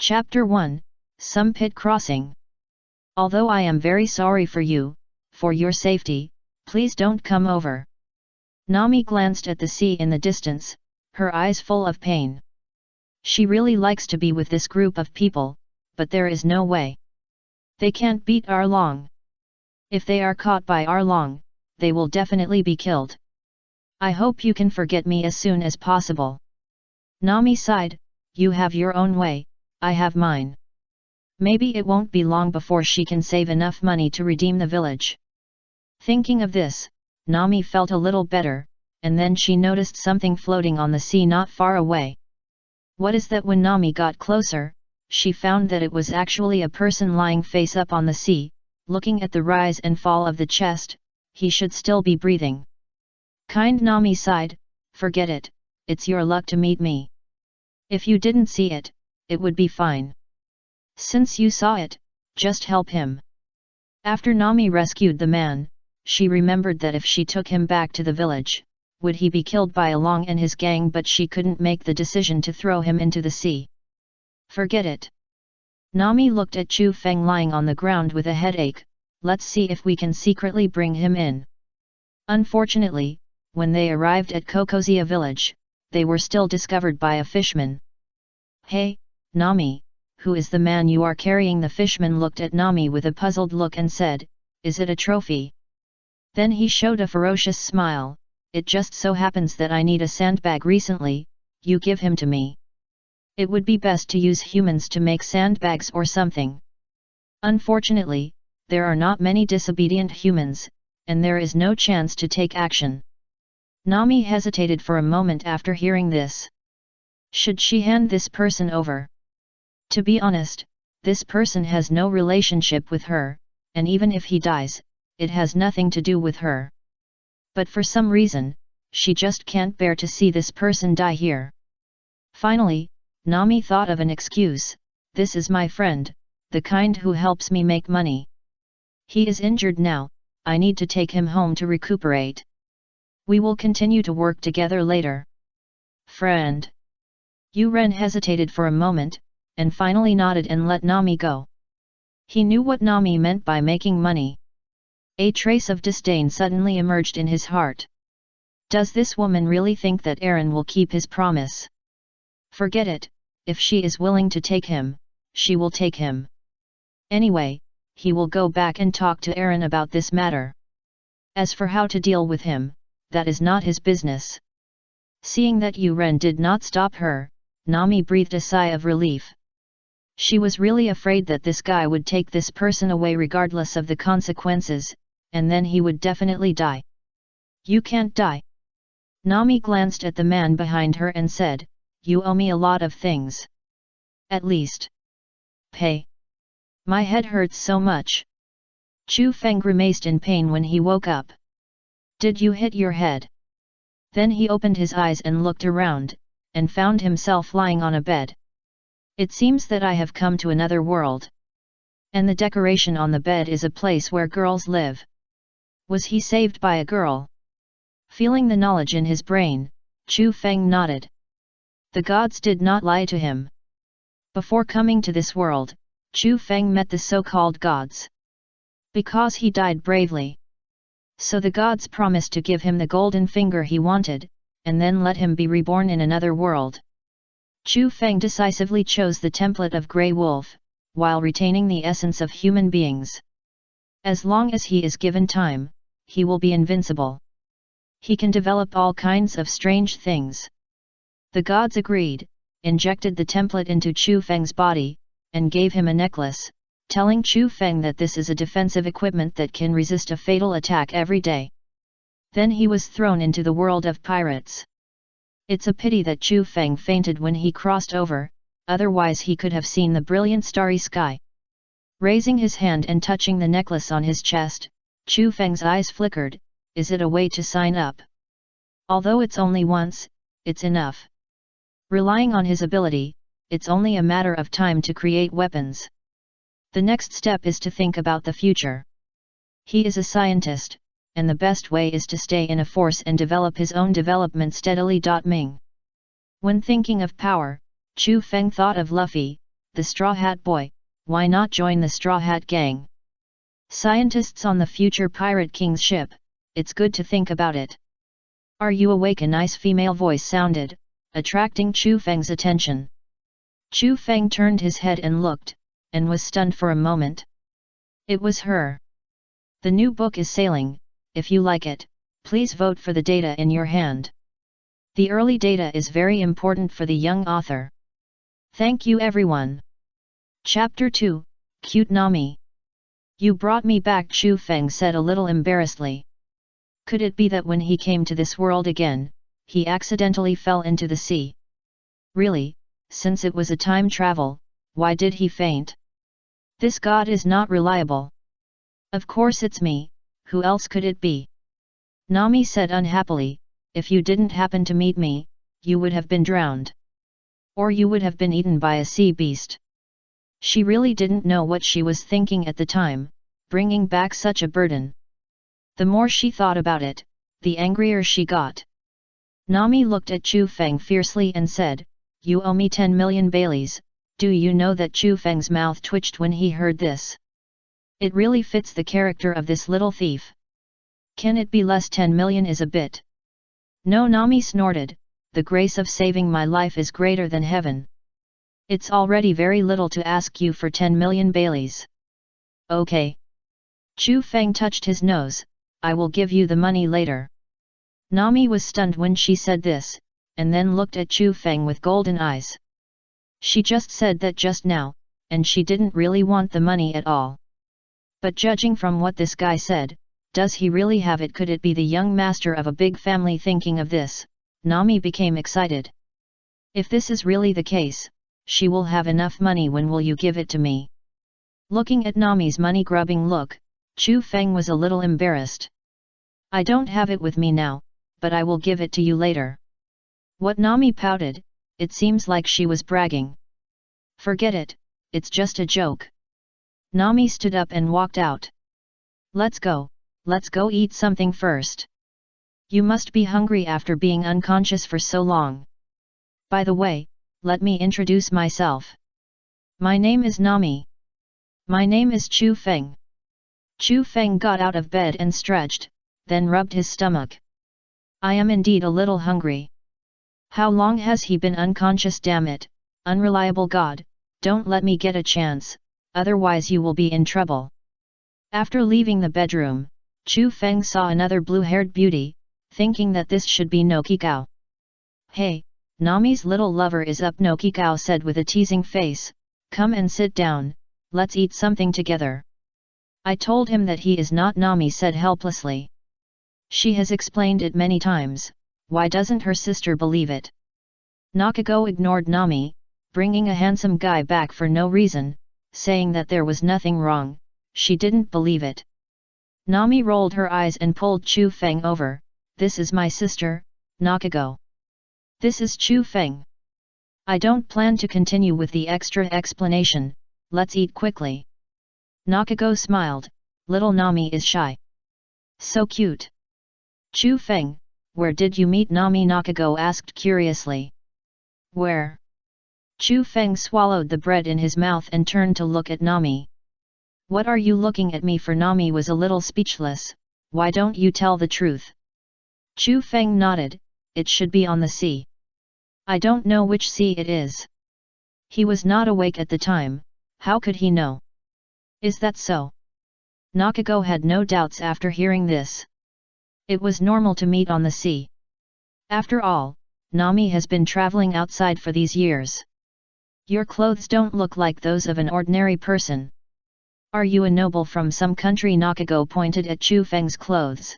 Chapter 1, Some Pit Crossing. Although I am very sorry for you, for your safety, please don't come over. Nami glanced at the sea in the distance, her eyes full of pain. She really likes to be with this group of people, but there is no way. They can't beat Arlong. If they are caught by Arlong, they will definitely be killed. I hope you can forget me as soon as possible. Nami sighed, you have your own way, I have mine. Maybe it won't be long before she can save enough money to redeem the village. Thinking of this, Nami felt a little better, and then she noticed something floating on the sea not far away. What is that? When Nami got closer, she found that it was actually a person lying face up on the sea, looking at the rise and fall of the chest. He should still be breathing. Kind Nami sighed, forget it, it's your luck to meet me. If you didn't see it, it would be fine. Since you saw it, just help him. After Nami rescued the man, she remembered that if she took him back to the village, would he be killed by Along and his gang, but she couldn't make the decision to throw him into the sea. Forget it. Nami looked at Chu Feng lying on the ground with a headache. Let's see if we can secretly bring him in. Unfortunately, when they arrived at Kokoia village, they were still discovered by a fishman. Hey, Nami, who is the man you are carrying? The fishman looked at Nami with a puzzled look and said, is it a trophy? Then he showed a ferocious smile, it just so happens that I need a sandbag recently, you give him to me. It would be best to use humans to make sandbags or something. Unfortunately, there are not many disobedient humans, and there is no chance to take action. Nami hesitated for a moment after hearing this. Should she hand this person over? To be honest, this person has no relationship with her, and even if he dies, it has nothing to do with her. But for some reason, she just can't bear to see this person die here. Finally, Nami thought of an excuse, this is my friend, the kind who helps me make money. He is injured now, I need to take him home to recuperate. We will continue to work together later. Friend. Ren hesitated for a moment, and finally nodded and let Nami go. He knew what Nami meant by making money. A trace of disdain suddenly emerged in his heart. Does this woman really think that Eren will keep his promise? Forget it, if she is willing to take him, she will take him. Anyway, he will go back and talk to Eren about this matter. As for how to deal with him, that is not his business. Seeing that Ren did not stop her, Nami breathed a sigh of relief. She was really afraid that this guy would take this person away regardless of the consequences, and then he would definitely die. You can't die. Nami glanced at the man behind her and said, you owe me a lot of things. At least pay. My head hurts so much. Chu Feng grimaced in pain when he woke up. Did you hit your head? Then he opened his eyes and looked around, and found himself lying on a bed. It seems that I have come to another world. And the decoration on the bed is a place where girls live. Was he saved by a girl? Feeling the knowledge in his brain, Chu Feng nodded. The gods did not lie to him. Before coming to this world, Chu Feng met the so-called gods. Because he died bravely. So the gods promised to give him the golden finger he wanted, and then let him be reborn in another world. Chu Feng decisively chose the template of Grey Wolf, while retaining the essence of human beings. As long as he is given time, he will be invincible. He can develop all kinds of strange things. The gods agreed, injected the template into Chu Feng's body, and gave him a necklace, telling Chu Feng that this is a defensive equipment that can resist a fatal attack every day. Then he was thrown into the world of pirates. It's a pity that Chu Feng fainted when he crossed over, otherwise he could have seen the brilliant starry sky. Raising his hand and touching the necklace on his chest, Chu Feng's eyes flickered, is it a way to sign up? Although it's only once, it's enough. Relying on his ability, it's only a matter of time to create weapons. The next step is to think about the future. He is a scientist, and the best way is to stay in a force and develop his own development steadily. Ming. When thinking of power, Chu Feng thought of Luffy, the Straw Hat Boy, why not join the Straw Hat Gang? Scientists on the future Pirate King's ship, it's good to think about it. Are you awake? A nice female voice sounded, attracting Chu Feng's attention. Chu Feng turned his head and looked, and was stunned for a moment. It was her. The new book is sailing. If you like it, please vote for the data in your hand. The early data is very important for the young author. Thank you everyone. Chapter 2, Cute Nami. You brought me back, Chu Feng said a little embarrassedly. Could it be that when he came to this world again, he accidentally fell into the sea? Really, since it was a time travel, why did he faint? This god is not reliable. Of course it's me, who else could it be? Nami said unhappily, if you didn't happen to meet me, you would have been drowned. Or you would have been eaten by a sea beast. She really didn't know what she was thinking at the time, bringing back such a burden. The more she thought about it, the angrier she got. Nami looked at Chu Feng fiercely and said, you owe me 10 million Baileys. Do you know that Chu Feng's mouth twitched when he heard this? It really fits the character of this little thief. Can it be less? 10 million is a bit. No, Nami snorted, the grace of saving my life is greater than heaven. It's already very little to ask you for 10 million Baileys. Okay. Chu Feng touched his nose, I will give you the money later. Nami was stunned when she said this, and then looked at Chu Feng with golden eyes. She just said that just now, and she didn't really want the money at all. But judging from what this guy said, does he really have it? Could it be the young master of a big family thinking of this? Nami became excited. If this is really the case, she will have enough money. When will you give it to me? Looking at Nami's money-grubbing look, Chu Feng was a little embarrassed. I don't have it with me now, but I will give it to you later. What? Nami pouted, it seems like she was bragging. Forget it, it's just a joke. Nami stood up and walked out. Let's go eat something first. You must be hungry after being unconscious for so long. By the way, let me introduce myself. My name is Nami. My name is Chu Feng. Chu Feng got out of bed and stretched, then rubbed his stomach. I am indeed a little hungry. How long has he been unconscious? Damn it, unreliable god, don't let me get a chance, otherwise you will be in trouble. After leaving the bedroom, Chu Feng saw another blue-haired beauty, thinking that this should be Nokikao. Hey, Nami's little lover is up, Nokikao said with a teasing face, come and sit down, let's eat something together. I told him that he is not, Nami said helplessly. She has explained it many times, why doesn't her sister believe it? Nakago ignored Nami, bringing a handsome guy back for no reason, saying that there was nothing wrong. She didn't believe it. Nami rolled her eyes and pulled Chu Feng over. This is my sister, Nakago. This is Chu Feng. I don't plan to continue with the extra explanation, let's eat quickly. Nakago smiled, little Nami is shy. So cute. Chu Feng, where did you meet Nami? Nakago asked curiously. Where? Chu Feng swallowed the bread in his mouth and turned to look at Nami. What are you looking at me for? Nami was a little speechless, why don't you tell the truth? Chu Feng nodded, it should be on the sea. I don't know which sea it is. He was not awake at the time, how could he know? Is that so? Nakago had no doubts after hearing this. It was normal to meet on the sea. After all, Nami has been traveling outside for these years. Your clothes don't look like those of an ordinary person. Are you a noble from some country? Nakago pointed at Chu Feng's clothes.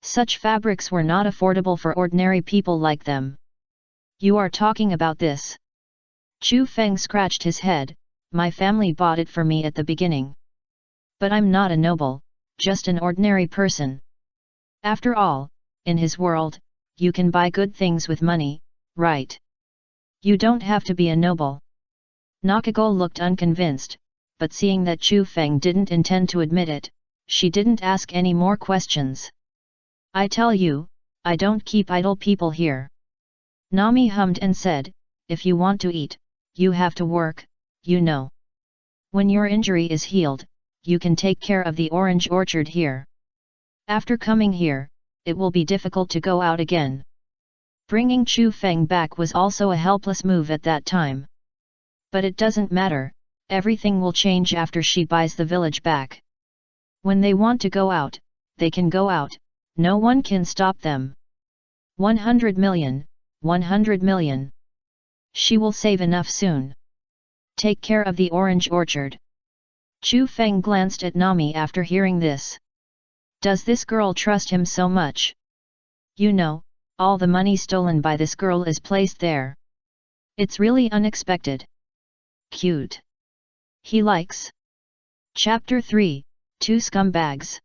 Such fabrics were not affordable for ordinary people like them. You are talking about this? Chu Feng scratched his head, my family bought it for me at the beginning. But I'm not a noble, just an ordinary person. After all, in his world, you can buy good things with money, right? You don't have to be a noble. Nakago looked unconvinced, but seeing that Chu Feng didn't intend to admit it, she didn't ask any more questions. I tell you, I don't keep idle people here. Nami hummed and said, if you want to eat, you have to work, you know. When your injury is healed, you can take care of the orange orchard here. After coming here, it will be difficult to go out again. Bringing Chu Feng back was also a helpless move at that time. But it doesn't matter, everything will change after she buys the village back. When they want to go out, they can go out, no one can stop them. 100 million, 100 million. She will save enough soon. Take care of the orange orchard. Chu Feng glanced at Nami after hearing this. Does this girl trust him so much? You know, all the money stolen by this girl is placed there. It's really unexpected. Cute. He likes. Chapter 3, 2 Scumbags.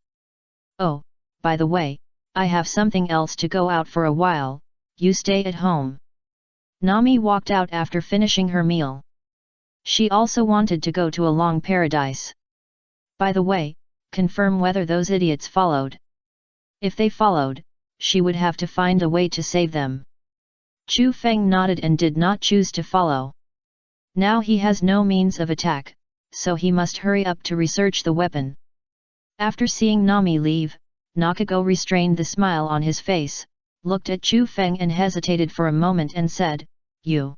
Oh, by the way, I have something else to go out for a while, you stay at home. Nami walked out after finishing her meal. She also wanted to go to a long paradise. By the way, confirm whether those idiots followed. If they followed, she would have to find a way to save them. Chu Feng nodded and did not choose to follow. Now he has no means of attack, so he must hurry up to research the weapon. After seeing Nami leave, Nakago restrained the smile on his face, looked at Chu Feng and hesitated for a moment and said, You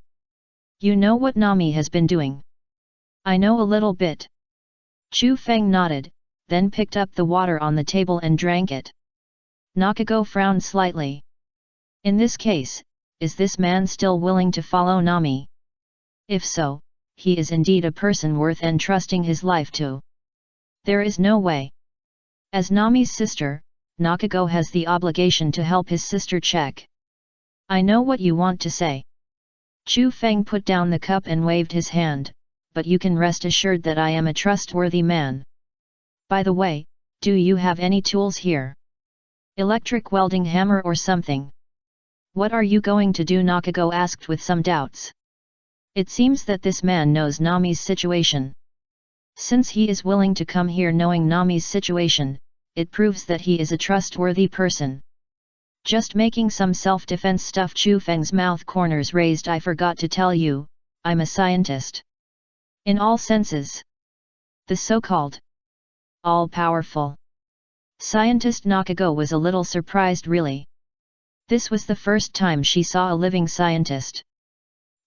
know what Nami has been doing? I know a little bit. Chu Feng nodded, then picked up the water on the table and drank it. Nakago frowned slightly. In this case, is this man still willing to follow Nami? If so, he is indeed a person worth entrusting his life to. There is no way. As Nami's sister, Nakago has the obligation to help his sister check. I know what you want to say. Chu Feng put down the cup and waved his hand, but you can rest assured that I am a trustworthy man. By the way, do you have any tools here? Electric welding hammer or something? What are you going to do? Nakago asked with some doubts. It seems that this man knows Nami's situation. Since he is willing to come here knowing Nami's situation, it proves that he is a trustworthy person. Just making some self-defense stuff. Chu Feng's mouth corners raised. I forgot to tell you, I'm a scientist. In all senses. The so-called all-powerful scientist. Nakago was a little surprised really. This was the first time she saw a living scientist.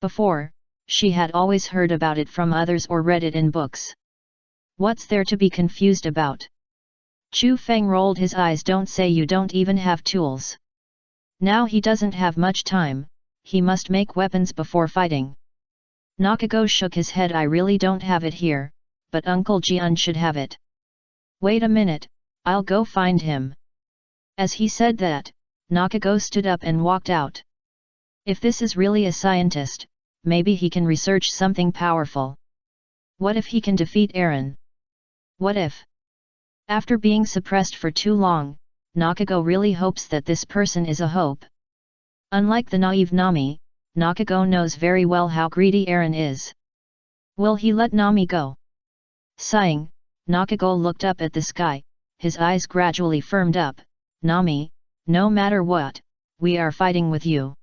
Before, she had always heard about it from others or read it in books. What's there to be confused about? Chu Feng rolled his eyes. Don't say you don't even have tools. Now he doesn't have much time, he must make weapons before fighting. Nakago shook his head. I really don't have it here, but Uncle Jian should have it. Wait a minute, I'll go find him. As he said that, Nakago stood up and walked out. If this is really a scientist, maybe he can research something powerful. What if he can defeat Eren? What if? After being suppressed for too long, Nakago really hopes that this person is a hope. Unlike the naive Nami, Nakago knows very well how greedy Eren is. Will he let Nami go? Sighing, Nakago looked up at the sky, his eyes gradually firmed up. Nami, no matter what, we are fighting with you.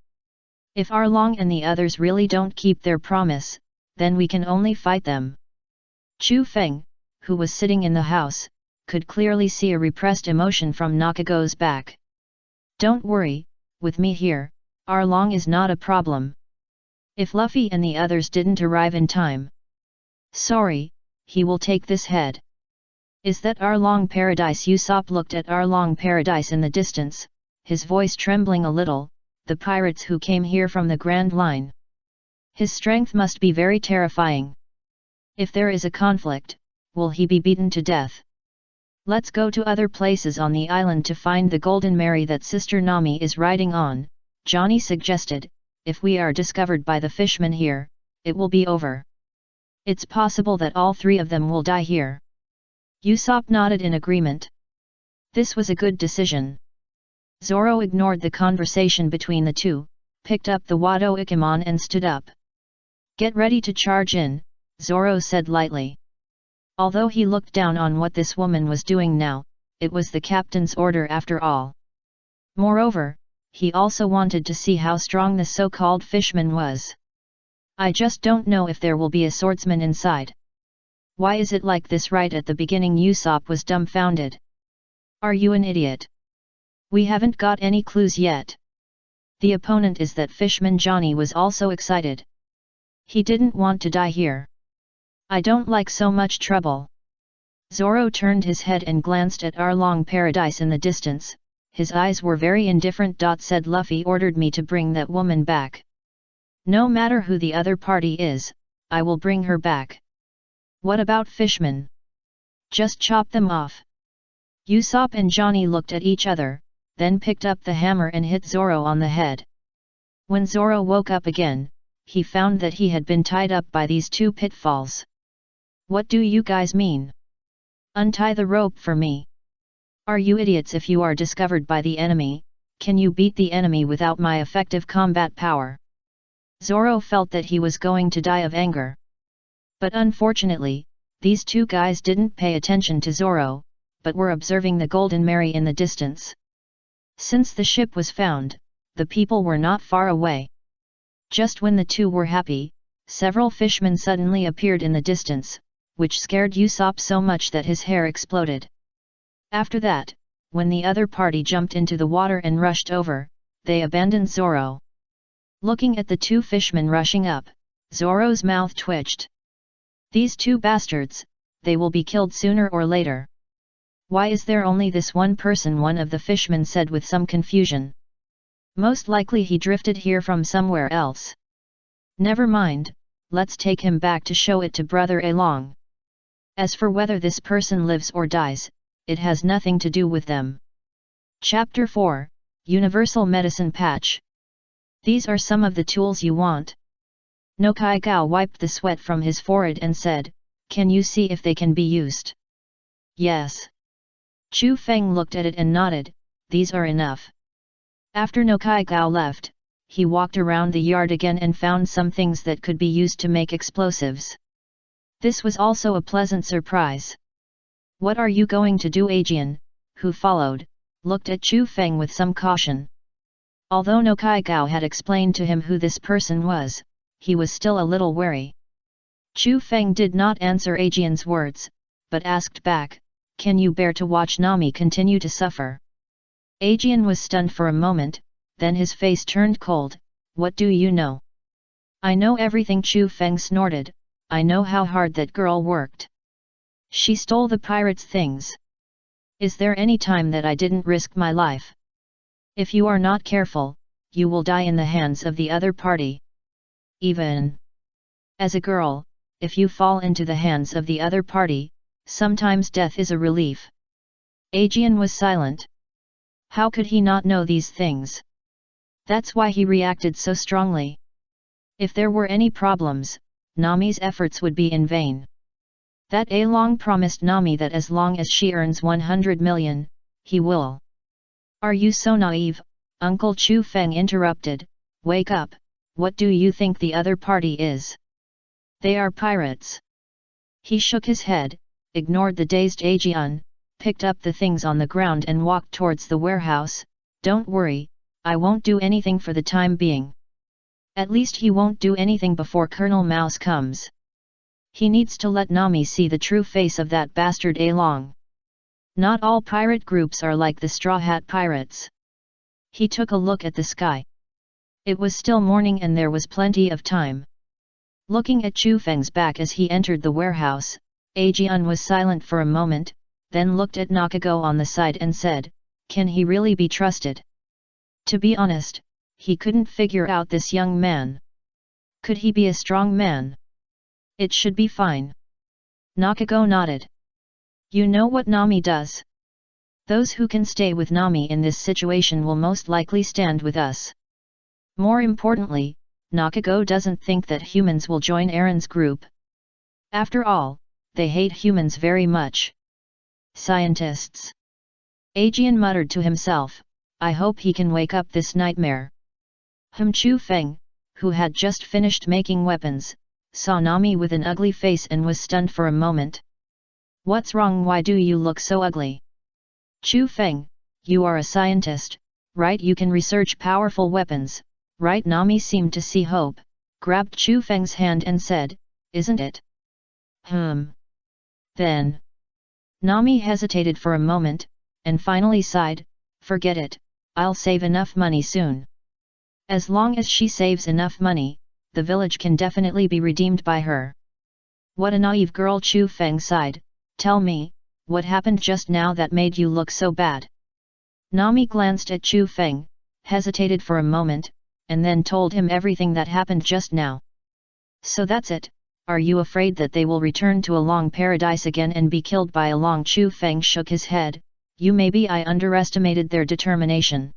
If Arlong and the others really don't keep their promise, then we can only fight them. Chu Feng, who was sitting in the house, could clearly see a repressed emotion from Nakago's back. Don't worry, with me here, Arlong is not a problem. If Luffy and the others didn't arrive in time. Sorry, he will take this head. Is that Arlong Paradise? Usopp looked at Arlong Paradise in the distance, his voice trembling a little, the pirates who came here from the Grand Line. His strength must be very terrifying. If there is a conflict, will he be beaten to death? Let's go to other places on the island to find the Golden Mary that Sister Nami is riding on, Johnny suggested. If we are discovered by the fishmen here, it will be over. It's possible that all three of them will die here. Usopp nodded in agreement. This was a good decision. Zoro ignored the conversation between the two, picked up the Wado Ikemon and stood up. Get ready to charge in, Zoro said lightly. Although he looked down on what this woman was doing now, it was the captain's order after all. Moreover, he also wanted to see how strong the so-called fishman was. I just don't know if there will be a swordsman inside. Why is it like this? Right at the beginning Usopp was dumbfounded. Are you an idiot? We haven't got any clues yet. The opponent is that fishman. Johnny was also excited. He didn't want to die here. I don't like so much trouble. Zoro turned his head and glanced at Arlong Paradise in the distance. His eyes were very indifferent. Said Luffy ordered me to bring that woman back. No matter who the other party is, I will bring her back. What about fishmen? Just chop them off. Usopp and Johnny looked at each other, then picked up the hammer and hit Zoro on the head. When Zoro woke up again, he found that he had been tied up by these two pitfalls. What do you guys mean? Untie the rope for me. Are you idiots? If you are discovered by the enemy, can you beat the enemy without my effective combat power? Zoro felt that he was going to die of anger. But unfortunately, these two guys didn't pay attention to Zoro, but were observing the Golden Mary in the distance. Since the ship was found, the people were not far away. Just when the two were happy, several fishmen suddenly appeared in the distance, which scared Usopp so much that his hair exploded. After that, when the other party jumped into the water and rushed over, they abandoned Zoro. Looking at the two fishmen rushing up, Zoro's mouth twitched. These two bastards, they will be killed sooner or later. Why is there only this one person? One of the fishmen said with some confusion. Most likely he drifted here from somewhere else. Never mind, let's take him back to show it to Brother Along. As for whether this person lives or dies, it has nothing to do with them. Chapter 4, Universal Medicine Patch. These are some of the tools you want. Nokaigao wiped the sweat from his forehead and said, can you see if they can be used? Yes. Chu Feng looked at it and nodded, these are enough. After Nokaigao left, he walked around the yard again and found some things that could be used to make explosives. This was also a pleasant surprise. What are you going to do? Aegean, who followed, looked at Chu Feng with some caution. Although Nokaigao had explained to him who this person was, he was still a little wary. Chu Feng did not answer Aegean's words, but asked back, can you bear to watch Nami continue to suffer? Aegean was stunned for a moment, then his face turned cold. What do you know? I know everything. Chu Feng snorted, I know how hard that girl worked. She stole the pirates' things. Is there any time that I didn't risk my life? If you are not careful, you will die in the hands of the other party. Even as a girl, if you fall into the hands of the other party, sometimes death is a relief. Aegean was silent. How could he not know these things? That's why he reacted so strongly. If there were any problems, Nami's efforts would be in vain. That Along promised Nami that as long as she earns 100 million, he will. Are you so naive? Uncle Chu Feng interrupted, wake up, what do you think the other party is? They are pirates. He shook his head, ignored the dazed Aegean, picked up the things on the ground and walked towards the warehouse. Don't worry, I won't do anything for the time being. At least he won't do anything before Colonel Mouse comes. He needs to let Nami see the true face of that bastard Along. Not all pirate groups are like the Straw Hat Pirates. He took a look at the sky. It was still morning and there was plenty of time. Looking at Chu Feng's back as he entered the warehouse, Aegean was silent for a moment, then looked at Nakago on the side and said, can he really be trusted? To be honest, he couldn't figure out this young man. Could he be a strong man? It should be fine. Nakago nodded. You know what Nami does? Those who can stay with Nami in this situation will most likely stand with us. More importantly, Nakago doesn't think that humans will join Aaron's group. After all, they hate humans very much. Scientists. Aegean muttered to himself, I hope he can wake up this nightmare. Chu Feng, who had just finished making weapons, saw Nami with an ugly face and was stunned for a moment. What's wrong? Why do you look so ugly? Chu Feng, you are a scientist, right? You can research powerful weapons, right? Nami seemed to see hope, grabbed Chu Feng's hand and said, "Isn't it?" Then. Nami hesitated for a moment, and finally sighed, "Forget it, I'll save enough money soon." As long as she saves enough money, the village can definitely be redeemed by her. What a naive girl, Chu Feng sighed. "Tell me, what happened just now that made you look so bad?" Nami glanced at Chu Feng, hesitated for a moment, and then told him everything that happened just now. "So that's it, are you afraid that they will return to a long paradise again and be killed by a long?" Chu Feng shook his head. Maybe I underestimated their determination.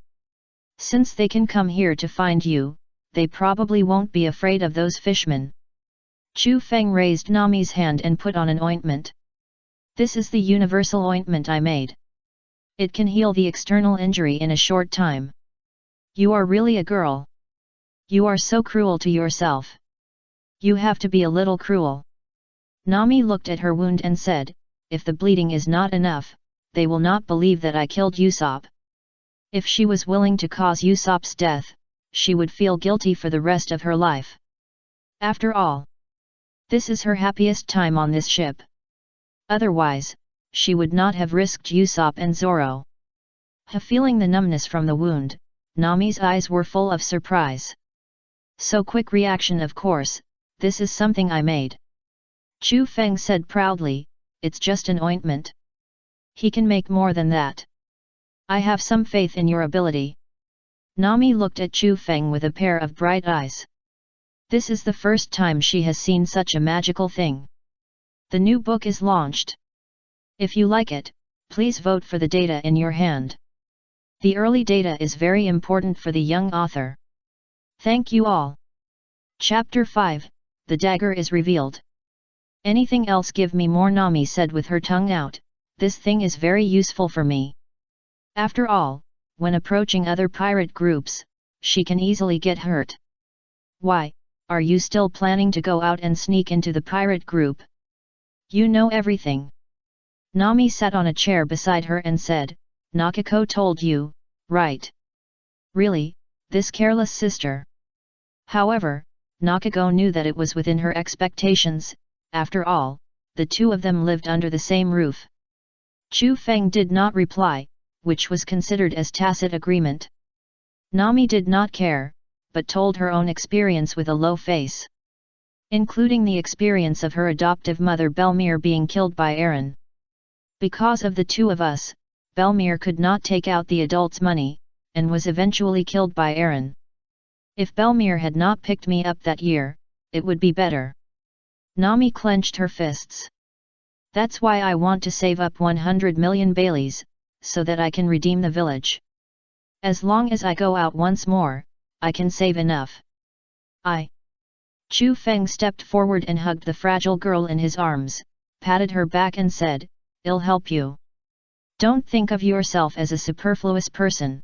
Since they can come here to find you, they probably won't be afraid of those fishmen." Chu Feng raised Nami's hand and put on an ointment. "This is the universal ointment I made. It can heal the external injury in a short time." "You are really a girl. You are so cruel to yourself. You have to be a little cruel." Nami looked at her wound and said, "If the bleeding is not enough, they will not believe that I killed Usopp. If she was willing to cause Usopp's death, she would feel guilty for the rest of her life. After all, this is her happiest time on this ship. Otherwise, she would not have risked Usopp and Zoro." Feeling the numbness from the wound, Nami's eyes were full of surprise. "So quick reaction, of course, this is something I made." Chu Feng said proudly, "It's just an ointment. He can make more than that. I have some faith in your ability." Nami looked at Chu Feng with a pair of bright eyes. This is the first time she has seen such a magical thing. The new book is launched. If you like it, please vote for the data in your hand. The early data is very important for the young author. Thank you all. Chapter 5, The Dagger is Revealed. "Anything else give me more," Nami said with her tongue out. "This thing is very useful for me." After all, when approaching other pirate groups, she can easily get hurt. "Why, are you still planning to go out and sneak into the pirate group? You know everything." Nami sat on a chair beside her and said, "Nakako told you, right?" "Really, this careless sister." However, Nakako knew that it was within her expectations. After all, the two of them lived under the same roof. Chu Feng did not reply, which was considered as tacit agreement. Nami did not care, but told her own experience with a low face. Including the experience of her adoptive mother Belmere being killed by Eren. "Because of the two of us, Belmere could not take out the adult's money, and was eventually killed by Eren. If Belmere had not picked me up that year, it would be better." Nami clenched her fists. "That's why I want to save up 100 million Baileys, so that I can redeem the village. As long as I go out once more, I can save enough. Chu Feng stepped forward and hugged the fragile girl in his arms, patted her back and said, "I'll help you. Don't think of yourself as a superfluous person.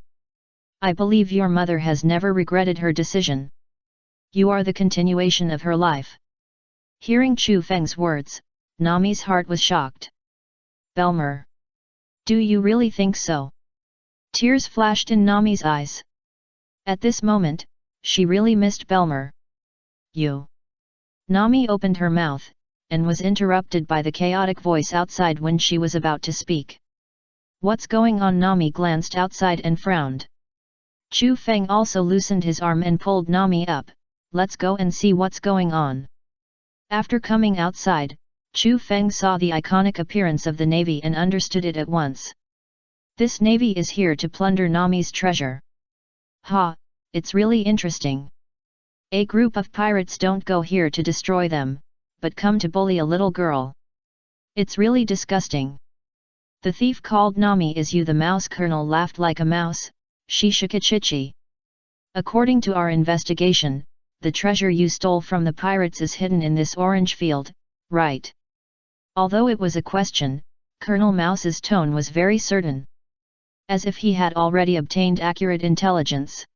I believe your mother has never regretted her decision. You are the continuation of her life." Hearing Chu Feng's words, Nami's heart was shocked. "Belmere? Do you really think so?" Tears flashed in Nami's eyes. At this moment, she really missed Belmere. "You." Nami opened her mouth, and was interrupted by the chaotic voice outside when she was about to speak. "What's going on?" Nami glanced outside and frowned. Chu Feng also loosened his arm and pulled Nami up. "Let's go and see what's going on." After coming outside, Chu Feng saw the iconic appearance of the navy and understood it at once. This navy is here to plunder Nami's treasure. It's really interesting. A group of pirates don't go here to destroy them, but come to bully a little girl. It's really disgusting. The thief called Nami is you. The mouse colonel laughed like a mouse. Shishikachichi. According to our investigation, the treasure you stole from the pirates is hidden in this orange field, right? Although it was a question, Colonel Mouse's tone was very certain. As if he had already obtained accurate intelligence.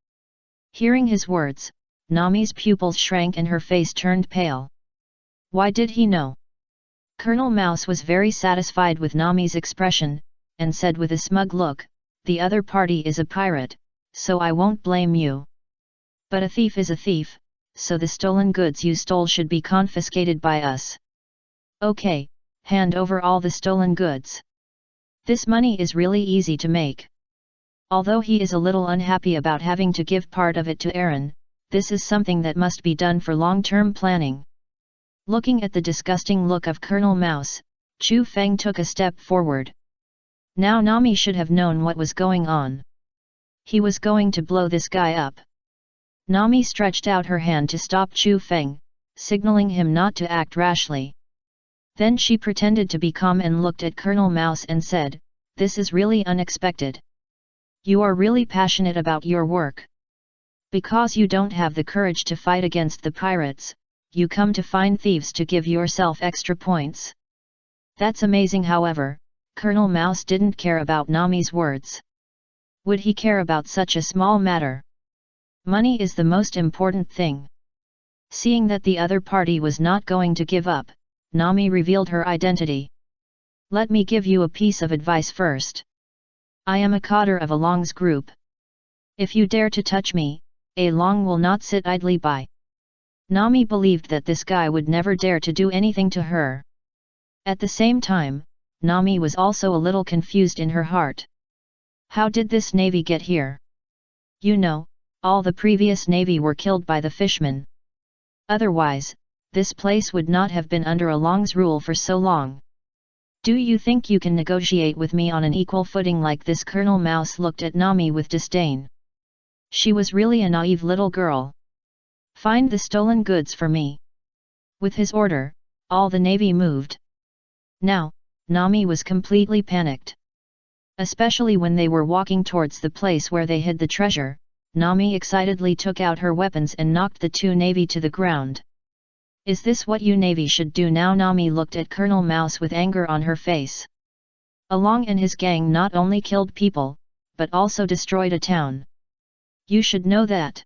Hearing his words, Nami's pupils shrank and her face turned pale. Why did he know? Colonel Mouse was very satisfied with Nami's expression, and said with a smug look, "The other party is a pirate, so I won't blame you. But a thief is a thief, so the stolen goods you stole should be confiscated by us. Okay, hand over all the stolen goods. This money is really easy to make. Although he is a little unhappy about having to give part of it to Aaron, this is something that must be done for long-term planning. Looking at the disgusting look of Colonel Mouse, Chu Feng took a step forward. Now Nami should have known what was going on. He was going to blow this guy up. Nami stretched out her hand to stop Chu Feng, signaling him not to act rashly. Then she pretended to be calm and looked at Colonel Mouse and said, "This is really unexpected. You are really passionate about your work. Because you don't have the courage to fight against the pirates, you come to find thieves to give yourself extra points. That's amazing." However, Colonel Mouse didn't care about Nami's words. Would he care about such a small matter? Money is the most important thing. Seeing that the other party was not going to give up, Nami revealed her identity. "Let me give you a piece of advice first. I am a cadre of Along's group. If you dare to touch me, Along will not sit idly by." Nami believed that this guy would never dare to do anything to her. At the same time, Nami was also a little confused in her heart. How did this navy get here? You know, all the previous navy were killed by the fishmen. Otherwise, this place would not have been under Along's rule for so long. Do you think you can negotiate with me on an equal footing like this? Colonel Mouse looked at Nami with disdain. She was really a naive little girl. "Find the stolen goods for me." With his order, all the navy moved. Now, Nami was completely panicked. Especially when they were walking towards the place where they hid the treasure, Nami excitedly took out her weapons and knocked the two navy to the ground. "Is this what you navy should do now?" Nami looked at Colonel Mouse with anger on her face. Along and his gang not only killed people, but also destroyed a town. You should know that.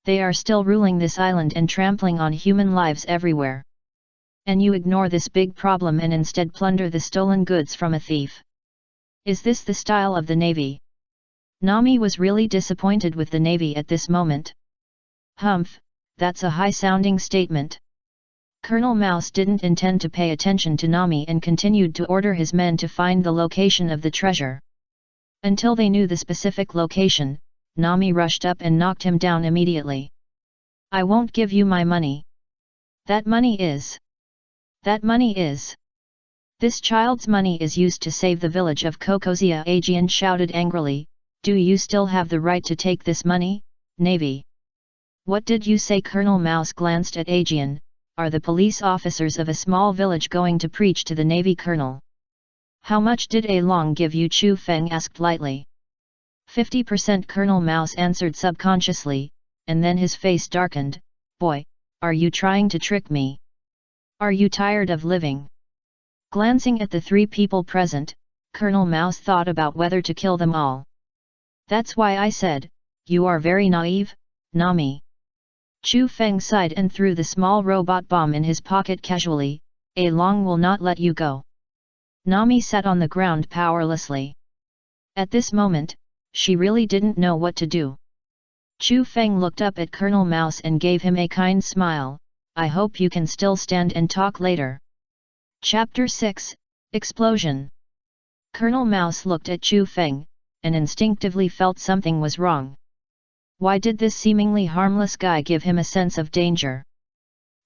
They are still ruling this island and trampling on human lives everywhere. And you ignore this big problem and instead plunder the stolen goods from a thief. Is this the style of the navy? Nami was really disappointed with the navy at this moment. Humph, that's a high-sounding statement. Colonel Mouse didn't intend to pay attention to Nami and continued to order his men to find the location of the treasure. Until they knew the specific location, Nami rushed up and knocked him down immediately. "I won't give you my money. That money is. This child's money is used to save the village of Kokoia." Aegean shouted angrily, "Do you still have the right to take this money, Navy?" "What did you say?" Colonel Mouse glanced at Aegean. "Are the police officers of a small village going to preach to the Navy colonel?" "How much did Along give you?" Chu Feng asked lightly. 50%, Colonel Mouse answered subconsciously, and then his face darkened. "Boy, are you trying to trick me? Are you tired of living?" Glancing at the three people present, Colonel Mouse thought about whether to kill them all. "That's why I said, you are very naive, Nami." Chu Feng sighed and threw the small robot bomb in his pocket casually. "Along will not let you go." Nami sat on the ground powerlessly. At this moment, she really didn't know what to do. Chu Feng looked up at Colonel Mouse and gave him a kind smile. "I hope you can still stand and talk later." Chapter 6, Explosion. Colonel Mouse looked at Chu Feng, and instinctively felt something was wrong. Why did this seemingly harmless guy give him a sense of danger?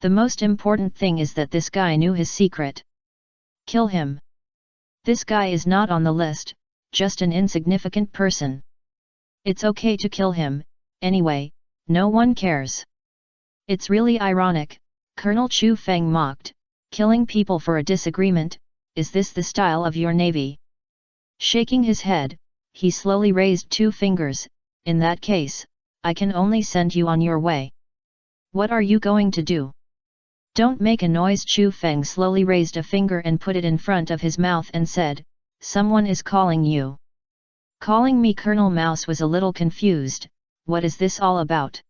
The most important thing is that this guy knew his secret. Kill him. This guy is not on the list, just an insignificant person. It's okay to kill him, anyway, no one cares. It's really ironic, Colonel Chu Feng mocked, killing people for a disagreement. Is this the style of your navy? Shaking his head, he slowly raised two fingers. In that case, I can only send you on your way. What are you going to do? Don't make a noise. Chu Feng slowly raised a finger and put it in front of his mouth and said, "Someone is calling you." "Calling me?" Colonel Mouse was a little confused. What is this all about?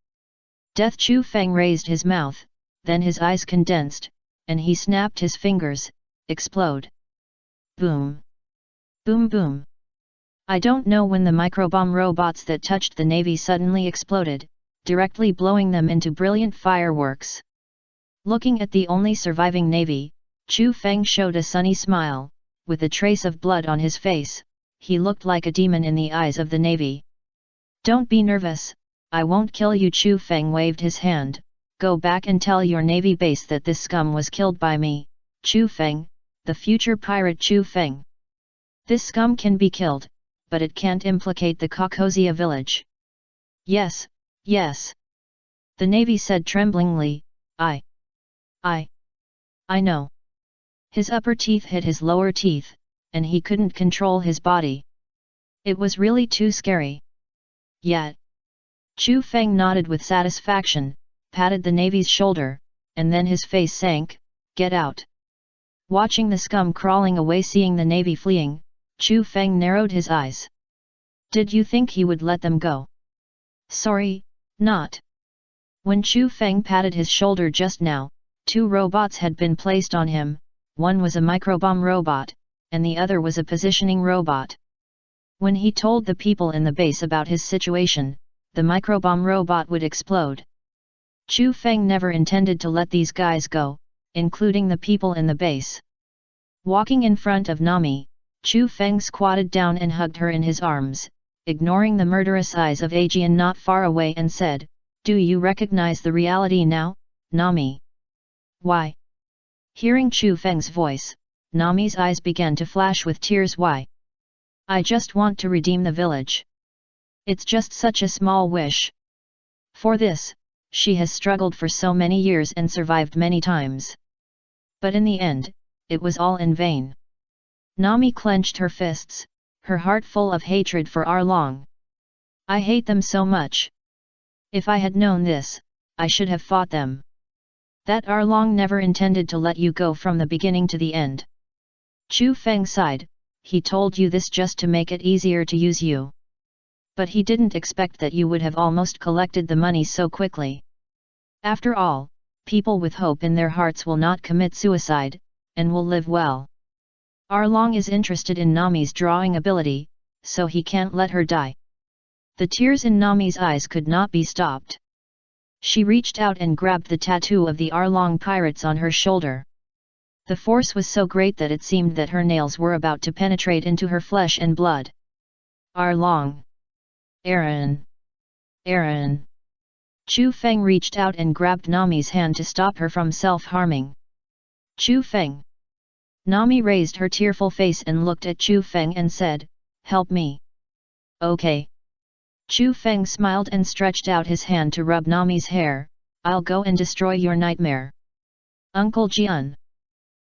Death. Chu Feng raised his mouth, then his eyes condensed, and he snapped his fingers. Explode. Boom. Boom boom. I don't know when the microbomb robots that touched the navy suddenly exploded, directly blowing them into brilliant fireworks. Looking at the only surviving navy, Chu Feng showed a sunny smile. With a trace of blood on his face, he looked like a demon in the eyes of the navy. "Don't be nervous, I won't kill you." Chu Feng waved his hand. "Go back and tell your navy base that this scum was killed by me, Chu Feng, the future pirate Chu Feng. This scum can be killed, but it can't implicate the Kokoia village." "Yes, yes," the navy said tremblingly. I know." His upper teeth hit his lower teeth, and he couldn't control his body. It was really too scary. Yet, Chu Feng nodded with satisfaction, patted the navy's shoulder, and then his face sank. "Get out." Watching the scum crawling away, seeing the navy fleeing, Chu Feng narrowed his eyes. "Did you think he would let them go?" "Sorry, not." When Chu Feng patted his shoulder just now, 2 robots had been placed on him. One was a microbomb robot, and the other was a positioning robot. When he told the people in the base about his situation, the microbomb robot would explode. Chu Feng never intended to let these guys go, including the people in the base. Walking in front of Nami, Chu Feng squatted down and hugged her in his arms, ignoring the murderous eyes of Aegean not far away, and said, "Do you recognize the reality now, Nami?" "Why?" Hearing Chu Feng's voice, Nami's eyes began to flash with tears. "Why? I just want to redeem the village. It's just such a small wish. For this, she has struggled for so many years and survived many times. But in the end, it was all in vain." Nami clenched her fists, her heart full of hatred for Arlong. "I hate them so much. If I had known this, I should have fought them. That Arlong never intended to let you go from the beginning to the end." Chu Feng sighed. "He told you this just to make it easier to use you. But he didn't expect that you would have almost collected the money so quickly. After all, people with hope in their hearts will not commit suicide, and will live well. Arlong is interested in Nami's drawing ability, so he can't let her die." The tears in Nami's eyes could not be stopped. She reached out and grabbed the tattoo of the Arlong pirates on her shoulder. The force was so great that it seemed that her nails were about to penetrate into her flesh and blood. "Arlong! Aaron! Aaron!" Chu Feng reached out and grabbed Nami's hand to stop her from self-harming. "Chu Feng!" Nami raised her tearful face and looked at Chu Feng and said, "Help me." "Okay." Chu Feng smiled and stretched out his hand to rub Nami's hair. "I'll go and destroy your nightmare." "Uncle Jian."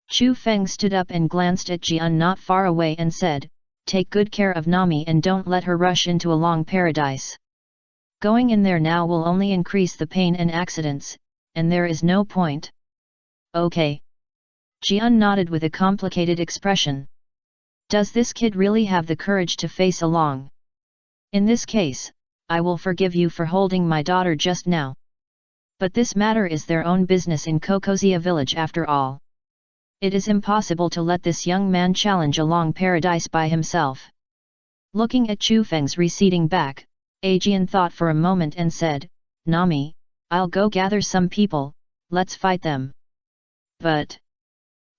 Chu Feng stood up and glanced at Jian not far away and said, "Take good care of Nami and don't let her rush into a long paradise. Going in there now will only increase the pain and accidents, and there is no point." "Okay." Jian nodded with a complicated expression. Does this kid really have the courage to face Arlong? In this case, I will forgive you for holding my daughter just now. But this matter is their own business in Kokoia village after all. It is impossible to let this young man challenge Arlong paradise by himself. Looking at Chu Feng's receding back, Aegean thought for a moment and said, "Nami, I'll go gather some people, let's fight them." "But..."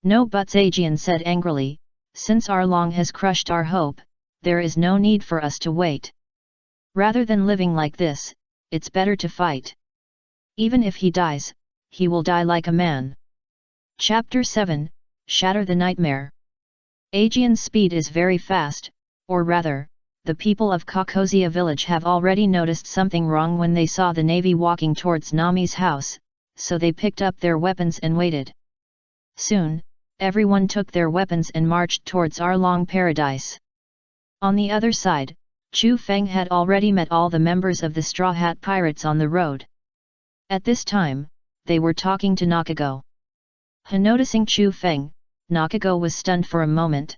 "No buts," Aegean said angrily, "since Arlong has crushed our hope, there is no need for us to wait. Rather than living like this, it's better to fight. Even if he dies, he will die like a man." Chapter 7, Shatter the Nightmare. Aegean's speed is very fast, or rather, the people of Kokoia village have already noticed something wrong when they saw the navy walking towards Nami's house, so they picked up their weapons and waited. Soon, everyone took their weapons and marched towards Arlong paradise. On the other side, Chu Feng had already met all the members of the Straw Hat Pirates on the road. At this time, they were talking to Nakago. Noticing Chu Feng, Nakago was stunned for a moment.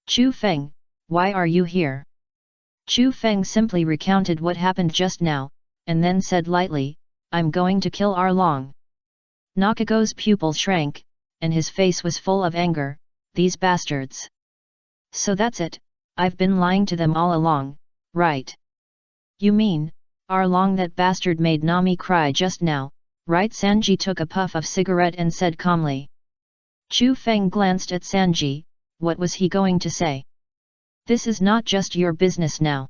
"Chu Feng, why are you here?" Chu Feng simply recounted what happened just now, and then said lightly, "I'm going to kill Arlong." Nakago's pupils shrank, and his face was full of anger. "These bastards! So that's it, I've been lying to them all along, right? You mean, Arlong, that bastard made Nami cry just now, right? Sanji took a puff of cigarette and said calmly. Chu Feng glanced at Sanji. What was he going to say? This is not just your business now.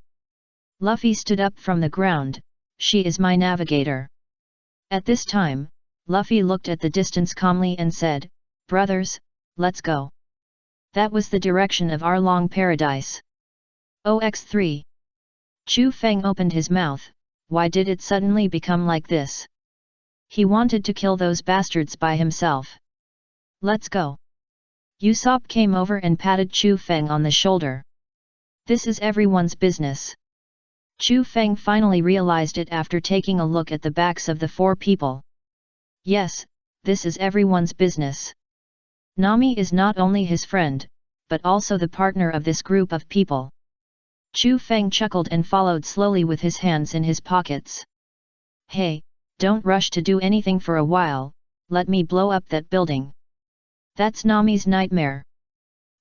Luffy stood up from the ground. She is my navigator. At this time, Luffy looked at the distance calmly and said, brothers, let's go. That was the direction of Arlong Paradise. OX3. Chu Feng opened his mouth. Why did it suddenly become like this? He wanted to kill those bastards by himself. Let's go. Usopp came over and patted Chu Feng on the shoulder. This is everyone's business. Chu Feng finally realized it after taking a look at the backs of the four people. Yes, this is everyone's business. Nami is not only his friend, but also the partner of this group of people. Chu Feng chuckled and followed slowly with his hands in his pockets. Hey, don't rush to do anything for a while, let me blow up that building. That's Nami's nightmare.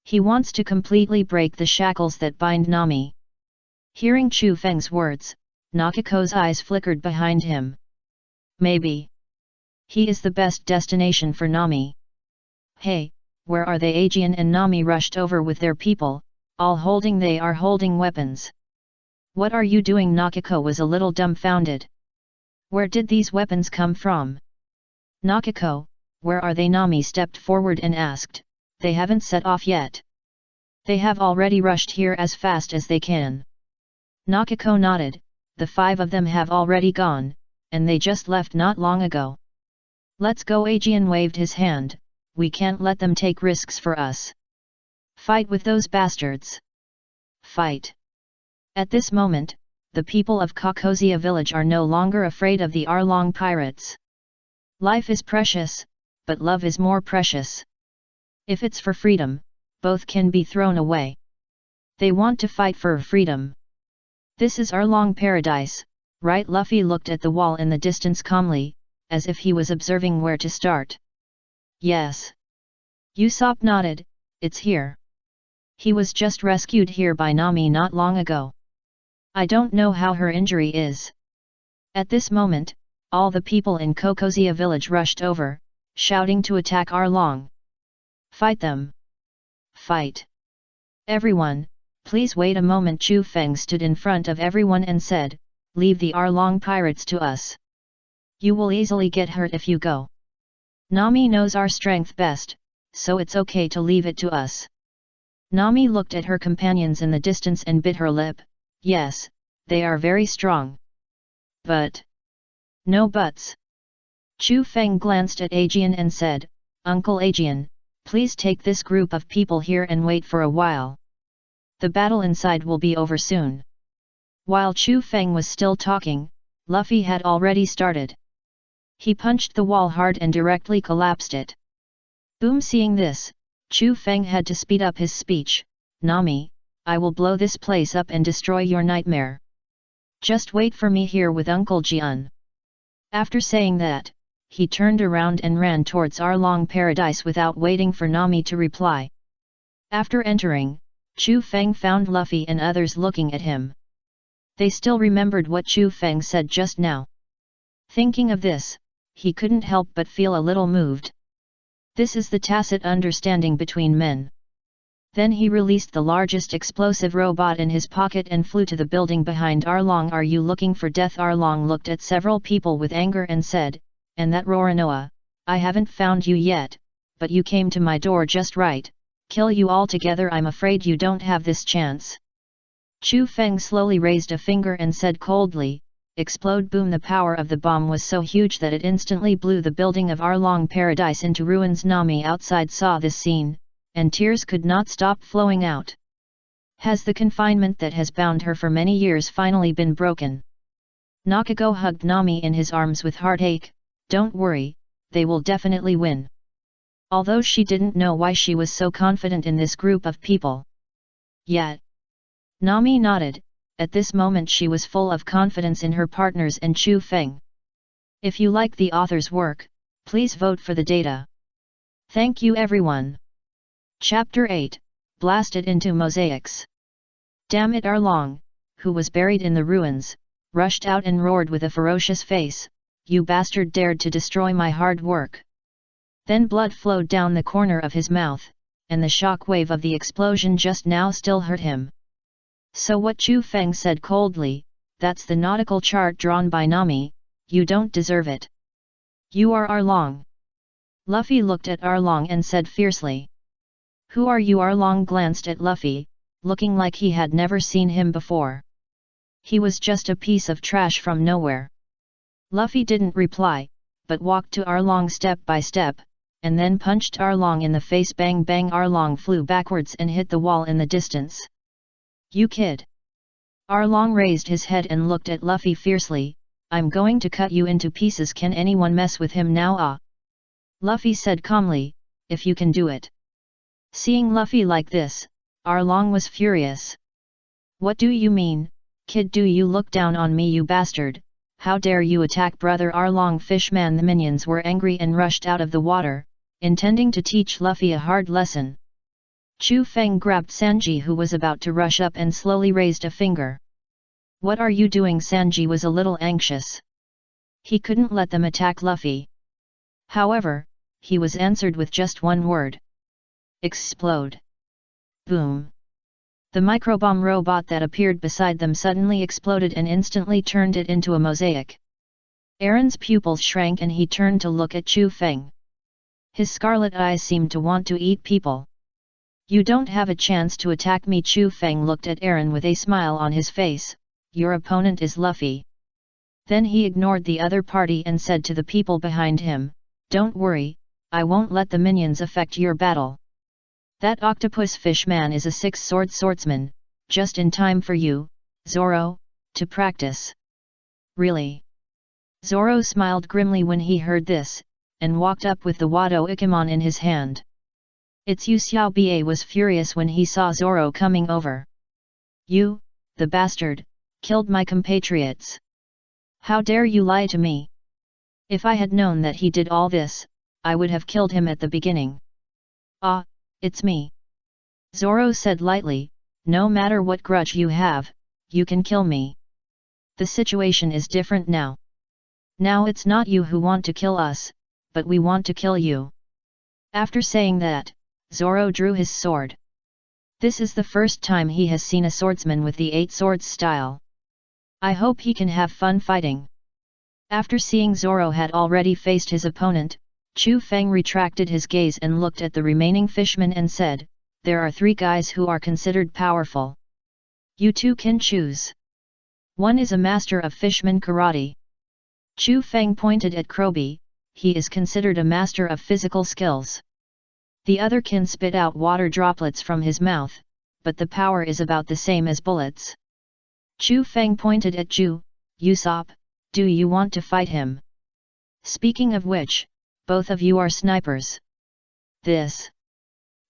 He wants to completely break the shackles that bind Nami. Hearing Chu Feng's words, Nakiko's eyes flickered behind him. Maybe he is the best destination for Nami. Hey, where are they? Aegean and Nami rushed over with their people, all holding weapons. What are you doing? Nakiko was a little dumbfounded. Where did these weapons come from? Nakiko, where are they? Nami stepped forward and asked. They haven't set off yet. They have already rushed here as fast as they can. Nakiko nodded. The 5 of them have already gone, and they just left not long ago. Let's go. Aegean waved his hand. We can't let them take risks for us. Fight with those bastards. Fight. At this moment, the people of Kokoia village are no longer afraid of the Arlong pirates. Life is precious, but love is more precious. If it's for freedom, both can be thrown away. They want to fight for freedom. This is Arlong Paradise, right? Luffy looked at the wall in the distance calmly, as if he was observing where to start. Yes. Usopp nodded. It's here. He was just rescued here by Nami not long ago. I don't know how her injury is. At this moment, all the people in Kokoia village rushed over, shouting to attack Arlong. Fight them! Fight! Everyone, please wait a moment. Chu Feng stood in front of everyone and said, leave the Arlong pirates to us. You will easily get hurt if you go. Nami knows our strength best, so it's okay to leave it to us. Nami looked at her companions in the distance and bit her lip. Yes, they are very strong. But no buts. Chu Feng glanced at Aegean and said, Uncle Aegean, please take this group of people here and wait for a while. The battle inside will be over soon. While Chu Feng was still talking, Luffy had already started. He punched the wall hard and directly collapsed it. Boom! Seeing this, Chu Feng had to speed up his speech. Nami, I will blow this place up and destroy your nightmare. Just wait for me here with Uncle Jian. After saying that, he turned around and ran towards Arlong Paradise without waiting for Nami to reply. After entering, Chu Feng found Luffy and others looking at him. They still remembered what Chu Feng said just now. Thinking of this, he couldn't help but feel a little moved. This is the tacit understanding between men. Then he released the largest explosive robot in his pocket and flew to the building behind Arlong. Are you looking for death? Arlong looked at several people with anger and said, and that Roronoa, I haven't found you yet, but you came to my door just right. Kill you all together. I'm afraid you don't have this chance. Chu Feng slowly raised a finger and said coldly, explode. Boom! The power of the bomb was so huge that it instantly blew the building of Arlong Paradise into ruins. Nami outside saw this scene, and tears could not stop flowing out. Has the confinement that has bound her for many years finally been broken? Nakiko hugged Nami in his arms with heartache. Don't worry, they will definitely win. Although she didn't know why she was so confident in this group of people. Yet, Nami nodded. At this moment she was full of confidence in her partners and Chu Feng. If you like the author's work, please vote for the data. Thank you everyone. Chapter 8, Blasted into Mosaics. Damn it, Arlong, who was buried in the ruins, rushed out and roared with a ferocious face, "You bastard dared to destroy my hard work!" Then blood flowed down the corner of his mouth, and the shock wave of the explosion just now still hurt him. "So what?" Chu Feng said coldly, "that's the nautical chart drawn by Nami, you don't deserve it. You are Arlong." Luffy looked at Arlong and said fiercely. "Who are you?" Arlong glanced at Luffy, looking like he had never seen him before. He was just a piece of trash from nowhere. Luffy didn't reply, but walked to Arlong step by step, and then punched Arlong in the face. Bang bang! Arlong flew backwards and hit the wall in the distance. "You kid!" Arlong raised his head and looked at Luffy fiercely. "I'm going to cut you into pieces. Can anyone mess with him now?" "Ah!" Luffy said calmly, "If you can do it." Seeing Luffy like this, Arlong was furious. "What do you mean, kid? Do you look down on me, you bastard? How dare you attack brother Arlong Fishman!" The minions were angry and rushed out of the water, intending to teach Luffy a hard lesson. Chu Feng grabbed Sanji, who was about to rush up, and slowly raised a finger. "What are you doing?" Sanji was a little anxious. He couldn't let them attack Luffy. However, he was answered with just one word. "Explode!" Boom! The microbomb robot that appeared beside them suddenly exploded and instantly turned it into a mosaic. Aaron's pupils shrank and he turned to look at Chu Feng. His scarlet eyes seemed to want to eat people. "You don't have a chance to attack me." Chu Feng looked at Aaron with a smile on his face. "Your opponent is Luffy." Then he ignored the other party and said to the people behind him, "Don't worry, I won't let the minions affect your battle. That octopus fishman is a six-sword swordsman, just in time for you, Zoro, to practice." "Really?" Zoro smiled grimly when he heard this, and walked up with the Wado Ikemon in his hand. Its Yu Xiaoba was furious when he saw Zoro coming over. "You, the bastard, killed my compatriots. How dare you lie to me? If I had known that he did all this, I would have killed him at the beginning." "Ah, it's me," Zoro said lightly, "no matter what grudge you have, you can kill me. The situation is different now. Now it's not you who want to kill us, but we want to kill you." After saying that, Zoro drew his sword. This is the first time he has seen a swordsman with the 8 swords style. I hope he can have fun fighting. After seeing Zoro had already faced his opponent, Chu Feng retracted his gaze and looked at the remaining fishmen and said, "There are 3 guys who are considered powerful. You 2 can choose. One is a master of fishman karate." Chu Feng pointed at Krobi. "He is considered a master of physical skills. The other can spit out water droplets from his mouth, but the power is about the same as bullets." Chu Feng pointed at Ju, "Usopp, do you want to fight him? Speaking of which, both of you are snipers." "This."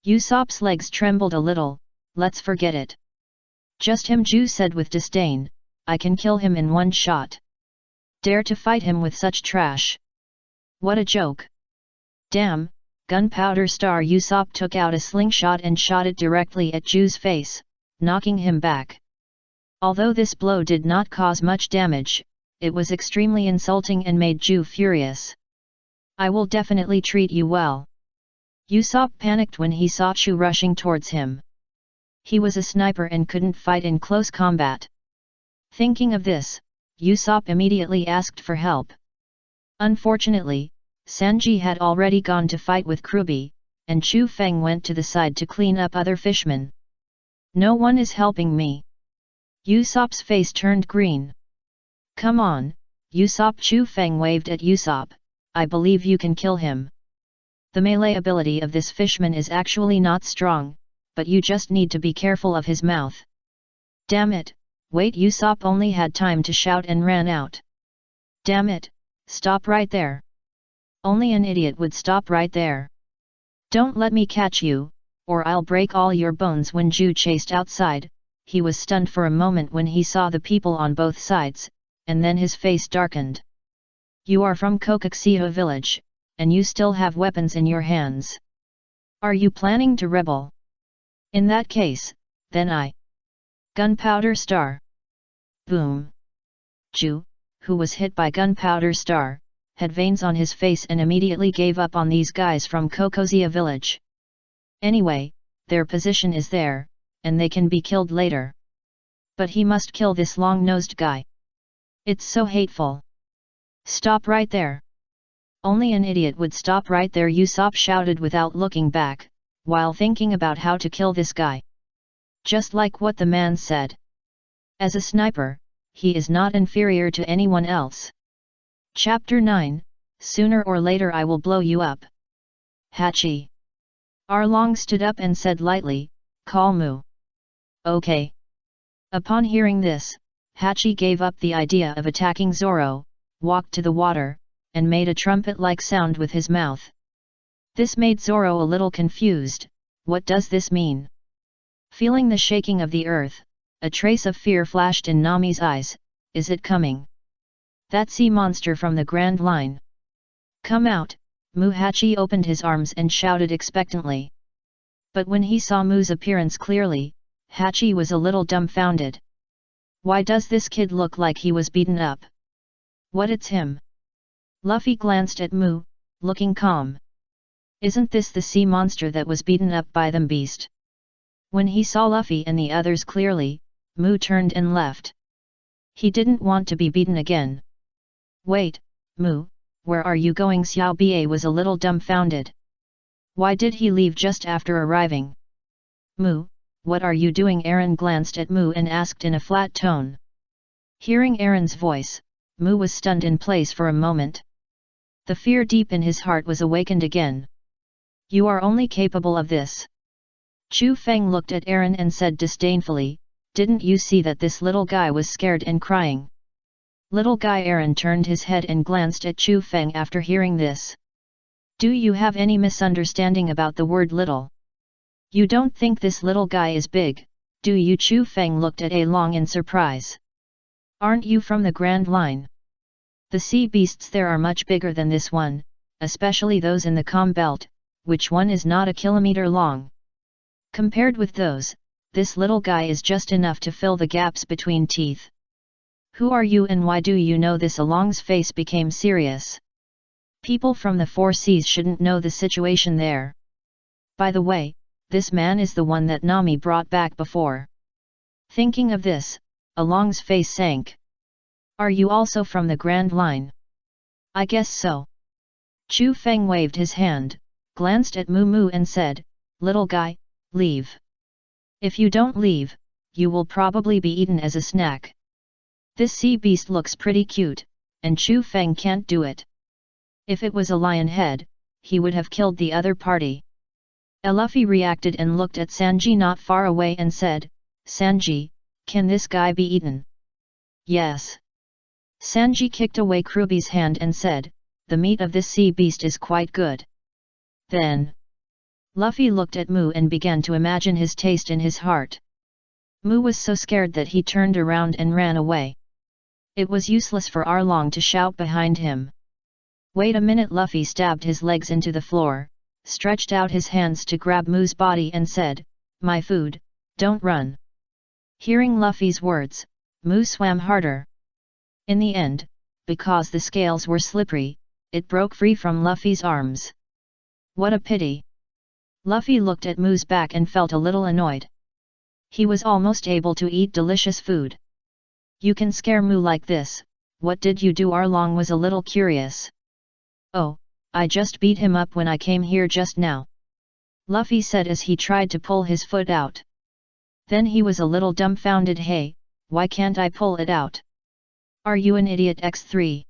Usopp's legs trembled a little. "Let's forget it." "Just him," Ju said with disdain. "I can kill him in one shot. Dare to fight him with such trash? What a joke." "Damn, gunpowder star!" Usopp took out a slingshot and shot it directly at Ju's face, knocking him back. Although this blow did not cause much damage, it was extremely insulting and made Ju furious. "I will definitely treat you well." Usopp panicked when he saw Chu rushing towards him. He was a sniper and couldn't fight in close combat. Thinking of this, Usopp immediately asked for help. Unfortunately, Sanji had already gone to fight with Krobi, and Chu Feng went to the side to clean up other fishmen. "No one is helping me." Usopp's face turned green. "Come on, Usopp!" Chu Feng waved at Usopp. "I believe you can kill him. The melee ability of this fishman is actually not strong, but you just need to be careful of his mouth." "Damn it, wait!" Usopp only had time to shout and ran out. "Damn it, stop right there. Only an idiot would stop right there. Don't let me catch you, or I'll break all your bones." When Ju chased outside, he was stunned for a moment when he saw the people on both sides, and then his face darkened. "You are from Kokoia village, and you still have weapons in your hands. Are you planning to rebel? In that case, then I..." Gunpowder star. Boom. Chu, who was hit by Gunpowder Star, had veins on his face and immediately gave up on these guys from Kokoia village. Anyway, their position is there, and they can be killed later. But he must kill this long-nosed guy. It's so hateful. Stop right there. Only an idiot would stop right there, Usopp shouted without looking back, while thinking about how to kill this guy. Just like what the man said. As a sniper, he is not inferior to anyone else. Chapter 9, Sooner or later I will blow you up. Hachi. Arlong stood up and said lightly, "Call Mu." Okay. Upon hearing this, Hachi gave up the idea of attacking Zoro, walked to the water, and made a trumpet-like sound with his mouth. This made Zoro a little confused. What does this mean? Feeling the shaking of the earth, a trace of fear flashed in Nami's eyes. Is it coming? That sea monster from the Grand Line. Come out! Hachi opened his arms and shouted expectantly. But when he saw Mu's appearance clearly, Hachi was a little dumbfounded. Why does this kid look like he was beaten up? What, it's him? Luffy glanced at Mu, looking calm. Isn't this the sea monster that was beaten up by them beast? When he saw Luffy and the others clearly, Mu turned and left. He didn't want to be beaten again. Wait, Mu, where are you going? Xiao Ba was a little dumbfounded. Why did he leave just after arriving? Mu, what are you doing? Aaron glanced at Mu and asked in a flat tone. Hearing Aaron's voice, Mu was stunned in place for a moment. The fear deep in his heart was awakened again. You are only capable of this. Chu Feng looked at Aaron and said disdainfully, didn't you see that this little guy was scared and crying? Little guy. Aaron turned his head and glanced at Chu Feng after hearing this. Do you have any misunderstanding about the word little? You don't think this little guy is big, do you? Chu Feng looked at Long in surprise. Aren't you from the Grand Line? The sea beasts there are much bigger than this one, especially those in the Calm Belt, which one is not a kilometer long. Compared with those, this little guy is just enough to fill the gaps between teeth. Who are you and why do you know this? Along's face became serious. People from the Four Seas shouldn't know the situation there. By the way, this man is the one that Nami brought back before. Thinking of this, Along's face sank. Are you also from the Grand Line? I guess so. Chu Feng waved his hand, glanced at Mu and said, little guy, leave. If you don't leave, you will probably be eaten as a snack. This sea beast looks pretty cute, and Chu Feng can't do it. If it was a lion head, he would have killed the other party. Luffy reacted and looked at Sanji not far away and said, Sanji, can this guy be eaten? Yes. Sanji kicked away Kruby's hand and said, the meat of this sea beast is quite good. Then, Luffy looked at Mu and began to imagine his taste in his heart. Mu was so scared that he turned around and ran away. It was useless for Arlong to shout behind him. Wait a minute. Luffy stabbed his legs into the floor, stretched out his hands to grab Mu's body and said, my food, don't run. Hearing Luffy's words, Mu swam harder. In the end, because the scales were slippery, it broke free from Luffy's arms. What a pity. Luffy looked at Mu's back and felt a little annoyed. He was almost able to eat delicious food. You can scare Mu like this, what did you do? Arlong was a little curious. Oh, I just beat him up when I came here just now. Luffy said as he tried to pull his foot out. Then he was a little dumbfounded. Hey, why can't I pull it out? Are you an idiot? X3.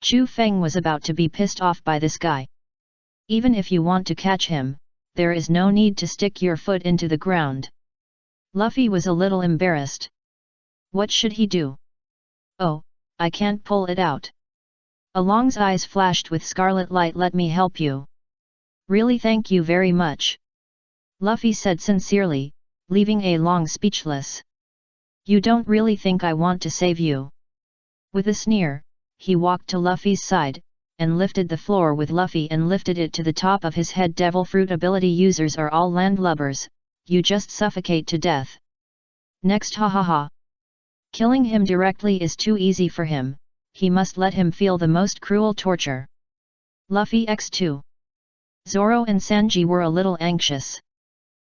Chu Feng was about to be pissed off by this guy. Even if you want to catch him, there is no need to stick your foot into the ground. Luffy was a little embarrassed. What should he do? Oh, I can't pull it out. Along's eyes flashed with scarlet light. Let me help you. Really, thank you very much. Luffy said sincerely, leaving Along speechless. You don't really think I want to save you? With a sneer, he walked to Luffy's side, and lifted the floor with Luffy and lifted it to the top of his head. Devil Fruit ability users are all landlubbers, you just suffocate to death. Next, ha ha ha. Killing him directly is too easy for him, he must let him feel the most cruel torture. Luffy x2. Zoro and Sanji were a little anxious.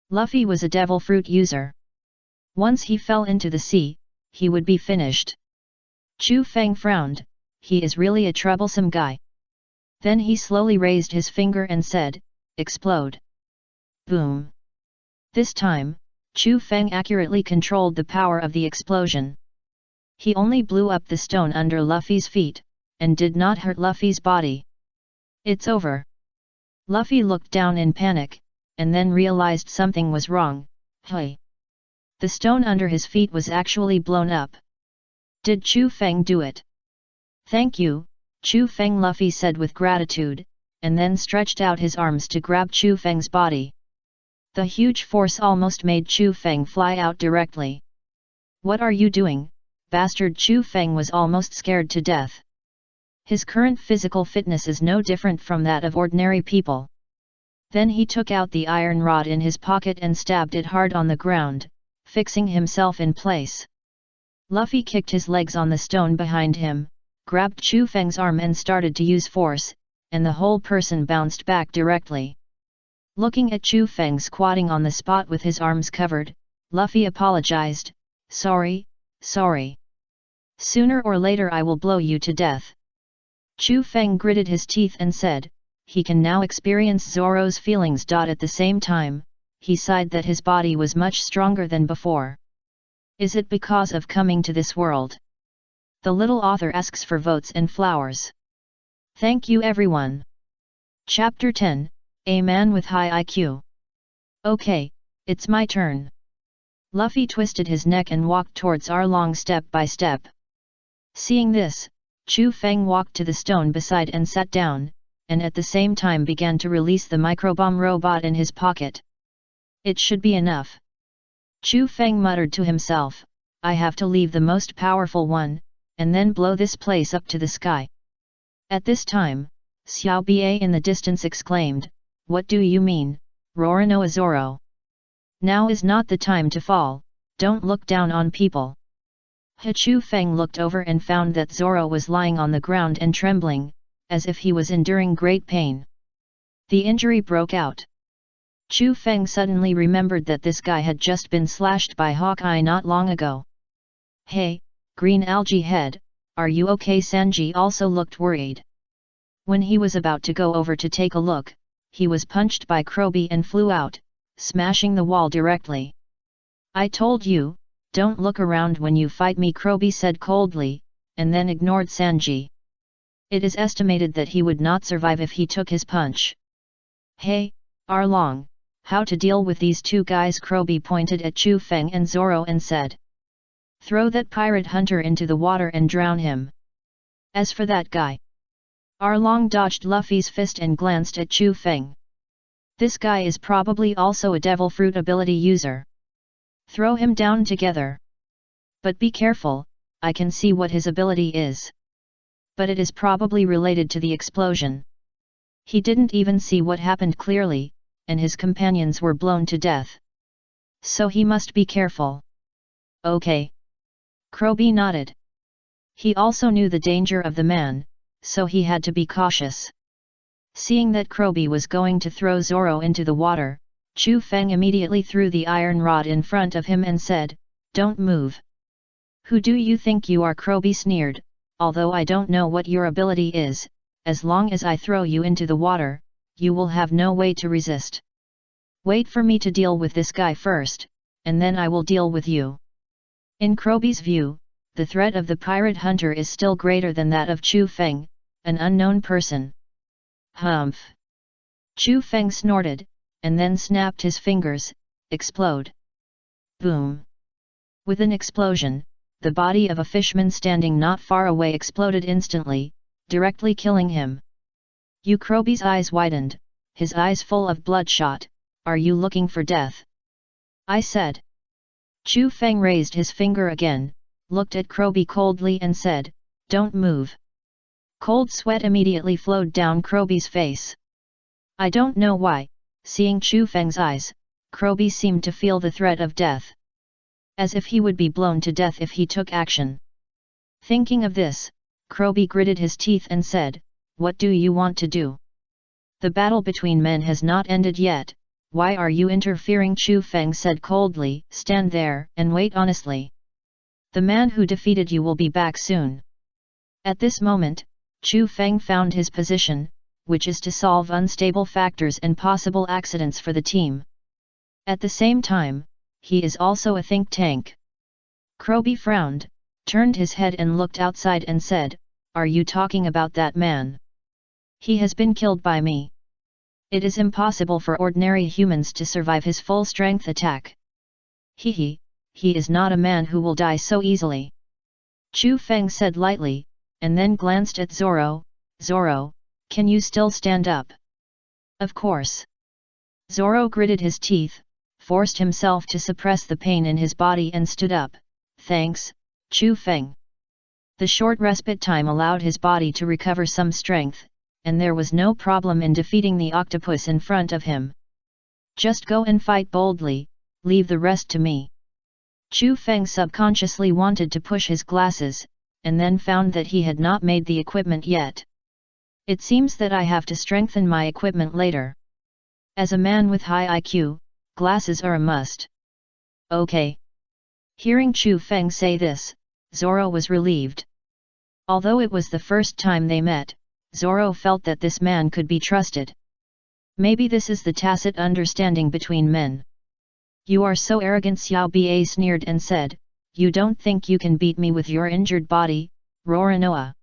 Luffy was a devil fruit user. Once he fell into the sea, he would be finished. Chu Feng frowned, he is really a troublesome guy. Then he slowly raised his finger and said, explode. Boom. This time, Chu Feng accurately controlled the power of the explosion. He only blew up the stone under Luffy's feet, and did not hurt Luffy's body. It's over. Luffy looked down in panic, and then realized something was wrong. Hey! The stone under his feet was actually blown up. Did Chu Feng do it? Thank you, Chu Feng, Luffy said with gratitude, and then stretched out his arms to grab Chu Feng's body. The huge force almost made Chu Feng fly out directly. What are you doing, bastard? Chu Feng was almost scared to death. His current physical fitness is no different from that of ordinary people. Then he took out the iron rod in his pocket and stabbed it hard on the ground, fixing himself in place. Luffy kicked his legs on the stone behind him, grabbed Chu Feng's arm and started to use force, and the whole person bounced back directly. Looking at Chu Feng squatting on the spot with his arms covered, Luffy apologized, sorry. Sooner or later I will blow you to death. Chu Feng gritted his teeth and said, he can now experience Zoro's feelings. At the same time, he sighed that his body was much stronger than before. Is it because of coming to this world? The little author asks for votes and flowers. Thank you everyone. Chapter 10, A Man with High IQ. Okay, it's my turn. Luffy twisted his neck and walked towards Arlong step by step. Seeing this, Chu Feng walked to the stone beside and sat down, and at the same time began to release the microbomb robot in his pocket. It should be enough. Chu Feng muttered to himself, I have to leave the most powerful one, and then blow this place up to the sky. At this time, Xiao Ba in the distance exclaimed, what do you mean, Roronoa Zoro? Now is not the time to fall, don't look down on people. Chu Feng looked over and found that Zoro was lying on the ground and trembling, as if he was enduring great pain. The injury broke out. Chu Feng suddenly remembered that this guy had just been slashed by Hawkeye not long ago. Hey, green algae head, are you okay? Sanji also looked worried. When he was about to go over to take a look, he was punched by Krobi and flew out, smashing the wall directly. I told you, don't look around when you fight me, Krobi said coldly, and then ignored Sanji. It is estimated that he would not survive if he took his punch. Hey, Arlong, how to deal with these two guys? Krobi pointed at Chu Feng and Zoro and said. Throw that pirate hunter into the water and drown him. As for that guy. Arlong dodged Luffy's fist and glanced at Chu Feng. This guy is probably also a devil fruit ability user. Throw him down together. But be careful, I can see what his ability is. But it is probably related to the explosion. He didn't even see what happened clearly, and his companions were blown to death. So he must be careful. Okay. Krobi nodded. He also knew the danger of the man, so he had to be cautious. Seeing that Krobi was going to throw Zoro into the water, Chu Feng immediately threw the iron rod in front of him and said, don't move. Who do you think you are? Krobi sneered, although I don't know what your ability is, as long as I throw you into the water, you will have no way to resist. Wait for me to deal with this guy first, and then I will deal with you. In Krobi's view, the threat of the pirate hunter is still greater than that of Chu Feng, an unknown person. Humph! Chu Feng snorted, and then snapped his fingers, explode. Boom! With an explosion, the body of a fishman standing not far away exploded instantly, directly killing him. Krobi's eyes widened, his eyes full of bloodshot. Are you looking for death? I said. Chu Feng raised his finger again, looked at Krobi coldly and said, don't move. Cold sweat immediately flowed down Krobi's face. I don't know why, seeing Chu Feng's eyes, Krobi seemed to feel the threat of death. as if he would be blown to death if he took action. Thinking of this, Krobi gritted his teeth and said, "What do you want to do? The battle between men has not ended yet, why are you interfering?" Chu Feng said coldly, "Stand there and wait honestly. The man who defeated you will be back soon." At this moment, Chu Feng found his position, which is to solve unstable factors and possible accidents for the team. At the same time, he is also a think tank. Krobi frowned, turned his head and looked outside and said, "Are you talking about that man? He has been killed by me. It is impossible for ordinary humans to survive his full-strength attack. He is not a man who will die so easily." Chu Feng said lightly, and then glanced at Zoro. "Zoro, can you still stand up?" "Of course." Zoro gritted his teeth, forced himself to suppress the pain in his body and stood up. "Thanks, Chu Feng." The short respite time allowed his body to recover some strength, and there was no problem in defeating the octopus in front of him. "Just go and fight boldly, leave the rest to me." Chu Feng subconsciously wanted to push his glasses, and then found that he had not made the equipment yet. "It seems that I have to strengthen my equipment later. As a man with high IQ, glasses are a must." "Okay." Hearing Chu Feng say this, Zoro was relieved. Although it was the first time they met, Zoro felt that this man could be trusted. Maybe this is the tacit understanding between men. "You are so arrogant," Xiao Ba sneered and said, "You don't think you can beat me with your injured body, Roranoa?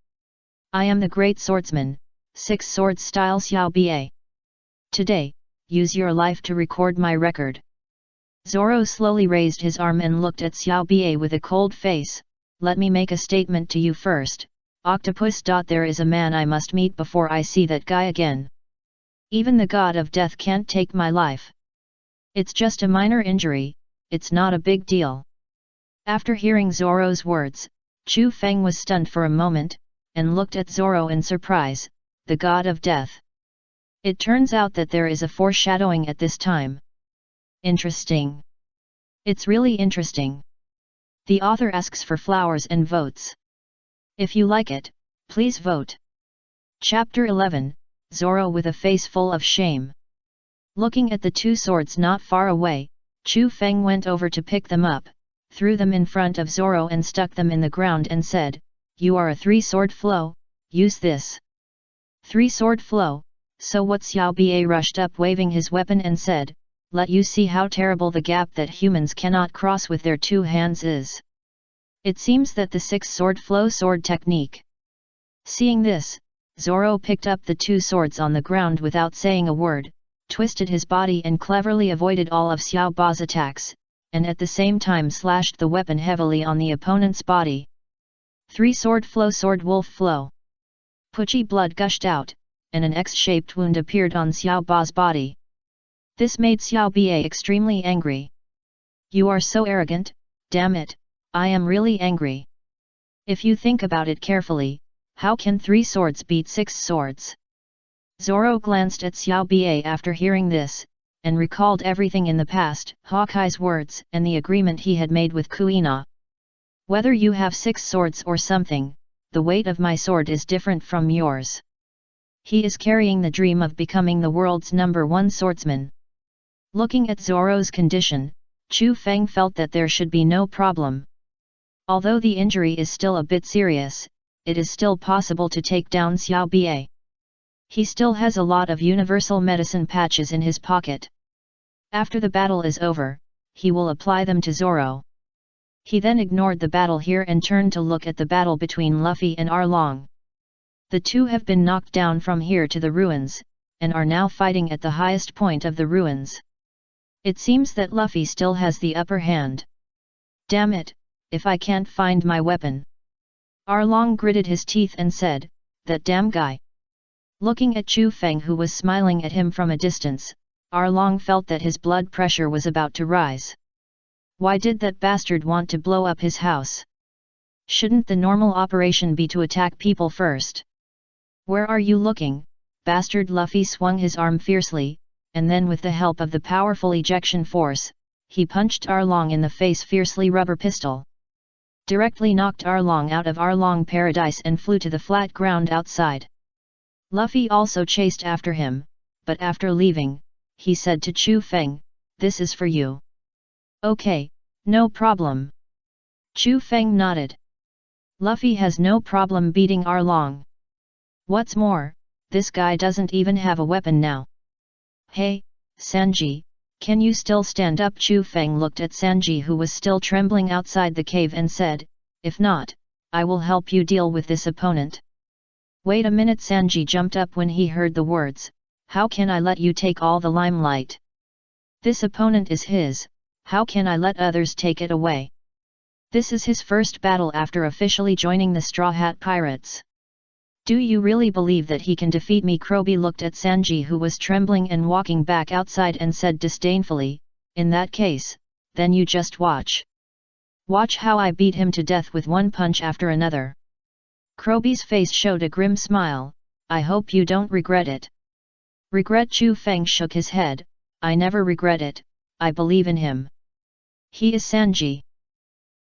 I am the great swordsman, 6 swords style Xiao Ba. Today, use your life to record my record." Zoro slowly raised his arm and looked at Xiao Ba with a cold face. "Let me make a statement to you first, Octopus. There is a man I must meet before I see that guy again. Even the god of death can't take my life. It's just a minor injury, it's not a big deal." After hearing Zoro's words, Chu Feng was stunned for a moment, and looked at Zoro in surprise. "The god of death." It turns out that there is a foreshadowing at this time. Interesting. It's really interesting. The author asks for flowers and votes. If you like it, please vote. Chapter 11, Zoro with a face full of shame. Looking at the 2 swords not far away, Chu Feng went over to pick them up, threw them in front of Zoro and stuck them in the ground and said, "You are a 3-sword flow, use this." 3-sword flow, so what? Xiao Ba rushed up waving his weapon and said, "Let you see how terrible the gap that humans cannot cross with their 2 hands is. It seems that the 6-sword flow sword technique." Seeing this, Zoro picked up the 2 swords on the ground without saying a word, twisted his body and cleverly avoided all of Xiao Ba's attacks, and at the same time slashed the weapon heavily on the opponent's body. 3-sword flow sword wolf flow. Puchy blood gushed out, and an X-shaped wound appeared on Xiao Ba's body. This made Xiao Ba extremely angry. "You are so arrogant, damn it, I am really angry. If you think about it carefully, how can 3 swords beat 6 swords?" Zoro glanced at Xiao Ba after hearing this, and recalled everything in the past, Hawkeye's words and the agreement he had made with Kuina. "Whether you have 6 swords or something, the weight of my sword is different from yours." He is carrying the dream of becoming the world's #1 swordsman. Looking at Zoro's condition, Chu Feng felt that there should be no problem. Although the injury is still a bit serious, it is still possible to take down Xiao Ba. He still has a lot of universal medicine patches in his pocket. After the battle is over, he will apply them to Zoro. He then ignored the battle here and turned to look at the battle between Luffy and Arlong. The 2 have been knocked down from here to the ruins, and are now fighting at the highest point of the ruins. It seems that Luffy still has the upper hand. "Damn it, if I can't find my weapon." Arlong gritted his teeth and said, "That damn guy." Looking at Chu Feng who was smiling at him from a distance, Arlong felt that his blood pressure was about to rise. Why did that bastard want to blow up his house? Shouldn't the normal operation be to attack people first? "Where are you looking, bastard?" Luffy swung his arm fiercely, and then with the help of the powerful ejection force, he punched Arlong in the face fiercely rubber pistol. Directly knocked Arlong out of Arlong Paradise and flew to the flat ground outside. Luffy also chased after him, but after leaving, he said to Chu Feng, "This is for you." "Okay, no problem." Chu Feng nodded. Luffy has no problem beating Arlong. What's more, this guy doesn't even have a weapon now. "Hey, Sanji, can you still stand up?" Chu Feng looked at Sanji, who was still trembling outside the cave, and said, "If not, I will help you deal with this opponent." "Wait a minute." Sanji jumped up when he heard the words, "How can I let you take all the limelight? This opponent is his, how can I let others take it away? This is his first battle after officially joining the Straw Hat Pirates. Do you really believe that he can defeat me?" Krobi looked at Sanji, who was trembling and walking back outside, and said disdainfully, "In that case, then you just watch. Watch how I beat him to death with one punch after another." Krobi's face showed a grim smile. "I hope you don't regret it." "Regret?" Chu Feng shook his head. "I never regret it, I believe in him. He is Sanji."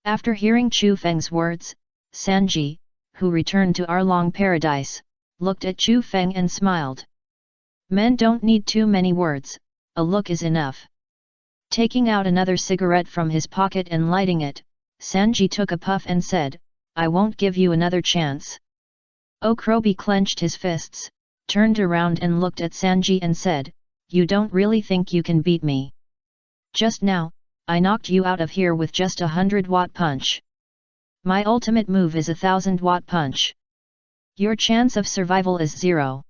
After hearing Chu Feng's words, Sanji, who returned to Arlong Paradise, looked at Chu Feng and smiled. Men don't need too many words, a look is enough. Taking out another cigarette from his pocket and lighting it, Sanji took a puff and said, "I won't give you another chance." Oh, Krobi clenched his fists, turned around and looked at Sanji and said, "You don't really think you can beat me? Just now, I knocked you out of here with just 100-watt punch. My ultimate move is 1000-watt punch. Your chance of survival is 0.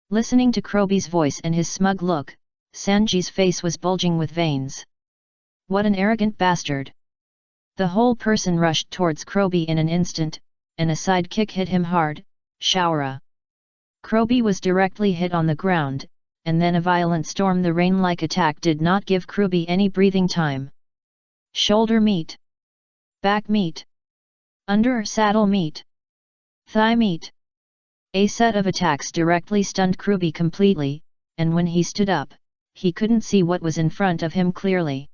Listening to Krobi's voice and his smug look, Sanji's face was bulging with veins. What an arrogant bastard! The whole person rushed towards Krobi in an instant, and a side kick hit him hard. Showra! Krobi was directly hit on the ground, and then a violent storm the rain-like attack did not give Krobi any breathing time. Shoulder meat. Back meat. Under saddle meat. Thigh meat. A set of attacks directly stunned Krobi completely, and when he stood up, he couldn't see what was in front of him clearly.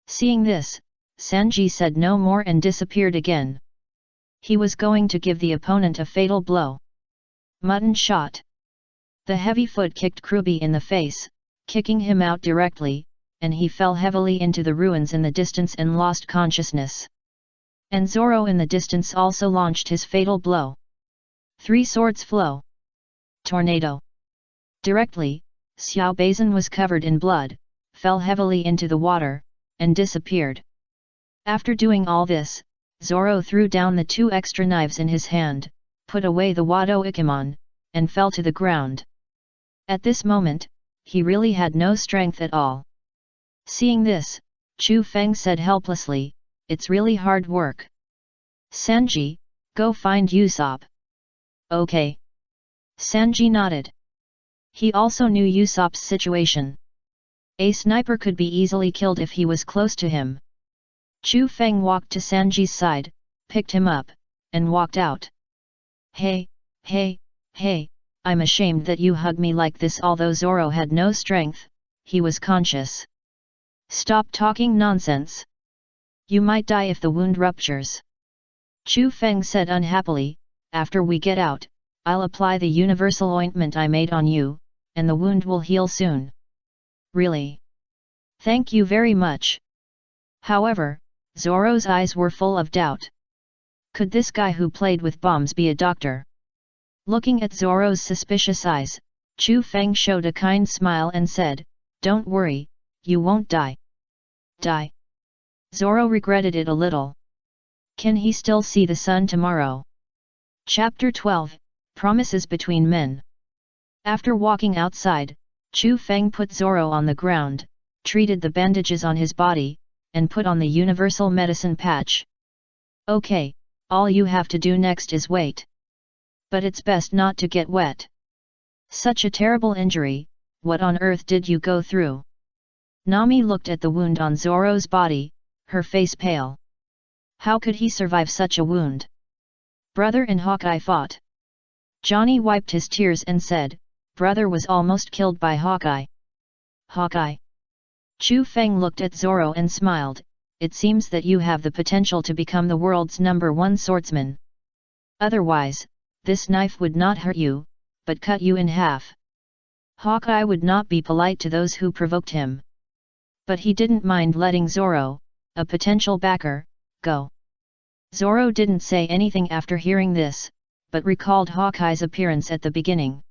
Seeing this, Sanji said no more and disappeared again. He was going to give the opponent a fatal blow. Mutton shot. The heavy foot kicked Krobi in the face, kicking him out directly, and he fell heavily into the ruins in the distance and lost consciousness. And Zoro in the distance also launched his fatal blow. 3 swords flow. Tornado. Directly, Xiao Basin was covered in blood, fell heavily into the water, and disappeared. After doing all this, Zoro threw down the 2 extra knives in his hand, put away the Wado Ikemon, and fell to the ground. At this moment, he really had no strength at all. Seeing this, Chu Feng said helplessly, "It's really hard work. Sanji, go find Usopp." "Okay." Sanji nodded. He also knew Usopp's situation. A sniper could be easily killed if he was close to him. Chu Feng walked to Sanji's side, picked him up, and walked out. Hey, I'm ashamed that you hug me like this." Although Zoro had no strength, he was conscious. "Stop talking nonsense. You might die if the wound ruptures." Chu Feng said unhappily, "After we get out, I'll apply the universal ointment I made on you, and the wound will heal soon." "Really? Thank you very much." However, Zoro's eyes were full of doubt. Could this guy who played with bombs be a doctor? Looking at Zoro's suspicious eyes, Chu Feng showed a kind smile and said, "Don't worry, you won't die." Die? Zoro regretted it a little. Can he still see the sun tomorrow? Chapter 12, Promises Between Men. After walking outside, Chu Feng put Zoro on the ground, treated the bandages on his body, and put on the universal medicine patch. "Okay, all you have to do next is wait. But it's best not to get wet. Such a terrible injury, what on earth did you go through?" Nami looked at the wound on Zoro's body, her face pale. How could he survive such a wound? Brother and Hawkeye fought. Johnny wiped his tears and said, "Brother was almost killed by Hawkeye." "Hawkeye? Chu Feng looked at Zoro and smiled, it seems that you have the potential to become the world's #1 swordsman. Otherwise, this knife would not hurt you, but cut you in half. Hawkeye would not be polite to those who provoked him. But he didn't mind letting Zoro, a potential backer, go. Zoro didn't say anything after hearing this, but recalled Hawkeye's appearance at the beginning.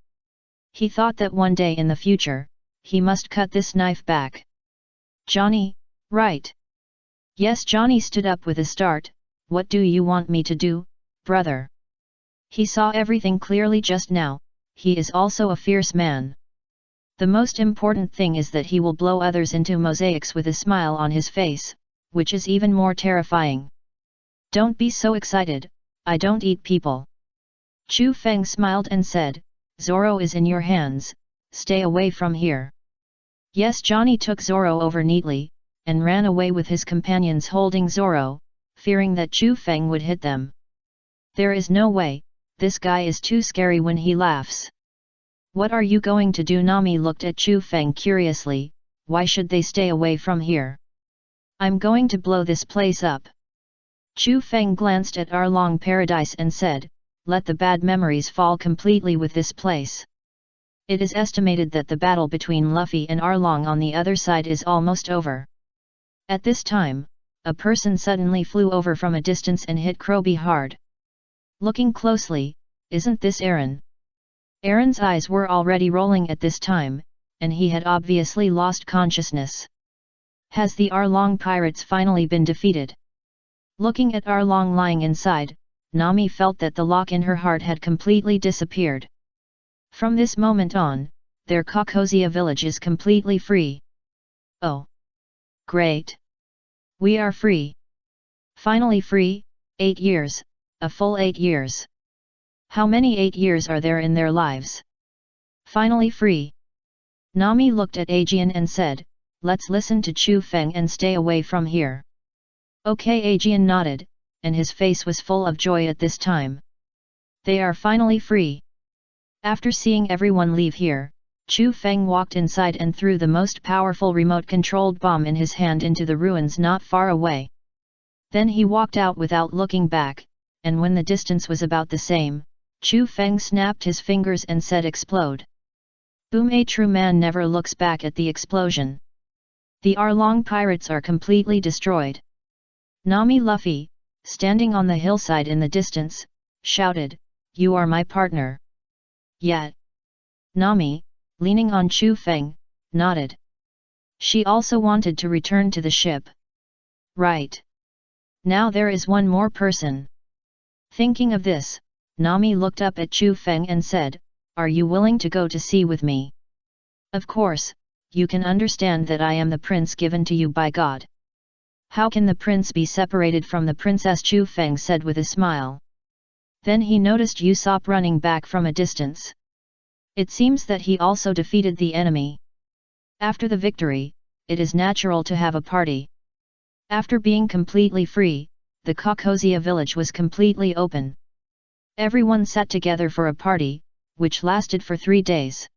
He thought that one day in the future, he must cut this knife back. Johnny, right? Yes, Johnny stood up with a start. What do you want me to do, brother? He saw everything clearly just now, he is also a fierce man. The most important thing is that he will blow others into mosaics with a smile on his face, which is even more terrifying. Don't be so excited, I don't eat people. Chu Feng smiled and said, Zoro is in your hands, stay away from here. Yes, Johnny took Zoro over neatly, and ran away with his companions holding Zoro, fearing that Chu Feng would hit them. There is no way, this guy is too scary when he laughs. What are you going to do? Nami looked at Chu Feng curiously, why should they stay away from here? I'm going to blow this place up. Chu Feng glanced at Arlong Paradise and said, let the bad memories fall completely with this place. It is estimated that the battle between Luffy and Arlong on the other side is almost over. At this time, a person suddenly flew over from a distance and hit Kroby hard. Looking closely, isn't this Aaron? Aaron's eyes were already rolling at this time, and he had obviously lost consciousness. Has the Arlong pirates finally been defeated? Looking at Arlong lying inside, Nami felt that the lock in her heart had completely disappeared. From this moment on, their Kokoia village is completely free. Oh! Great! We are free! Finally free, 8 years, a full 8 years. How many 8 years are there in their lives? Finally free! Nami looked at Aegean and said, let's listen to Chu Feng and stay away from here. Okay, Aegean nodded, and his face was full of joy at this time. They are finally free. After seeing everyone leave here, Chu Feng walked inside and threw the most powerful remote-controlled bomb in his hand into the ruins not far away. Then he walked out without looking back, and when the distance was about the same, Chu Feng snapped his fingers and said explode. Boom! A true man never looks back at the explosion. The Arlong pirates are completely destroyed. Nami Luffy, standing on the hillside in the distance, shouted, you are my partner. Yet. Nami, leaning on Chu Feng, nodded. She also wanted to return to the ship. Right. Now there is one more person. Thinking of this, Nami looked up at Chu Feng and said, are you willing to go to sea with me? Of course, you can understand that I am the prince given to you by God. How can the prince be separated from the princess? Chu Feng said with a smile. Then he noticed Usopp running back from a distance. It seems that he also defeated the enemy. After the victory, it is natural to have a party. After being completely free, the Kokoia village was completely open. Everyone sat together for a party, which lasted for 3 days.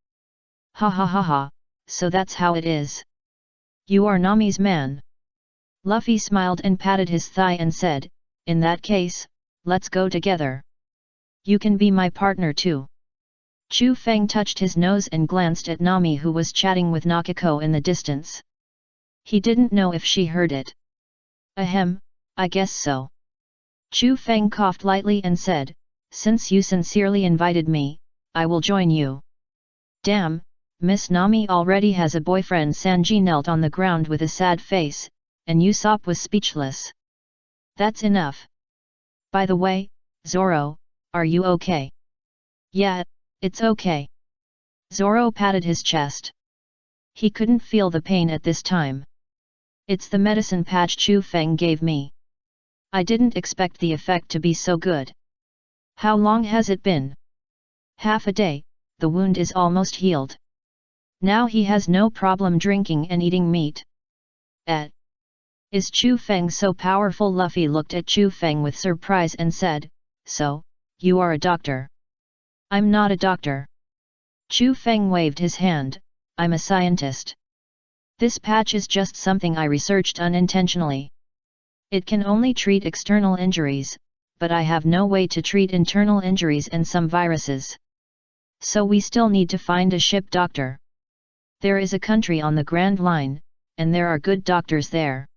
Ha ha ha ha, so that's how it is. You are Nami's man. Luffy smiled and patted his thigh and said, in that case, let's go together. You can be my partner too. Chu Feng touched his nose and glanced at Nami, who was chatting with Nakiko in the distance. He didn't know if she heard it. Ahem, I guess so. Chu Feng coughed lightly and said, since you sincerely invited me, I will join you. Damn, Miss Nami already has a boyfriend. Sanji knelt on the ground with a sad face, and Usopp was speechless. That's enough. By the way, Zoro, are you okay? Yeah, it's okay. Zoro patted his chest. He couldn't feel the pain at this time. It's the medicine patch Chu Feng gave me. I didn't expect the effect to be so good. How long has it been? Half a day, the wound is almost healed. Now he has no problem drinking and eating meat. Is Chu Feng so powerful? Luffy looked at Chu Feng with surprise and said, so, you are a doctor. I'm not a doctor. Chu Feng waved his hand, I'm a scientist. This patch is just something I researched unintentionally. It can only treat external injuries, but I have no way to treat internal injuries and some viruses. So we still need to find a ship doctor. There is a country on the Grand Line, and there are good doctors there.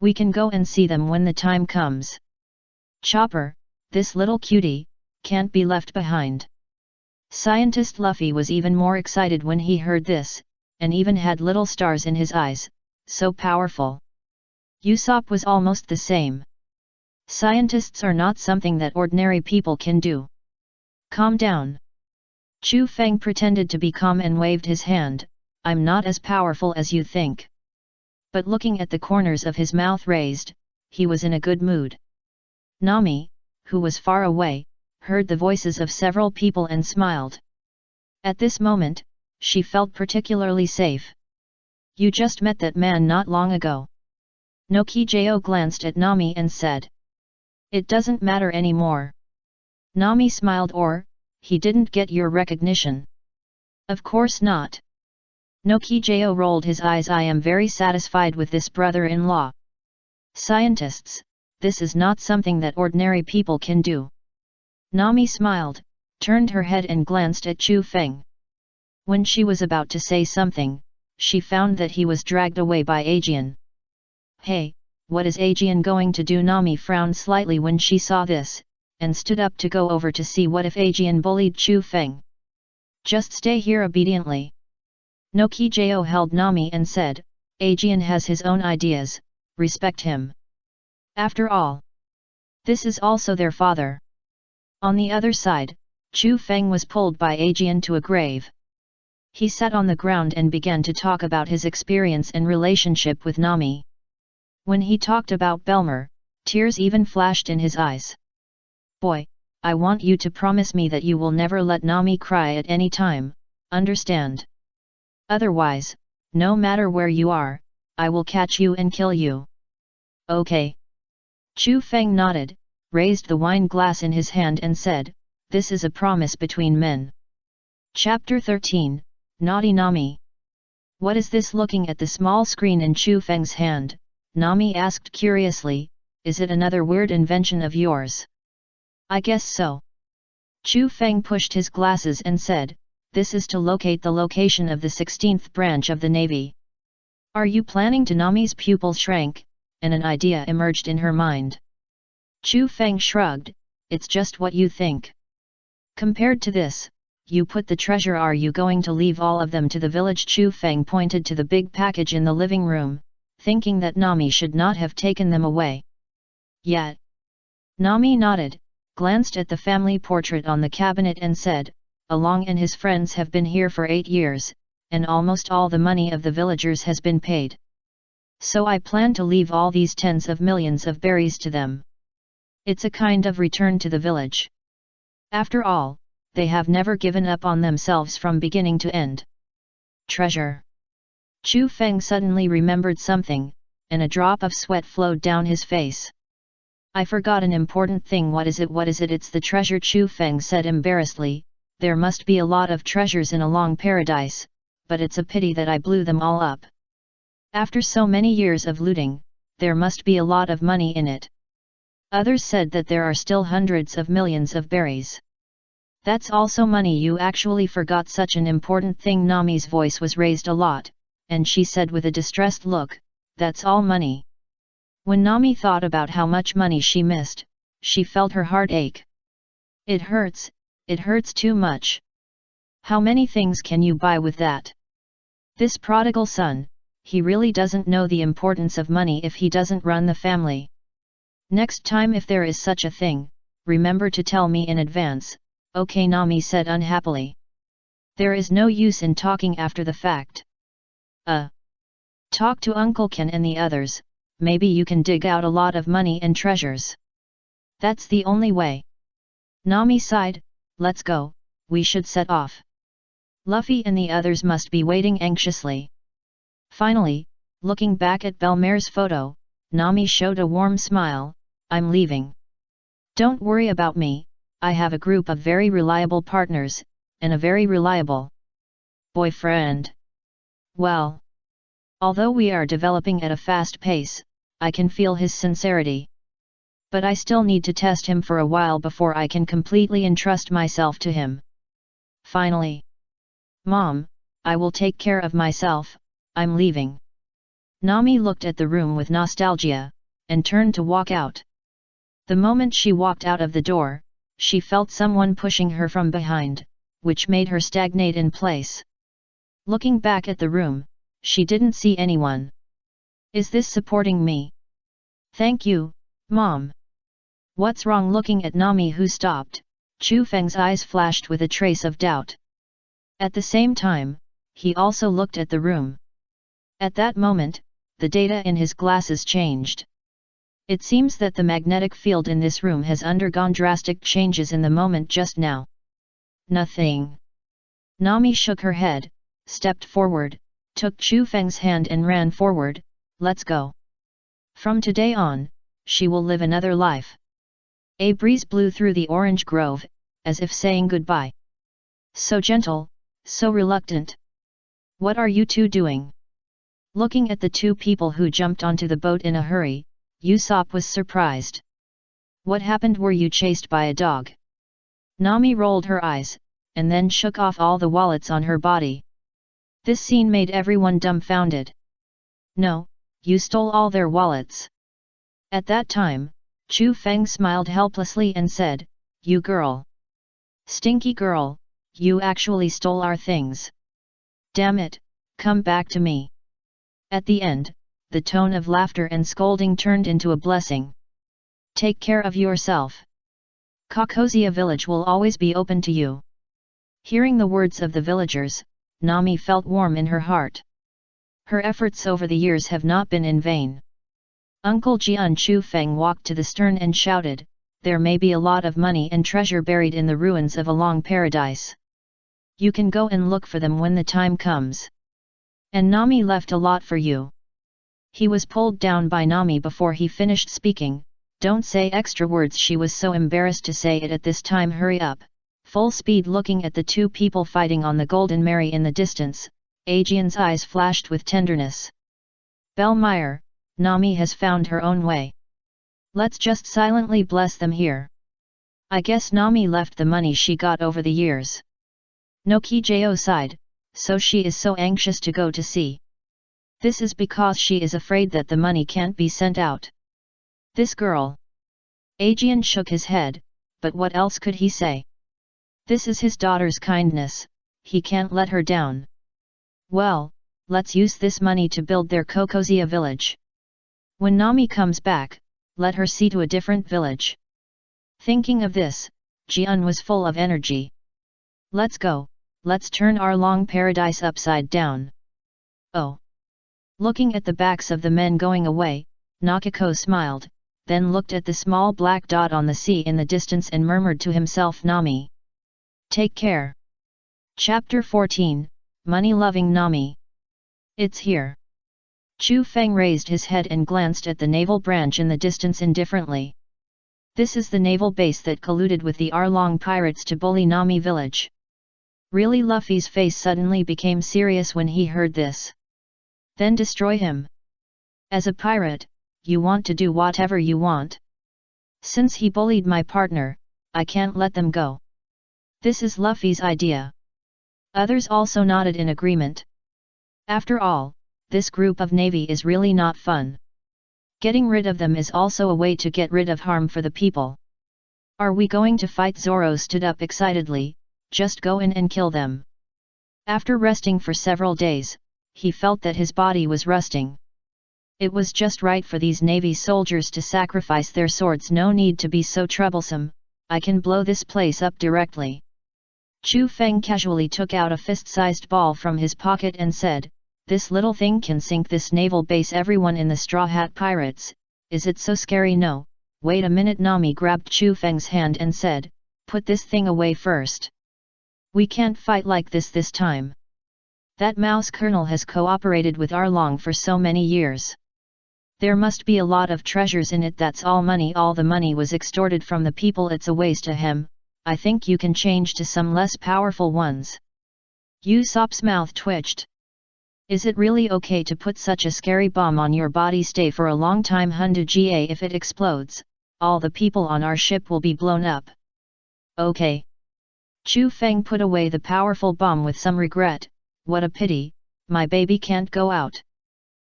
We can go and see them when the time comes. Chopper, this little cutie, can't be left behind. Scientist Luffy was even more excited when he heard this, and even had little stars in his eyes, so powerful. Usopp was almost the same. Scientists are not something that ordinary people can do. Calm down. Chu Feng pretended to be calm and waved his hand. I'm not as powerful as you think. But looking at the corners of his mouth raised, he was in a good mood. Nami, who was far away, heard the voices of several people and smiled. At this moment, she felt particularly safe. You just met that man not long ago. Nokijo glanced at Nami and said. It doesn't matter anymore. Nami smiled. Or, he didn't get your recognition. Of course not. Nokijo rolled his eyes. I am very satisfied with this brother-in-law. Scientists, this is not something that ordinary people can do. Nami smiled, turned her head and glanced at Chu Feng. When she was about to say something, she found that he was dragged away by Aegean. Hey, what is Aegean going to do? Nami frowned slightly when she saw this, and stood up to go over to see what if Aegean bullied Chu Feng. Just stay here obediently. Nokijo held Nami and said, Aegean has his own ideas, respect him. After all, this is also their father. On the other side, Chu Feng was pulled by Aegean to a grave. He sat on the ground and began to talk about his experience and relationship with Nami. When he talked about Belmer, tears even flashed in his eyes. Boy, I want you to promise me that you will never let Nami cry at any time, understand? Otherwise, no matter where you are, I will catch you and kill you. Okay. Chu Feng nodded, raised the wine glass in his hand and said, this is a promise between men. Chapter 13, Naughty Nami. What is this? Looking at the small screen in Chu Feng's hand, Nami asked curiously, is it another weird invention of yours? I guess so. Chu Feng pushed his glasses and said, this is to locate the location of the 16th branch of the Navy. Are you planning to? Nami's pupil shrank, and an idea emerged in her mind. Chu Feng shrugged, it's just what you think. Compared to this, you put the treasure. Are you going to leave all of them to the village? Chu Feng pointed to the big package in the living room, thinking that Nami should not have taken them away. Yet. Nami nodded, glanced at the family portrait on the cabinet and said, Along and his friends have been here for 8 years, and almost all the money of the villagers has been paid. So I plan to leave all these tens of millions of berries to them. It's a kind of return to the village. After all, they have never given up on themselves from beginning to end. Treasure. Chu Feng suddenly remembered something, and a drop of sweat flowed down his face. I forgot an important thing. What is it? What is it? It's the treasure, Chu Feng said embarrassedly. There must be a lot of treasures in a long paradise, but it's a pity that I blew them all up. After so many years of looting, there must be a lot of money in it. Others said that there are still hundreds of millions of berries. That's also money. You actually forgot such an important thing. Nami's voice was raised a lot, and she said with a distressed look, that's all money. When Nami thought about how much money she missed, she felt her heart ache. It hurts too much. How many things can you buy with that? This prodigal son, he really doesn't know the importance of money if he doesn't run the family. Next time if there is such a thing, remember to tell me in advance, okay? Nami said unhappily. There is no use in talking after the fact. Talk to Uncle Ken and the others, maybe you can dig out a lot of money and treasures. That's the only way. Nami sighed, let's go, we should set off. Luffy and the others must be waiting anxiously. Finally, looking back at Belmer's photo, Nami showed a warm smile, I'm leaving. Don't worry about me, I have a group of very reliable partners, and a very reliable boyfriend. Well, Although we are developing at a fast pace, I can feel his sincerity. But I still need to test him for a while before I can completely entrust myself to him. Finally. Mom, I will take care of myself, I'm leaving. Nami looked at the room with nostalgia, and turned to walk out. The moment she walked out of the door, she felt someone pushing her from behind, which made her stagnate in place. Looking back at the room, she didn't see anyone. Is this supporting me? Thank you, Mom. What's wrong? Looking at Nami, who stopped, Chu Feng's eyes flashed with a trace of doubt. At the same time, he also looked at the room. At that moment, the data in his glasses changed. It seems that the magnetic field in this room has undergone drastic changes in the moment just now. Nothing. Nami shook her head, stepped forward, took Chu Feng's hand and ran forward. Let's go. From today on, she will live another life. A breeze blew through the orange grove, as if saying goodbye. So gentle, so reluctant. What are you two doing? Looking at the two people who jumped onto the boat in a hurry, Usopp was surprised. What happened? Were you chased by a dog? Nami rolled her eyes, and then shook off all the wallets on her body. This scene made everyone dumbfounded. No, you stole all their wallets. At that time, Chu Feng smiled helplessly and said, You girl. Stinky girl, you actually stole our things. Damn it, come back to me. At the end, the tone of laughter and scolding turned into a blessing. Take care of yourself. Kokoia village will always be open to you. Hearing the words of the villagers, Nami felt warm in her heart. Her efforts over the years have not been in vain. Uncle Jian Chu Feng walked to the stern and shouted, There may be a lot of money and treasure buried in the ruins of a long paradise. You can go and look for them when the time comes. And Nami left a lot for you. He was pulled down by Nami before he finished speaking. Don't say extra words. She was so embarrassed to say it at this time. Hurry up. Full speed. Looking at the two people fighting on the Golden Mary in the distance, Aegean's eyes flashed with tenderness. Bellmeyer, Nami has found her own way. Let's just silently bless them here. I guess Nami left the money she got over the years. Nokijo sighed, so she is so anxious to go to sea. This is because she is afraid that the money can't be sent out. This girl. Aegean shook his head, but what else could he say? This is his daughter's kindness, he can't let her down. Well, let's use this money to build their Kokoia village. When Nami comes back, let her see to a different village. Thinking of this, Jian was full of energy. Let's go, let's turn our long paradise upside down. Oh. Looking at the backs of the men going away, Nakiko smiled, then looked at the small black dot on the sea in the distance and murmured to himself, Nami. Take care. Chapter 14, Money-Loving Nami. It's here. Chu Feng raised his head and glanced at the naval branch in the distance indifferently. This is the naval base that colluded with the Arlong pirates to bully Nami village. Really? Luffy's face suddenly became serious when he heard this. Then destroy him. As a pirate, you want to do whatever you want. Since he bullied my partner, I can't let them go. This is Luffy's idea. Others also nodded in agreement. After all, this group of navy is really not fun. Getting rid of them is also a way to get rid of harm for the people. Are we going to fight? Zoro stood up excitedly, just go in and kill them. After resting for several days, he felt that his body was rusting. It was just right for these navy soldiers to sacrifice their swords. No need to be so troublesome, I can blow this place up directly. Chu Feng casually took out a fist-sized ball from his pocket and said, This little thing can sink this naval base. Everyone in the Straw Hat Pirates, is it so scary? No, wait a minute. Nami grabbed Chu Feng's hand and said, Put this thing away first. We can't fight like this time. That mouse colonel has cooperated with Arlong for so many years. There must be a lot of treasures in it. That's all money. All the money was extorted from the people. It's a waste to him. I think you can change to some less powerful ones. Usopp's mouth twitched. Is it really okay to put such a scary bomb on your body? Stay for a long time. Hundu Ga, if it explodes, all the people on our ship will be blown up. Okay. Chu Feng put away the powerful bomb with some regret. What a pity, my baby can't go out.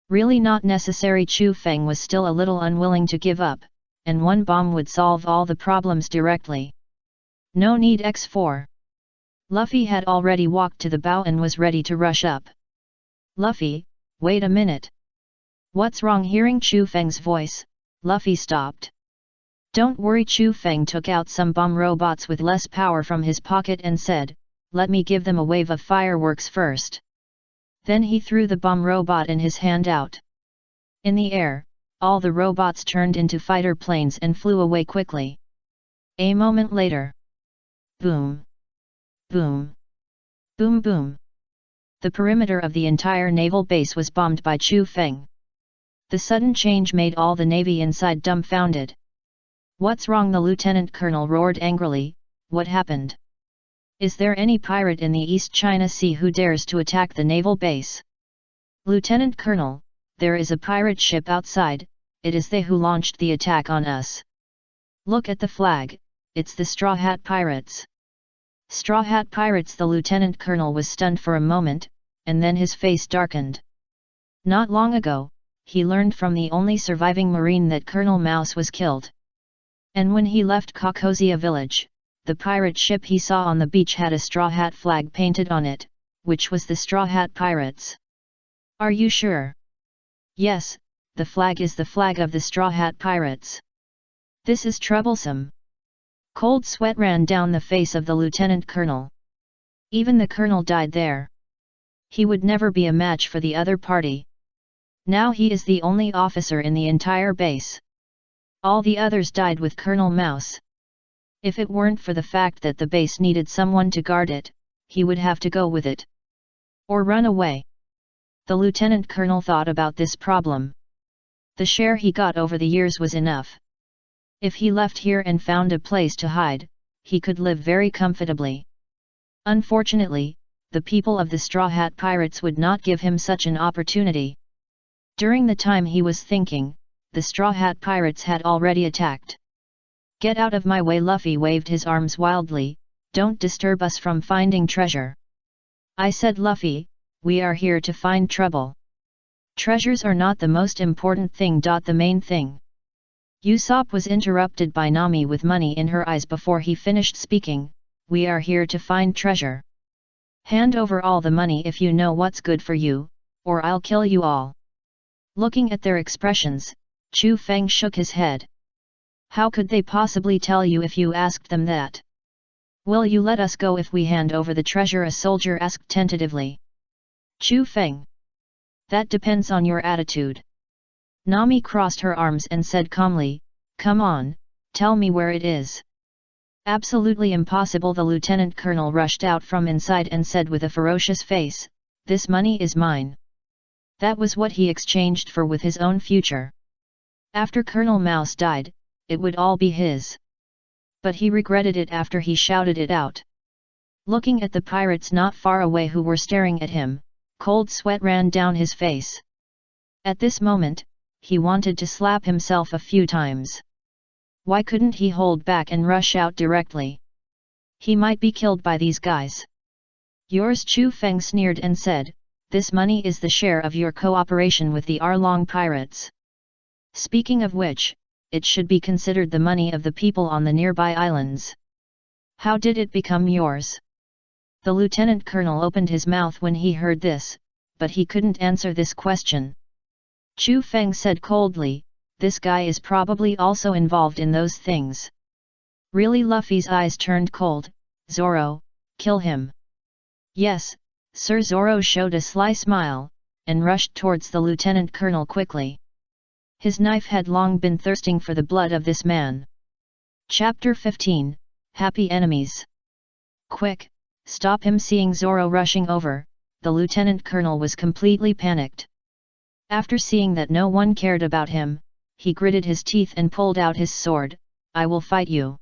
Really not necessary. Chu Feng was still a little unwilling to give up, and one bomb would solve all the problems directly. No need. X4. Luffy had already walked to the bow and was ready to rush up. Luffy, wait a minute. What's wrong? Hearing Chu Feng's voice, Luffy stopped. Don't worry. Chu Feng took out some bomb robots with less power from his pocket and said, let me give them a wave of fireworks first. Then he threw the bomb robot in his hand out. In the air, all the robots turned into fighter planes and flew away quickly. A moment later. Boom. Boom. Boom boom. The perimeter of the entire naval base was bombed by Chu Feng. The sudden change made all the navy inside dumbfounded. What's wrong? The lieutenant colonel roared angrily. What happened? Is there any pirate in the East China Sea who dares to attack the naval base? Lieutenant Colonel, there is a pirate ship outside, it is they who launched the attack on us. Look at the flag, it's the Straw Hat Pirates. Straw Hat Pirates. The lieutenant colonel was stunned for a moment, and then his face darkened. Not long ago, he learned from the only surviving marine that Colonel Mouse was killed. And when he left Kokoia village, the pirate ship he saw on the beach had a straw hat flag painted on it, which was the Straw Hat Pirates. Are you sure? Yes, the flag is the flag of the Straw Hat Pirates. This is troublesome. Cold sweat ran down the face of the lieutenant colonel. Even the colonel died there. He would never be a match for the other party. Now he is the only officer in the entire base. All the others died with Colonel Mouse. If it weren't for the fact that the base needed someone to guard it, he would have to go with it. Or run away. The lieutenant colonel thought about this problem. The share he got over the years was enough. If he left here and found a place to hide, he could live very comfortably. Unfortunately, the people of the Straw Hat Pirates would not give him such an opportunity. During the time he was thinking, the Straw Hat Pirates had already attacked. Get out of my way! Luffy waved his arms wildly. Don't disturb us from finding treasure. I said, Luffy, we are here to find trouble. Treasures are not the most important thing. The main thing. Usopp was interrupted by Nami with money in her eyes before he finished speaking. We are here to find treasure. Hand over all the money if you know what's good for you, or I'll kill you all. Looking at their expressions, Chu Feng shook his head. How could they possibly tell you if you asked them that? Will you let us go if we hand over the treasure? A soldier asked tentatively. Chu Feng. That depends on your attitude. Nami crossed her arms and said calmly, come on, tell me where it is. Absolutely impossible! The lieutenant colonel rushed out from inside and said with a ferocious face, this money is mine. That was what he exchanged for with his own future. After Colonel Mouse died, it would all be his. But he regretted it after he shouted it out. Looking at the pirates not far away who were staring at him, cold sweat ran down his face. At this moment, he wanted to slap himself a few times. Why couldn't he hold back and rush out directly? He might be killed by these guys. Yours, Chu Feng sneered and said, this money is the share of your cooperation with the Arlong pirates. Speaking of which, it should be considered the money of the people on the nearby islands. How did it become yours? The lieutenant colonel opened his mouth when he heard this, but he couldn't answer this question. Chu Feng said coldly, this guy is probably also involved in those things. Really? Luffy's eyes turned cold. Zoro, kill him. Yes, Sir. Zoro showed a sly smile, and rushed towards the lieutenant colonel quickly. His knife had long been thirsting for the blood of this man. Chapter 15, Happy Enemies. Quick, stop him! Seeing Zoro rushing over, the lieutenant colonel was completely panicked. After seeing that no one cared about him, he gritted his teeth and pulled out his sword. I will fight you.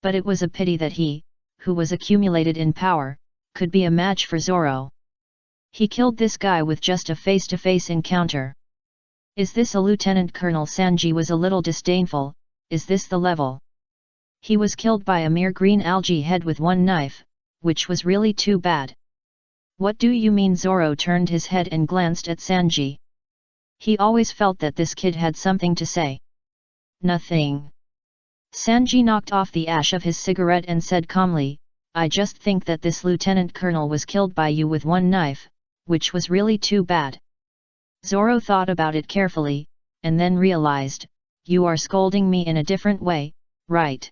But it was a pity that he, who was accumulated in power, could be a match for Zoro. He killed this guy with just a face-to-face encounter. Is this a Lieutenant Colonel? Sanji was a little disdainful. Is this the level? He was killed by a mere green algae head with one knife, which was really too bad. What do you mean? Zoro turned his head and glanced at Sanji. He always felt that this kid had something to say. Nothing. Sanji knocked off the ash of his cigarette and said calmly, I just think that this Lieutenant Colonel was killed by you with one knife, which was really too bad. Zoro thought about it carefully, and then realized, you are scolding me in a different way, right?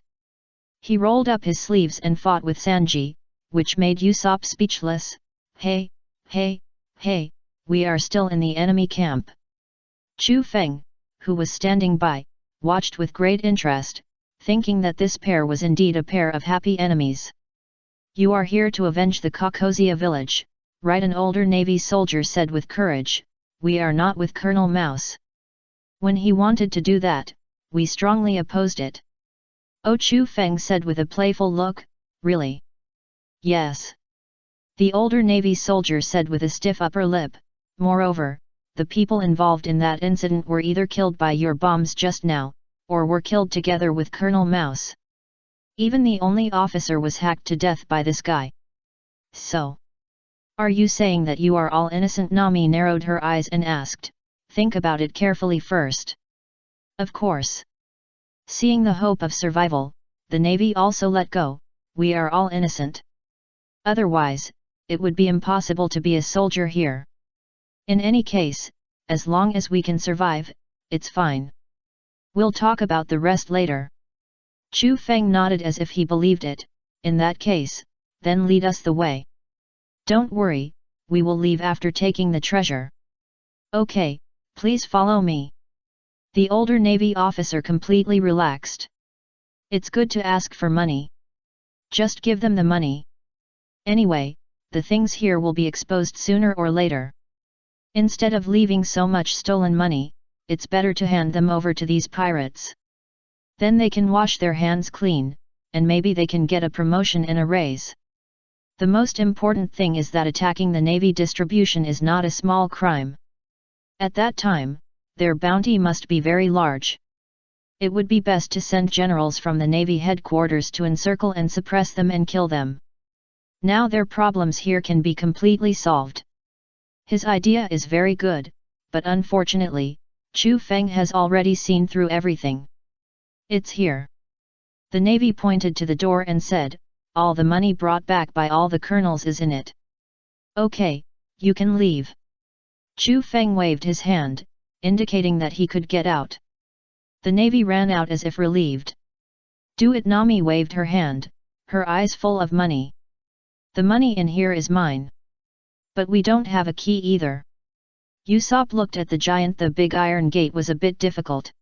He rolled up his sleeves and fought with Sanji, which made Usopp speechless. Hey, we are still in the enemy camp. Chu Feng, who was standing by, watched with great interest, thinking that this pair was indeed a pair of happy enemies. You are here to avenge the Kokoia village, right? An older Navy soldier said with courage. We are not with Colonel Mouse. When he wanted to do that, we strongly opposed it. Oh, Chu Feng said with a playful look, really? Yes. The older Navy soldier said with a stiff upper lip, moreover, the people involved in that incident were either killed by your bombs just now, or were killed together with Colonel Mouse. Even the only officer was hacked to death by this guy. So, are you saying that you are all innocent? Nami narrowed her eyes and asked, think about it carefully first. Of course. Seeing the hope of survival, the Navy also let go, we are all innocent. Otherwise, it would be impossible to be a soldier here. In any case, as long as we can survive, it's fine. We'll talk about the rest later. Chu Feng nodded as if he believed it. In that case, then lead us the way. Don't worry, we will leave after taking the treasure. Okay, please follow me. The older Navy officer completely relaxed. It's good to ask for money. Just give them the money. Anyway, the things here will be exposed sooner or later. Instead of leaving so much stolen money, it's better to hand them over to these pirates. Then they can wash their hands clean, and maybe they can get a promotion and a raise. The most important thing is that attacking the Navy distribution is not a small crime. At that time, their bounty must be very large. It would be best to send generals from the Navy headquarters to encircle and suppress them and kill them. Now their problems here can be completely solved. His idea is very good, but unfortunately, Chu Feng has already seen through everything. It's here. The Navy pointed to the door and said, all the money brought back by all the colonels is in it. Okay, you can leave. Chu Feng waved his hand, indicating that he could get out. The Navy ran out as if relieved. Do it. Nami waved her hand, her eyes full of money. The money in here is mine. But we don't have a key either. Usopp looked at the giant. The big iron gate was a bit difficult.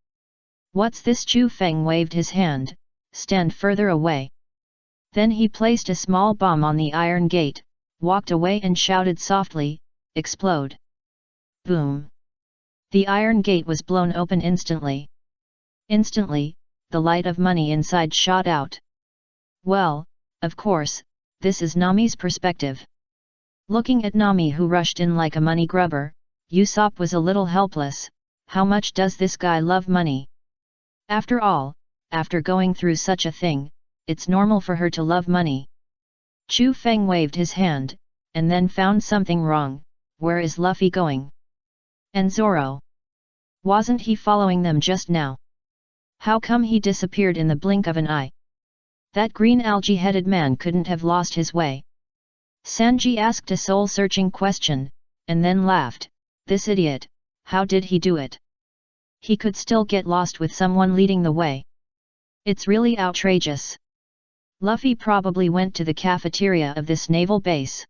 What's this? Chu Feng waved his hand, stand further away. Then he placed a small bomb on the iron gate, walked away and shouted softly, explode. Boom. The iron gate was blown open instantly. Instantly, the light of money inside shot out. Well, of course, this is Nami's perspective. Looking at Nami, who rushed in like a money grubber, Usopp was a little helpless. How much does this guy love money? After all, after going through such a thing, it's normal for her to love money. Chu Feng waved his hand, and then found something wrong. Where is Luffy going? And Zoro? Wasn't he following them just now? How come he disappeared in the blink of an eye? That green algae-headed man couldn't have lost his way. Sanji asked a soul-searching question, and then laughed. This idiot, how did he do it? He could still get lost with someone leading the way. It's really outrageous. Luffy probably went to the cafeteria of this naval base.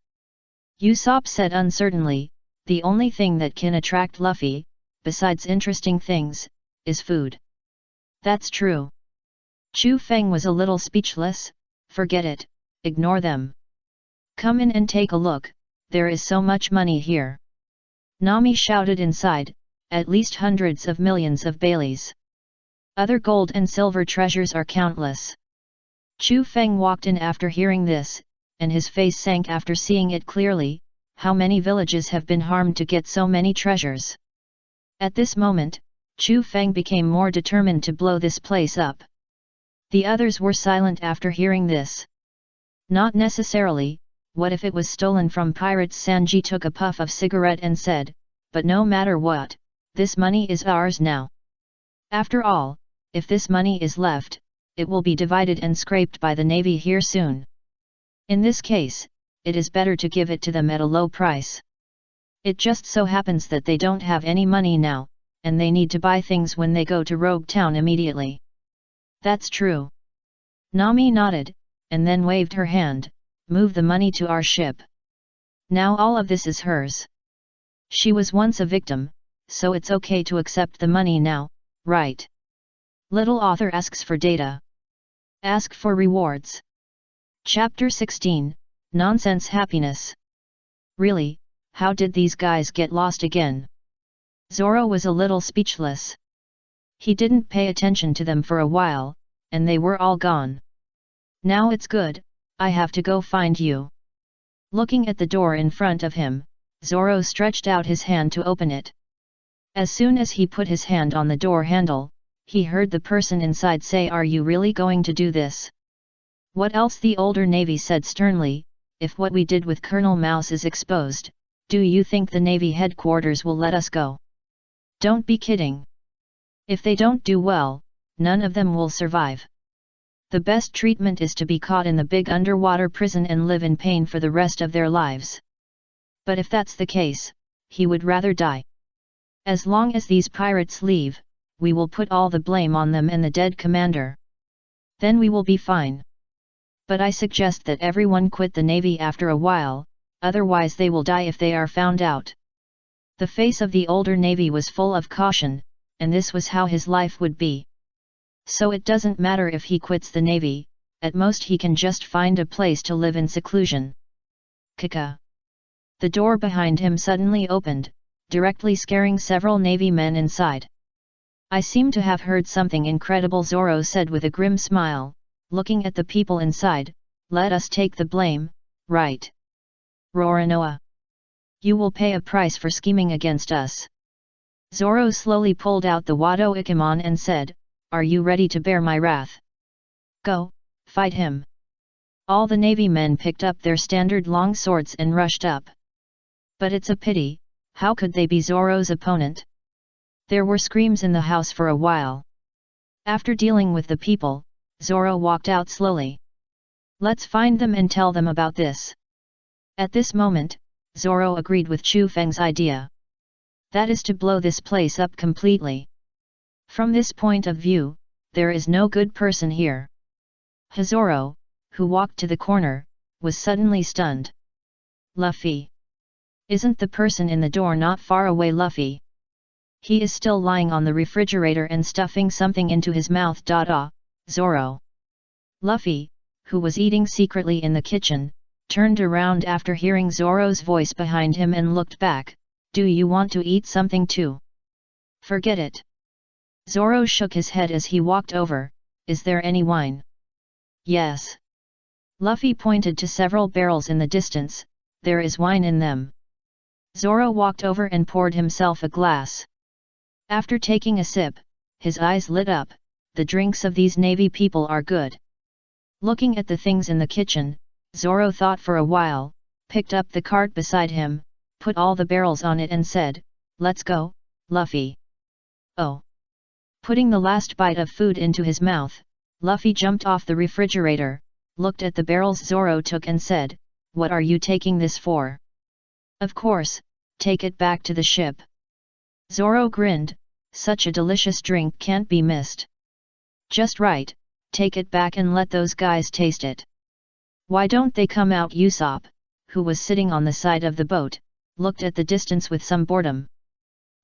Usopp said uncertainly, the only thing that can attract Luffy, besides interesting things, is food. That's true. Chu Feng was a little speechless. Forget it, ignore them. Come in and take a look, there is so much money here. Nami shouted inside, at least hundreds of millions of Baileys. Other gold and silver treasures are countless. Chu Feng walked in after hearing this, and his face sank after seeing it clearly. how many villages have been harmed to get so many treasures? At this moment, Chu Feng became more determined to blow this place up. The others were silent after hearing this. Not necessarily. What if it was stolen from pirates? Sanji took a puff of cigarette and said, but no matter what, this money is ours now. After all, if this money is left, it will be divided and scraped by the Navy here soon. In this case, it is better to give it to them at a low price. It just so happens that they don't have any money now, and they need to buy things when they go to Rogue Town immediately. That's true. Nami nodded, and then waved her hand. Move the money to our ship. Now all of this is hers. She was once a victim, so it's okay to accept the money now, right? Little author asks for data. Ask for rewards. Chapter 16, Nonsense Happiness. Really, how did these guys get lost again? Zoro was a little speechless. He didn't pay attention to them for a while, and they were all gone. Now it's good, I have to go find you. Looking at the door in front of him, Zoro stretched out his hand to open it. As soon as he put his hand on the door handle, he heard the person inside say, "Are you really going to do this?" "What else?" the older Navy said sternly. "If what we did with Colonel Mouse is exposed, do you think the Navy headquarters will let us go? Don't be kidding. If they don't do well, none of them will survive. The best treatment is to be caught in the big underwater prison and live in pain for the rest of their lives. But if that's the case, he would rather die. As long as these pirates leave, we will put all the blame on them and the dead commander. Then we will be fine. But I suggest that everyone quit the Navy after a while, otherwise they will die if they are found out." The face of the older Navy was full of caution, and this was how his life would be. So it doesn't matter if he quits the Navy, at most he can just find a place to live in seclusion. Kaka. The door behind him suddenly opened, directly scaring several Navy men inside. "I seem to have heard something incredible," Zoro said with a grim smile, looking at the people inside. "Let us take the blame, right? Roranoa. You will pay a price for scheming against us." Zoro slowly pulled out the Wado Ikemon and said, "Are you ready to bear my wrath? Go, fight him." All the Navy men picked up their standard long swords and rushed up. But it's a pity, how could they be Zoro's opponent? There were screams in the house for a while. After dealing with the people, Zoro walked out slowly. "Let's find them and tell them about this." At this moment, Zoro agreed with Chu Feng's idea. That is to blow this place up completely. From this point of view, there is no good person here. Zoro, who walked to the corner, was suddenly stunned. Luffy. Isn't the person in the door not far away Luffy? He is still lying on the refrigerator and stuffing something into his mouth. Zoro. Luffy, who was eating secretly in the kitchen, turned around after hearing Zoro's voice behind him and looked back. "Do you want to eat something too?" "Forget it." Zoro shook his head as he walked over. "Is there any wine?" "Yes." Luffy pointed to several barrels in the distance. "There is wine in them." Zoro walked over and poured himself a glass. After taking a sip, his eyes lit up. The drinks of these Navy people are good. Looking at the things in the kitchen, Zoro thought for a while, picked up the cart beside him, put all the barrels on it and said, "Let's go, Luffy." "Oh." Putting the last bite of food into his mouth, Luffy jumped off the refrigerator, looked at the barrels Zoro took and said, "What are you taking this for?" "Of course, take it back to the ship." Zoro grinned. Such a delicious drink can't be missed. "Just right, take it back and let those guys taste it." "Why don't they come out?" Usopp, who was sitting on the side of the boat, looked at the distance with some boredom.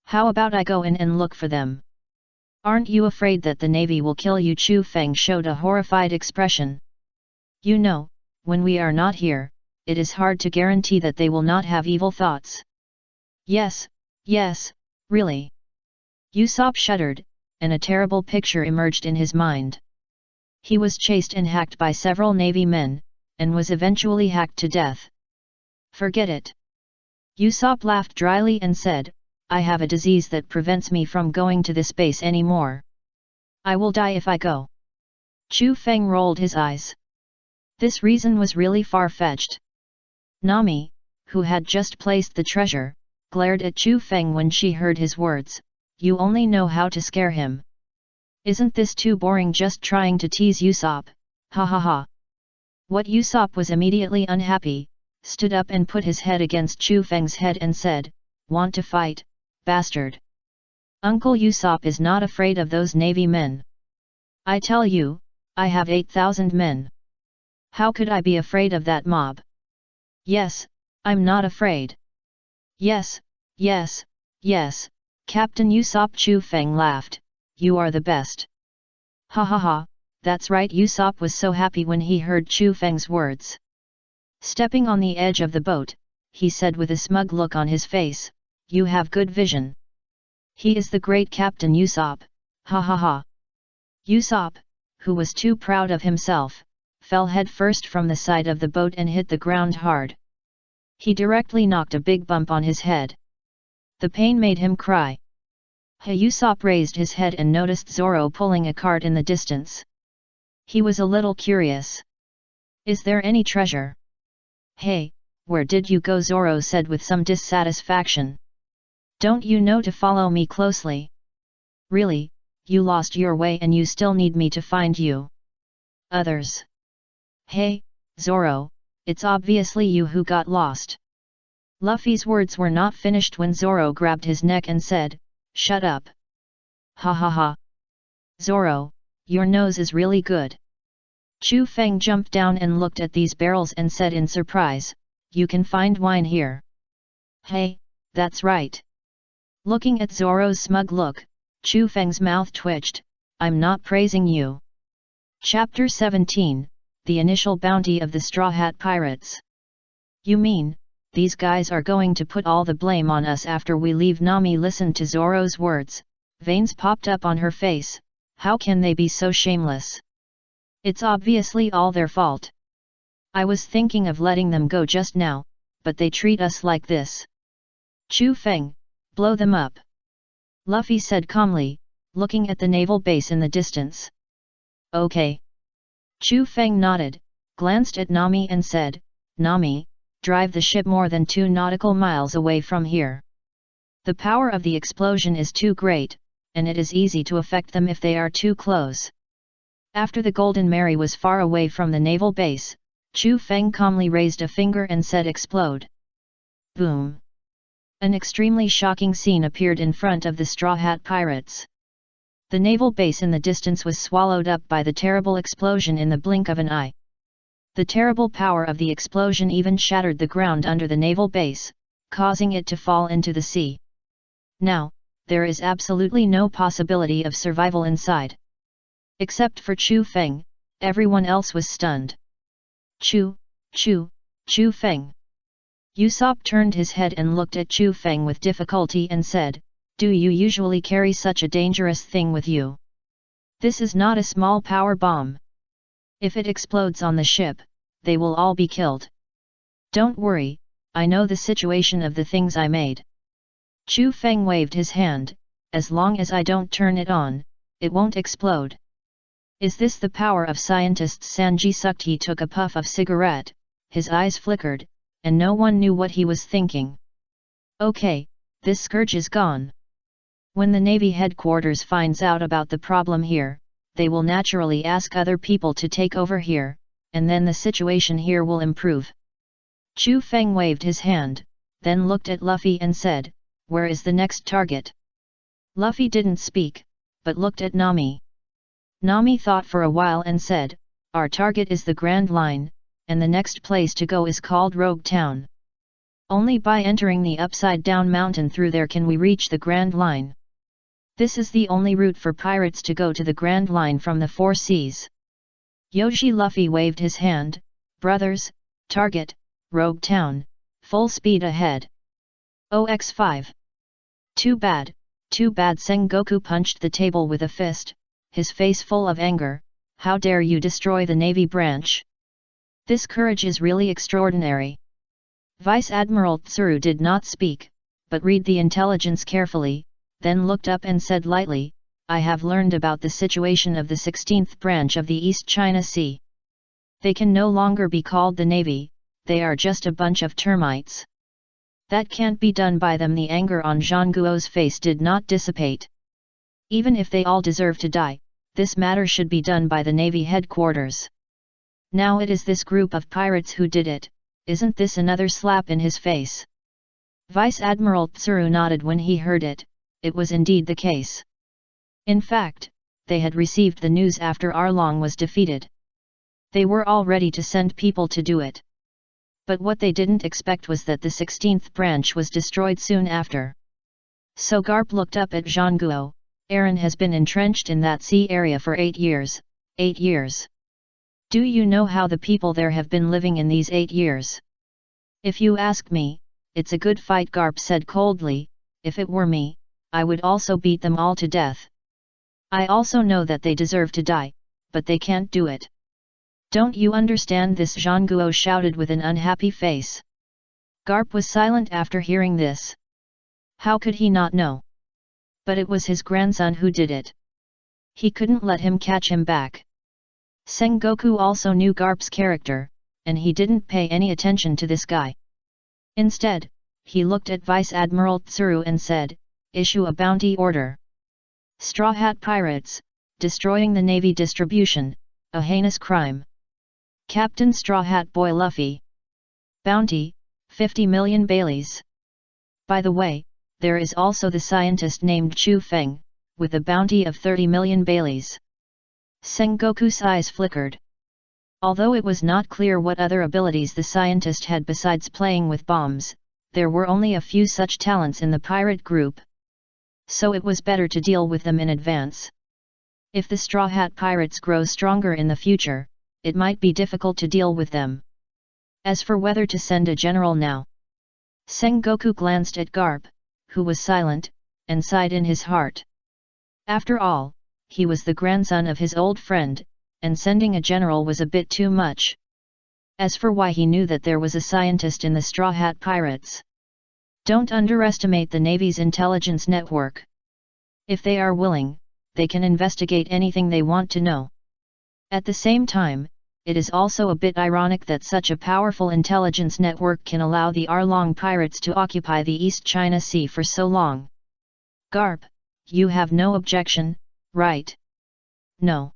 "How about I go in and look for them?" "Aren't you afraid that the Navy will kill you?" Chu Feng showed a horrified expression. "You know, when we are not here, it is hard to guarantee that they will not have evil thoughts." Yes, really." Usopp shuddered, and a terrible picture emerged in his mind. He was chased and hacked by several Navy men, and was eventually hacked to death. "Forget it. Usopp laughed dryly and said, I have a disease that prevents me from going to this base anymore. I will die if I go. Chu Feng rolled his eyes. This reason was really far-fetched. Nami, who had just placed the treasure, glared at Chu Feng when she heard his words. You only know how to scare him. Isn't this too boring, just trying to tease Usopp? Ha ha ha. What? Usopp was immediately unhappy, stood up and put his head against Chu Feng's head and said, Want to fight, bastard? Uncle Usopp is not afraid of those Navy men. I tell you, I have 8,000 men. How could I be afraid of that mob? Yes, I'm not afraid. Yes, yes, yes, Captain Usopp. Chu Feng laughed, you are the best. Ha ha ha, that's right. Usopp was so happy when he heard Chu Feng's words. Stepping on the edge of the boat, he said with a smug look on his face, you have good vision. He is the great Captain Usopp, ha ha ha. Usopp, who was too proud of himself, fell head first from the side of the boat and hit the ground hard. He directly knocked a big bump on his head. The pain made him cry. Usopp raised his head and noticed Zoro pulling a cart in the distance. He was a little curious. Is there any treasure? Hey, where did you go? Zoro said with some dissatisfaction. Don't you know to follow me closely? Really, you lost your way and you still need me to find you. Others. Hey, Zoro, it's obviously you who got lost. Luffy's words were not finished when Zoro grabbed his neck and said, Shut up. Ha ha ha. Zoro, your nose is really good. Chu Feng jumped down and looked at these barrels and said in surprise, You can find wine here. Hey, that's right. Looking at Zoro's smug look, Chu Feng's mouth twitched, I'm not praising you. Chapter 17, The Initial Bounty of the Straw Hat Pirates. You mean, these guys are going to put all the blame on us after we leave? Nami listened to Zoro's words, veins popped up on her face. How can they be so shameless? It's obviously all their fault. I was thinking of letting them go just now, but they treat us like this. Chu Feng, blow them up. Luffy said calmly, looking at the naval base in the distance. Okay. Chu Feng nodded, glanced at Nami and said, Nami, drive the ship more than 2 nautical miles away from here. The power of the explosion is too great, and it is easy to affect them if they are too close. After the Golden Mary was far away from the naval base, Chu Feng calmly raised a finger and said explode. Boom! An extremely shocking scene appeared in front of the Straw Hat Pirates. The naval base in the distance was swallowed up by the terrible explosion in the blink of an eye. The terrible power of the explosion even shattered the ground under the naval base, causing it to fall into the sea. Now, there is absolutely no possibility of survival inside. Except for Chu Feng, everyone else was stunned. Chu Feng. Usopp turned his head and looked at Chu Feng with difficulty and said, Do you usually carry such a dangerous thing with you? This is not a small power bomb. If it explodes on the ship, they will all be killed. Don't worry, I know the situation of the things I made. Chu Feng waved his hand, as long as I don't turn it on, it won't explode. Is this the power of scientists? Sanji sucked. He took a puff of cigarette, his eyes flickered, and no one knew what he was thinking. Okay, this scourge is gone. When the Navy headquarters finds out about the problem here, they will naturally ask other people to take over here, and then the situation here will improve. Chu Feng waved his hand, then looked at Luffy and said, Where is the next target? Luffy didn't speak, but looked at Nami. Nami thought for a while and said, Our target is the Grand Line, and the next place to go is called Rogue Town. Only by entering the upside-down mountain through there can we reach the Grand Line. This is the only route for pirates to go to the Grand Line from the 4 seas. Yoshi Luffy waved his hand, Brothers, target, Rogue Town, full speed ahead. OX5. Too bad, Sengoku punched the table with a fist, his face full of anger. How dare you destroy the Navy branch? This courage is really extraordinary. Vice Admiral Tsuru did not speak, but read the intelligence carefully, then looked up and said lightly, I have learned about the situation of the 16th branch of the East China Sea. They can no longer be called the Navy, they are just a bunch of termites. That can't be done by them. The anger on Zhang Guo's face did not dissipate. Even if they all deserve to die, this matter should be done by the Navy headquarters. Now it is this group of pirates who did it, isn't this another slap in his face? Vice Admiral Tsuru nodded when he heard it, it was indeed the case. In fact, they had received the news after Arlong was defeated. They were all ready to send people to do it. But what they didn't expect was that the 16th branch was destroyed soon after. So Garp looked up at Zhang Guo. Aaron has been entrenched in that sea area for 8 years, 8 years. Do you know how the people there have been living in these 8 years? If you ask me, it's a good fight, Garp said coldly. If it were me, I would also beat them all to death. I also know that they deserve to die, but they can't do it. Don't you understand this? Zhang Guo shouted with an unhappy face. Garp was silent after hearing this. How could he not know? But it was his grandson who did it. He couldn't let him catch him back. Sengoku also knew Garp's character, and he didn't pay any attention to this guy. Instead, he looked at Vice Admiral Tsuru and said, issue a bounty order. Straw Hat Pirates, destroying the Navy distribution, a heinous crime. Captain Straw Hat Boy Luffy. Bounty, 50 million Baileys. By the way, there is also the scientist named Chu Feng, with a bounty of 30 million Baileys. Sengoku's eyes flickered. Although it was not clear what other abilities the scientist had besides playing with bombs, there were only a few such talents in the pirate group. So it was better to deal with them in advance. If the Straw Hat Pirates grow stronger in the future, it might be difficult to deal with them. As for whether to send a general now, Sengoku glanced at Garp, who was silent, and sighed in his heart. After all, he was the grandson of his old friend, and sending a general was a bit too much. As for why he knew that there was a scientist in the Straw Hat Pirates. Don't underestimate the Navy's intelligence network. If they are willing, they can investigate anything they want to know. At the same time, it is also a bit ironic that such a powerful intelligence network can allow the Arlong pirates to occupy the East China Sea for so long. Garp, you have no objection, right? No.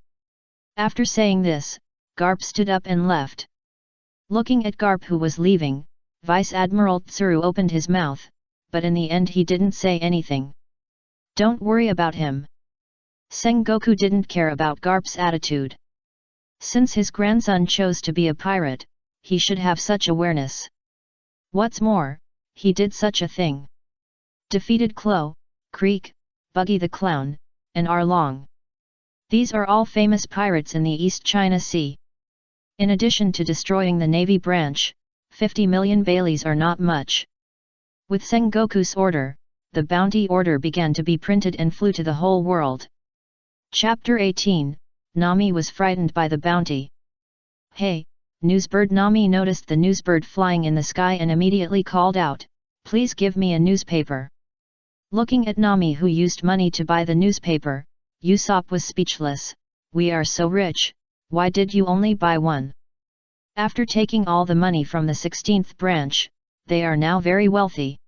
After saying this, Garp stood up and left. Looking at Garp, who was leaving, Vice Admiral Tsuru opened his mouth, but in the end he didn't say anything. Don't worry about him. Sengoku didn't care about Garp's attitude. Since his grandson chose to be a pirate, he should have such awareness. What's more, he did such a thing. Defeated Klo, Creek, Buggy the Clown, and Arlong. These are all famous pirates in the East China Sea. In addition to destroying the Navy branch, 50 million Baileys are not much. With Sengoku's order, the bounty order began to be printed and flew to the whole world. Chapter 18, Nami was frightened by the bounty. Hey, newsbird! Nami noticed the newsbird flying in the sky and immediately called out, please give me a newspaper. Looking at Nami, who used money to buy the newspaper, Usopp was speechless. We are so rich, why did you only buy one? After taking all the money from the 16th branch, they are now very wealthy.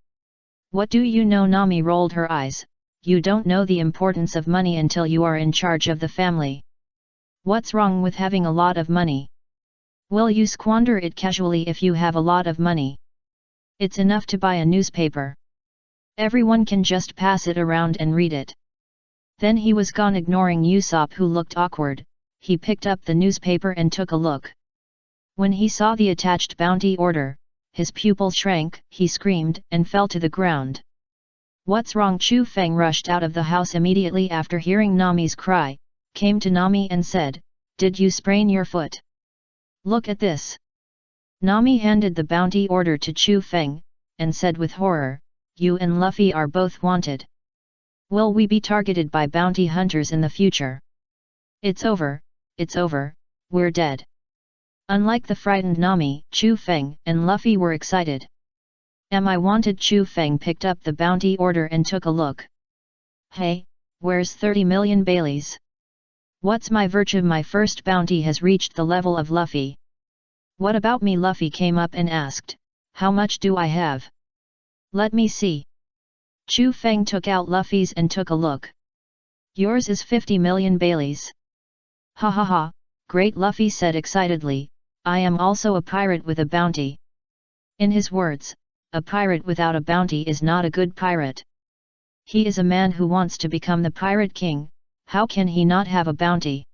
What do you know? Nami rolled her eyes. You don't know the importance of money until you are in charge of the family. What's wrong with having a lot of money? Will you squander it casually if you have a lot of money? It's enough to buy a newspaper. Everyone can just pass it around and read it. Then he was gone, ignoring Usopp, who looked awkward. He picked up the newspaper and took a look. When he saw the attached bounty order, his pupils shrank, he screamed and fell to the ground. What's wrong? Chu Feng rushed out of the house immediately after hearing Nami's cry, came to Nami and said, did you sprain your foot? Look at this. Nami handed the bounty order to Chu Feng, and said with horror, you and Luffy are both wanted. Will we be targeted by bounty hunters in the future? It's over, we're dead. Unlike the frightened Nami, Chu Feng and Luffy were excited. Am I wanted? Chu Feng picked up the bounty order and took a look. Hey, where's 30 million Baileys? What's my virtue? My first bounty has reached the level of Luffy. What about me? Luffy came up and asked, how much do I have? Let me see. Chu Feng took out Luffy's and took a look. Yours is 50 million Baileys. Ha ha ha, great, Luffy said excitedly, I am also a pirate with a bounty. In his words, a pirate without a bounty is not a good pirate. He is a man who wants to become the pirate king, how can he not have a bounty?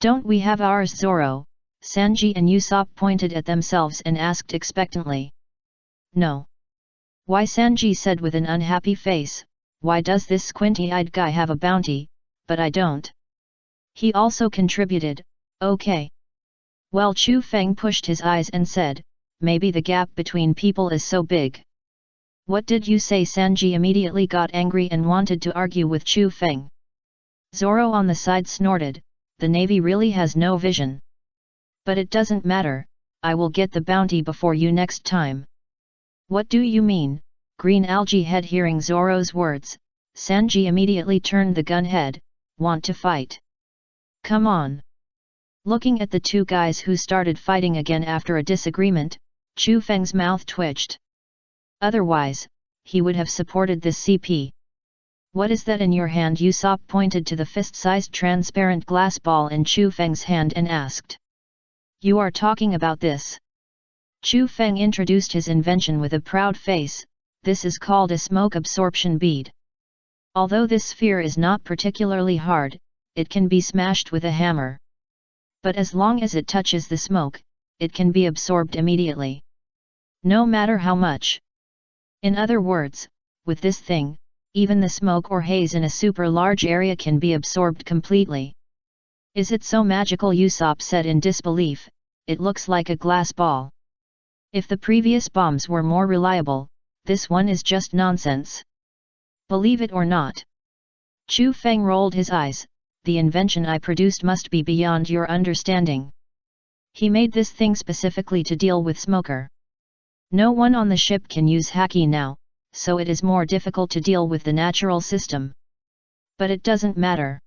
Don't we have ours? Zoro, Sanji and Usopp pointed at themselves and asked expectantly. No. Why? Sanji said with an unhappy face, why does this squinty-eyed guy have a bounty, but I don't? He also contributed, okay. Well, Chu Feng pushed his eyes and said, maybe the gap between people is so big. What did you say? Sanji immediately got angry and wanted to argue with Chu Feng. Zoro on the side snorted, the Navy really has no vision. But it doesn't matter, I will get the bounty before you next time. What do you mean? Green Algae Head. Hearing Zoro's words, Sanji immediately turned the gun head, want to fight? Come on. Looking at the two guys who started fighting again after a disagreement, Chu Feng's mouth twitched. Otherwise, he would have supported this CP. What is that in your hand? Usopp pointed to the fist-sized transparent glass ball in Chu Feng's hand and asked. You are talking about this? Chu Feng introduced his invention with a proud face, this is called a smoke absorption bead. Although this sphere is not particularly hard, it can be smashed with a hammer. But as long as it touches the smoke, it can be absorbed immediately. No matter how much. In other words, with this thing, even the smoke or haze in a super large area can be absorbed completely. Is it so magical? Usopp said in disbelief, it looks like a glass ball. If the previous bombs were more reliable, this one is just nonsense. Believe it or not. Chu Feng rolled his eyes, the invention I produced must be beyond your understanding. He made this thing specifically to deal with smoker. No one on the ship can use haki now, so it is more difficult to deal with the natural system. But it doesn't matter.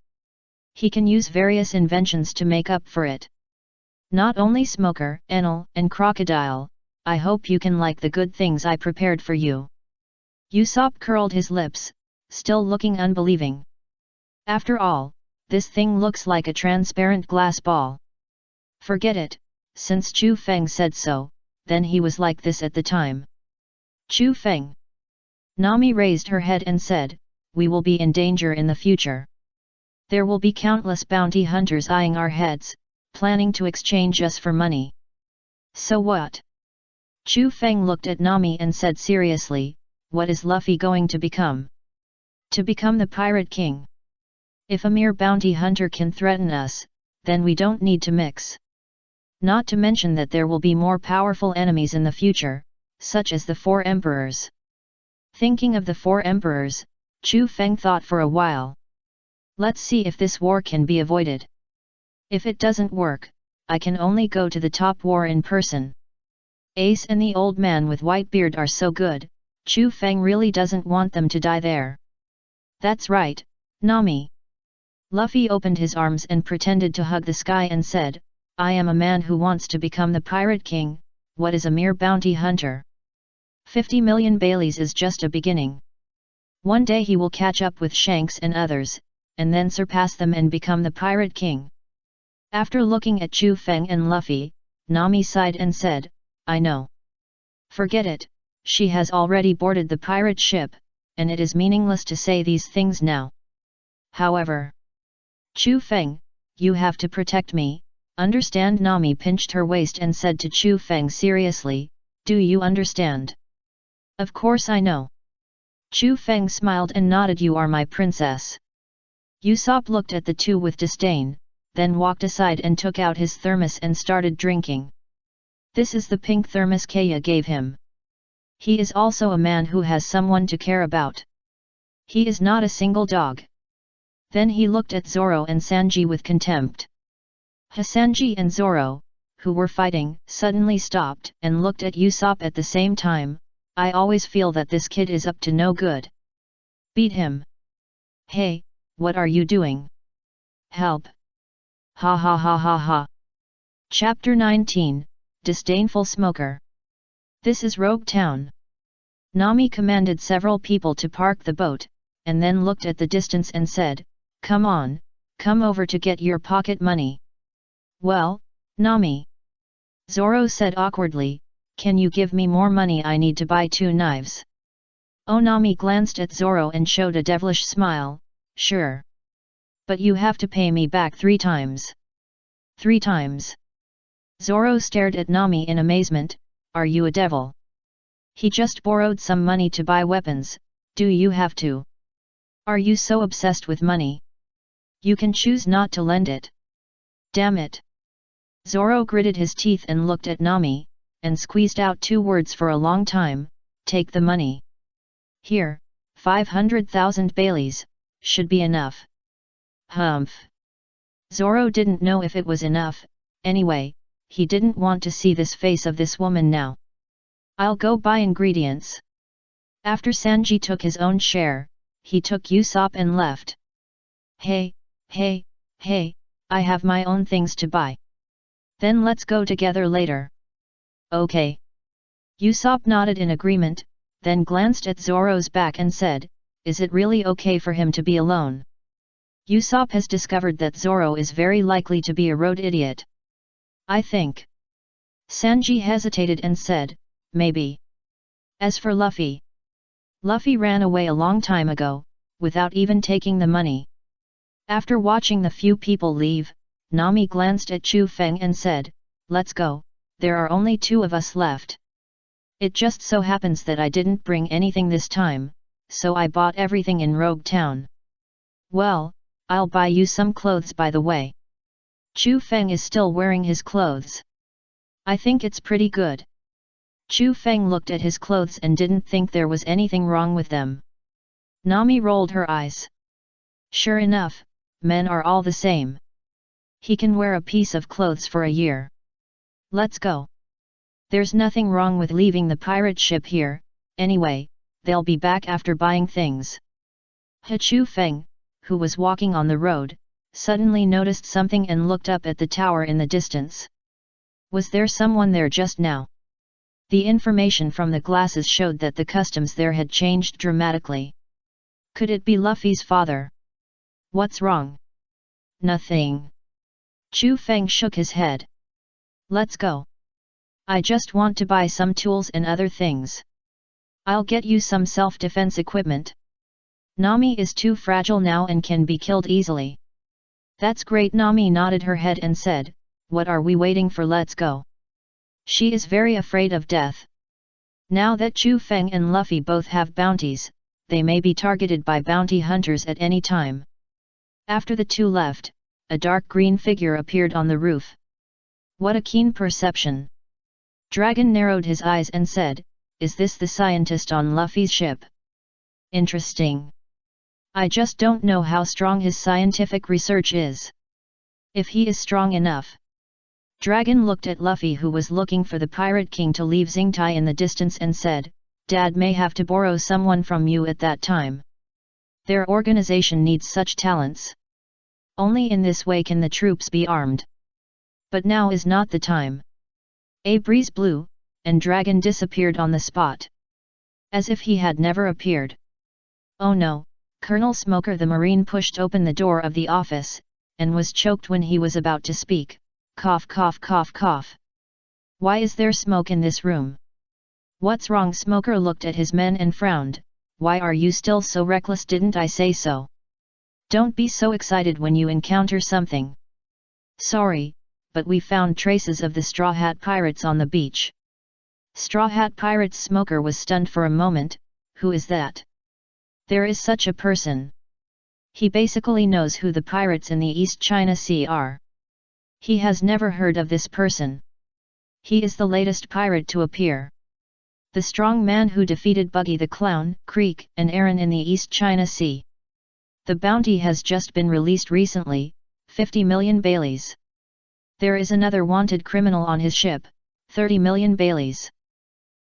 He can use various inventions to make up for it. Not only smoker, Enel, and crocodile, I hope you can like the good things I prepared for you. Usopp curled his lips, still looking unbelieving. After all, this thing looks like a transparent glass ball. Forget it, since Chu Feng said so, then he was like this at the time. Chu Feng. Nami raised her head and said, we will be in danger in the future. There will be countless bounty hunters eyeing our heads, planning to exchange us for money. So what? Chu Feng looked at Nami and said seriously, what is Luffy going to become? To become the Pirate King. If a mere bounty hunter can threaten us, then we don't need to mix. Not to mention that there will be more powerful enemies in the future, such as the Four Emperors. Thinking of the Four Emperors, Chu Feng thought for a while. Let's see if this war can be avoided. If it doesn't work, I can only go to the top war in person. Ace and the old man with white beard are so good, Chu Feng really doesn't want them to die there. That's right, Nami. Luffy opened his arms and pretended to hug the sky and said, I am a man who wants to become the Pirate King, what is a mere bounty hunter? 50 million Baileys is just a beginning. One day he will catch up with Shanks and others, and then surpass them and become the Pirate King. After looking at Chu Feng and Luffy, Nami sighed and said, I know. Forget it, she has already boarded the pirate ship, and it is meaningless to say these things now. However, Chu Feng, you have to protect me, understand? Nami pinched her waist and said to Chu Feng seriously, do you understand? Of course I know. Chu Feng smiled and nodded. You are my princess. Usopp looked at the two with disdain, then walked aside and took out his thermos and started drinking. This is the pink thermos Kokoia gave him. He is also a man who has someone to care about. He is not a single dog. Then he looked at Zoro and Sanji with contempt. Sanji and Zoro, who were fighting, suddenly stopped and looked at Usopp at the same time. I always feel that this kid is up to no good. Beat him. Hey, what are you doing? Help. Ha ha ha ha ha. Chapter 19, Disdainful Smoker. This is Rogue Town. Nami commanded several people to park the boat, and then looked at the distance and said, "Come on, come over to get your pocket money." "Well, Nami," Zoro said awkwardly, "can you give me more money? I need to buy 2 knives. Oh, Nami glanced at Zoro and showed a devilish smile, "Sure. But you have to pay me back 3 times. 3 times? Zoro stared at Nami in amazement. Are you a devil? He just borrowed some money to buy weapons, do you have to? Are you so obsessed with money? You can choose not to lend it. Damn it." Zoro gritted his teeth and looked at Nami, and squeezed out 2 words for a long time, "Take the money." "Here, 500,000 Baileys, should be enough." Humph. Zoro didn't know if it was enough, anyway, he didn't want to see this face of this woman now. "I'll go buy ingredients." After Sanji took his own share, he took Usopp and left. Hey, I have my own things to buy. Then let's go together later." "Okay." Usopp nodded in agreement, then glanced at Zoro's back and said, "Is it really okay for him to be alone?" Usopp has discovered that Zoro is very likely to be a road idiot. "I think." Sanji hesitated and said, "Maybe." As for Luffy, Luffy ran away a long time ago, without even taking the money. After watching the few people leave, Nami glanced at Chu Feng and said, "Let's go, there are only 2 of us left. It just so happens that I didn't bring anything this time, so I bought everything in Rogue Town." "Well, I'll buy you some clothes by the way." Chu Feng is still wearing his clothes. "I think it's pretty good." Chu Feng looked at his clothes and didn't think there was anything wrong with them. Nami rolled her eyes. "Sure enough, men are all the same. He can wear a piece of clothes for a year. Let's go. There's nothing wrong with leaving the pirate ship here, anyway, they'll be back after buying things." Chu Feng, who was walking on the road, suddenly noticed something and looked up at the tower in the distance. Was there someone there just now? The information from the glasses showed that the customs there had changed dramatically. Could it be Luffy's father? "What's wrong?" "Nothing." Chu Feng shook his head. "Let's go. I just want to buy some tools and other things. I'll get you some self-defense equipment. Nami is too fragile now and can be killed easily." "That's great." Nami nodded her head and said, "What are we waiting for? Let's go." She is very afraid of death. Now that Chu Feng and Luffy both have bounties, they may be targeted by bounty hunters at any time. After the 2 left, a dark green figure appeared on the roof. What a keen perception! Dragon narrowed his eyes and said, "Is this the scientist on Luffy's ship? Interesting. I just don't know how strong his scientific research is. If he is strong enough." Dragon looked at Luffy, who was looking for the Pirate King to leave Xingtai in the distance, and said, "Dad may have to borrow someone from you at that time. Their organization needs such talents. Only in this way can the troops be armed. But now is not the time." A breeze blew, and Dragon disappeared on the spot. As if he had never appeared. "Oh no!" Colonel Smoker the Marine pushed open the door of the office, and was choked when he was about to speak. Cough cough cough cough. "Why is there smoke in this room? What's wrong?" Smoker looked at his men and frowned. "Why are you still so reckless? Didn't I say so? Don't be so excited when you encounter something." "Sorry, but we found traces of the Straw Hat Pirates on the beach." Straw Hat Pirates? Smoker was stunned for a moment. Who is that? There is such a person. He basically knows who the pirates in the East China Sea are. He has never heard of this person. He is the latest pirate to appear. The strong man who defeated Buggy the Clown, Creek, and Aaron in the East China Sea. The bounty has just been released recently, 50 million Baileys. There is another wanted criminal on his ship, 30 million Baileys.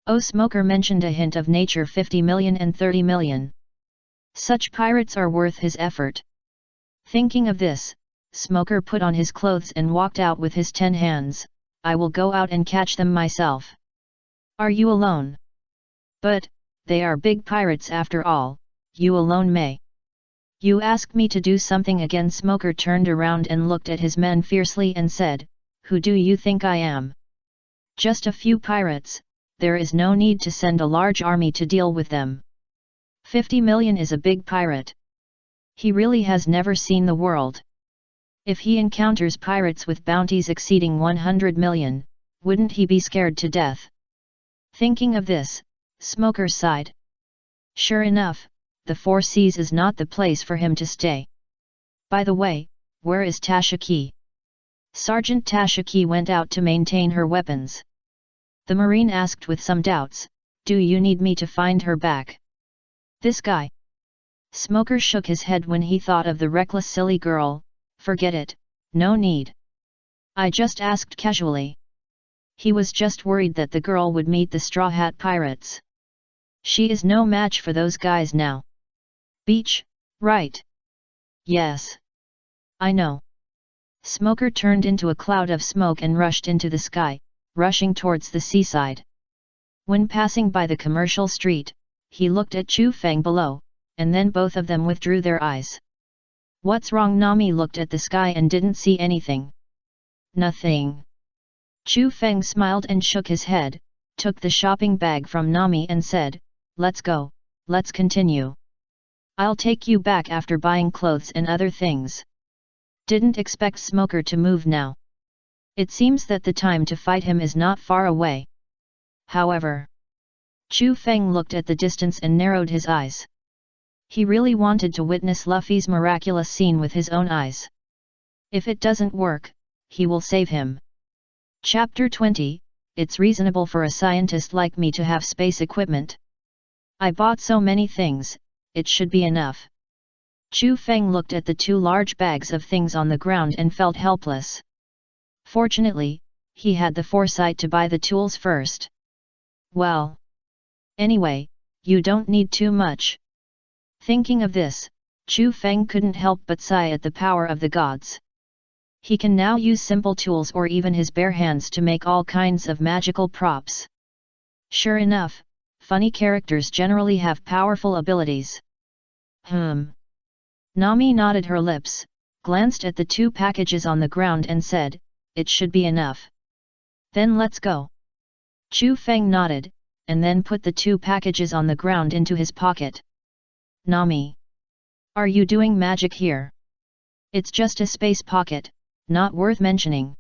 Oh, Smoker mentioned a hint of nature 50 million and 30 million. Such pirates are worth his effort. Thinking of this, Smoker put on his clothes and walked out with his 10 hands. I will go out and catch them myself. Are you alone? But, they are big pirates after all, you alone may. You ask me to do something again. Smoker turned around and looked at his men fiercely and said, who do you think I am? Just a few pirates, there is no need to send a large army to deal with them. 50 million is a big pirate. He really has never seen the world. If he encounters pirates with bounties exceeding 100 million, wouldn't he be scared to death? Thinking of this, Smoker sighed. Sure enough, the Four Seas is not the place for him to stay. By the way, where is Tashiki? Sergeant Tashiki went out to maintain her weapons. The Marine asked with some doubts, do you need me to find her back? This guy. Smoker shook his head when he thought of the reckless silly girl. Forget it, no need. I just asked casually. He was just worried that the girl would meet the Straw Hat Pirates. She is no match for those guys now. Beach, right? Yes. I know. Smoker turned into a cloud of smoke and rushed into the sky, rushing towards the seaside. When passing by the commercial street, he looked at Chu Feng below, and then both of them withdrew their eyes. What's wrong? Nami looked at the sky and didn't see anything. Nothing. Chu Feng smiled and shook his head, took the shopping bag from Nami and said, let's go, let's continue. I'll take you back after buying clothes and other things. Didn't expect Smoker to move now. It seems that the time to fight him is not far away. However, Chu Feng looked at the distance and narrowed his eyes. He really wanted to witness Luffy's miraculous scene with his own eyes. If it doesn't work, he will save him. Chapter 20, It's reasonable for a scientist like me to have space equipment. I bought so many things, it should be enough. Chu Feng looked at the 2 large bags of things on the ground and felt helpless. Fortunately, he had the foresight to buy the tools first. Well. Anyway, you don't need too much. Thinking of this, Chu Feng couldn't help but sigh at the power of the gods. He can now use simple tools or even his bare hands to make all kinds of magical props. Sure enough, funny characters generally have powerful abilities. Nami nodded her lips, glanced at the 2 packages on the ground and said, it should be enough. Then let's go. Chu Feng nodded, and then put the 2 packages on the ground into his pocket. Nami. Are you doing magic here? It's just a space pocket, not worth mentioning.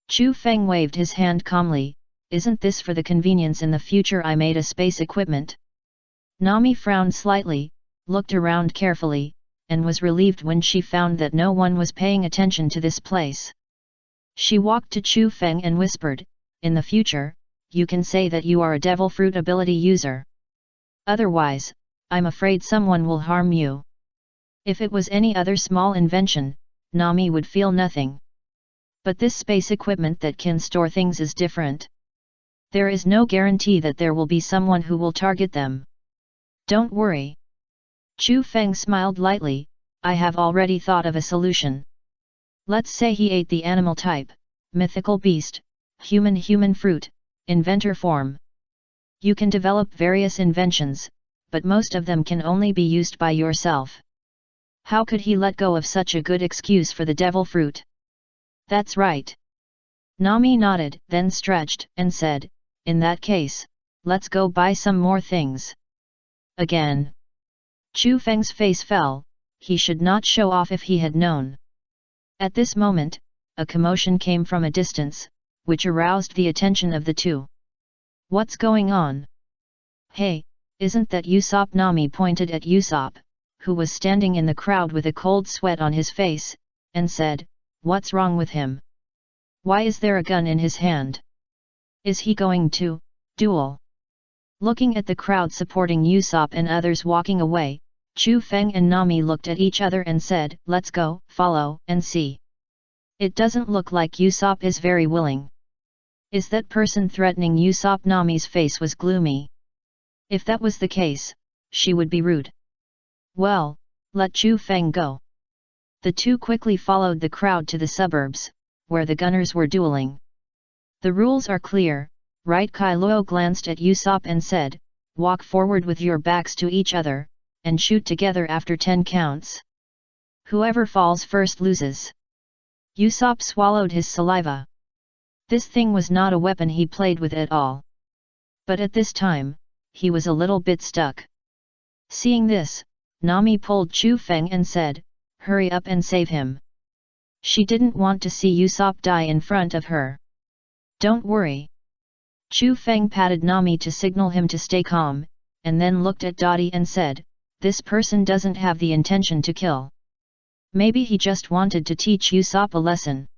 Chu Feng waved his hand calmly, isn't this for the convenience in the future I made a space equipment? Nami frowned slightly, looked around carefully, and was relieved when she found that no one was paying attention to this place. She walked to Chu Feng and whispered, in the future, you can say that you are a devil fruit ability user. Otherwise, I'm afraid someone will harm you. If it was any other small invention, Nami would feel nothing. But this space equipment that can store things is different. There is no guarantee that there will be someone who will target them. Don't worry. Chu Feng smiled lightly, I have already thought of a solution. Let's say he ate the animal type, mythical beast, human fruit, inventor form. You can develop various inventions, but most of them can only be used by yourself. How could he let go of such a good excuse for the devil fruit? That's right. Nami nodded, then stretched, and said, in that case, let's go buy some more things. Again. Chu Feng's face fell, he should not show off if he had known. At this moment, a commotion came from a distance, which aroused the attention of the 2. What's going on? Hey, isn't that Usopp? Nami pointed at Usopp, who was standing in the crowd with a cold sweat on his face, and said, what's wrong with him? Why is there a gun in his hand? Is he going to duel? Looking at the crowd supporting Usopp and others walking away, Chu Feng and Nami looked at each other and said, let's go, follow, and see. It doesn't look like Usopp is very willing. Is that person threatening Usopp? Nami's face was gloomy. If that was the case, she would be rude. Well, let Chu Feng go. The two quickly followed the crowd to the suburbs, where the gunners were dueling. The rules are clear, right? Kailuo glanced at Usopp and said, walk forward with your backs to each other, and shoot together after 10 counts. Whoever falls first loses. Usopp swallowed his saliva. This thing was not a weapon he played with at all. But at this time, he was a little bit stuck. Seeing this, Nami pulled Chu Feng and said, hurry up and save him. She didn't want to see Usopp die in front of her. Don't worry. Chu Feng patted Nami to signal him to stay calm, and then looked at Dottie and said, this person doesn't have the intention to kill. Maybe he just wanted to teach Usopp a lesson.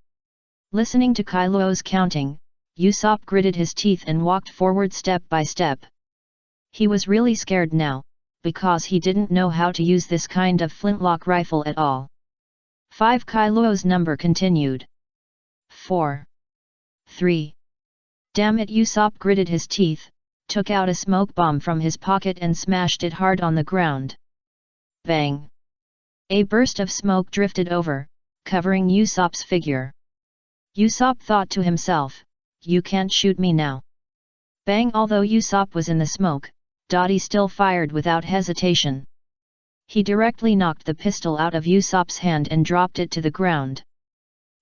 Listening to Kailuo's counting, Usopp gritted his teeth and walked forward step by step. He was really scared now, because he didn't know how to use this kind of flintlock rifle at all. 5. Kailuo's number continued. 4. 3. Damn it! Usopp gritted his teeth, took out a smoke bomb from his pocket and smashed it hard on the ground. Bang! A burst of smoke drifted over, covering Usopp's figure. Usopp thought to himself, you can't shoot me now. Bang! Although Usopp was in the smoke, Dottie still fired without hesitation. He directly knocked the pistol out of Usopp's hand and dropped it to the ground.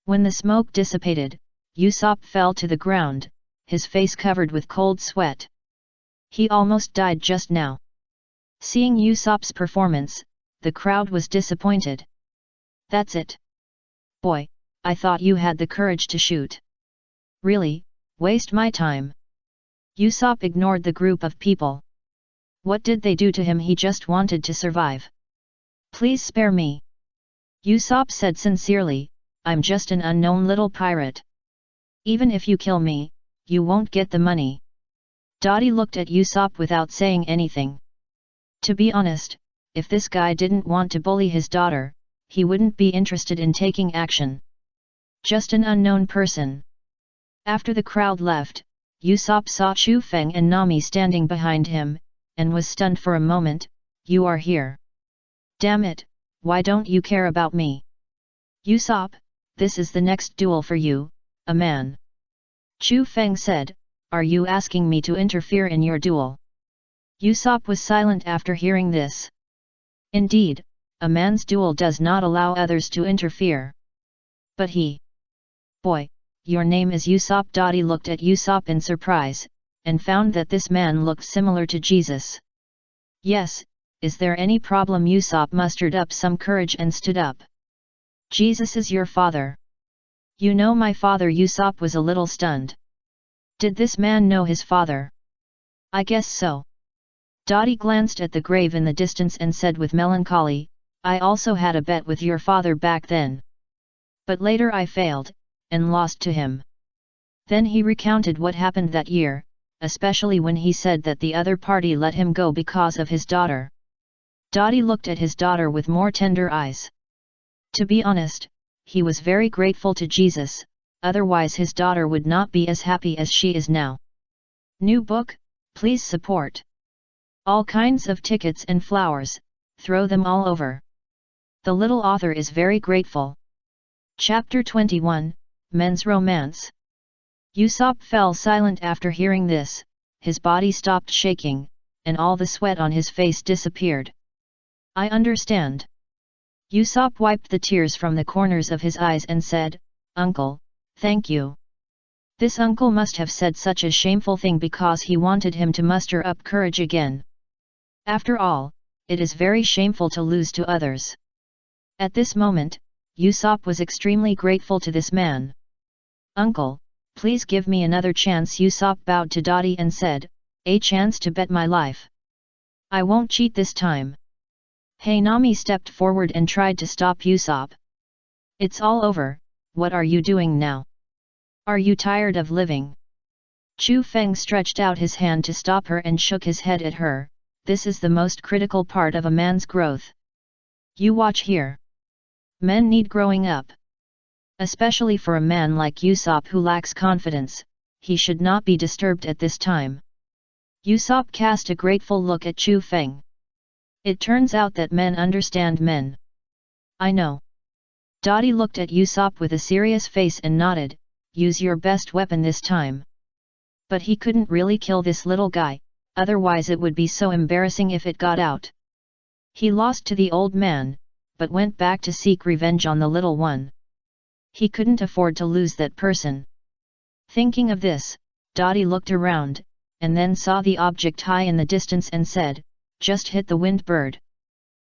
When the smoke dissipated, Usopp fell to the ground, his face covered with cold sweat. He almost died just now. Seeing Usopp's performance, the crowd was disappointed. That's it. Boy, I thought you had the courage to shoot. Really, waste my time. Usopp ignored the group of people. What did they do to him? He just wanted to survive. Please spare me. Usopp said sincerely, I'm just an unknown little pirate. Even if you kill me, you won't get the money. Dottie looked at Usopp without saying anything. To be honest, if this guy didn't want to bully his daughter, he wouldn't be interested in taking action. Just an unknown person. After the crowd left, Usopp saw Chu Feng and Nami standing behind him, and was stunned for a moment. You are here. Damn it, why don't you care about me? Usopp, this is the next duel for you, a man. Chu Feng said, are you asking me to interfere in your duel? Usopp was silent after hearing this. Indeed, a man's duel does not allow others to interfere. But he... Boy, your name is Usopp. Dottie looked at Usopp in surprise, and found that this man looked similar to Jesus. Yes, is there any problem? Usopp mustered up some courage and stood up. Jesus is your father. You know my father? Usopp was a little stunned. Did this man know his father? I guess so. Dottie glanced at the grave in the distance and said with melancholy, I also had a bet with your father back then. But later I failed, and lost to him. Then he recounted what happened that year, especially when he said that the other party let him go because of his daughter. Dottie looked at his daughter with more tender eyes. To be honest, he was very grateful to Jesus, otherwise his daughter would not be as happy as she is now. New book, please support. All kinds of tickets and flowers, throw them all over. The little author is very grateful. Chapter 21, Men's Romance. Usopp fell silent after hearing this, his body stopped shaking, and all the sweat on his face disappeared. I understand. Usopp wiped the tears from the corners of his eyes and said, Uncle, thank you. This uncle must have said such a shameful thing because he wanted him to muster up courage again. After all, it is very shameful to lose to others. At this moment, Usopp was extremely grateful to this man. Uncle, please give me another chance. Usopp bowed to Dottie and said, a chance to bet my life. I won't cheat this time. Hey! Nami stepped forward and tried to stop Usopp. It's all over, what are you doing now? Are you tired of living? Chu Feng stretched out his hand to stop her and shook his head at her. This is the most critical part of a man's growth. You watch here. Men need growing up. Especially for a man like Usopp who lacks confidence, he should not be disturbed at this time. Usopp cast a grateful look at Chu Feng. It turns out that men understand men. I know. Dottie looked at Usopp with a serious face and nodded, use your best weapon this time. But he couldn't really kill this little guy, otherwise it would be so embarrassing if it got out. He lost to the old man, but went back to seek revenge on the little one. He couldn't afford to lose that person. Thinking of this, Dottie looked around, and then saw the object high in the distance and said, just hit the wind bird.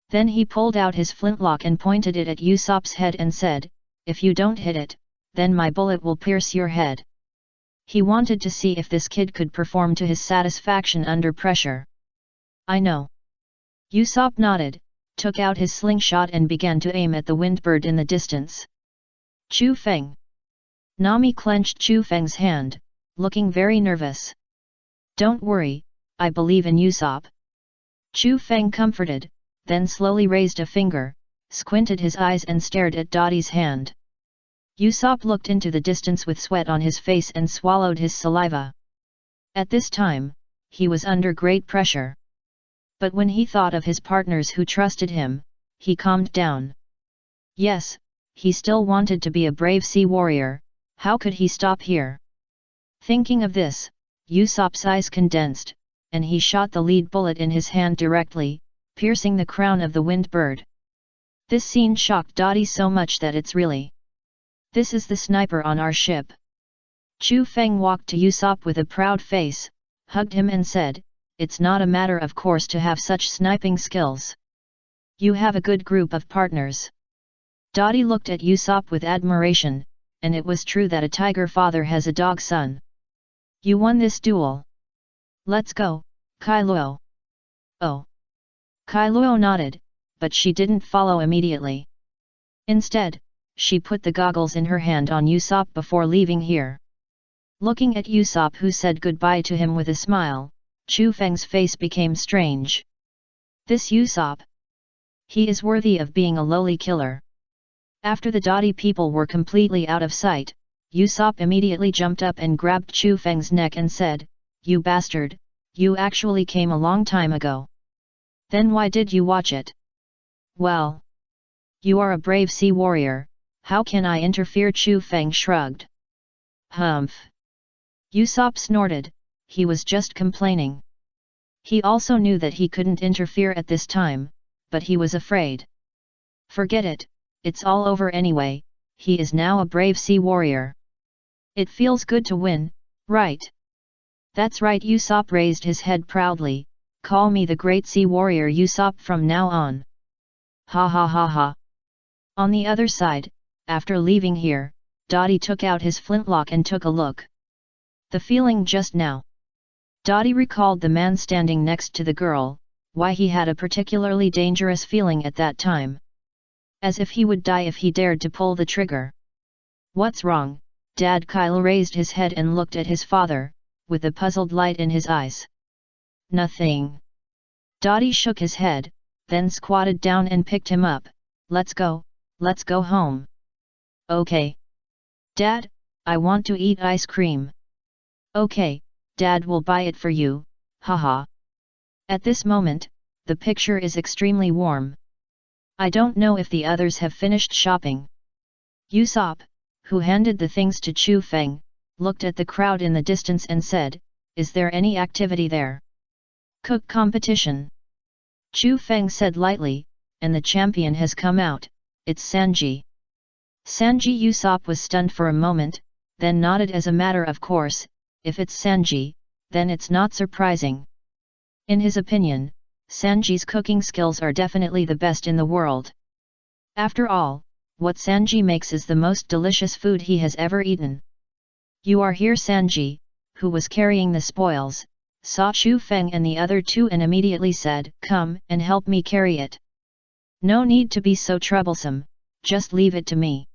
Then he pulled out his flintlock and pointed it at Usopp's head and said, if you don't hit it, then my bullet will pierce your head. He wanted to see if this kid could perform to his satisfaction under pressure. I know. Usopp nodded, took out his slingshot and began to aim at the windbird in the distance. Chu Feng. Nami clenched Chu Feng's hand, looking very nervous. Don't worry, I believe in Usopp. Chu Feng comforted, then slowly raised a finger, squinted his eyes and stared at Dottie's hand. Usopp looked into the distance with sweat on his face and swallowed his saliva. At this time, he was under great pressure. But when he thought of his partners who trusted him, he calmed down. Yes, he still wanted to be a brave sea warrior, how could he stop here? Thinking of this, Usopp's eyes condensed, and he shot the lead bullet in his hand directly, piercing the crown of the wind bird. This scene shocked Dottie so much that it's really. This is the sniper on our ship. Chu Feng walked to Usopp with a proud face, hugged him and said, it's not a matter of course to have such sniping skills. You have a good group of partners. Dottie looked at Usopp with admiration, and it was true that a tiger father has a dog son. You won this duel. Let's go, Kailuo. Oh. Kailuo nodded, but she didn't follow immediately. Instead, she put the goggles in her hand on Usopp before leaving here. Looking at Usopp who said goodbye to him with a smile, Chu Feng's face became strange. This Usopp. He is worthy of being a lowly killer. After the Dottie people were completely out of sight, Usopp immediately jumped up and grabbed Chu Feng's neck and said, you bastard, you actually came a long time ago. Then why did you watch it? Well. You are a brave sea warrior, how can I interfere? Chu Feng shrugged. Humph. Usopp snorted, he was just complaining. He also knew that he couldn't interfere at this time, but he was afraid. Forget it, it's all over anyway, he is now a brave sea warrior. It feels good to win, right? That's right. Usopp raised his head proudly, call me the great sea warrior Usopp from now on. Ha ha ha ha. On the other side, after leaving here, Dottie took out his flintlock and took a look. The feeling just now. Dottie recalled the man standing next to the girl, why he had a particularly dangerous feeling at that time. As if he would die if he dared to pull the trigger. What's wrong, Dad? Kyle raised his head and looked at his father, with a puzzled light in his eyes. Nothing. Dottie shook his head, then squatted down and picked him up. Let's go home. Okay. Dad, I want to eat ice cream. Okay, Dad will buy it for you, haha. At this moment, the picture is extremely warm. I don't know if the others have finished shopping. Usopp, who handed the things to Chu Feng, looked at the crowd in the distance and said, is there any activity there? Cook competition. Chu Feng said lightly, and the champion has come out, it's Sanji. Sanji. Usopp was stunned for a moment, then nodded as a matter of course, if it's Sanji, then it's not surprising. In his opinion, Sanji's cooking skills are definitely the best in the world. After all, what Sanji makes is the most delicious food he has ever eaten. You are here. Sanji, who was carrying the spoils, saw Chu Feng and the other two and immediately said, come and help me carry it. No need to be so troublesome, just leave it to me.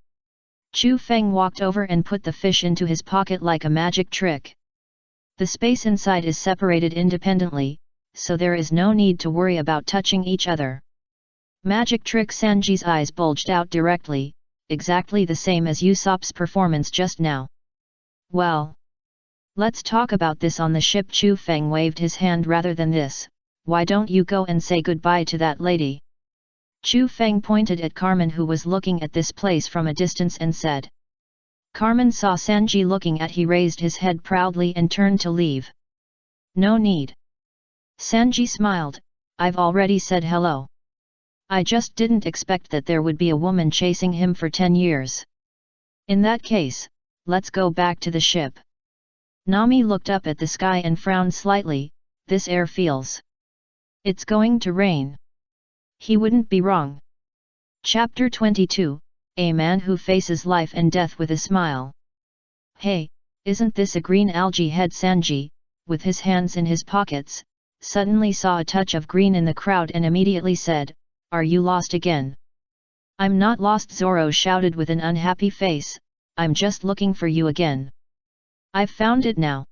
Chu Feng walked over and put the fish into his pocket like a magic trick. The space inside is separated independently, so there is no need to worry about touching each other. Magic trick. Sanji's eyes bulged out directly, exactly the same as Usopp's performance just now. Well. Let's talk about this on the ship. Chu Feng waved his hand. Rather than this, why don't you go and say goodbye to that lady? Chu Feng pointed at Carmen, who was looking at this place from a distance, and said. Carmen saw Sanji looking at. He raised his head proudly and turned to leave. No need. Sanji smiled. I've already said hello. I just didn't expect that there would be a woman chasing him for 10 years. In that case, let's go back to the ship. Nami looked up at the sky and frowned slightly. This air feels. It's going to rain. He wouldn't be wrong. Chapter 22, A Man Who Faces Life and Death with a Smile. Hey, isn't this a green algae head? Sanji, with his hands in his pockets, suddenly saw a touch of green in the crowd and immediately said, Are you lost again? I'm not lost, Zoro shouted with an unhappy face. I'm just looking for you again. I've found it now.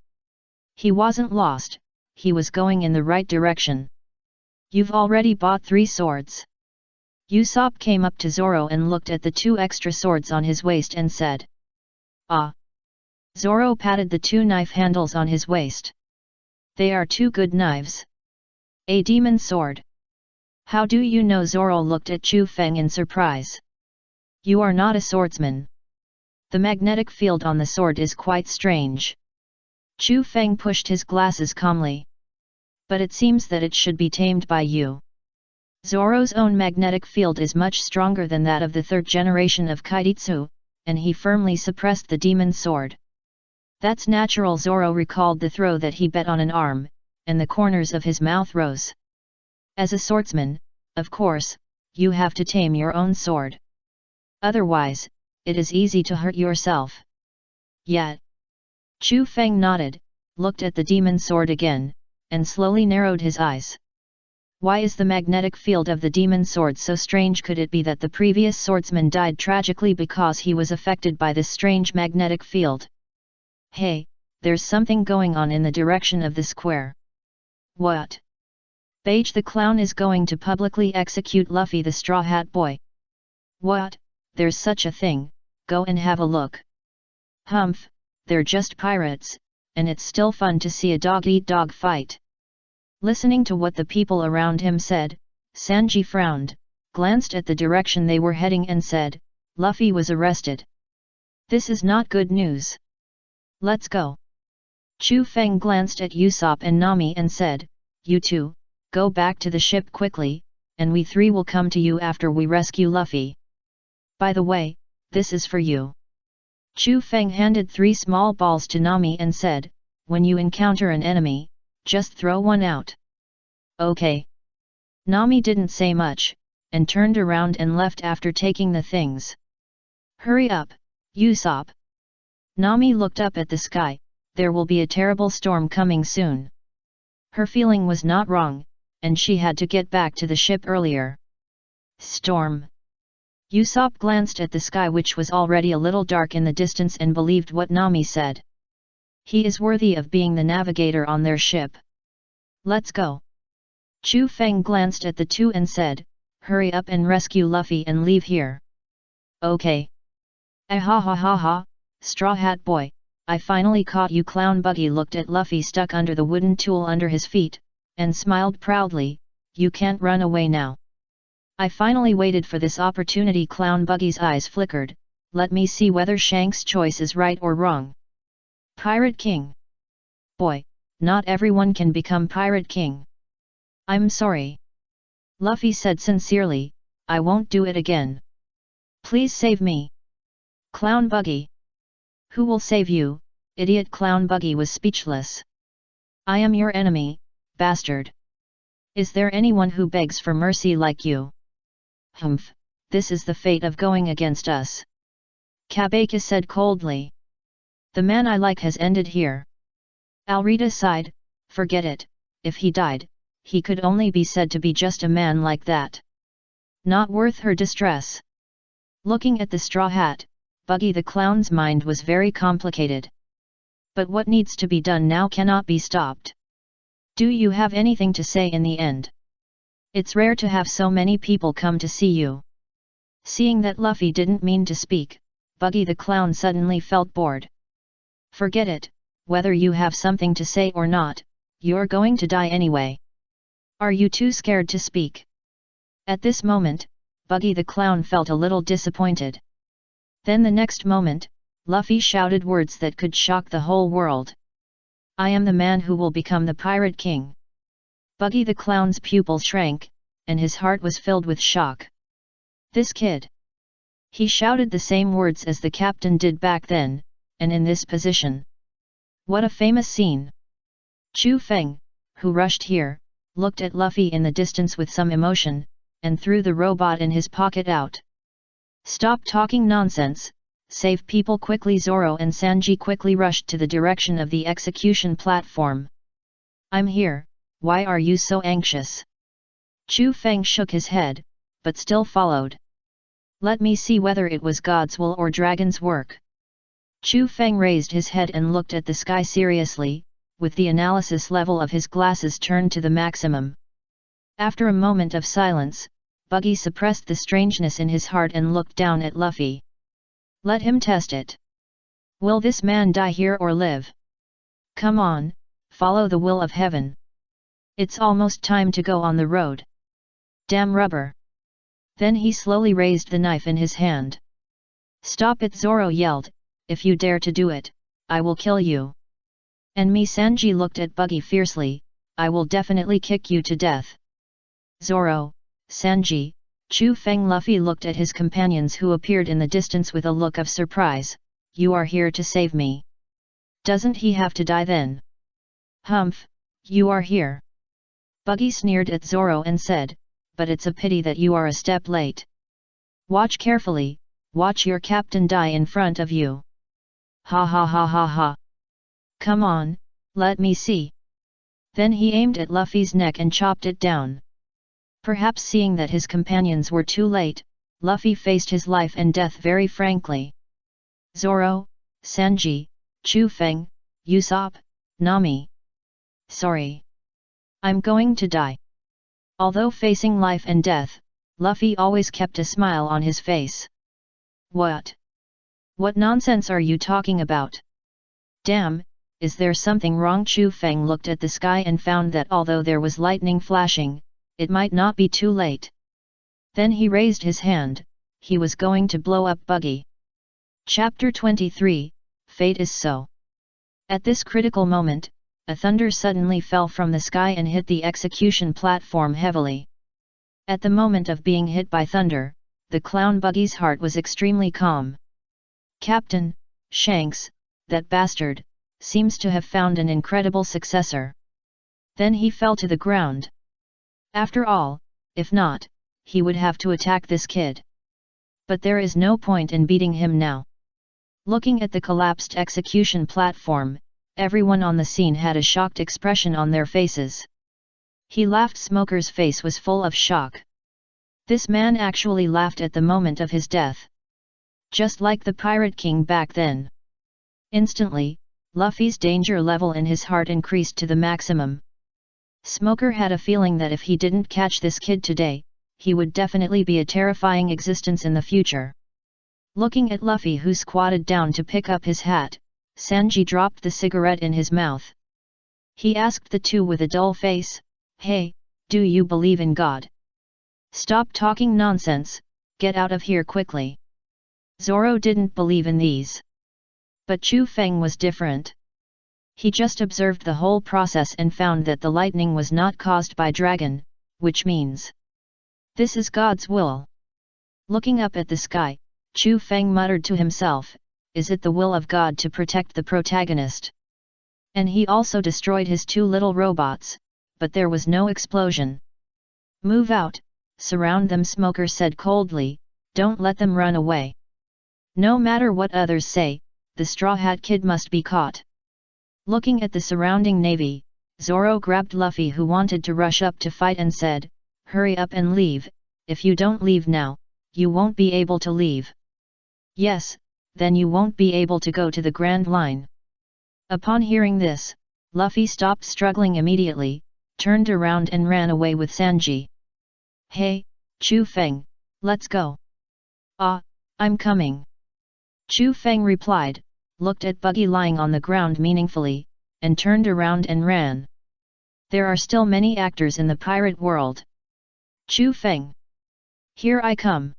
He wasn't lost, he was going in the right direction. You've already bought 3 swords. Usopp came up to Zoro and looked at the 2 extra swords on his waist and said. Ah. Zoro patted the 2 knife handles on his waist. They are 2 good knives. A demon sword. How do you know? Zoro looked at Chu Feng in surprise. You are not a swordsman. The magnetic field on the sword is quite strange. Chu Feng pushed his glasses calmly. But it seems that it should be tamed by you. Zoro's own magnetic field is much stronger than that of the 3rd generation of Kaiditsu, and he firmly suppressed the demon sword. That's natural. Zoro recalled the throw that he bet on an arm, and the corners of his mouth rose. As a swordsman, of course, you have to tame your own sword. Otherwise, it is easy to hurt yourself. Yet. Chu Feng nodded, looked at the demon sword again, and slowly narrowed his eyes. Why is the magnetic field of the demon sword so strange? Could it be that the previous swordsman died tragically because he was affected by this strange magnetic field? Hey, there's something going on in the direction of the square. What? Beige the clown is going to publicly execute Luffy the Straw Hat Boy. What? There's such a thing, go and have a look. Humph, they're just pirates, and it's still fun to see a dog-eat-dog fight. Listening to what the people around him said, Sanji frowned, glanced at the direction they were heading and said, Luffy was arrested. This is not good news. Let's go. Chu Feng glanced at Usopp and Nami and said, You two, go back to the ship quickly, and we 3 will come to you after we rescue Luffy. By the way, this is for you. Chu Feng handed 3 small balls to Nami and said, When you encounter an enemy, just throw one out. Okay. Nami didn't say much, and turned around and left after taking the things. Hurry up, Usopp. Nami looked up at the sky. There will be a terrible storm coming soon. Her feeling was not wrong, and she had to get back to the ship earlier. Storm. Usopp glanced at the sky, which was already a little dark in the distance, and believed what Nami said. He is worthy of being the navigator on their ship. Let's go. Chu Feng glanced at the 2 and said, Hurry up and rescue Luffy and leave here. Okay. Ah ha ha ha ha, Straw Hat Boy, I finally caught you. Clown Buggy looked at Luffy stuck under the wooden tool under his feet, and smiled proudly, You can't run away now. I finally waited for this opportunity. Clown Buggy's eyes flickered, let me see whether Shanks' choice is right or wrong. Pirate King. Boy, not everyone can become Pirate King. I'm sorry. Luffy said sincerely, I won't do it again. Please save me. Clown Buggy. Who will save you, idiot? Clown Buggy was speechless. I am your enemy, bastard. Is there anyone who begs for mercy like you? Humph, this is the fate of going against us. Kabaka said coldly. The man I like has ended here. Alrita sighed, forget it, if he died, he could only be said to be just a man like that. Not worth her distress. Looking at the Straw Hat, Buggy the Clown's mind was very complicated. But what needs to be done now cannot be stopped. Do you have anything to say in the end? It's rare to have so many people come to see you. Seeing that Luffy didn't mean to speak, Buggy the Clown suddenly felt bored. Forget it, whether you have something to say or not, you're going to die anyway. Are you too scared to speak? At this moment, Buggy the Clown felt a little disappointed. Then the next moment, Luffy shouted words that could shock the whole world. I am the man who will become the Pirate King. Buggy the Clown's pupil shrank, and his heart was filled with shock. This kid. He shouted the same words as the captain did back then, and in this position. What a famous scene! Chu Feng, who rushed here, looked at Luffy in the distance with some emotion, and threw the robot in his pocket out. Stop talking nonsense, save people quickly. Zoro and Sanji quickly rushed to the direction of the execution platform. I'm here, why are you so anxious? Chu Feng shook his head, but still followed. Let me see whether it was God's will or dragon's work. Chu Feng raised his head and looked at the sky seriously, with the analysis level of his glasses turned to the maximum. After a moment of silence, Buggy suppressed the strangeness in his heart and looked down at Luffy. Let him test it. Will this man die here or live? Come on, follow the will of heaven. It's almost time to go on the road. Damn rubber. Then he slowly raised the knife in his hand. Stop it, Zoro yelled, if you dare to do it, I will kill you. And me, Sanji looked at Buggy fiercely, I will definitely kick you to death. Zoro, Sanji, Chu Feng. Luffy looked at his companions who appeared in the distance with a look of surprise. You are here to save me. Doesn't he have to die then? Humph, you are here. Buggy sneered at Zoro and said, but it's a pity that you are a step late. Watch carefully, watch your captain die in front of you. Ha ha ha ha ha. Come on, let me see. Then he aimed at Luffy's neck and chopped it down. Perhaps seeing that his companions were too late, Luffy faced his life and death very frankly. Zoro, Sanji, Chu Feng, Usopp, Nami. Sorry. I'm going to die. Although facing life and death, Luffy always kept a smile on his face. What? What nonsense are you talking about? Damn, is there something wrong? Chu Feng looked at the sky and found that although there was lightning flashing, it might not be too late. Then he raised his hand, he was going to blow up Buggy. Chapter 23, Fate is So. At this critical moment, a thunder suddenly fell from the sky and hit the execution platform heavily. At the moment of being hit by thunder, the clown Buggy's heart was extremely calm. Captain, Shanks, that bastard, seems to have found an incredible successor. Then he fell to the ground. After all, if not, he would have to attack this kid. But there is no point in beating him now. Looking at the collapsed execution platform, everyone on the scene had a shocked expression on their faces. He laughed. Smoker's face was full of shock. This man actually laughed at the moment of his death. Just like the Pirate King back then. Instantly, Luffy's danger level in his heart increased to the maximum. Smoker had a feeling that if he didn't catch this kid today, he would definitely be a terrifying existence in the future. Looking at Luffy, who squatted down to pick up his hat, Sanji dropped the cigarette in his mouth. He asked the two with a dull face, "Hey, do you believe in God? Stop talking nonsense, get out of here quickly." Zoro didn't believe in these. But Chu Feng was different. He just observed the whole process and found that the lightning was not caused by dragon, which means this is God's will. Looking up at the sky, Chu Feng muttered to himself, is it the will of God to protect the protagonist? And he also destroyed his two little robots, but there was no explosion. Move out, surround them, Smoker said coldly, don't let them run away. No matter what others say, the Straw Hat Kid must be caught. Looking at the surrounding navy, Zoro grabbed Luffy, who wanted to rush up to fight, and said, hurry up and leave, if you don't leave now, you won't be able to leave. Yes, then you won't be able to go to the Grand Line. Upon hearing this, Luffy stopped struggling immediately, turned around and ran away with Sanji. Hey, Chu Feng, let's go. Ah, I'm coming. Chu Feng replied, looked at Buggy lying on the ground meaningfully, and turned around and ran. There are still many actors in the pirate world. Chu Feng. Here I come.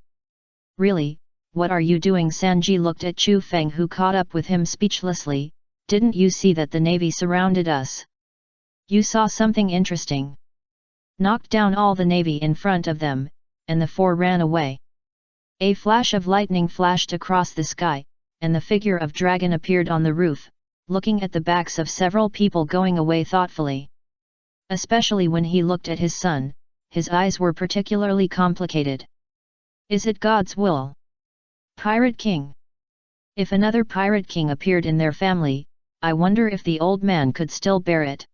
Really, what are you doing? Sanji looked at Chu Feng, who caught up with him speechlessly. Didn't you see that the navy surrounded us? You saw something interesting. Knocked down all the navy in front of them, and the four ran away. A flash of lightning flashed across the sky, and the figure of Dragon appeared on the roof, looking at the backs of several people going away thoughtfully. Especially when he looked at his son, his eyes were particularly complicated. Is it God's will? Pirate King. If another Pirate King appeared in their family, I wonder if the old man could still bear it.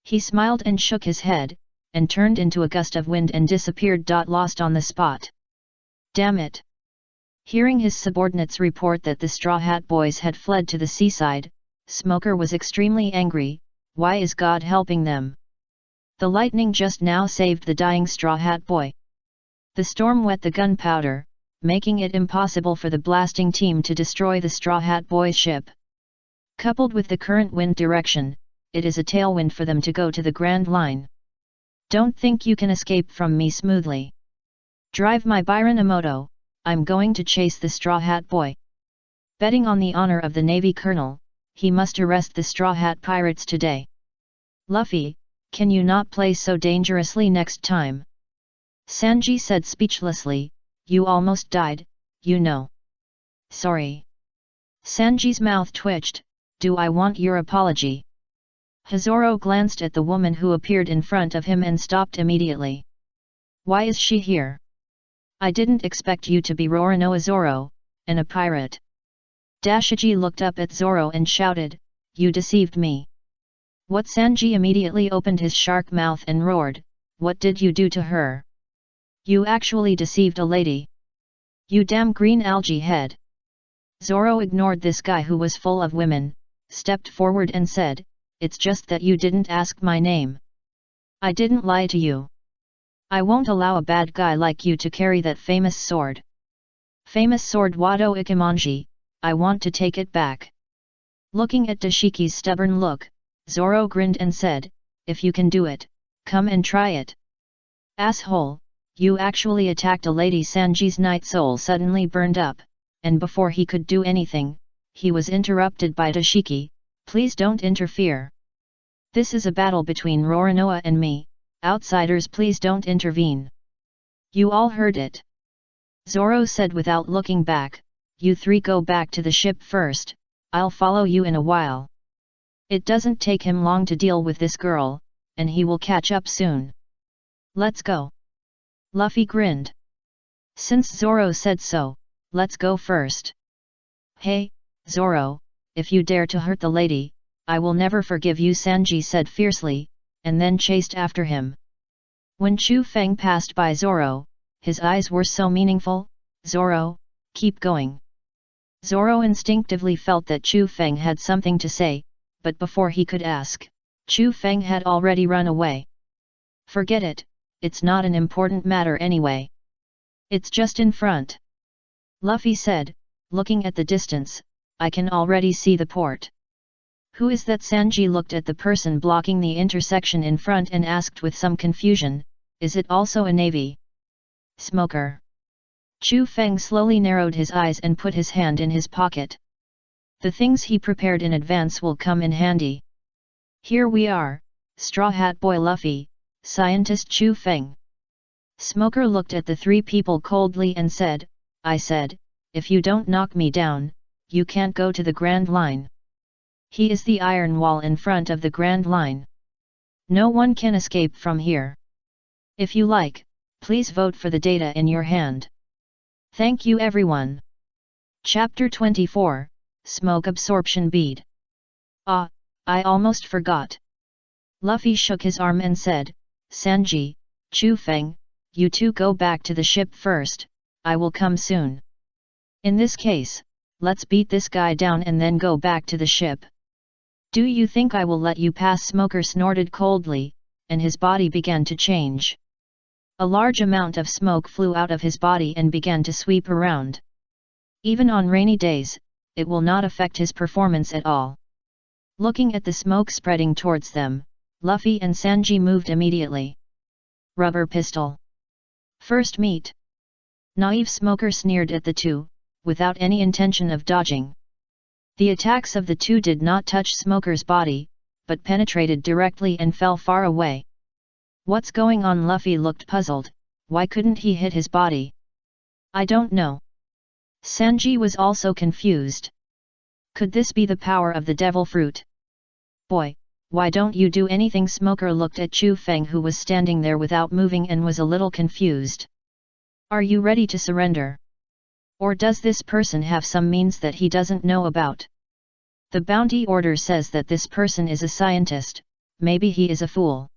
He smiled and shook his head, and turned into a gust of wind and disappeared. Lost on the spot. Damn it! Hearing his subordinates report that the Straw Hat Boys had fled to the seaside, Smoker was extremely angry. Why is God helping them? The lightning just now saved the dying Straw Hat Boy. The storm wet the gunpowder, making it impossible for the blasting team to destroy the Straw Hat Boy's ship. Coupled with the current wind direction, it is a tailwind for them to go to the Grand Line. Don't think you can escape from me smoothly. Drive my Byron Emoto, I'm going to chase the Straw Hat Boy. Betting on the honor of the Navy Colonel, he must arrest the Straw Hat Pirates today. Luffy, can you not play so dangerously next time? Sanji said speechlessly, you almost died, you know. Sorry. Sanji's mouth twitched, do I want your apology? Zoro glanced at the woman who appeared in front of him and stopped immediately. Why is she here? I didn't expect you to be Roronoa Zoro, and a pirate. Dashiji looked up at Zoro and shouted, you deceived me. What? Sanji immediately opened his shark mouth and roared, what did you do to her? You actually deceived a lady. You damn green algae head. Zoro ignored this guy who was full of women, stepped forward and said, it's just that you didn't ask my name. I didn't lie to you. I won't allow a bad guy like you to carry that famous sword. Famous sword Wado Ikimonji, I want to take it back. Looking at Dashiki's stubborn look, Zoro grinned and said, if you can do it, come and try it. Asshole, you actually attacked a lady. Sanji's night soul suddenly burned up, and before he could do anything, he was interrupted by Dashiki, please don't interfere. This is a battle between Roronoa and me, outsiders please don't intervene. You all heard it. Zoro said without looking back, you three go back to the ship first, I'll follow you in a while. It doesn't take him long to deal with this girl, and he will catch up soon. Let's go. Luffy grinned. Since Zoro said so, let's go first. Hey, Zoro, if you dare to hurt the lady, I will never forgive you, Sanji said fiercely, and then chased after him. When Chu Feng passed by Zoro, his eyes were so meaningful. Zoro, keep going. Zoro instinctively felt that Chu Feng had something to say, but before he could ask, Chu Feng had already run away. Forget it, it's not an important matter anyway. It's just in front. Luffy said, looking at the distance, I can already see the port. Who is that? Sanji looked at the person blocking the intersection in front and asked with some confusion, is it also a navy? Smoker. Chu Feng slowly narrowed his eyes and put his hand in his pocket. The things he prepared in advance will come in handy. Here we are, Straw Hat Boy Luffy, Scientist Chu Feng. Smoker looked at the three people coldly and said, I said, if you don't knock me down, you can't go to the Grand Line. He is the iron wall in front of the Grand Line. No one can escape from here. If you like, please vote for the data in your hand. Thank you everyone. Chapter 24, Smoke Absorption Bead. Ah, I almost forgot. Luffy shook his arm and said, Sanji, Chu Feng, you two go back to the ship first, I will come soon. In this case, let's beat this guy down and then go back to the ship. Do you think I will let you pass? Smoker snorted coldly, and his body began to change. A large amount of smoke flew out of his body and began to sweep around. Even on rainy days, it will not affect his performance at all. Looking at the smoke spreading towards them, Luffy and Sanji moved immediately. Rubber pistol. First meet. Naive Smoker sneered at the two, without any intention of dodging. The attacks of the two did not touch Smoker's body, but penetrated directly and fell far away. What's going on? Luffy looked puzzled. Why couldn't he hit his body? I don't know. Sanji was also confused. Could this be the power of the devil fruit? Boy, why don't you do anything? Smoker looked at Chu Feng, who was standing there without moving and was a little confused. Are you ready to surrender? Or does this person have some means that he doesn't know about? The bounty order says that this person is a scientist, maybe he is a fool.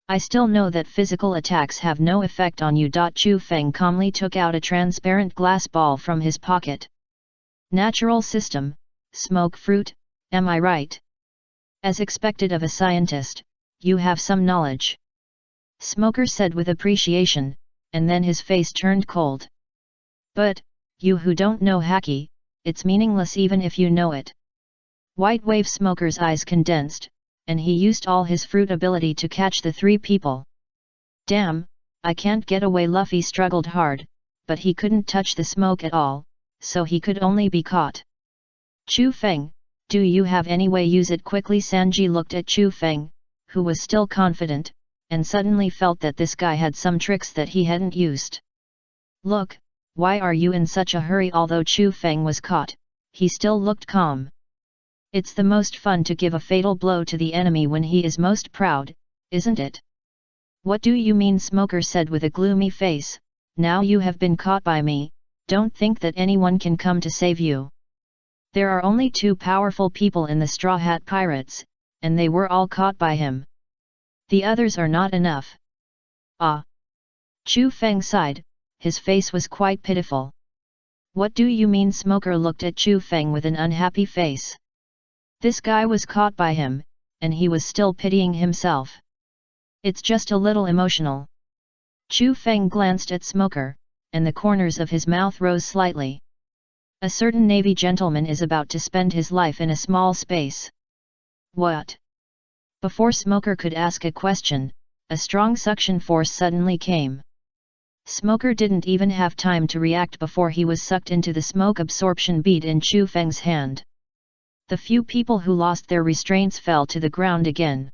I still know that physical attacks have no effect on you. Chu Feng calmly took out a transparent glass ball from his pocket. Natural system, smoke fruit, am I right? As expected of a scientist, you have some knowledge. Smoker said with appreciation, and then his face turned cold. But, you who don't know Haki, it's meaningless even if you know it. White Wave Smoker's eyes condensed, and he used all his fruit ability to catch the three people. Damn, I can't get away. Luffy struggled hard, but he couldn't touch the smoke at all, so he could only be caught. Chu Feng, do you have any way? Use it quickly. Sanji looked at Chu Feng, who was still confident, and suddenly felt that this guy had some tricks that he hadn't used. Look, why are you in such a hurry? Although Chu Feng was caught, he still looked calm. It's the most fun to give a fatal blow to the enemy when he is most proud, isn't it? What do you mean? Smoker said with a gloomy face. Now you have been caught by me, don't think that anyone can come to save you. There are only two powerful people in the Straw Hat Pirates, and they were all caught by him. The others are not enough. Ah! Chu Feng sighed, his face was quite pitiful. What do you mean? Smoker looked at Chu Feng with an unhappy face. This guy was caught by him, and he was still pitying himself. It's just a little emotional. Chu Feng glanced at Smoker, and the corners of his mouth rose slightly. A certain Navy gentleman is about to spend his life in a small space. What? Before Smoker could ask a question, a strong suction force suddenly came. Smoker didn't even have time to react before he was sucked into the smoke absorption bead in Chu Feng's hand. The few people who lost their restraints fell to the ground again.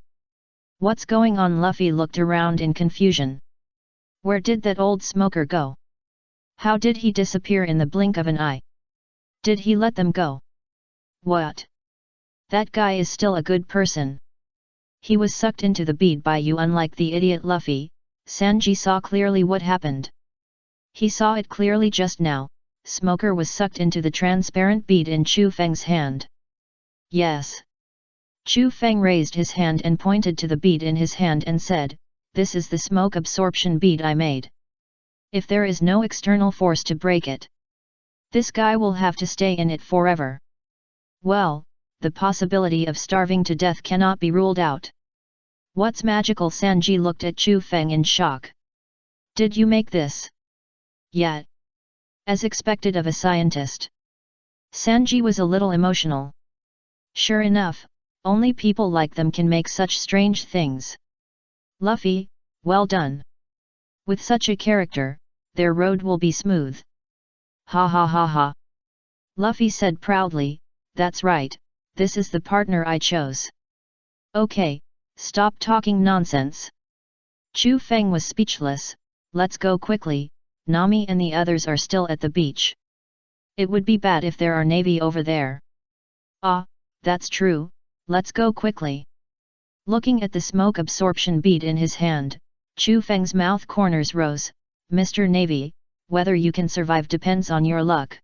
What's going on? Luffy looked around in confusion. Where did that old Smoker go? How did he disappear in the blink of an eye? Did he let them go? What? That guy is still a good person. He was sucked into the bead by you. Unlike the idiot Luffy, Sanji saw clearly what happened. He saw it clearly just now. Smoker was sucked into the transparent bead in Chu Feng's hand. Yes. Chu Feng raised his hand and pointed to the bead in his hand and said, "This is the smoke absorption bead I made. If there is no external force to break it, this guy will have to stay in it forever. Well, the possibility of starving to death cannot be ruled out." What's magical? Sanji looked at Chu Feng in shock. Did you make this? Yeah. As expected of a scientist. Sanji was a little emotional. Sure enough, only people like them can make such strange things. Luffy, well done. With such a character, their road will be smooth. Ha ha ha ha. Luffy said proudly, that's right, this is the partner I chose. Okay, stop talking nonsense. Chu Feng was speechless. Let's go quickly, Nami and the others are still at the beach. It would be bad if there are Navy over there. Ah, that's true, let's go quickly. Looking at the smoke absorption bead in his hand, Chu Feng's mouth corners rose. Mr. Navy, whether you can survive depends on your luck.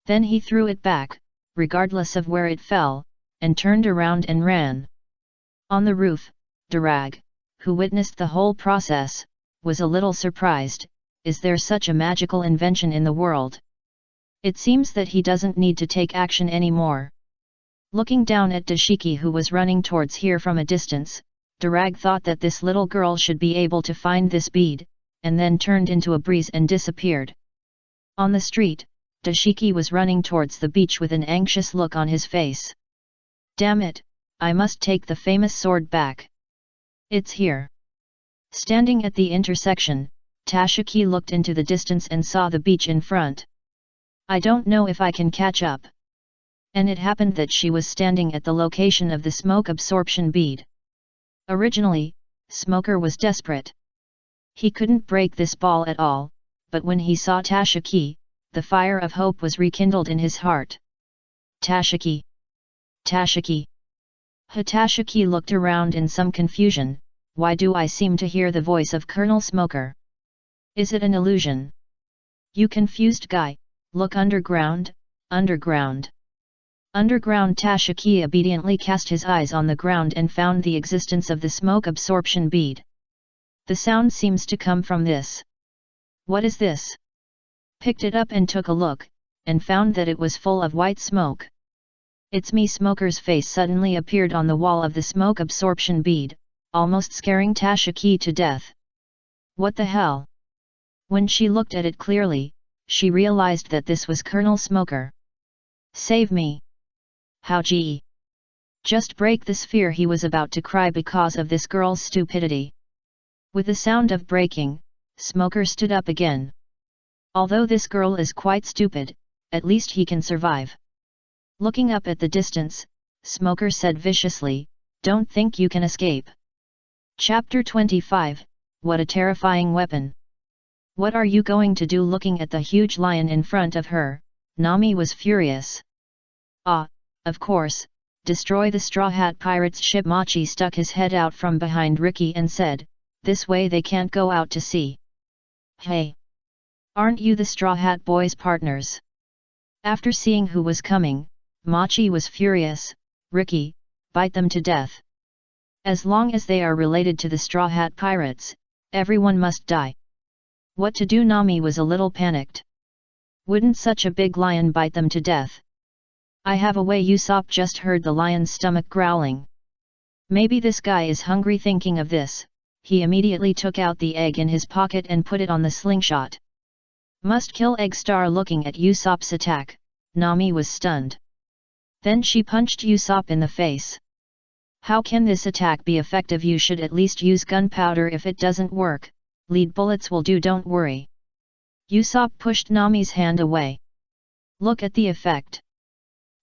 Then he threw it back, regardless of where it fell, and turned around and ran. On the roof, Durag, who witnessed the whole process, was a little surprised. Is there such a magical invention in the world? It seems that he doesn't need to take action anymore. Looking down at Dashiki, who was running towards here from a distance, Durag thought that this little girl should be able to find this bead, and then turned into a breeze and disappeared. On the street, Dashiki was running towards the beach with an anxious look on his face. Damn it, I must take the famous sword back. It's here. Standing at the intersection, Tashiki looked into the distance and saw the beach in front. I don't know if I can catch up. And it happened that she was standing at the location of the smoke absorption bead. Originally, Smoker was desperate. He couldn't break this ball at all, but when he saw Tashiki, the fire of hope was rekindled in his heart. Tashiki! Tashiki! Tashiki looked around in some confusion. Why do I seem to hear the voice of Colonel Smoker? Is it an illusion? You confused guy, look underground, underground. Underground. Tashiki obediently cast his eyes on the ground and found the existence of the smoke absorption bead. The sound seems to come from this. What is this? Picked it up and took a look, and found that it was full of white smoke. It's me. Smoker's face suddenly appeared on the wall of the smoke absorption bead, almost scaring Tashiki to death. What the hell? When she looked at it clearly, she realized that this was Colonel Smoker. Save me! How gee! Just break the sphere. He was about to cry because of this girl's stupidity. With the sound of breaking, Smoker stood up again. Although this girl is quite stupid, at least he can survive. Looking up at the distance, Smoker said viciously, "Don't think you can escape." Chapter 25, What a terrifying weapon! What are you going to do? Looking at the huge lion in front of her, Nami was furious. Ah, of course, destroy the Straw Hat Pirates ship. Machi stuck his head out from behind Ricky and said, "This way they can't go out to sea." Hey! Aren't you the Straw Hat Boys' partners? After seeing who was coming, Machi was furious. Ricky, bite them to death. As long as they are related to the Straw Hat Pirates, everyone must die. What to do? Nami was a little panicked. Wouldn't such a big lion bite them to death? I have a way. Usopp just heard the lion's stomach growling. Maybe this guy is hungry. Thinking of this, he immediately took out the egg in his pocket and put it on the slingshot. Must kill egg. Star looking at Usopp's attack, Nami was stunned. Then she punched Usopp in the face. How can this attack be effective? You should at least use gunpowder. If it doesn't work, lead bullets will do. Don't worry. Usopp pushed Nami's hand away. Look at the effect.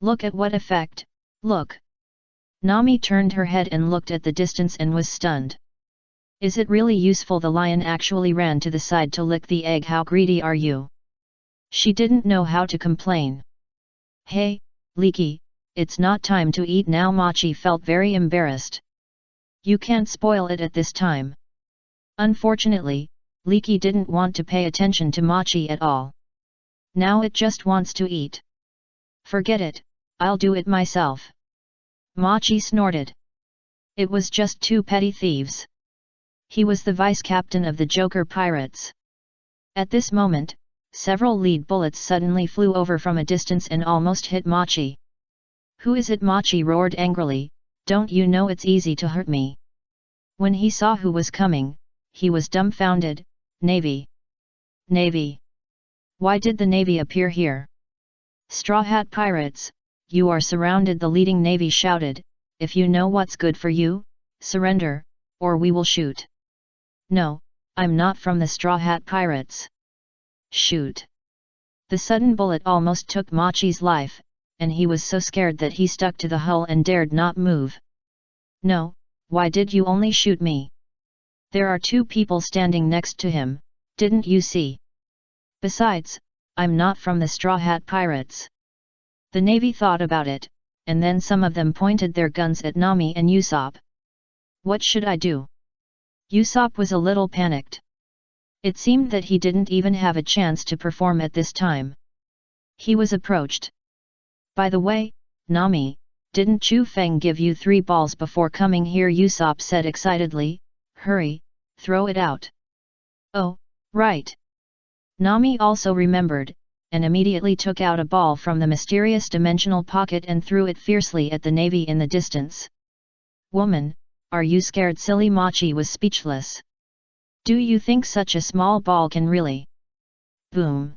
Look at what effect, look. Nami turned her head and looked at the distance and was stunned. Is it really useful? The lion actually ran to the side to lick the egg. How greedy are you? She didn't know how to complain. Hey, Leaky, it's not time to eat now. Machi felt very embarrassed. You can't spoil it at this time. Unfortunately, Leaky didn't want to pay attention to Machi at all. Now it just wants to eat. Forget it, I'll do it myself. Machi snorted. It was just two petty thieves. He was the vice captain of the Joker Pirates. At this moment, several lead bullets suddenly flew over from a distance and almost hit Machi. Who is it? Machi roared angrily, don't you know it's easy to hurt me? When he saw who was coming, he was dumbfounded. Navy. Navy. Why did the Navy appear here? Straw Hat Pirates, you are surrounded. The leading Navy shouted, if you know what's good for you, surrender, or we will shoot. No, I'm not from the Straw Hat Pirates. Shoot. The sudden bullet almost took Machi's life, and he was so scared that he stuck to the hull and dared not move. No, why did you only shoot me? There are two people standing next to him, didn't you see? Besides, I'm not from the Straw Hat Pirates. The Navy thought about it, and then some of them pointed their guns at Nami and Usopp. What should I do? Usopp was a little panicked. It seemed that he didn't even have a chance to perform at this time. He was approached. By the way, Nami, didn't Chu Feng give you 3 balls before coming here? Usopp said excitedly. Hurry, throw it out. Oh, right. Nami also remembered, and immediately took out a ball from the mysterious dimensional pocket and threw it fiercely at the Navy in the distance. Woman, are you scared? Silly. Machi was speechless. Do you think such a small ball can really? Boom.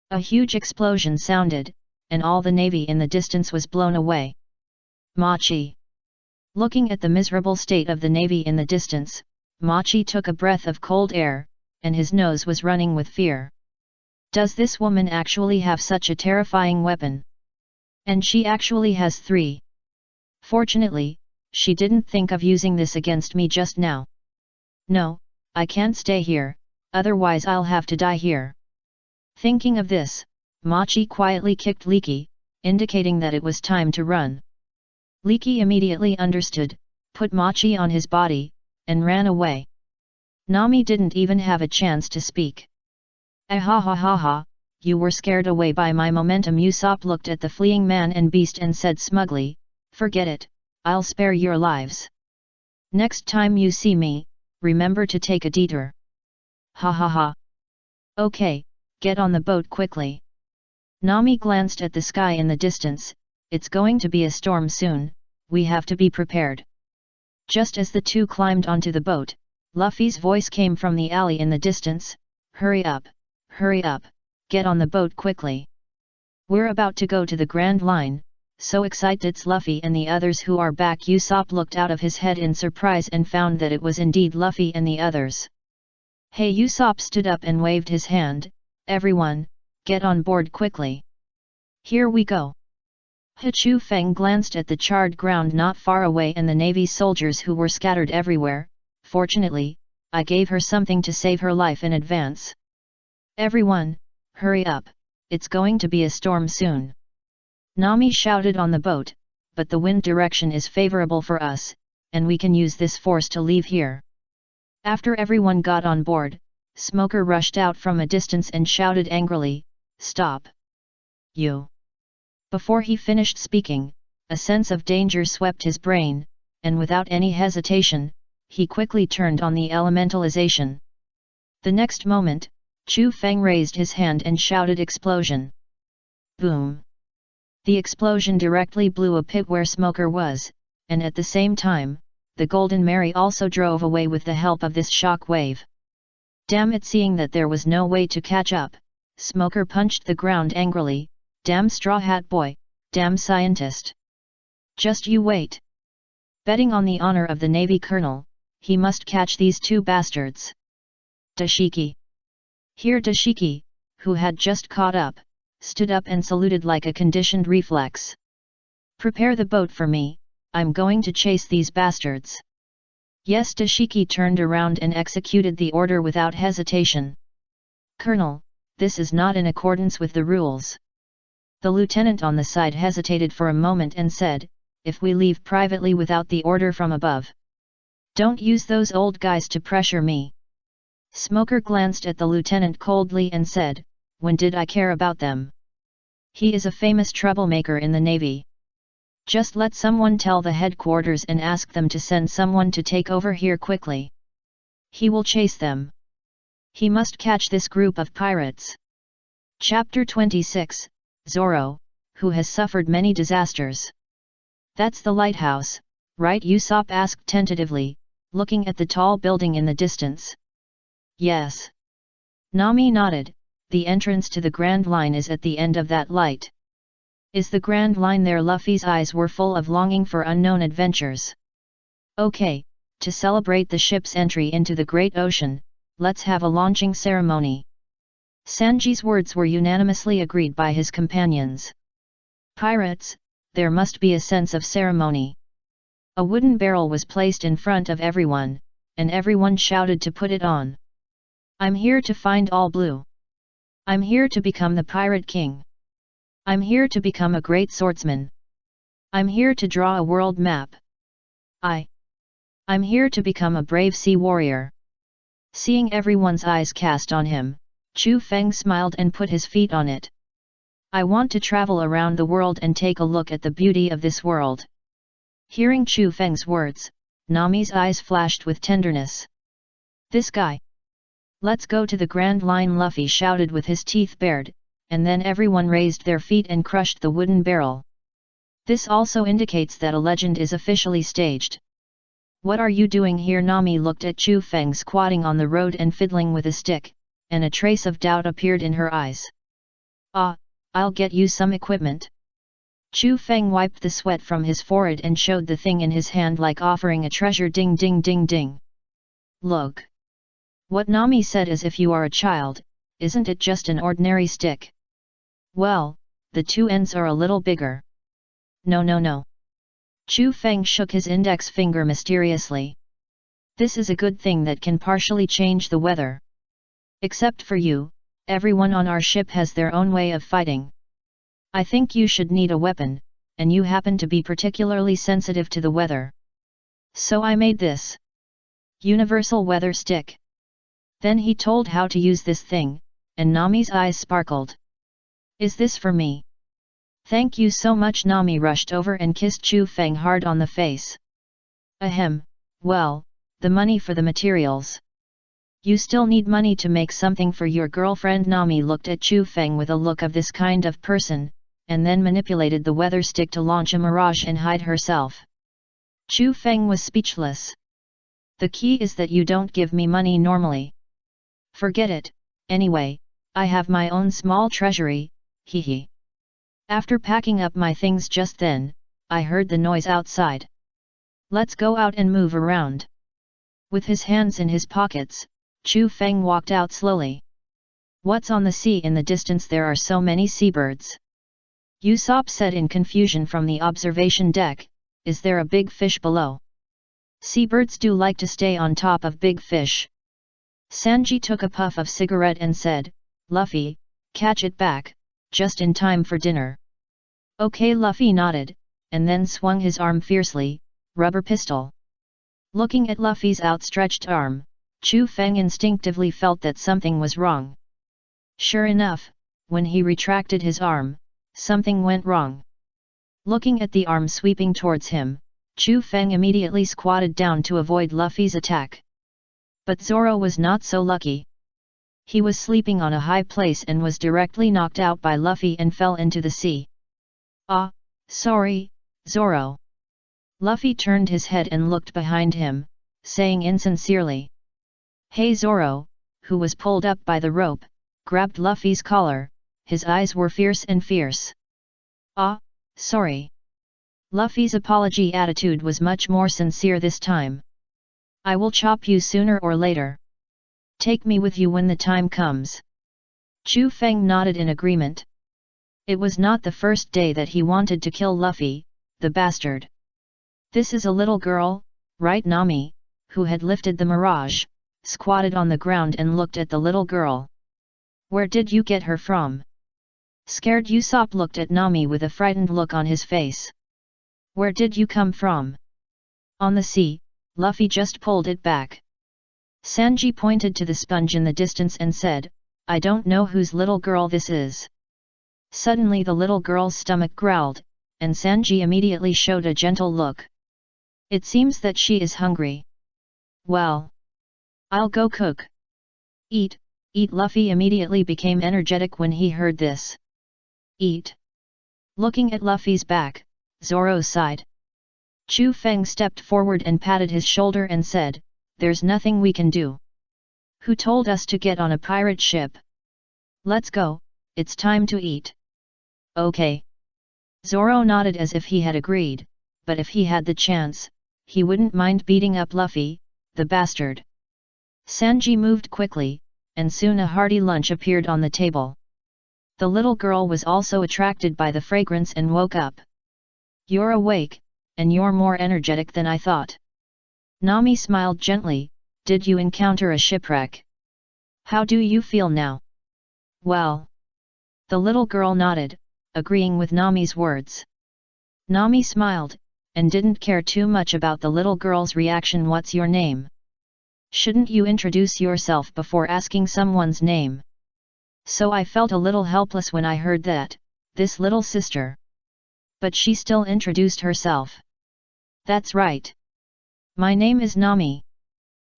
A huge explosion sounded, and all the navy in the distance was blown away. Machi. Looking at the miserable state of the navy in the distance, Machi took a breath of cold air, and his nose was running with fear. Does this woman actually have such a terrifying weapon? And she actually has 3. Fortunately, she didn't think of using this against me just now. No, I can't stay here, otherwise I'll have to die here. Thinking of this, Machi quietly kicked Leaky, indicating that it was time to run. Leaky immediately understood, put Machi on his body, and ran away. Nami didn't even have a chance to speak. Ah ha ha ha ha, you were scared away by my momentum. Usopp looked at the fleeing man and beast and said smugly, forget it, I'll spare your lives. Next time you see me, remember to take a detour. Ha ha ha. Okay, get on the boat quickly. Nami glanced at the sky in the distance. It's going to be a storm soon, we have to be prepared. Just as the two climbed onto the boat, Luffy's voice came from the alley in the distance, hurry up, get on the boat quickly. We're about to go to the Grand Line, so excited. It's Luffy and the others who are back. Usopp looked out of his head in surprise and found that it was indeed Luffy and the others. Hey! Usopp stood up and waved his hand, everyone, get on board quickly. Here we go. Chu Feng glanced at the charred ground not far away and the Navy soldiers who were scattered everywhere. Fortunately, I gave her something to save her life in advance. Everyone, hurry up, it's going to be a storm soon. Nami shouted on the boat, but the wind direction is favorable for us, and we can use this force to leave here. After everyone got on board, Smoker rushed out from a distance and shouted angrily, stop! You! Before he finished speaking, a sense of danger swept his brain, and without any hesitation, he quickly turned on the elementalization. The next moment, Chu Feng raised his hand and shouted explosion. Boom! The explosion directly blew a pit where Smoker was, and at the same time, the Golden Mary also drove away with the help of this shock wave. Damn it! Seeing that there was no way to catch up, Smoker punched the ground angrily, damn Straw Hat Boy, damn scientist. Just you wait. Betting on the honor of the Navy Colonel, he must catch these two bastards. Dashiki. Here Dashiki, who had just caught up, stood up and saluted like a conditioned reflex. Prepare the boat for me, I'm going to chase these bastards. Yes, Dashiki turned around and executed the order without hesitation. Colonel, this is not in accordance with the rules. The lieutenant on the side hesitated for a moment and said, if we leave privately without the order from above. Don't use those old guys to pressure me. Smoker glanced at the lieutenant coldly and said, when did I care about them? He is a famous troublemaker in the Navy. Just let someone tell the headquarters and ask them to send someone to take over here quickly. He will chase them. He must catch this group of pirates. Chapter 26, Zoro, who has suffered many disasters. That's the lighthouse, right? Usopp asked tentatively, looking at the tall building in the distance. Yes. Nami nodded, the entrance to the Grand Line is at the end of that light. Is the Grand Line there? Luffy's eyes were full of longing for unknown adventures. Okay, to celebrate the ship's entry into the great ocean, let's have a launching ceremony. Sanji's words were unanimously agreed by his companions. Pirates, there must be a sense of ceremony. A wooden barrel was placed in front of everyone, and everyone shouted to put it on. I'm here to find all blue. I'm here to become the Pirate King. I'm here to become a great swordsman. I'm here to draw a world map. I'm here to become a brave sea warrior. Seeing everyone's eyes cast on him, Chu Feng smiled and put his feet on it. I want to travel around the world and take a look at the beauty of this world. Hearing Chu Feng's words, Nami's eyes flashed with tenderness. This guy. Let's go to the Grand Line, Luffy shouted with his teeth bared, and then everyone raised their feet and crushed the wooden barrel. This also indicates that a legend is officially staged. What are you doing here? Nami looked at Chu Feng squatting on the road and fiddling with a stick, and a trace of doubt appeared in her eyes. Ah, I'll get you some equipment. Chu Feng wiped the sweat from his forehead and showed the thing in his hand like offering a treasure. Ding ding ding ding. Look. What Nami said, as if you are a child, isn't it just an ordinary stick? Well, the two ends are a little bigger. No no no. Chu Feng shook his index finger mysteriously. This is a good thing that can partially change the weather. Except for you, everyone on our ship has their own way of fighting. I think you should need a weapon, and you happen to be particularly sensitive to the weather. So I made this universal weather stick. Then he told how to use this thing, and Nami's eyes sparkled. Is this for me? Thank you so much. Nami rushed over and kissed Chu Feng hard on the face. Ahem, well, the money for the materials. You still need money to make something for your girlfriend. Nami looked at Chu Feng with a look of this kind of person, and then manipulated the weather stick to launch a mirage and hide herself. Chu Feng was speechless. The key is that you don't give me money normally. Forget it, anyway, I have my own small treasury, hee hee. After packing up my things just then, I heard the noise outside. Let's go out and move around. With his hands in his pockets, Chu Feng walked out slowly. What's on the sea in the distance? There are so many seabirds. Usopp said in confusion from the observation deck, is there a big fish below? Seabirds do like to stay on top of big fish. Sanji took a puff of cigarette and said, Luffy, catch it back, just in time for dinner. Okay. Luffy nodded, and then swung his arm fiercely, rubber pistol. Looking at Luffy's outstretched arm, Chu Feng instinctively felt that something was wrong. Sure enough, when he retracted his arm, something went wrong. Looking at the arm sweeping towards him, Chu Feng immediately squatted down to avoid Luffy's attack. But Zoro was not so lucky. He was sleeping on a high place and was directly knocked out by Luffy and fell into the sea. Ah, sorry, Zoro. Luffy turned his head and looked behind him, saying insincerely. Hey. Zoro, who was pulled up by the rope, grabbed Luffy's collar, his eyes were fierce and fierce. Ah, sorry. Luffy's apology attitude was much more sincere this time. I will chop you sooner or later. Take me with you when the time comes. Chu Feng nodded in agreement. It was not the first day that he wanted to kill Luffy, the bastard. This is a little girl, right? Nami, who had lifted the mirage, squatted on the ground and looked at the little girl. Where did you get her from? Scared Usopp looked at Nami with a frightened look on his face. Where did you come from? On the sea, Luffy just pulled it back. Sanji pointed to the sponge in the distance and said, I don't know whose little girl this is. Suddenly the little girl's stomach growled, and Sanji immediately showed a gentle look. It seems that she is hungry. Well, I'll go cook. Eat, eat. Luffy immediately became energetic when he heard this. Eat. Looking at Luffy's back, Zoro sighed. Chu Feng stepped forward and patted his shoulder and said, there's nothing we can do. Who told us to get on a pirate ship? Let's go, it's time to eat. Okay. Zoro nodded as if he had agreed, but if he had the chance, he wouldn't mind beating up Luffy, the bastard. Sanji moved quickly, and soon a hearty lunch appeared on the table. The little girl was also attracted by the fragrance and woke up. You're awake, and you're more energetic than I thought. Nami smiled gently, did you encounter a shipwreck? How do you feel now? Well. The little girl nodded, agreeing with Nami's words. Nami smiled, and didn't care too much about the little girl's reaction. What's your name? Shouldn't you introduce yourself before asking someone's name? So I felt a little helpless when I heard that, this little sister. But she still introduced herself. That's right. My name is Nami.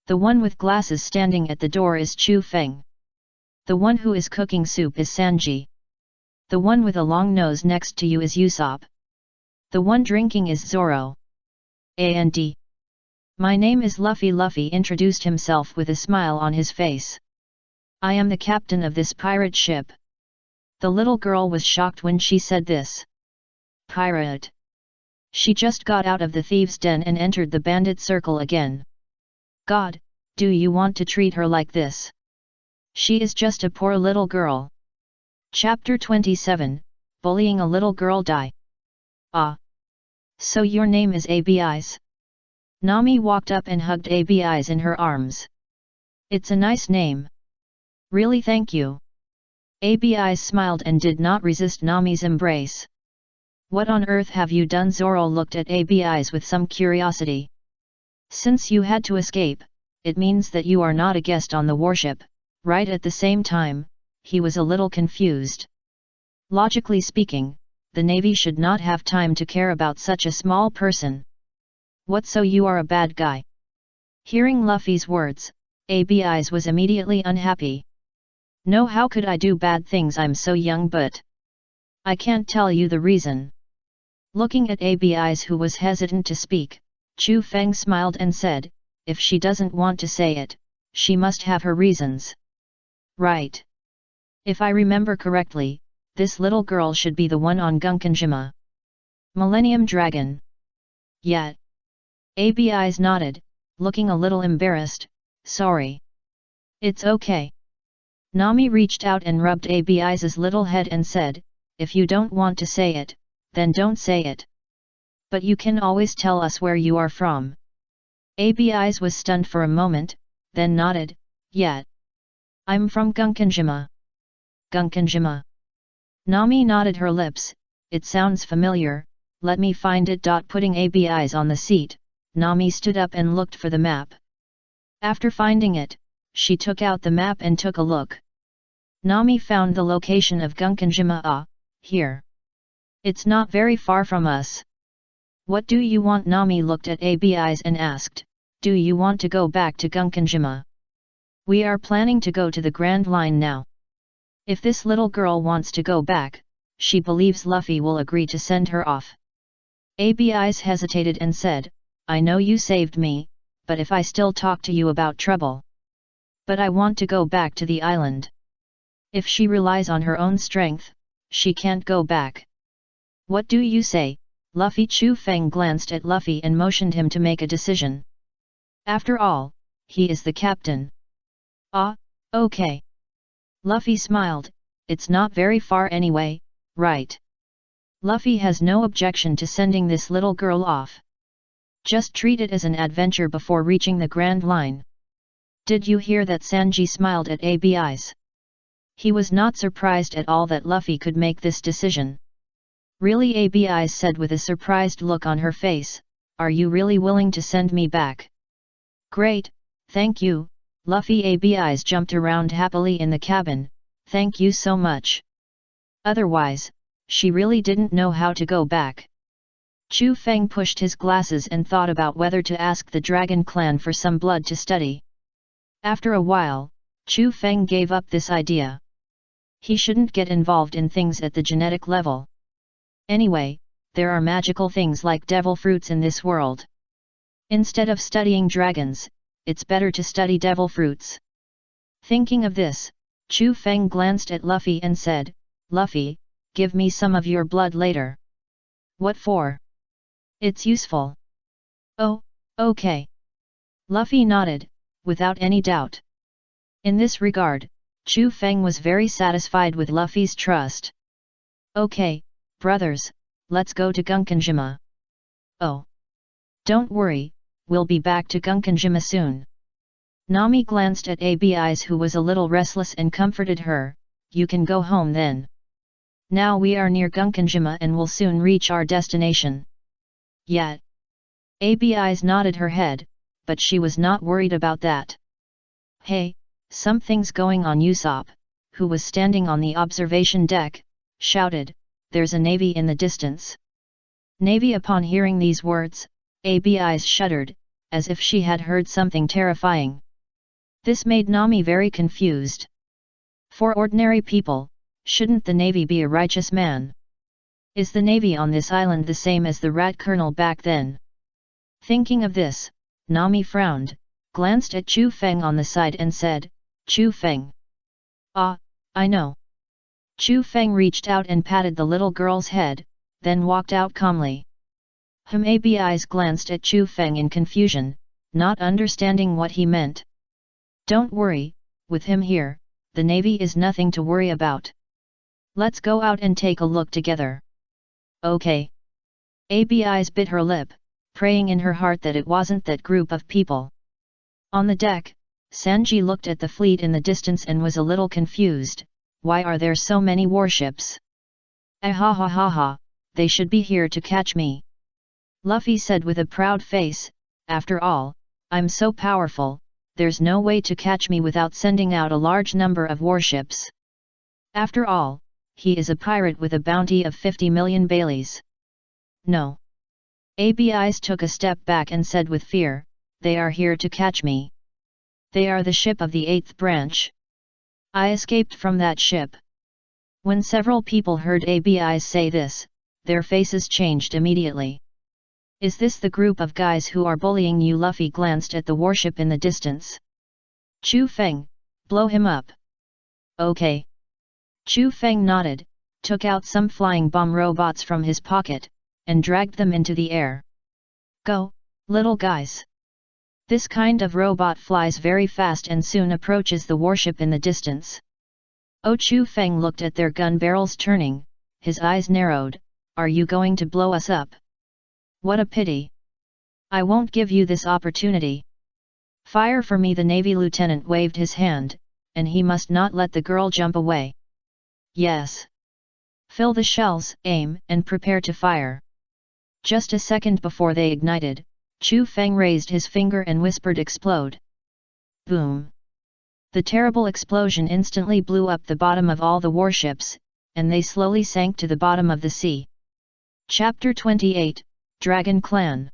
The one with glasses standing at the door is Chu Feng. The one who is cooking soup is Sanji. The one with a long nose next to you is Usopp. The one drinking is Zoro. And my name is Luffy. Luffy introduced himself with a smile on his face. I am the captain of this pirate ship. The little girl was shocked when she said this. Pirate! She just got out of the thieves' den and entered the bandit circle again. God, do you want to treat her like this? She is just a poor little girl. Chapter 27, Bullying a Little Girl Die. Ah! So your name is ABIs? Nami walked up and hugged ABIs in her arms. It's a nice name. Really, thank you. ABIs smiled and did not resist Nami's embrace. What on earth have you done? Zoro looked at ABIs with some curiosity. Since you had to escape, it means that you are not a guest on the warship, right? At the same time, he was a little confused. Logically speaking, the Navy should not have time to care about such a small person. What, so you are a bad guy? Hearing Luffy's words, ABIs was immediately unhappy. No, how could I do bad things? I'm so young, but I can't tell you the reason. Looking at ABIs, who was hesitant to speak, Chu Feng smiled and said, if she doesn't want to say it, she must have her reasons. Right. If I remember correctly, this little girl should be the one on Gunkanjima. Millennium Dragon. Yeah. ABIs nodded, looking a little embarrassed. Sorry. It's okay. Nami reached out and rubbed ABI's little head and said, if you don't want to say it, then don't say it. But you can always tell us where you are from. ABIs was stunned for a moment, then nodded, yeah. I'm from Gunkanjima. Gunkanjima. Nami nodded her lips, it sounds familiar, let me find it. Putting ABIs on the seat, Nami stood up and looked for the map. After finding it, she took out the map and took a look. Nami found the location of Gunkanjima. Ah, here. It's not very far from us. What do you want? Nami looked at ABIs and asked, do you want to go back to Gunkanjima? We are planning to go to the Grand Line now. If this little girl wants to go back, she believes Luffy will agree to send her off. ABIs hesitated and said, I know you saved me, but if I still talk to you about trouble. But I want to go back to the island. If she relies on her own strength, she can't go back. What do you say? Luffy? Chu Feng glanced at Luffy and motioned him to make a decision. After all, he is the captain. Ah, okay. Luffy smiled, it's not very far anyway, right? Luffy has no objection to sending this little girl off. Just treat it as an adventure before reaching the Grand Line. Did you hear that? Sanji smiled at ABIs. He was not surprised at all that Luffy could make this decision. Really? ABIs said with a surprised look on her face, are you really willing to send me back? Great, thank you, Luffy. ABIs jumped around happily in the cabin, thank you so much. Otherwise, she really didn't know how to go back. Chu Feng pushed his glasses and thought about whether to ask the Dragon Clan for some blood to study. After a while, Chu Feng gave up this idea. He shouldn't get involved in things at the genetic level. Anyway, there are magical things like devil fruits in this world. Instead of studying dragons, it's better to study devil fruits. Thinking of this, Chu Feng glanced at Luffy and said, Luffy, give me some of your blood later. What for? It's useful. Oh, okay. Luffy nodded, without any doubt. In this regard, Chu Feng was very satisfied with Luffy's trust. Okay, brothers, let's go to Gunkanjima. Oh. Don't worry, we'll be back to Gunkanjima soon. Nami glanced at ABIs, who was a little restless, and comforted her, you can go home then. Now we are near Gunkanjima and will soon reach our destination. Yeah. ABIs nodded her head, but she was not worried about that. Hey, something's going on. Usopp, who was standing on the observation deck, shouted, there's a navy in the distance. Navy? Upon hearing these words, ABIs shuddered, as if she had heard something terrifying. This made Nami very confused. For ordinary people, shouldn't the Navy be a righteous man? Is the Navy on this island the same as the Rat Colonel back then? Thinking of this, Nami frowned, glanced at Chu Feng on the side and said, Chu Feng. Ah, I know. Chu Feng reached out and patted the little girl's head, then walked out calmly. Abis glanced at Chu Feng in confusion, not understanding what he meant. Don't worry, with him here, the Navy is nothing to worry about. Let's go out and take a look together. Okay. Abis bit her lip, praying in her heart that it wasn't that group of people. On the deck, Sanji looked at the fleet in the distance and was a little confused. Why are there so many warships? Ah ha ha ha ha, they should be here to catch me. Luffy said with a proud face, after all, I'm so powerful, there's no way to catch me without sending out a large number of warships. After all, he is a pirate with a bounty of 50 million Baileys. No. Abis took a step back and said with fear, they are here to catch me. They are the ship of the 8th branch. I escaped from that ship. When several people heard Abis say this, their faces changed immediately. Is this the group of guys who are bullying you? Luffy glanced at the warship in the distance. Chu Feng, blow him up. Okay. Chu Feng nodded, took out some flying bomb robots from his pocket, and dragged them into the air. Go, little guys. This kind of robot flies very fast and soon approaches the warship in the distance. Oh, Chu Feng looked at their gun barrels turning, his eyes narrowed. Are you going to blow us up? What a pity. I won't give you this opportunity. Fire for me. The Navy lieutenant waved his hand, and he must not let the girl jump away. Yes. Fill the shells, aim, and prepare to fire. Just a second before they ignited, Chu Feng raised his finger and whispered, explode. Boom. The terrible explosion instantly blew up the bottom of all the warships, and they slowly sank to the bottom of the sea. Chapter 28, Dragon Clan.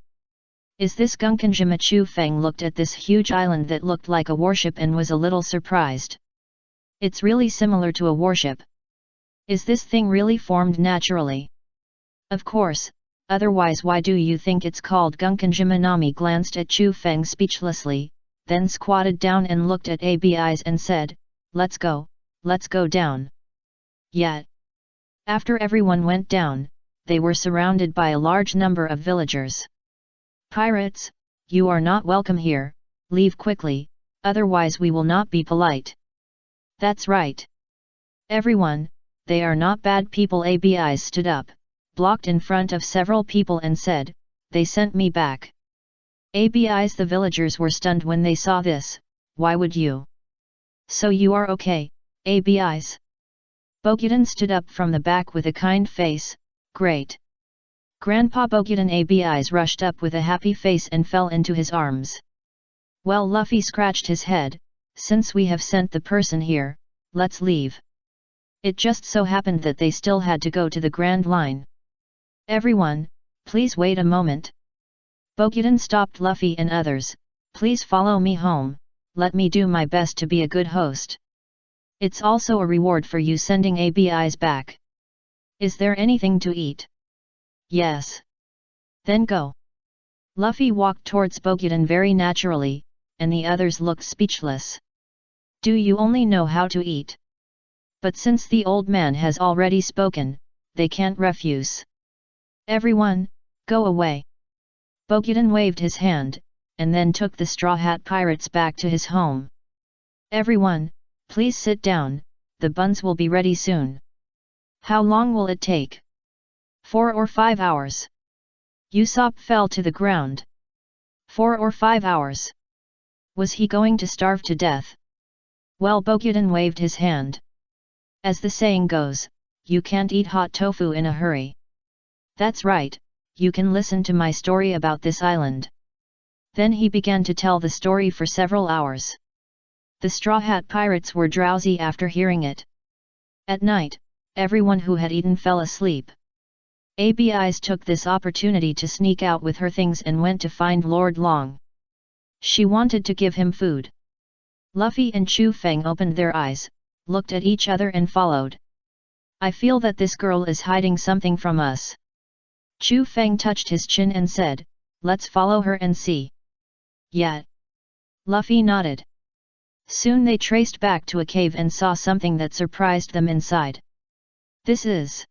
Is this Gunkanjima? Chu Feng looked at this huge island that looked like a warship and was a little surprised. It's really similar to a warship. Is this thing really formed naturally? Of course. Otherwise why do you think it's called Gunkanjima? Nami glanced at Chu Feng speechlessly, then squatted down and looked at Abis and said, let's go down. Yet. After everyone went down, they were surrounded by a large number of villagers. Pirates, you are not welcome here, leave quickly, otherwise we will not be polite. That's right. Everyone, they are not bad people. Abis stood up, blocked in front of several people and said, they sent me back. Abis the villagers were stunned when they saw this. Why would you? So you are okay, Abis? Bokudan stood up from the back with a kind face. Great. Grandpa Bokudan. Abis rushed up with a happy face and fell into his arms. Well, Luffy scratched his head, since we have sent the person here, let's leave. It just so happened that they still had to go to the Grand Line. Everyone, please wait a moment. Bokudan stopped Luffy and others. Please follow me home, let me do my best to be a good host. It's also a reward for you sending Abis back. Is there anything to eat? Yes. Then go. Luffy walked towards Bokudan very naturally, and the others looked speechless. Do you only know how to eat? But since the old man has already spoken, they can't refuse. Everyone, go away. Bokudan waved his hand, and then took the Straw Hat Pirates back to his home. Everyone, please sit down, the buns will be ready soon. How long will it take? 4 or 5 hours. Usopp fell to the ground. 4 or 5 hours. Was he going to starve to death? Well, Bokudan waved his hand. As the saying goes, you can't eat hot tofu in a hurry. That's right, you can listen to my story about this island. Then he began to tell the story for several hours. The Straw Hat Pirates were drowsy after hearing it. At night, everyone who had eaten fell asleep. Abis took this opportunity to sneak out with her things and went to find Lord Long. She wanted to give him food. Luffy and Chu Feng opened their eyes, looked at each other and followed. I feel that this girl is hiding something from us. Chu Feng touched his chin and said, let's follow her and see. Yeah. Luffy nodded. Soon they traced back to a cave and saw something that surprised them inside. This is...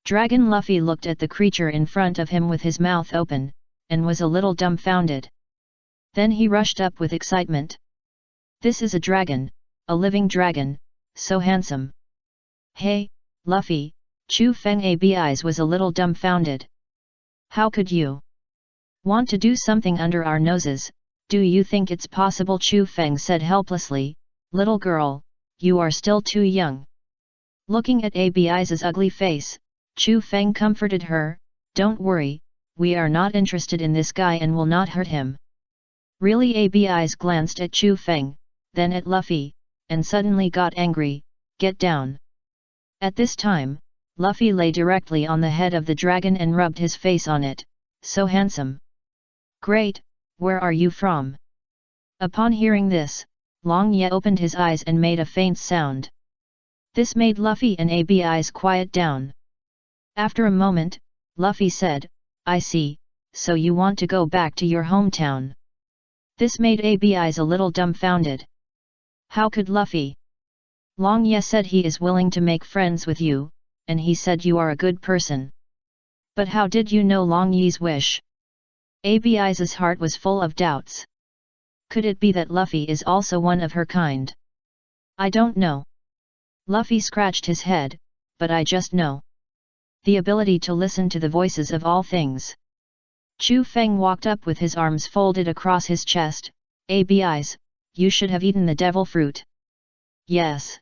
Dragon Luffy looked at the creature in front of him with his mouth open, and was a little dumbfounded. Then he rushed up with excitement. This is a dragon, a living dragon, so handsome. Hey, Luffy, Chu Feng Abi's was a little dumbfounded. How could you want to do something under our noses? Do you think it's possible? Chu Feng said helplessly. Little girl, you are still too young. Looking at Abi's ugly face, Chu Feng comforted her. Don't worry, we are not interested in this guy and will not hurt him. Really? Abi's glanced at Chu Feng, then at Luffy, and suddenly got angry. Get down. At this time, Luffy lay directly on the head of the dragon and rubbed his face on it. So handsome. Great, where are you from? Upon hearing this, Long Ye opened his eyes and made a faint sound. This made Luffy and Abi's quiet down. After a moment, Luffy said, I see, so you want to go back to your hometown. This made Abi's a little dumbfounded. How could Luffy? Long Ye said he is willing to make friends with you, and he said you are a good person. But how did you know Long Ye's wish? Abi's heart was full of doubts. Could it be that Luffy is also one of her kind? I don't know. Luffy scratched his head, but I just know. The ability to listen to the voices of all things. Chu Feng walked up with his arms folded across his chest. Abi's, you should have eaten the devil fruit. Yes.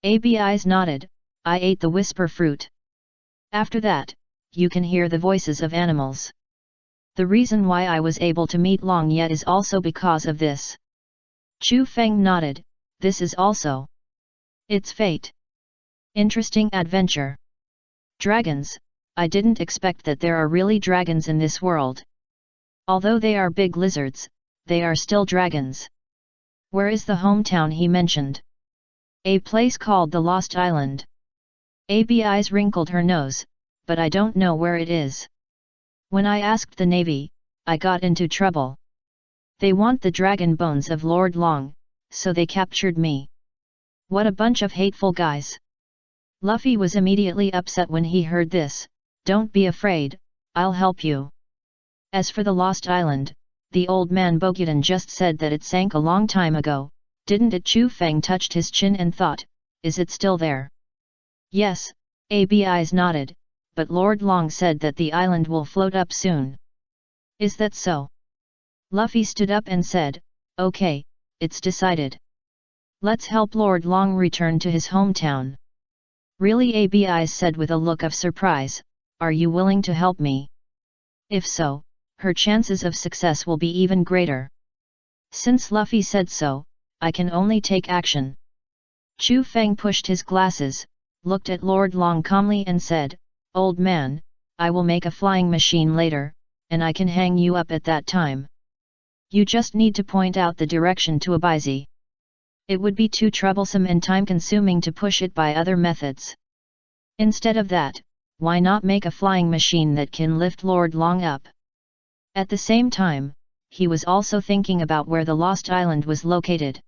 Abi's nodded, I ate the whisper fruit. After that, you can hear the voices of animals. The reason why I was able to meet Long Ye is also because of this. Chu Feng nodded, this is also its fate. Interesting adventure. Dragons, I didn't expect that there are really dragons in this world. Although they are big lizards, they are still dragons. Where is the hometown he mentioned? A place called the Lost Island. Abi's wrinkled her nose, but I don't know where it is. When I asked the Navy, I got into trouble. They want the dragon bones of Lord Long, so they captured me. What a bunch of hateful guys. Luffy was immediately upset when he heard this. Don't be afraid, I'll help you. As for the Lost Island, the old man Bokudan just said that it sank a long time ago, didn't it? Chu Feng touched his chin and thought, is it still there? Yes, Abi's nodded, but Lord Long said that the island will float up soon. Is that so? Luffy stood up and said, okay, it's decided. Let's help Lord Long return to his hometown. Really? Abi said with a look of surprise, are you willing to help me? If so, her chances of success will be even greater. Since Luffy said so, I can only take action. Chu Feng pushed his glasses, looked at Lord Long calmly and said, old man, I will make a flying machine later, and I can hang you up at that time. You just need to point out the direction to Abizi. It would be too troublesome and time-consuming to push it by other methods. Instead of that, why not make a flying machine that can lift Lord Long up? At the same time, he was also thinking about where the Lost Island was located.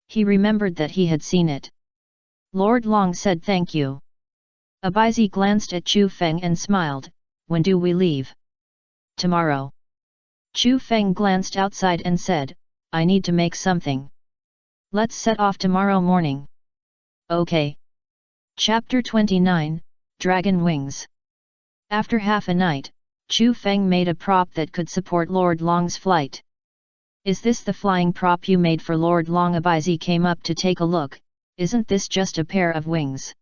He remembered that he had seen it. Lord Long said thank you. Abizi glanced at Chu Feng and smiled, when do we leave? Tomorrow. Chu Feng glanced outside and said, I need to make something. Let's set off tomorrow morning. Okay. Chapter 29, Dragon Wings. After half a night, Chu Feng made a prop that could support Lord Long's flight. Is this the flying prop you made for Lord Long? Abizi came up to take a look. Isn't this just a pair of wings?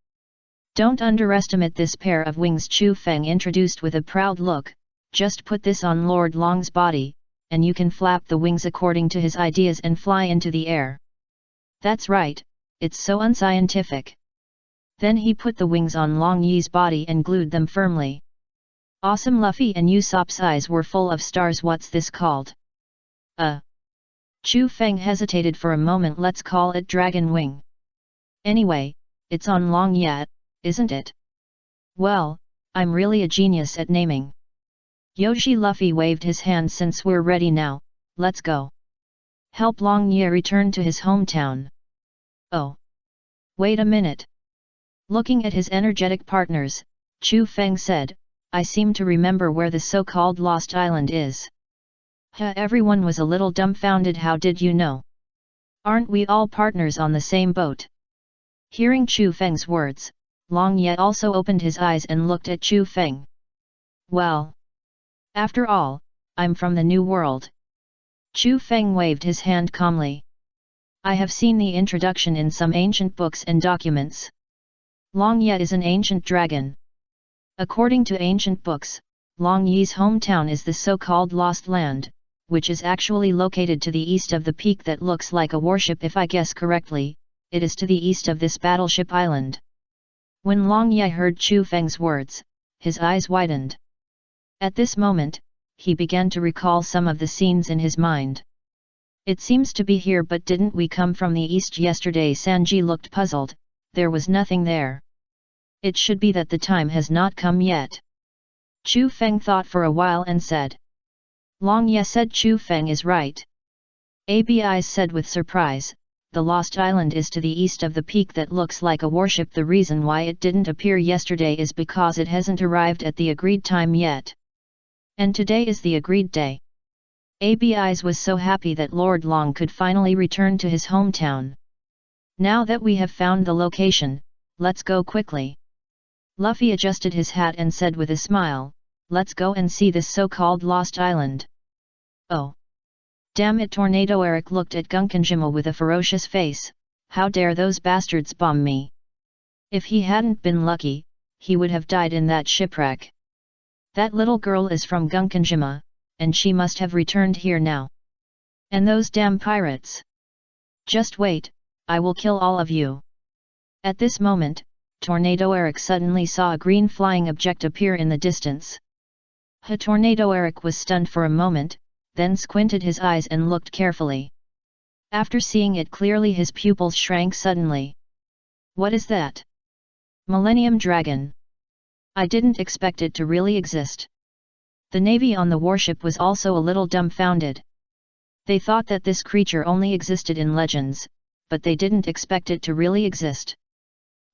Don't underestimate this pair of wings, Chu Feng introduced with a proud look. Just put this on Lord Long's body, and you can flap the wings according to his ideas and fly into the air. That's right, it's so unscientific. Then he put the wings on Long Yi's body and glued them firmly. Awesome. Luffy and Usopp's eyes were full of stars. What's this called? Chu Feng hesitated for a moment. Let's call it Dragon Wing. Anyway, it's on Long Yi, isn't it? Well, I'm really a genius at naming. Yoshi. Luffy waved his hand. Since we're ready now, let's go. Help Long Yi return to his hometown. Oh. Wait a minute. Looking at his energetic partners, Chu Feng said, I seem to remember where the so-called Lost Island is. Everyone was a little dumbfounded. How did you know? Aren't we all partners on the same boat? Hearing Chu Feng's words, Long Ye also opened his eyes and looked at Chu Feng. Well. After all, I'm from the New World. Chu Feng waved his hand calmly. I have seen the introduction in some ancient books and documents. Long Ye is an ancient dragon. According to ancient books, Long Ye's hometown is the so-called Lost Land, which is actually located to the east of the peak that looks like a warship. If I guess correctly, it is to the east of this battleship island. When Long Ye heard Chu Feng's words, his eyes widened. At this moment, he began to recall some of the scenes in his mind. It seems to be here, but didn't we come from the east yesterday? Sanji looked puzzled. There was nothing there. It should be that the time has not come yet. Chu Feng thought for a while and said. Long Ye said Chu Feng is right. Abi said with surprise, the Lost Island is to the east of the peak that looks like a warship. The reason why it didn't appear yesterday is because it hasn't arrived at the agreed time yet. And today is the agreed day. Abi was so happy that Lord Long could finally return to his hometown. Now that we have found the location, let's go quickly. Luffy adjusted his hat and said with a smile, let's go and see this so-called Lost Island. Oh! Damn it! Tornado Eric looked at Gunkanjima with a ferocious face. How dare those bastards bomb me? If he hadn't been lucky, he would have died in that shipwreck. That little girl is from Gunkanjima, and she must have returned here now. And those damn pirates! Just wait, I will kill all of you. At this moment, Tornado Eric suddenly saw a green flying object appear in the distance. Tornado Eric was stunned for a moment, then squinted his eyes and looked carefully. After seeing it clearly, his pupils shrank suddenly. What is that? Millennium Dragon. I didn't expect it to really exist. The Navy on the warship was also a little dumbfounded. They thought that this creature only existed in legends, but they didn't expect it to really exist.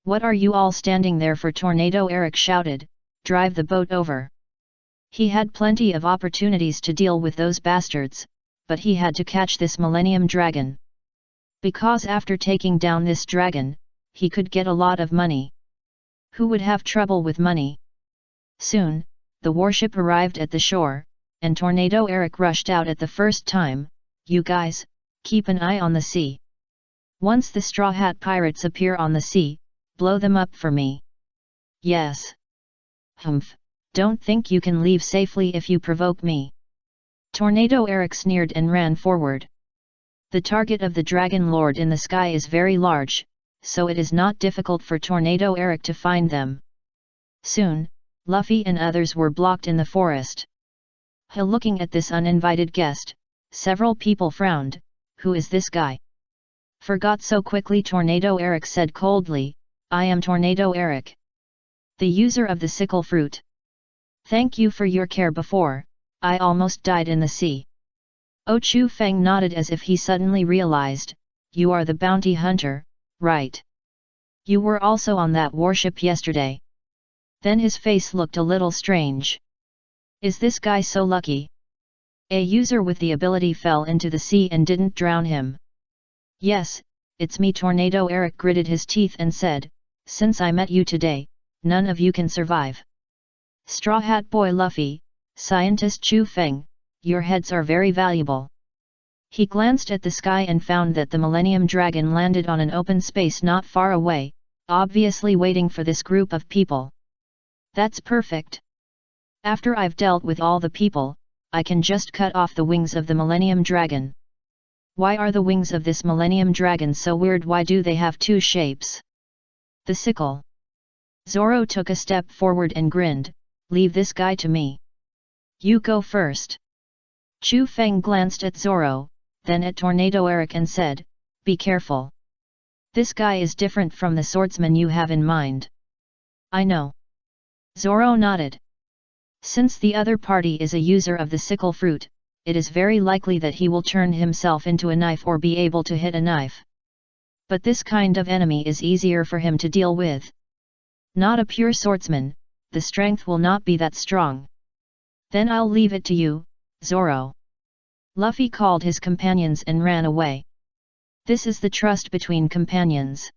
What are you all standing there for? Tornado Eric shouted, drive the boat over. He had plenty of opportunities to deal with those bastards, but he had to catch this Millennium Dragon. Because after taking down this dragon, he could get a lot of money. Who would have trouble with money? Soon, the warship arrived at the shore, and Tornado Eric rushed out at the first time. You guys, keep an eye on the sea. Once the Straw Hat Pirates appear on the sea, blow them up for me. Yes. Humph, don't think you can leave safely if you provoke me. Tornado Eric sneered and ran forward. The target of the Dragon Lord in the sky is very large, so it is not difficult for Tornado Eric to find them. Soon, Luffy and others were blocked in the forest. Looking at this uninvited guest, several people frowned. Who is this guy? Forgot so quickly? Tornado Eric said coldly, I am Tornado Eric, the user of the sickle fruit. Thank you for your care before, I almost died in the sea. Chu Feng nodded as if he suddenly realized, you are the bounty hunter, right? You were also on that warship yesterday. Then his face looked a little strange. Is this guy so lucky? A user with the ability fell into the sea and didn't drown him. Yes, it's me. Tornado Eric gritted his teeth and said, since I met you today, none of you can survive. Straw Hat Boy Luffy, Scientist Chu Feng, your heads are very valuable. He glanced at the sky and found that the Millennium Dragon landed on an open space not far away, obviously waiting for this group of people. That's perfect. After I've dealt with all the people, I can just cut off the wings of the Millennium Dragon. Why are the wings of this Millennium Dragon so weird? Why do they have two shapes? The sickle. Zoro took a step forward and grinned, leave this guy to me. You go first. Chu Feng glanced at Zoro, then at Tornado Eric and said, be careful. This guy is different from the swordsman you have in mind. I know. Zoro nodded. Since the other party is a user of the sickle fruit, it is very likely that he will turn himself into a knife or be able to hit a knife. But this kind of enemy is easier for him to deal with. Not a pure swordsman, the strength will not be that strong. Then I'll leave it to you, Zoro. Luffy called his companions and ran away. This is the trust between companions.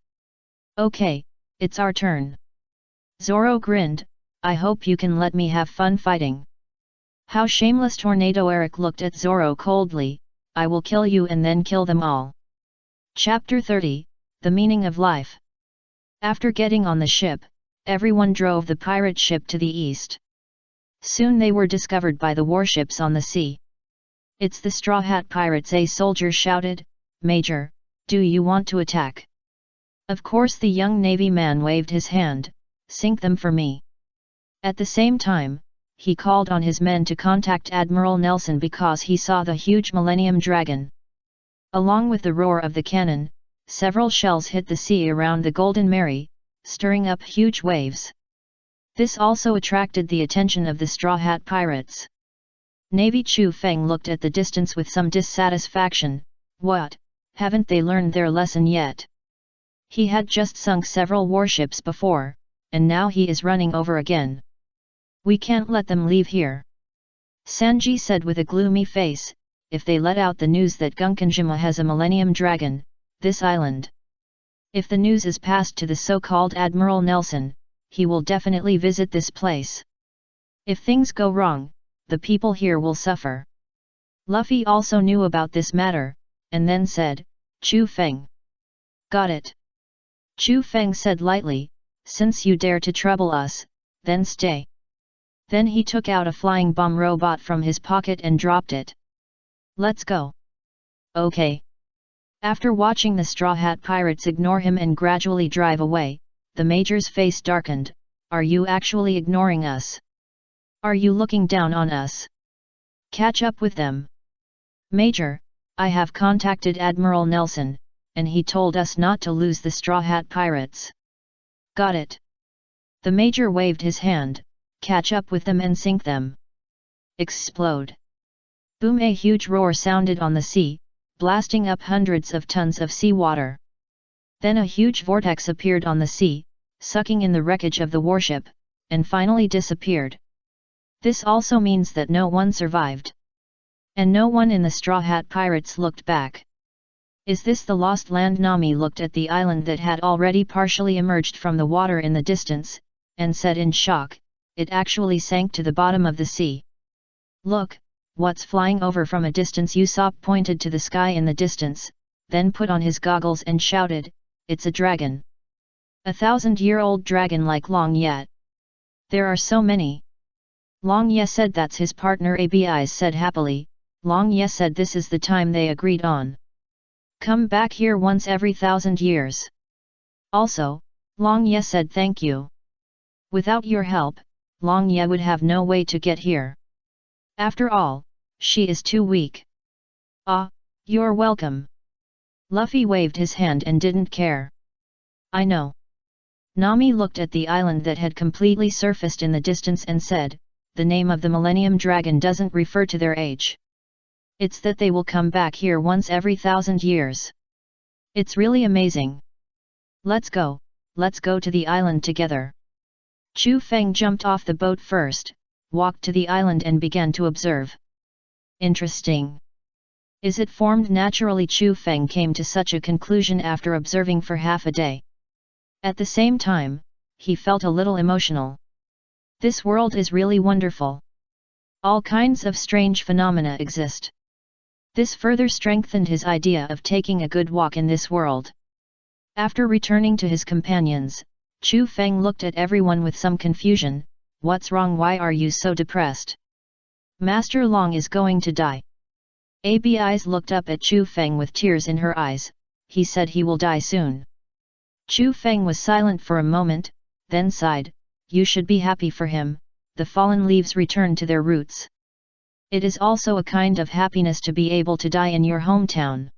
Okay, it's our turn. Zoro grinned, I hope you can let me have fun fighting. How shameless. Tornado Eric looked at Zoro coldly, I will kill you and then kill them all. Chapter 30, The Meaning of Life. After getting on the ship, everyone drove the pirate ship to the east. Soon they were discovered by the warships on the sea. It's the Straw Hat Pirates, a soldier shouted. Major, do you want to attack? Of course, the young Navy man waved his hand, sink them for me. At the same time, he called on his men to contact Admiral Nelson because he saw the huge Millennium Dragon. Along with the roar of the cannon, several shells hit the sea around the Golden Mary, stirring up huge waves. This also attracted the attention of the Straw Hat Pirates. Navy Chu Feng looked at the distance with some dissatisfaction. What, haven't they learned their lesson yet? He had just sunk several warships before, and now he is running over again. We can't let them leave here. Sanji said with a gloomy face, if they let out the news that Gunkanjima has a Millennium Dragon, this island. If the news is passed to the so-called Admiral Nelson, he will definitely visit this place. If things go wrong, the people here will suffer. Luffy also knew about this matter, and then said, Chu Feng. Got it. Chu Feng said lightly, since you dare to trouble us, then stay. Then he took out a flying bomb robot from his pocket and dropped it. Let's go. Okay. After watching the Straw Hat Pirates ignore him and gradually drive away, the Major's face darkened. Are you actually ignoring us? Are you looking down on us? Catch up with them. Major, I have contacted Admiral Nelson, and he told us not to lose the Straw Hat Pirates. Got it. The Major waved his hand. Catch up with them and sink them. Explode. Boom! A huge roar sounded on the sea, blasting up hundreds of tons of seawater. Then a huge vortex appeared on the sea, sucking in the wreckage of the warship, and finally disappeared. This also means that no one survived. And no one in the Straw Hat Pirates looked back. Is this the lost land? Nami looked at the island that had already partially emerged from the water in the distance, and said in shock, it actually sank to the bottom of the sea. Look, what's flying over from a distance? Usopp pointed to the sky in the distance, then put on his goggles and shouted, it's a dragon. 1,000-year-old dragon like Long Ye. There are so many. Long Ye said that's his partner. Abi said happily. Long Ye said this is the time they agreed on. Come back here once every 1,000 years. Also, Long Ye said thank you. Without your help, Long Ye would have no way to get here. After all, she is too weak. Ah, you're welcome. Luffy waved his hand and didn't care. I know. Nami looked at the island that had completely surfaced in the distance and said, the name of the Millennium Dragon doesn't refer to their age. It's that they will come back here once every 1,000 years. It's really amazing. Let's go to the island together. Chu Feng jumped off the boat first, walked to the island and began to observe. Interesting. Is it formed naturally? Chu Feng came to such a conclusion after observing for half a day. At the same time, he felt a little emotional. This world is really wonderful. All kinds of strange phenomena exist. This further strengthened his idea of taking a good walk in this world. After returning to his companions, Chu Feng looked at everyone with some confusion. What's wrong? Why are you so depressed? Master Long is going to die. Abi's looked up at Chu Feng with tears in her eyes. He said he will die soon. Chu Feng was silent for a moment, then sighed. You should be happy for him. The fallen leaves return to their roots. It is also a kind of happiness to be able to die in your hometown.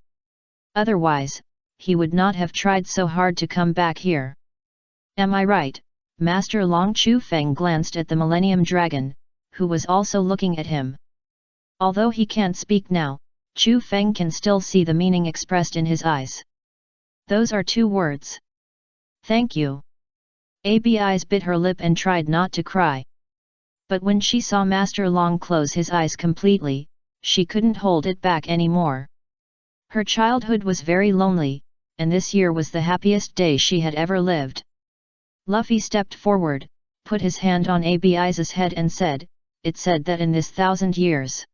Otherwise, he would not have tried so hard to come back here. Am I right, Master Long? Chu Feng glanced at the Millennium Dragon, who was also looking at him. Although he can't speak now, Chu Feng can still see the meaning expressed in his eyes. Those are 2 words. Thank you. Abi's bit her lip and tried not to cry. But when she saw Master Long close his eyes completely, she couldn't hold it back anymore. Her childhood was very lonely, and this year was the happiest day she had ever lived. Luffy stepped forward, put his hand on Abi's head and said, "It said that in this 1,000 years.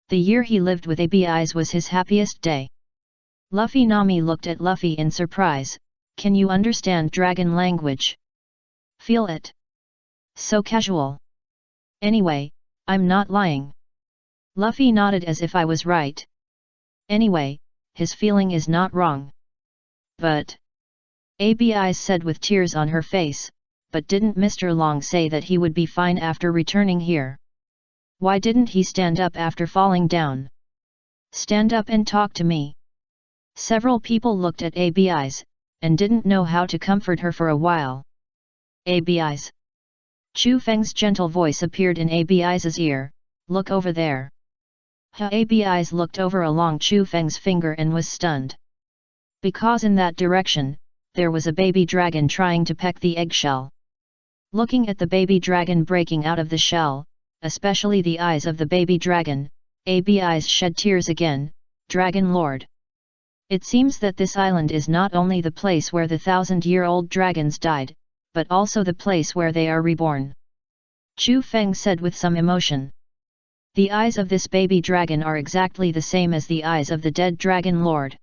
The year he lived with Abi's was his happiest day." Luffy Nami looked at Luffy in surprise. "Can you understand dragon language?" "Feel it. So casual." "Anyway, I'm not lying." Luffy nodded as if I was right. "Anyway, his feeling is not wrong." "But," Abi said with tears on her face, "but didn't Mr. Long say that he would be fine after returning here? Why didn't he stand up after falling down? Stand up and talk to me." Several people looked at Abi's, and didn't know how to comfort her for a while. "Abi's." Chu Feng's gentle voice appeared in Abi's ear, "Look over there." Abi's looked over along Chu Feng's finger and was stunned. Because in that direction, there was a baby dragon trying to peck the eggshell. Looking at the baby dragon breaking out of the shell, especially the eyes of the baby dragon, Abi's shed tears again. "Dragon Lord. It seems that this island is not only the place where the 1,000-year-old dragons died, but also the place where they are reborn." Chu Feng said with some emotion. "The eyes of this baby dragon are exactly the same as the eyes of the dead Dragon Lord."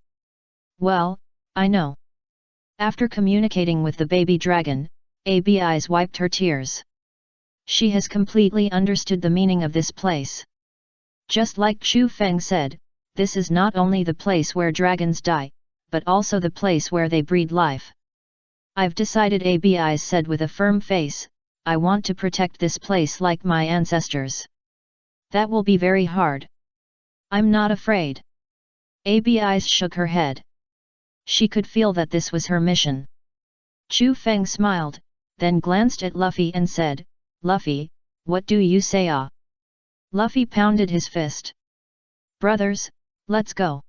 "Well, I know." After communicating with the baby dragon, Abi's wiped her tears. She has completely understood the meaning of this place. Just like Chu Feng said, this is not only the place where dragons die, but also the place where they breed life. "I've decided," Abi said with a firm face, "I want to protect this place like my ancestors." "That will be very hard." "I'm not afraid." Abi shook her head. She could feel that this was her mission. Chu Feng smiled, then glanced at Luffy and said, "Luffy, what do you say?" Luffy pounded his fist. "Brothers, let's go.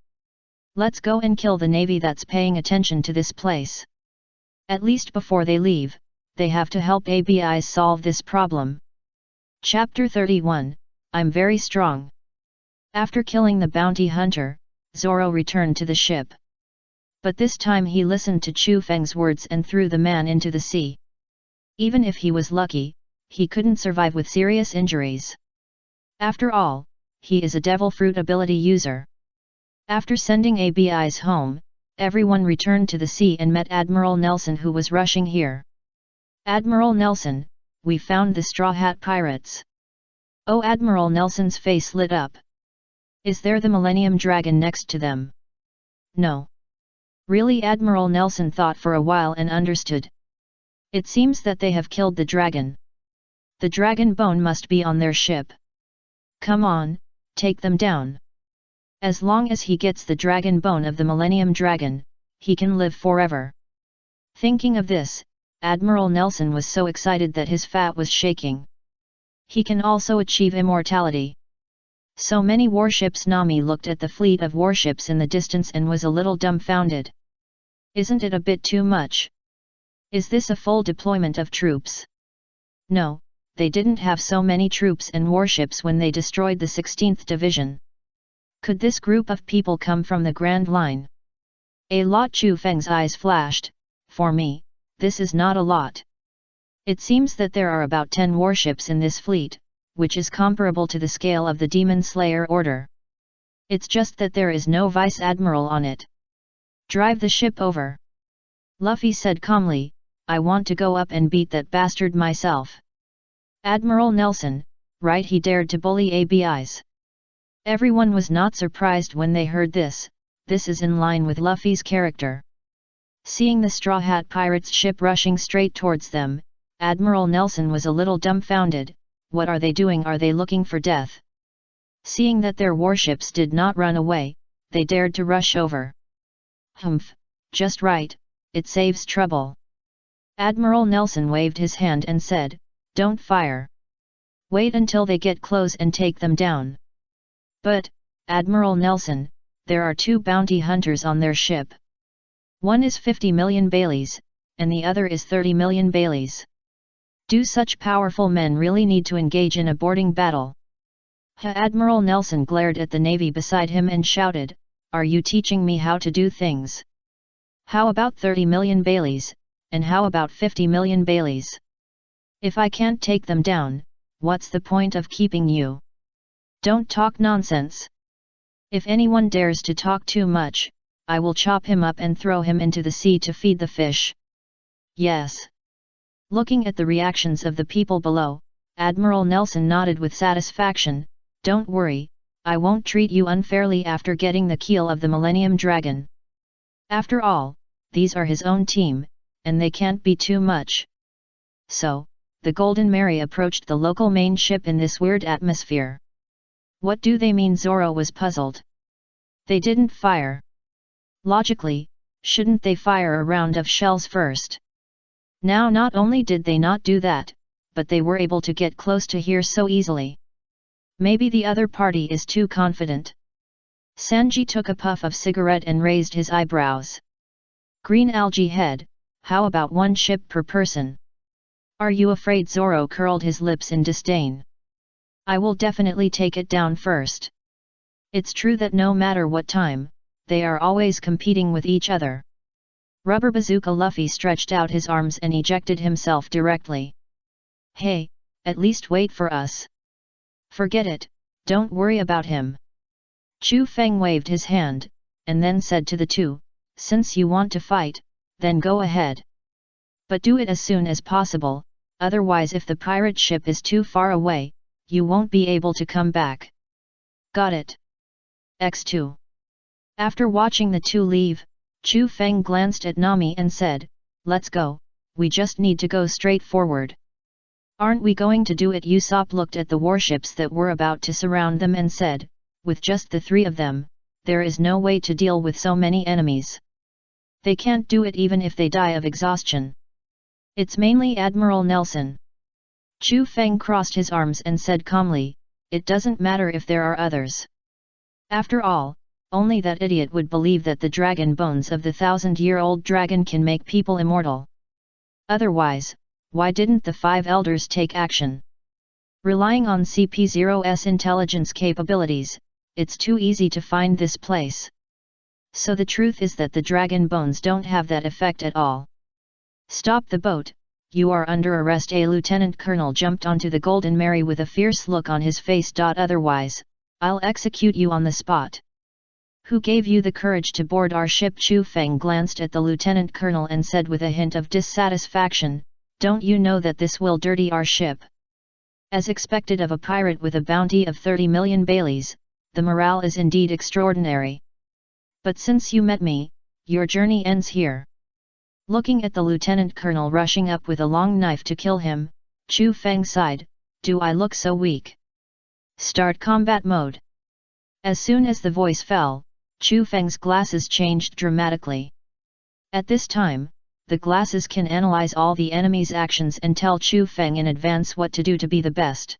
Let's go and kill the navy that's paying attention to this place. At least before they leave, they have to help Abi solve this problem." Chapter 31, I'm very strong. After killing the bounty hunter, Zoro returned to the ship. But this time he listened to Chu Feng's words and threw the man into the sea. Even if he was lucky, he couldn't survive with serious injuries. After all, he is a devil fruit ability user. After sending Abi's home, everyone returned to the sea and met Admiral Nelson, who was rushing here. "Admiral Nelson, we found the Straw Hat Pirates." Oh, Admiral Nelson's face lit up. "Is there the Millennium Dragon next to them?" "No." "Really?" Admiral Nelson thought for a while and understood. "It seems that they have killed the dragon. The dragon bone must be on their ship. Come on, take them down. As long as he gets the dragon bone of the Millennium Dragon, he can live forever." Thinking of this, Admiral Nelson was so excited that his fat was shaking. He can also achieve immortality. So many warships. Nami looked at the fleet of warships in the distance and was a little dumbfounded. Isn't it a bit too much? Is this a full deployment of troops? No, they didn't have so many troops and warships when they destroyed the 16th Division. Could this group of people come from the Grand Line? A lot. Chu Feng's eyes flashed. For me, this is not a lot. It seems that there are about 10 warships in this fleet, which is comparable to the scale of the Demon Slayer Order. It's just that there is no Vice Admiral on it. Drive the ship over. Luffy said calmly, I want to go up and beat that bastard myself. Admiral Nelson, right? He dared to bully ABIs. Everyone was not surprised when they heard this. This is in line with Luffy's character. Seeing the Straw Hat Pirates ship rushing straight towards them, Admiral Nelson was a little dumbfounded. What are they doing? Are they looking for death? Seeing that their warships did not run away, they dared to rush over. Humph, just right, it saves trouble. Admiral Nelson waved his hand and said, don't fire. Wait until they get close and take them down. But, Admiral Nelson, there are 2 bounty hunters on their ship. One is 50 million Baileys, and the other is 30 million Baileys. Do such powerful men really need to engage in a boarding battle? Admiral Nelson glared at the Navy beside him and shouted, "Are you teaching me how to do things? How about 30 million Baileys, and how about 50 million Baileys? If I can't take them down, what's the point of keeping you? Don't talk nonsense. If anyone dares to talk too much, I will chop him up and throw him into the sea to feed the fish." Yes. Looking at the reactions of the people below, Admiral Nelson nodded with satisfaction. "Don't worry, I won't treat you unfairly after getting the keel of the Millennium Dragon. After all, these are his own team, and they can't be too much." So, the Golden Mary approached the local main ship in this weird atmosphere. What do they mean? Zoro was puzzled. They didn't fire. Logically, shouldn't they fire a round of shells first? Now not only did they not do that, but they were able to get close to here so easily. Maybe the other party is too confident. Sanji took a puff of cigarette and raised his eyebrows. "Green algae head, how about one ship per person? Are you afraid?" Zoro curled his lips in disdain. "I will definitely take it down first. It's true that no matter what time, they are always competing with each other." Rubber Bazooka Luffy stretched out his arms and ejected himself directly. "Hey, at least wait for us. Forget it, don't worry about him." Chu Feng waved his hand, and then said to the two, "Since you want to fight, then go ahead. But do it as soon as possible, otherwise if the pirate ship is too far away, you won't be able to come back." "Got it." X2. After watching the two leave, Chu Feng glanced at Nami and said, "Let's go, we just need to go straight forward." "Aren't we going to do it?" Usopp looked at the warships that were about to surround them and said, "With just the three of them, there is no way to deal with so many enemies. They can't do it even if they die of exhaustion. It's mainly Admiral Nelson." Chu Feng crossed his arms and said calmly, "It doesn't matter if there are others. After all, only that idiot would believe that the dragon bones of the 1,000-year-old dragon can make people immortal. Otherwise, why didn't the five elders take action? Relying on CP0's intelligence capabilities, it's too easy to find this place. So the truth is that the dragon bones don't have that effect at all. Stop the boat, you are under arrest." A lieutenant colonel jumped onto the Golden Mary with a fierce look on his face. "Otherwise, I'll execute you on the spot. Who gave you the courage to board our ship?" Chu Feng glanced at the lieutenant colonel and said with a hint of dissatisfaction, "Don't you know that this will dirty our ship?" As expected of a pirate with a bounty of 30 million Baileys, the morale is indeed extraordinary. But since you met me, your journey ends here. Looking at the lieutenant colonel rushing up with a long knife to kill him, Chu Feng sighed, "Do I look so weak? Start combat mode." As soon as the voice fell, Chu Feng's glasses changed dramatically. At this time, the glasses can analyze all the enemy's actions and tell Chu Feng in advance what to do to be the best.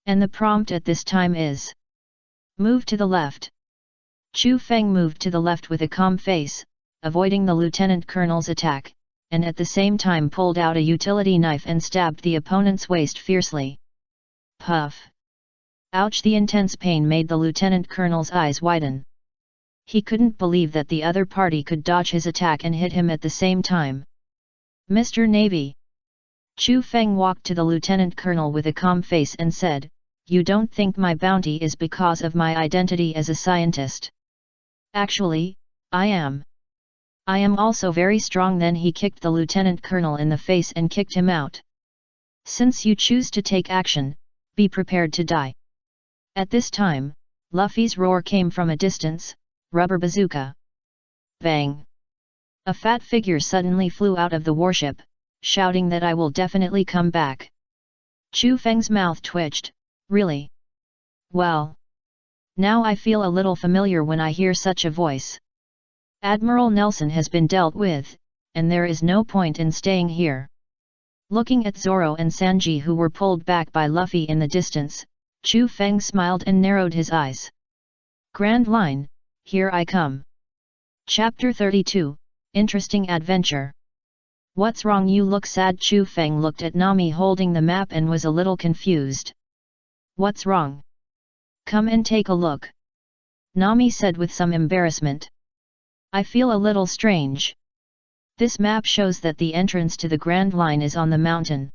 And the prompt at this time is: move to the left. Chu Feng moved to the left with a calm face, avoiding the lieutenant colonel's attack, and at the same time pulled out a utility knife and stabbed the opponent's waist fiercely. Puff! Ouch! The intense pain made the lieutenant colonel's eyes widen. He couldn't believe that the other party could dodge his attack and hit him at the same time. "Mr. Navy." Chu Feng walked to the lieutenant colonel with a calm face and said, "You don't think my bounty is because of my identity as a scientist? Actually, I am. I am also very strong." Then he kicked the lieutenant colonel in the face and kicked him out. "Since you choose to take action, be prepared to die." At this time, Luffy's roar came from a distance: "Rubber bazooka!" Bang! A fat figure suddenly flew out of the warship, shouting that I will definitely come back. Chu Feng's mouth twitched. Really? Well, now I feel a little familiar when I hear such a voice. Admiral Nelson has been dealt with, and there is no point in staying here. Looking at Zoro and Sanji, who were pulled back by Luffy in the distance, Chu Feng smiled and narrowed his eyes. Grand Line, here I come. Chapter 32, Interesting Adventure. What's wrong, you look sad? Chu Feng looked at Nami holding the map and was a little confused. What's wrong? Come and take a look. Nami said with some embarrassment. I feel a little strange. This map shows that the entrance to the Grand Line is on the mountain.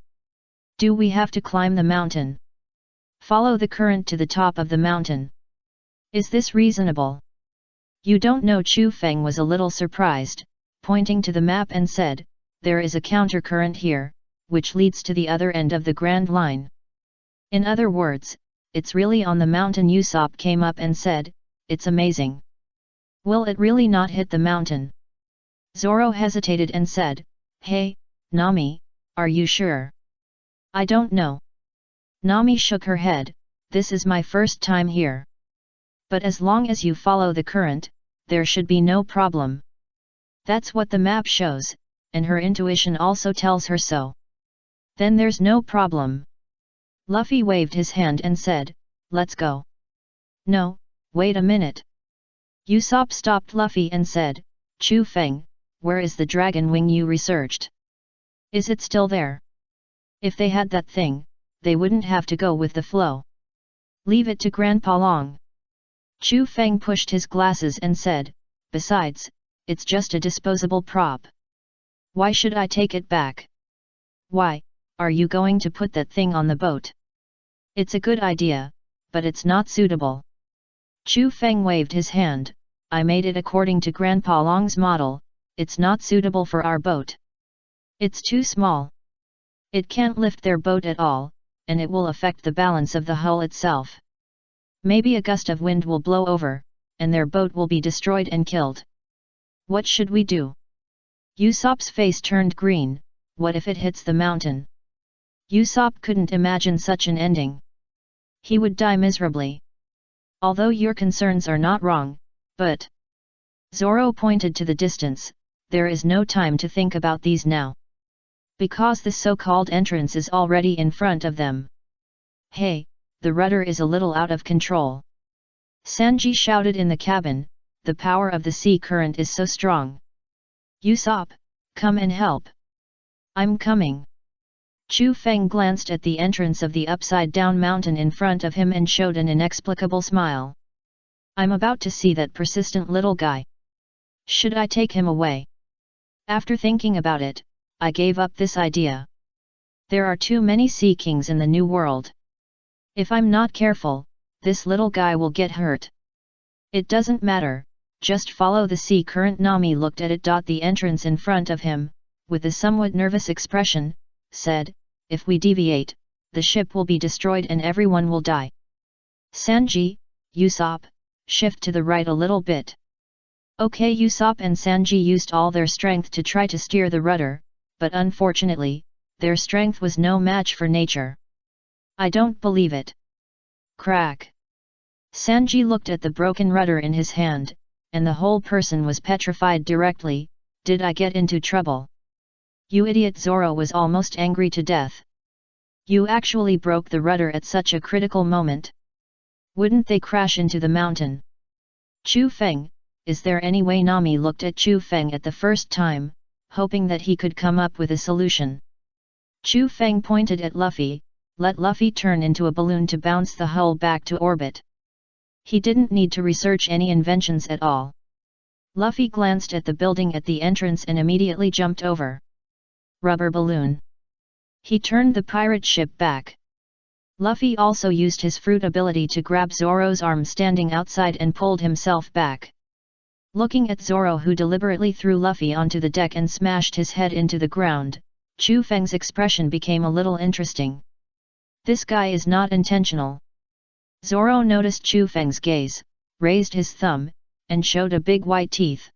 Do we have to climb the mountain? Follow the current to the top of the mountain. Is this reasonable? You don't know. Chu Feng was a little surprised, pointing to the map and said, there is a countercurrent here, which leads to the other end of the Grand Line. In other words, it's really on the mountain. Usopp came up and said, it's amazing. Will it really not hit the mountain? Zoro hesitated and said, hey, Nami, are you sure? I don't know. Nami shook her head, this is my first time here. But as long as you follow the current, there should be no problem. That's what the map shows, and her intuition also tells her so. Then there's no problem. Luffy waved his hand and said, let's go. No, wait a minute. Usopp stopped Luffy and said, Chu Feng, where is the dragon wing you researched? Is it still there? If they had that thing, they wouldn't have to go with the flow. Leave it to Grandpa Long. Chu Feng pushed his glasses and said, besides, it's just a disposable prop. Why should I take it back? Why, are you going to put that thing on the boat? It's a good idea, but it's not suitable. Chu Feng waved his hand, I made it according to Grandpa Long's model, it's not suitable for our boat. It's too small. It can't lift their boat at all, and it will affect the balance of the hull itself. Maybe a gust of wind will blow over, and their boat will be destroyed and killed. What should we do? Usopp's face turned green, what if it hits the mountain? Usopp couldn't imagine such an ending. He would die miserably. Although your concerns are not wrong, but... Zoro pointed to the distance, there is no time to think about these now. Because the so-called entrance is already in front of them. Hey, the rudder is a little out of control. Sanji shouted in the cabin, the power of the sea current is so strong. Usopp, come and help. I'm coming. Chu Feng glanced at the entrance of the upside-down mountain in front of him and showed an inexplicable smile. I'm about to see that persistent little guy. Should I take him away? After thinking about it, I gave up this idea. There are too many sea kings in the new world. If I'm not careful, this little guy will get hurt. It doesn't matter, just follow the sea current. Nami looked at it. The entrance in front of him, with a somewhat nervous expression, said, if we deviate, the ship will be destroyed and everyone will die. Sanji, Usopp, shift to the right a little bit. Okay. Usopp and Sanji used all their strength to try to steer the rudder, but unfortunately, their strength was no match for nature. I don't believe it. Crack. Sanji looked at the broken rudder in his hand, and the whole person was petrified directly. Did I get into trouble? You idiot! Zoro was almost angry to death. You actually broke the rudder at such a critical moment. Wouldn't they crash into the mountain? Chu Feng, is there any way? Nami looked at Chu Feng at the first time, hoping that he could come up with a solution. Chu Feng pointed at Luffy, let Luffy turn into a balloon to bounce the hull back to orbit. He didn't need to research any inventions at all. Luffy glanced at the building at the entrance and immediately jumped over. Rubber balloon. He turned the pirate ship back. Luffy also used his fruit ability to grab Zoro's arm standing outside and pulled himself back. Looking at Zoro, who deliberately threw Luffy onto the deck and smashed his head into the ground, Chu Feng's expression became a little interesting. This guy is not intentional. Zoro noticed Chu Feng's gaze, raised his thumb, and showed a big white teeth.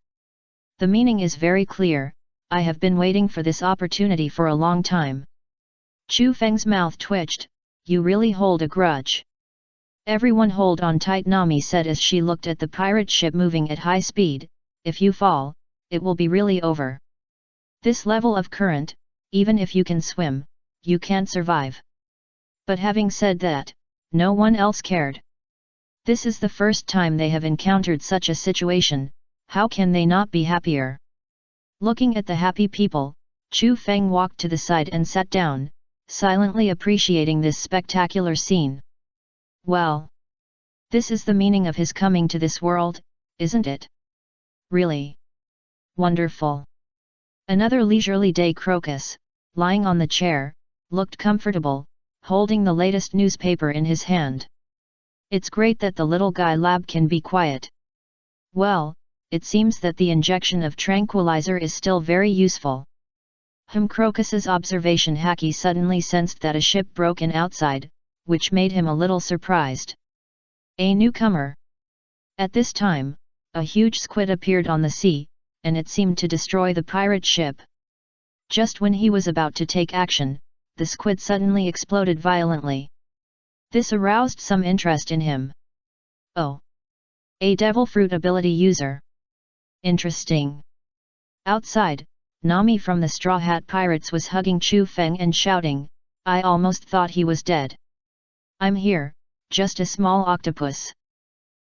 The meaning is very clear, I have been waiting for this opportunity for a long time. Chu Feng's mouth twitched, you really hold a grudge. Everyone hold on tight, Nami said as she looked at the pirate ship moving at high speed, if you fall, it will be really over. This level of current, even if you can swim, you can't survive. But having said that, no one else cared. This is the first time they have encountered such a situation, how can they not be happier? Looking at the happy people, Chu Feng walked to the side and sat down, silently appreciating this spectacular scene. Well, this is the meaning of his coming to this world, isn't it? Really? Wonderful. Another leisurely day. Crocus, lying on the chair, looked comfortable, holding the latest newspaper in his hand. It's great that the little guy lab can be quiet. Well, it seems that the injection of tranquilizer is still very useful. Crocus's observation. Haki suddenly sensed that a ship broke in outside, which made him a little surprised. A newcomer. At this time, a huge squid appeared on the sea, and it seemed to destroy the pirate ship. Just when he was about to take action, the squid suddenly exploded violently. This aroused some interest in him. Oh! A devil fruit ability user. Interesting. Outside, Nami from the Straw Hat Pirates was hugging Chu Feng and shouting, "I almost thought he was dead. I'm here, just a small octopus."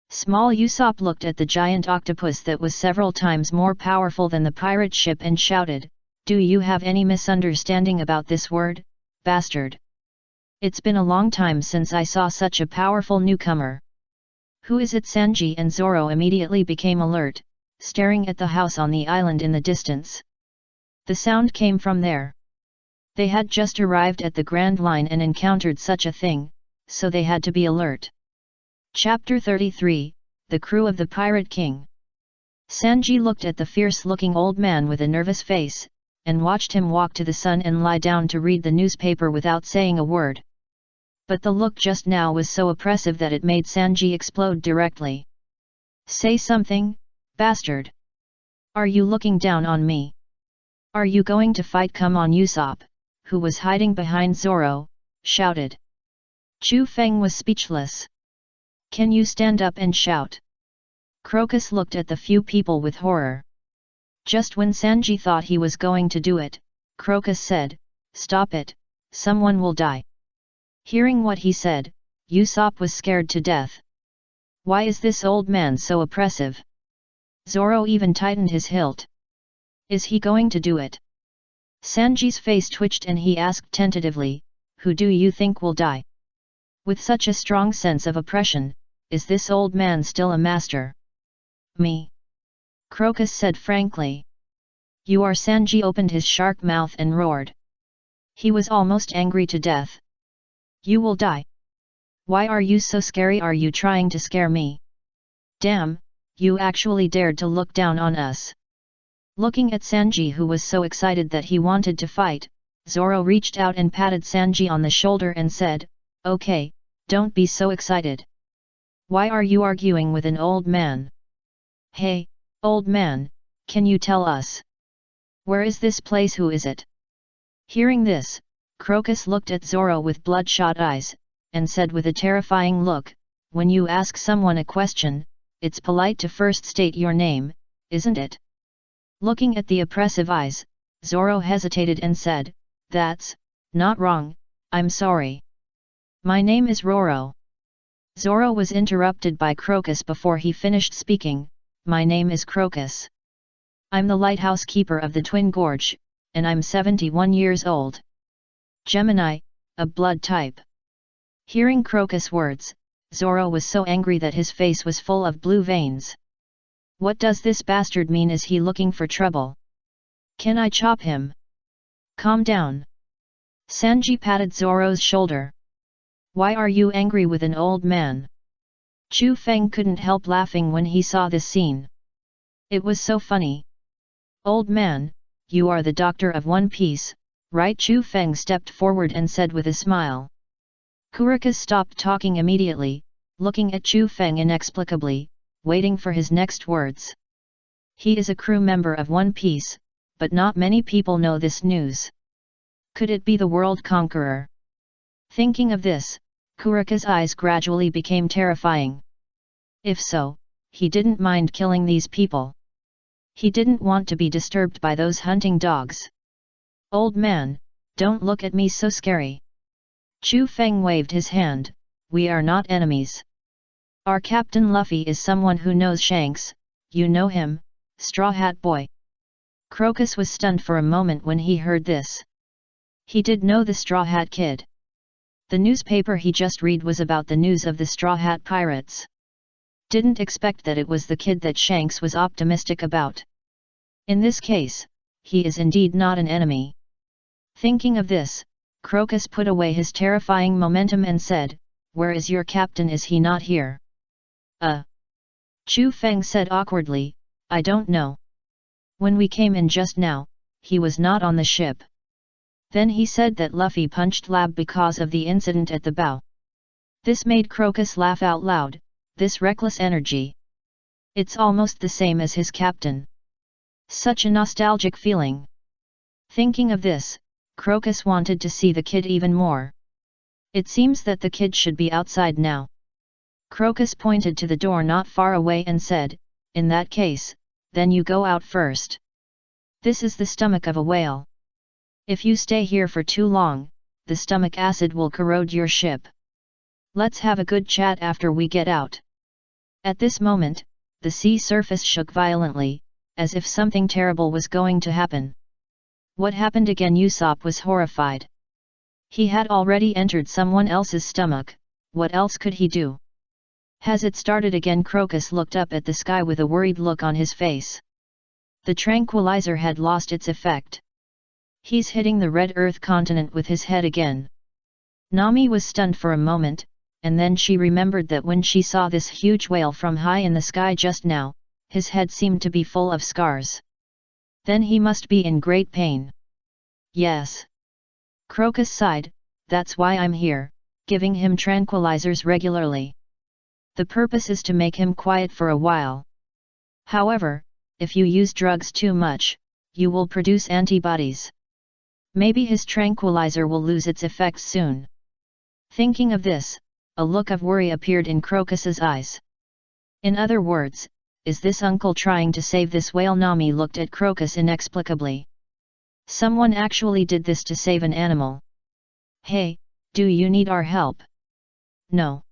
Small Usopp looked at the giant octopus that was several times more powerful than the pirate ship and shouted, "Do you have any misunderstanding about this word, bastard? It's been a long time since I saw such a powerful newcomer. Who is it?" Sanji and Zoro immediately became alert, staring at the house on the island in the distance. The sound came from there. They had just arrived at the Grand Line and encountered such a thing, so they had to be alert. Chapter 33, The Crew of the Pirate King. Sanji looked at the fierce-looking old man with a nervous face, and watched him walk to the sun and lie down to read the newspaper without saying a word. But the look just now was so oppressive that it made Sanji explode directly. "Say something, bastard! Are you looking down on me? Are you going to fight?" "Come on!" Usopp, who was hiding behind Zoro, shouted. Chu Feng was speechless. "Can you stand up and shout?" Crocus looked at the few people with horror. Just when Sanji thought he was going to do it, Crocus said, "Stop it, someone will die." Hearing what he said, Usopp was scared to death. Why is this old man so oppressive? Zoro even tightened his hilt. Is he going to do it? Sanji's face twitched and he asked tentatively, "Who do you think will die?" With such a strong sense of oppression, is this old man still a master? "Me," Crocus said frankly. "You are." Sanji opened his shark mouth and roared. He was almost angry to death. "You will die. Why are you so scary? Are you trying to scare me? Damn, you actually dared to look down on us." Looking at Sanji, who was so excited that he wanted to fight, Zoro reached out and patted Sanji on the shoulder and said, "Okay, don't be so excited. Why are you arguing with an old man? Hey, old man, can you tell us? Where is this place? Who is it?" Hearing this, Crocus looked at Zoro with bloodshot eyes, and said with a terrifying look, "When you ask someone a question, it's polite to first state your name, isn't it?" Looking at the oppressive eyes, Zoro hesitated and said, "That's not wrong, I'm sorry. My name is Roro." Zoro was interrupted by Crocus before he finished speaking. "My name is Crocus. I'm the lighthouse keeper of the Twin Gorge, and I'm 71 years old. Gemini, a blood type." Hearing Crocus' words, Zoro was so angry that his face was full of blue veins. What does this bastard mean? Is he looking for trouble? Can I chop him? Calm down. Sanji patted Zoro's shoulder. Why are you angry with an old man? Chu Feng couldn't help laughing when he saw this scene. It was so funny. Old man, you are the doctor of One Piece, right? Chu Feng stepped forward and said with a smile. Kurika stopped talking immediately, looking at Chu Feng inexplicably, waiting for his next words. He is a crew member of One Piece, but not many people know this news. Could it be the world conqueror? Thinking of this, Kurika's eyes gradually became terrifying. If so, he didn't mind killing these people. He didn't want to be disturbed by those hunting dogs. Old man, don't look at me so scary. Chu Feng waved his hand. We are not enemies. Our captain Luffy is someone who knows Shanks, you know him, Straw Hat Boy. Crocus was stunned for a moment when he heard this. He did know the Straw Hat Kid. The newspaper he just read was about the news of the Straw Hat Pirates. Didn't expect that it was the kid that Shanks was optimistic about. In this case, he is indeed not an enemy. Thinking of this, Crocus put away his terrifying momentum and said, "Where is your captain? Is he not here?" Chu Feng said awkwardly, "I don't know. When we came in just now, he was not on the ship." Then he said that Luffy punched Lab because of the incident at the bow. This made Crocus laugh out loud, this reckless energy. It's almost the same as his captain. Such a nostalgic feeling. Thinking of this, Crocus wanted to see the kid even more. It seems that the kid should be outside now. Crocus pointed to the door not far away and said, "In that case, then you go out first. This is the stomach of a whale. If you stay here for too long, the stomach acid will corrode your ship. Let's have a good chat after we get out." At this moment, the sea surface shook violently, as if something terrible was going to happen. What happened again? Usopp was horrified. He had already entered someone else's stomach, what else could he do? Has it started again? Crocus looked up at the sky with a worried look on his face. The tranquilizer had lost its effect. He's hitting the Red Earth continent with his head again. Nami was stunned for a moment, and then she remembered that when she saw this huge whale from high in the sky just now, his head seemed to be full of scars. Then he must be in great pain. Yes. Crocus sighed, "That's why I'm here, giving him tranquilizers regularly. The purpose is to make him quiet for a while. However, if you use drugs too much, you will produce antibodies. Maybe his tranquilizer will lose its effects soon." Thinking of this, a look of worry appeared in Crocus's eyes. In other words, is this uncle trying to save this whale? Nami looked at Crocus inexplicably. Someone actually did this to save an animal. "Hey, do you need our help?" "No."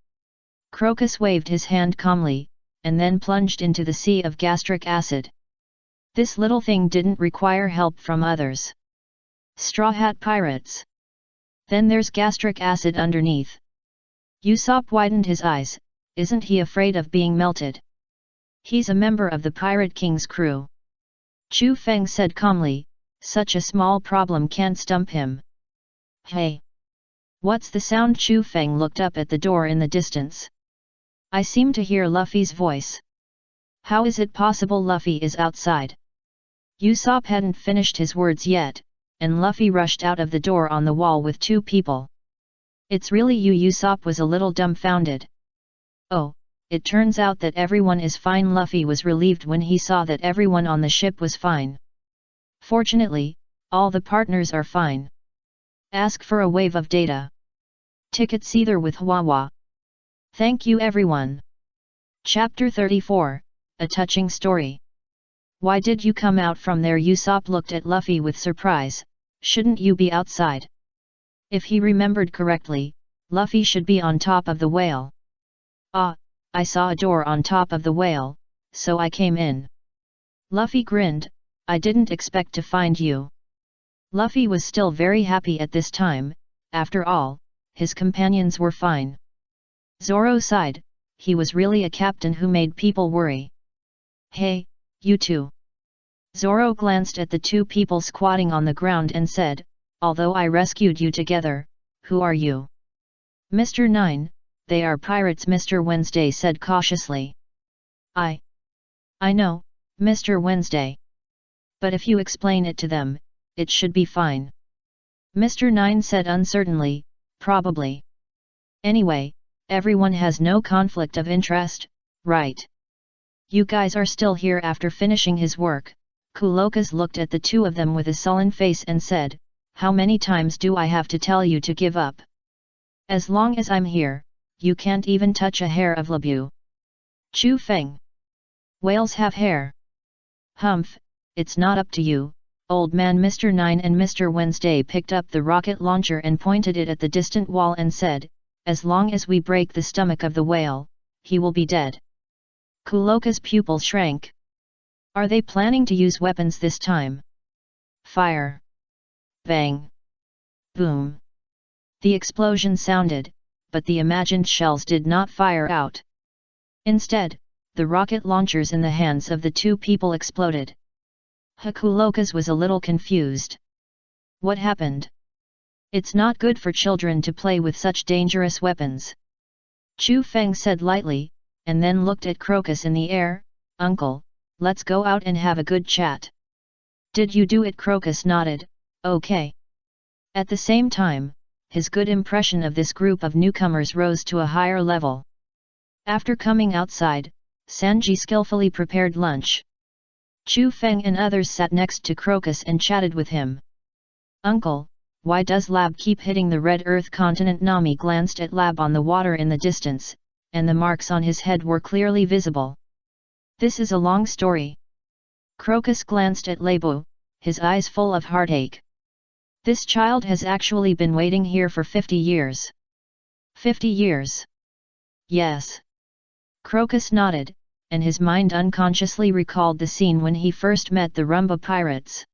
Crocus waved his hand calmly, and then plunged into the sea of gastric acid. This little thing didn't require help from others. Straw Hat Pirates. Then there's gastric acid underneath. Usopp widened his eyes, isn't he afraid of being melted? He's a member of the Pirate King's crew. Chu Feng said calmly, such a small problem can't stump him. Hey! What's the sound? Chu Feng looked up at the door in the distance. I seem to hear Luffy's voice. How is it possible Luffy is outside? Usopp hadn't finished his words yet, and Luffy rushed out of the door on the wall with two people. It's really you? Usopp was a little dumbfounded. Oh, it turns out that everyone is fine. Luffy was relieved when he saw that everyone on the ship was fine. Fortunately, all the partners are fine. Ask for a wave of data. Tickets either with Wawa. Thank you everyone. Chapter 34, A Touching Story. Why did you come out from there? Usopp looked at Luffy with surprise. Shouldn't you be outside? If he remembered correctly, Luffy should be on top of the whale. Ah, I saw a door on top of the whale, so I came in. Luffy grinned, I didn't expect to find you. Luffy was still very happy at this time, after all, his companions were fine. Zoro sighed, he was really a captain who made people worry. Hey, you two. Zoro glanced at the two people squatting on the ground and said, although I rescued you together, who are you? Mr. 9, they are pirates, Mr. Wednesday said cautiously. I know, Mr. Wednesday. But if you explain it to them, it should be fine. Mr. 9 said uncertainly, probably. Anyway, everyone has no conflict of interest, right? You guys are still here after finishing his work. Kulokas looked at the two of them with a sullen face and said, how many times do I have to tell you to give up? As long as I'm here, you can't even touch a hair of Labu. Chu Feng. Whales have hair. Humph, it's not up to you, old man. Mr. 9 and Mr. Wednesday picked up the rocket launcher and pointed it at the distant wall and said, as long as we break the stomach of the whale, he will be dead. Kuloka's pupil shrank. Are they planning to use weapons this time? Fire! Bang! Boom! The explosion sounded, but the imagined shells did not fire out. Instead, the rocket launchers in the hands of the two people exploded. Hakulokas was a little confused. What happened? It's not good for children to play with such dangerous weapons. Chu Feng said lightly, and then looked at Crocus in the air. Uncle, let's go out and have a good chat. Did you do it? Crocus nodded. Okay. At the same time, his good impression of this group of newcomers rose to a higher level. After coming outside, Sanji skillfully prepared lunch. Chu Feng and others sat next to Crocus and chatted with him. Uncle, why does Lab keep hitting the red earth continent? Nami glanced at Lab on the water in the distance, and the marks on his head were clearly visible. This is a long story. Crocus glanced at Labo, his eyes full of heartache. This child has actually been waiting here for 50 years. 50 years? Yes. Crocus nodded, and his mind unconsciously recalled the scene when he first met the Rumba pirates.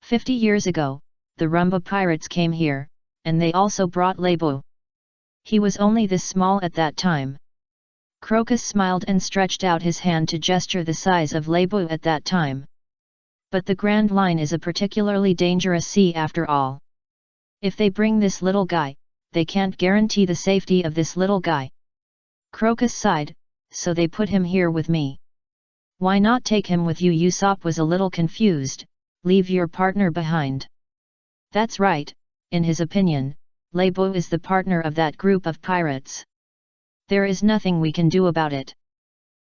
50 years ago, the Rumba pirates came here, and they also brought Labo. He was only this small at that time. Crocus smiled and stretched out his hand to gesture the size of Labo at that time. But the Grand Line is a particularly dangerous sea after all. If they bring this little guy, they can't guarantee the safety of this little guy. Crocus sighed, so they put him here with me. Why not take him with you? Usopp was a little confused. Leave your partner behind. That's right, in his opinion, Labo is the partner of that group of pirates. There is nothing we can do about it.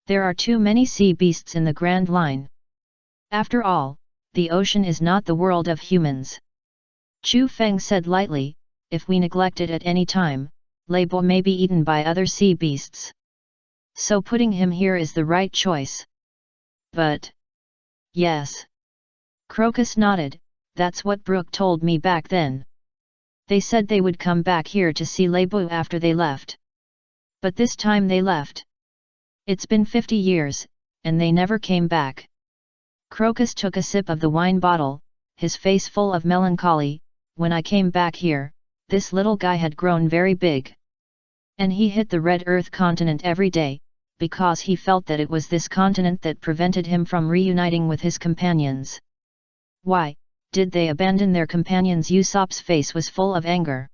There are too many sea beasts in the Grand Line. After all, the ocean is not the world of humans. Chu Feng said lightly, if we neglect it at any time, Labo may be eaten by other sea beasts. So putting him here is the right choice. But... yes. Crocus nodded, that's what Brook told me back then. They said they would come back here to see Labo after they left. But this time they left. It's been 50 years, and they never came back. Crocus took a sip of the wine bottle, his face full of melancholy. When I came back here, this little guy had grown very big. And he hit the red earth continent every day, because he felt that it was this continent that prevented him from reuniting with his companions. Why did they abandon their companions? Usopp's face was full of anger.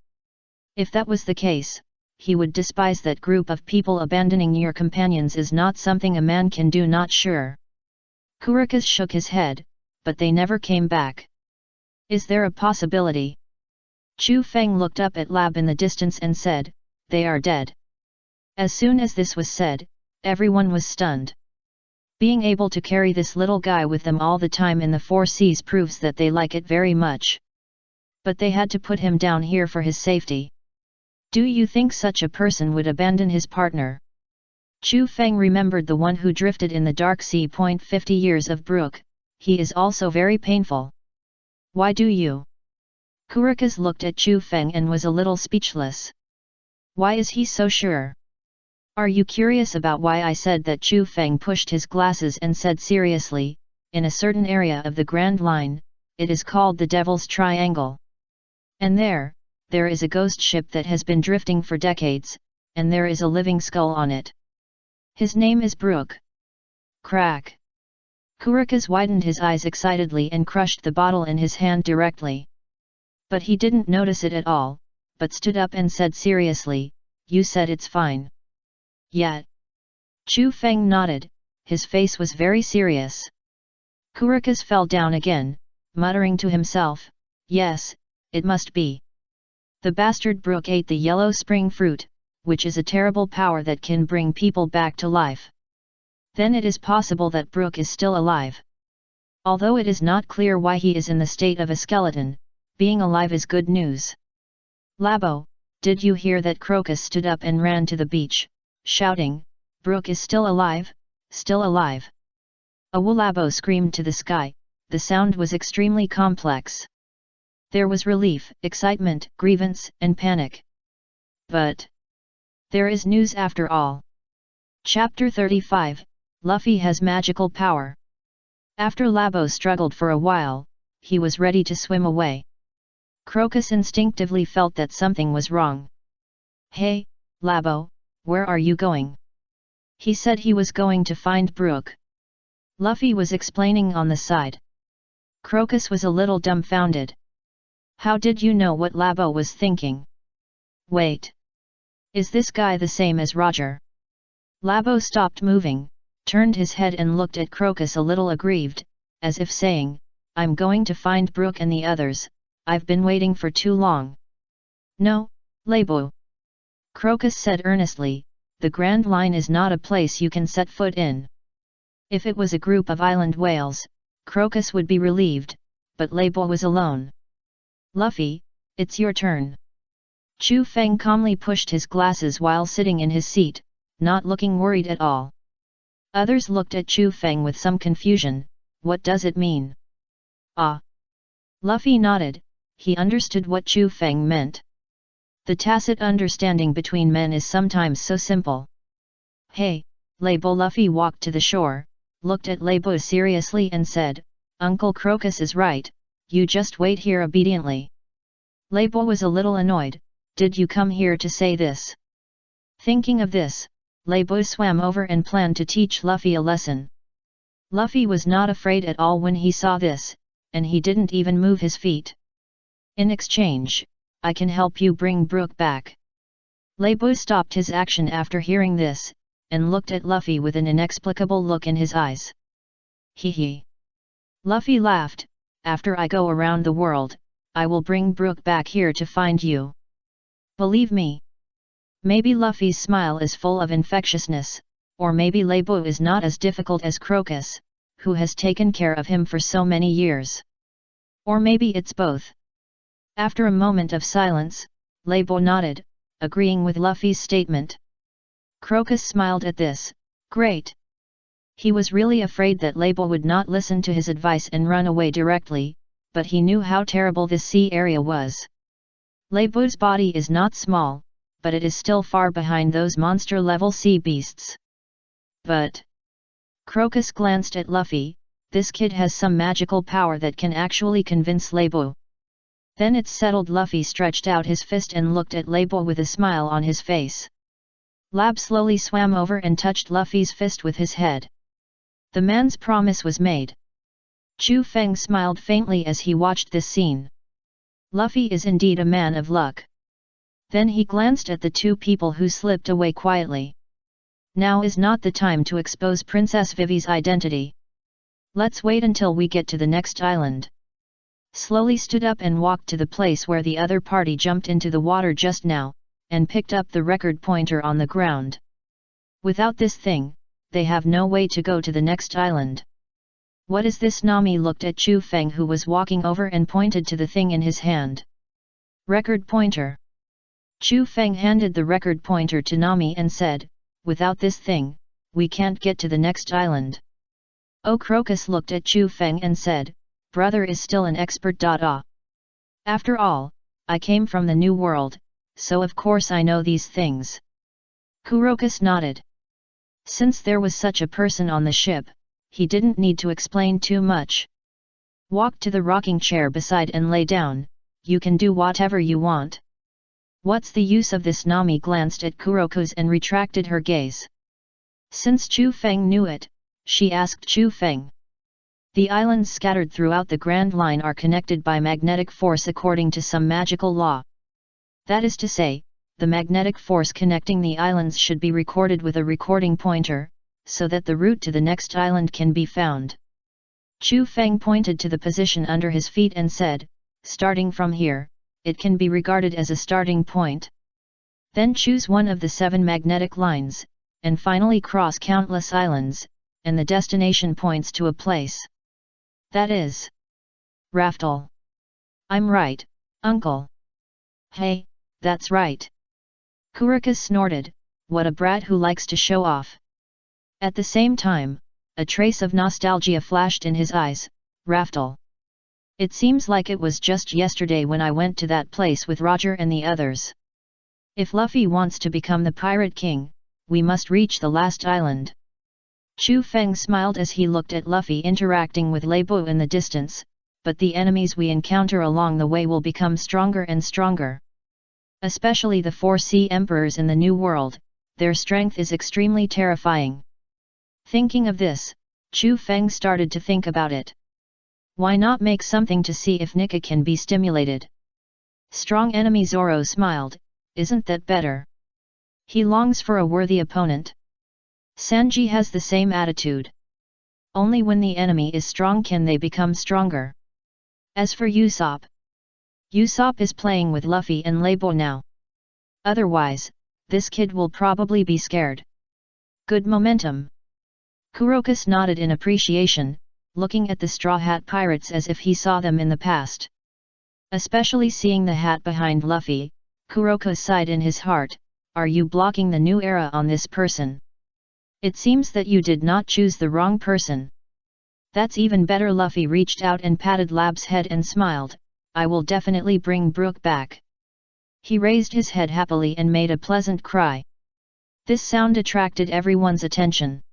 If that was the case, he would despise that group of people. Abandoning your companions is not something a man can do. Not sure. Kurikis shook his head, but they never came back. Is there a possibility? Chu Feng looked up at Lab in the distance and said, they are dead. As soon as this was said, everyone was stunned. Being able to carry this little guy with them all the time in the four seas proves that they like it very much. But they had to put him down here for his safety. Do you think such a person would abandon his partner? Chu Feng remembered the one who drifted in the dark sea. 50 years of Brook, he is also very painful. Why do you? Kurikas looked at Chu Feng and was a little speechless. Why is he so sure? Are you curious about why I said that? Chu Feng pushed his glasses and said seriously, in a certain area of the Grand Line, it is called the Devil's Triangle. And there is a ghost ship that has been drifting for decades, and there is a living skull on it. His name is Brook. Crack. Kurikas widened his eyes excitedly and crushed the bottle in his hand directly. But he didn't notice it at all, but stood up and said seriously, you said it's fine. Yeah. Chu Feng nodded, his face was very serious. Kurikas fell down again, muttering to himself, yes, it must be. The bastard Brook ate the yellow spring fruit, which is a terrible power that can bring people back to life. Then it is possible that Brook is still alive. Although it is not clear why he is in the state of a skeleton, being alive is good news. Labo, did you hear that? Crocus stood up and ran to the beach, shouting, Brook is still alive, still alive. Labo screamed to the sky, the sound was extremely complex. There was relief, excitement, grievance, and panic. But there is news after all. Chapter 35, Luffy has magical power. After Labo struggled for a while, he was ready to swim away. Crocus instinctively felt that something was wrong. "Hey, Labo, where are you going?" He said he was going to find Brook. Luffy was explaining on the side. Crocus was a little dumbfounded. "How did you know what Labo was thinking? Wait. Is this guy the same as Roger?" Labo stopped moving, turned his head and looked at Crocus a little aggrieved, as if saying, "I'm going to find Brook and the others, I've been waiting for too long." "No, Labo," Crocus said earnestly, "the Grand Line is not a place you can set foot in." If it was a group of island whales, Crocus would be relieved, but Labo was alone. "Luffy, it's your turn." Chu Feng calmly pushed his glasses while sitting in his seat, not looking worried at all. Others looked at Chu Feng with some confusion. "What does it mean?" "Ah." Luffy nodded, he understood what Chu Feng meant. The tacit understanding between men is sometimes so simple. "Hey, Labo." Luffy walked to the shore, looked at Labo seriously and said, "Uncle Crocus is right, you just wait here obediently." Labo was a little annoyed. "Did you come here to say this?" Thinking of this, Labo swam over and planned to teach Luffy a lesson. Luffy was not afraid at all when he saw this, and he didn't even move his feet. "In exchange, I can help you bring Brook back." Labo stopped his action after hearing this, and looked at Luffy with an inexplicable look in his eyes. "Hee hee." Luffy laughed, "After I go around the world, I will bring Brook back here to find you. Believe me." Maybe Luffy's smile is full of infectiousness, or maybe Labo is not as difficult as Crocus, who has taken care of him for so many years. Or maybe it's both. After a moment of silence, Labo nodded, agreeing with Luffy's statement. Crocus smiled at this. Great! He was really afraid that Labo would not listen to his advice and run away directly, but he knew how terrible this sea area was. Labo's body is not small, but it is still far behind those monster-level sea beasts. But Crocus glanced at Luffy. This kid has some magical power that can actually convince Labo. Then it's settled. Luffy stretched out his fist and looked at Labo with a smile on his face. Lab slowly swam over and touched Luffy's fist with his head. The man's promise was made. Chu Feng smiled faintly as he watched this scene. Luffy is indeed a man of luck. Then he glanced at the two people who slipped away quietly. Now is not the time to expose Princess Vivi's identity. Let's wait until we get to the next island. Slowly stood up and walked to the place where the other party jumped into the water just now, and picked up the record pointer on the ground. Without this thing, they have no way to go to the next island. What is this? Nami looked at Chu Feng, who was walking over, and pointed to the thing in his hand. Record pointer. Chu Feng handed the record pointer to Nami and said, "Without this thing, we can't get to the next island." Oh, Crocus looked at Chu Feng and said, "Brother is still an expert. After all, I came from the New World, so of course I know these things." Crocus nodded. Since there was such a person on the ship, he didn't need to explain too much. Walk to the rocking chair beside and lay down. You can do whatever you want. What's the use of this? Nami glanced at Crocus and retracted her gaze. Since Chu Feng knew it, she asked Chu Feng. The islands scattered throughout the Grand Line are connected by magnetic force according to some magical law. That is to say, the magnetic force connecting the islands should be recorded with a recording pointer, so that the route to the next island can be found. Chu Feng pointed to the position under his feet and said, "Starting from here, it can be regarded as a starting point. Then choose one of the 7 magnetic lines, and finally cross countless islands, and the destination points to a place. That is Raftel." "I'm right, uncle." "Hey, that's right." Crocus snorted, "What a brat who likes to show off." At the same time, a trace of nostalgia flashed in his eyes. Raftel. It seems like it was just yesterday when I went to that place with Roger and the others. If Luffy wants to become the Pirate King, we must reach the last island. Chu Feng smiled as he looked at Luffy interacting with Labo in the distance, but the enemies we encounter along the way will become stronger and stronger. Especially the 4 sea emperors in the New World, their strength is extremely terrifying. Thinking of this, Chu Feng started to think about it. Why not make something to see if Nika can be stimulated? Strong enemy. Zoro smiled, isn't that better? He longs for a worthy opponent. Sanji has the same attitude. Only when the enemy is strong can they become stronger. As for Usopp is playing with Luffy and Labo now. Otherwise, this kid will probably be scared. Good momentum. Kurokus nodded in appreciation, looking at the Straw Hat Pirates as if he saw them in the past. Especially seeing the hat behind Luffy, Kurokus sighed in his heart, are you blocking the new era on this person? It seems that you did not choose the wrong person. That's even better. Luffy reached out and patted Lab's head and smiled, I will definitely bring Brook back. He raised his head happily and made a pleasant cry. This sound attracted everyone's attention.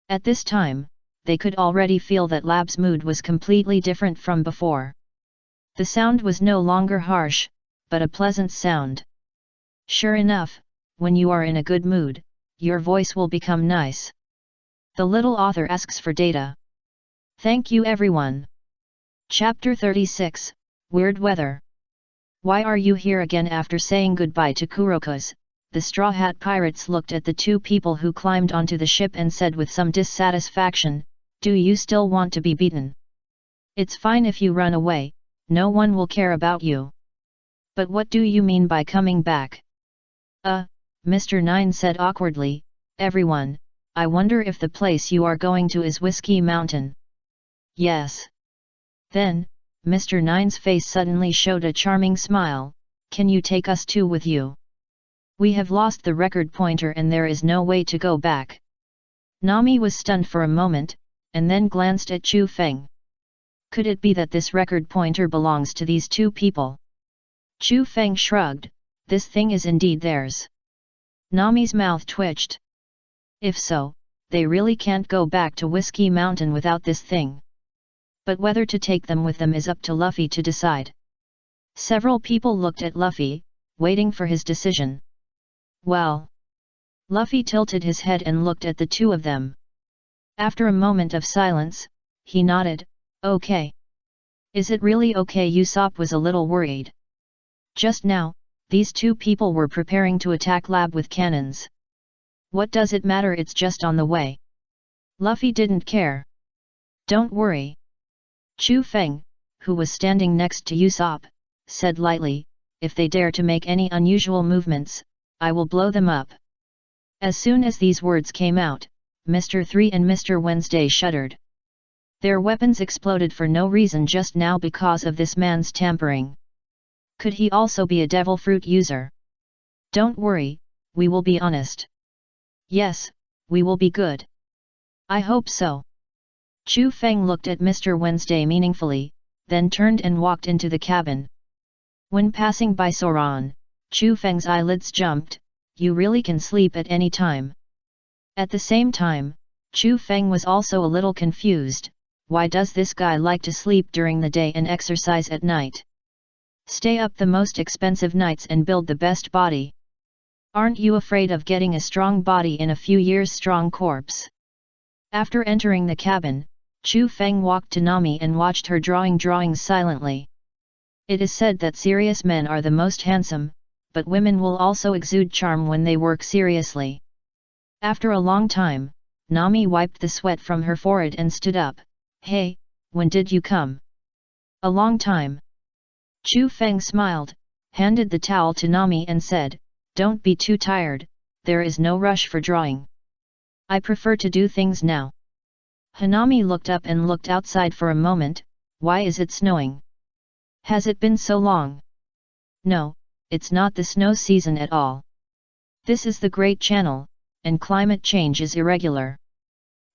At this time, they could already feel that Lab's mood was completely different from before. The sound was no longer harsh, but a pleasant sound. Sure enough, when you are in a good mood, your voice will become nice. The little author asks for data. Thank you everyone. Chapter 36, Weird Weather. Why are you here again? After saying goodbye to Kurokus, the Straw Hat Pirates looked at the 2 people who climbed onto the ship and said with some dissatisfaction, do you still want to be beaten? It's fine if you run away, no one will care about you. But what do you mean by coming back? Mr. Nine said awkwardly, everyone, I wonder if the place you are going to is Whiskey Mountain. Yes. Then, Mr. Nine's face suddenly showed a charming smile, can you take us too with you? We have lost the record pointer and there is no way to go back. Nami was stunned for a moment, and then glanced at Chu Feng. Could it be that this record pointer belongs to these 2 people? Chu Feng shrugged, this thing is indeed theirs. Nami's mouth twitched. If so, they really can't go back to Whiskey Mountain without this thing. But whether to take them with them is up to Luffy to decide. Several people looked at Luffy, waiting for his decision. Well. Luffy tilted his head and looked at the 2 of them. After a moment of silence, he nodded, okay. Is it really okay? Usopp was a little worried. Just now, these 2 people were preparing to attack Lab with cannons. What does it matter? It's just on the way. Luffy didn't care. Don't worry. Chu Feng, who was standing next to Usopp, said lightly, if they dare to make any unusual movements, I will blow them up. As soon as these words came out, Mr. 3 and Mr. Wednesday shuddered. Their weapons exploded for no reason just now because of this man's tampering. Could he also be a devil fruit user? Don't worry, we will be honest. Yes, we will be good. I hope so. Chu Feng looked at Mr. Wednesday meaningfully, then turned and walked into the cabin. When passing by Soran, Chu Feng's eyelids jumped, you really can sleep at any time. At the same time, Chu Feng was also a little confused, why does this guy like to sleep during the day and exercise at night? Stay up the most expensive nights and build the best body. Aren't you afraid of getting a strong body in a few years? Strong corpse. After entering the cabin, Chu Feng walked to Nami and watched her drawing drawings silently. It is said that serious men are the most handsome, but women will also exude charm when they work seriously. After a long time, Nami wiped the sweat from her forehead and stood up. Hey, when did you come? A long time. Chu Feng smiled, handed the towel to Nami and said, don't be too tired, there is no rush for drawing. I prefer to do things now. Hanami looked up and looked outside for a moment, why is it snowing? Has it been so long? No, it's not the snow season at all. This is the Great Channel, and climate change is irregular.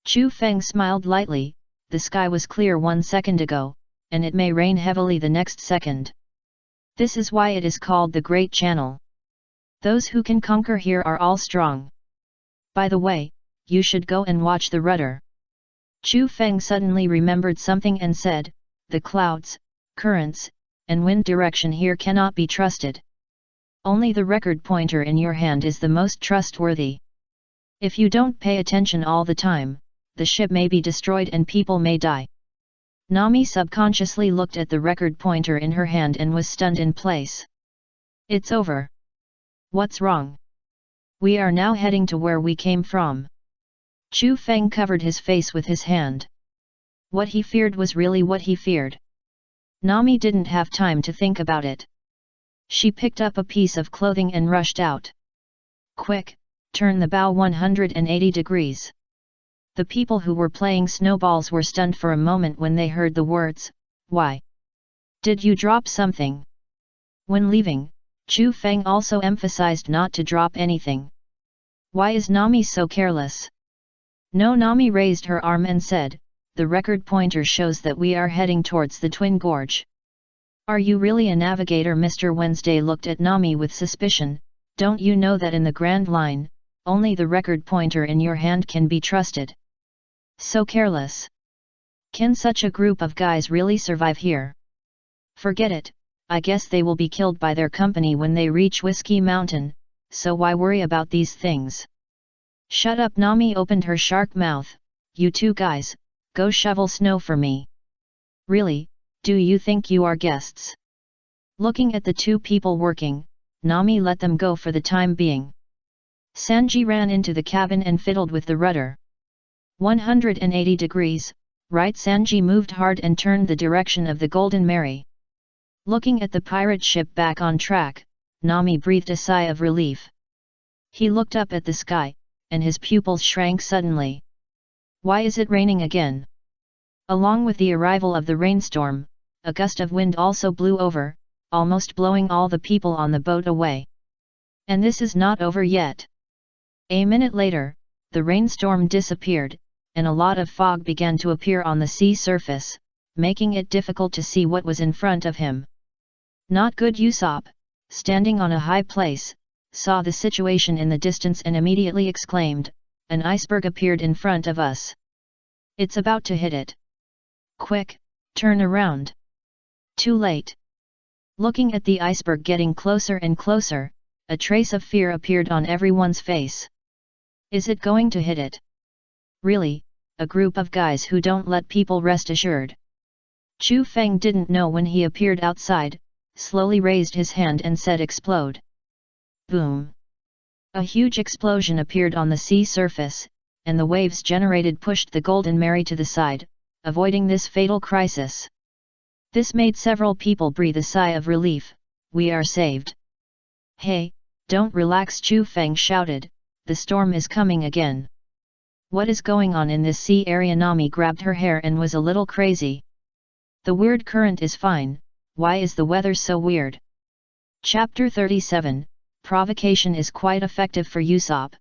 Chu Feng smiled lightly, the sky was clear 1 second ago, and it may rain heavily the next second. This is why it is called the Great Channel. Those who can conquer here are all strong. By the way, you should go and watch the rudder. Chu Feng suddenly remembered something and said, the clouds, currents, and wind direction here cannot be trusted. Only the record pointer in your hand is the most trustworthy. If you don't pay attention all the time, the ship may be destroyed and people may die. Nami subconsciously looked at the record pointer in her hand and was stunned in place. It's over. What's wrong? We are now heading to where we came from. Chu Feng covered his face with his hand. What he feared was really what he feared. Nami didn't have time to think about it. She picked up a piece of clothing and rushed out. Quick, turn the bow 180 degrees. The people who were playing snowballs were stunned for a moment when they heard the words, "Why? Did you drop something?" When leaving, Chu Feng also emphasized not to drop anything. Why is Nami so careless? No, Nami raised her arm and said, the record pointer shows that we are heading towards the Twin Gorge. Are you really a navigator? Mr. Wednesday looked at Nami with suspicion. Don't you know that in the Grand Line, only the record pointer in your hand can be trusted? So careless. Can such a group of guys really survive here? Forget it, I guess they will be killed by their company when they reach Whiskey Mountain, so why worry about these things? Shut up! Nami opened her shark mouth. You two guys, go shovel snow for me. Really, do you think you are guests? Looking at the two people working, Nami let them go for the time being. Sanji ran into the cabin and fiddled with the rudder. 180 degrees, right? Sanji moved hard and turned the direction of the Golden Mary. Looking at the pirate ship back on track, Nami breathed a sigh of relief. He looked up at the sky, and his pupils shrank suddenly. Why is it raining again? Along with the arrival of the rainstorm, a gust of wind also blew over, almost blowing all the people on the boat away. And this is not over yet. A minute later, the rainstorm disappeared, and a lot of fog began to appear on the sea surface, making it difficult to see what was in front of him. Not good. Usopp, standing on a high place, saw the situation in the distance and immediately exclaimed, an iceberg appeared in front of us. It's about to hit it. Quick, turn around. Too late. Looking at the iceberg getting closer and closer, a trace of fear appeared on everyone's face. Is it going to hit it? Really, a group of guys who don't let people rest assured. Chu Feng didn't know when he appeared outside, slowly raised his hand and said explode. Boom! A huge explosion appeared on the sea surface, and the waves generated pushed the Golden Mary to the side, avoiding this fatal crisis. This made several people breathe a sigh of relief. We are saved. Hey, don't relax! Chu Feng shouted, the storm is coming again. What is going on in this sea area? Nami grabbed her hair and was a little crazy. The weird current is fine, why is the weather so weird? Chapter 37, Provocation is quite effective for Usopp.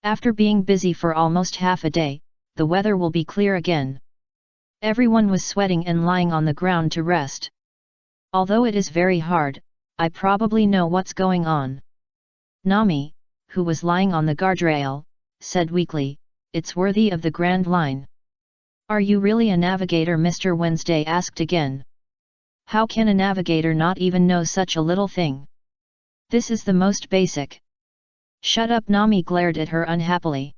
After being busy for almost half a day, the weather will be clear again. Everyone was sweating and lying on the ground to rest. Although it is very hard, I probably know what's going on. Nami, who was lying on the guardrail, said weakly, it's worthy of the Grand Line. Are you really a navigator? Mr. Wednesday asked again. How can a navigator not even know such a little thing? This is the most basic. Shut up! Nami glared at her unhappily.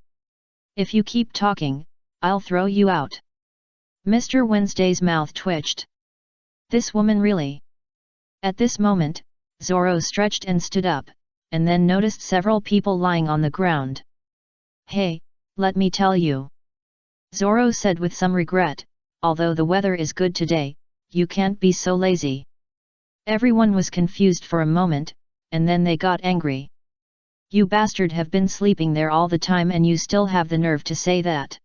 If you keep talking, I'll throw you out. Mr. Wednesday's mouth twitched. This woman really? At this moment, Zoro stretched and stood up, and then noticed several people lying on the ground. Hey, let me tell you. Zoro said with some regret, although the weather is good today, you can't be so lazy. Everyone was confused for a moment, and then they got angry. You bastard have been sleeping there all the time and you still have the nerve to say that.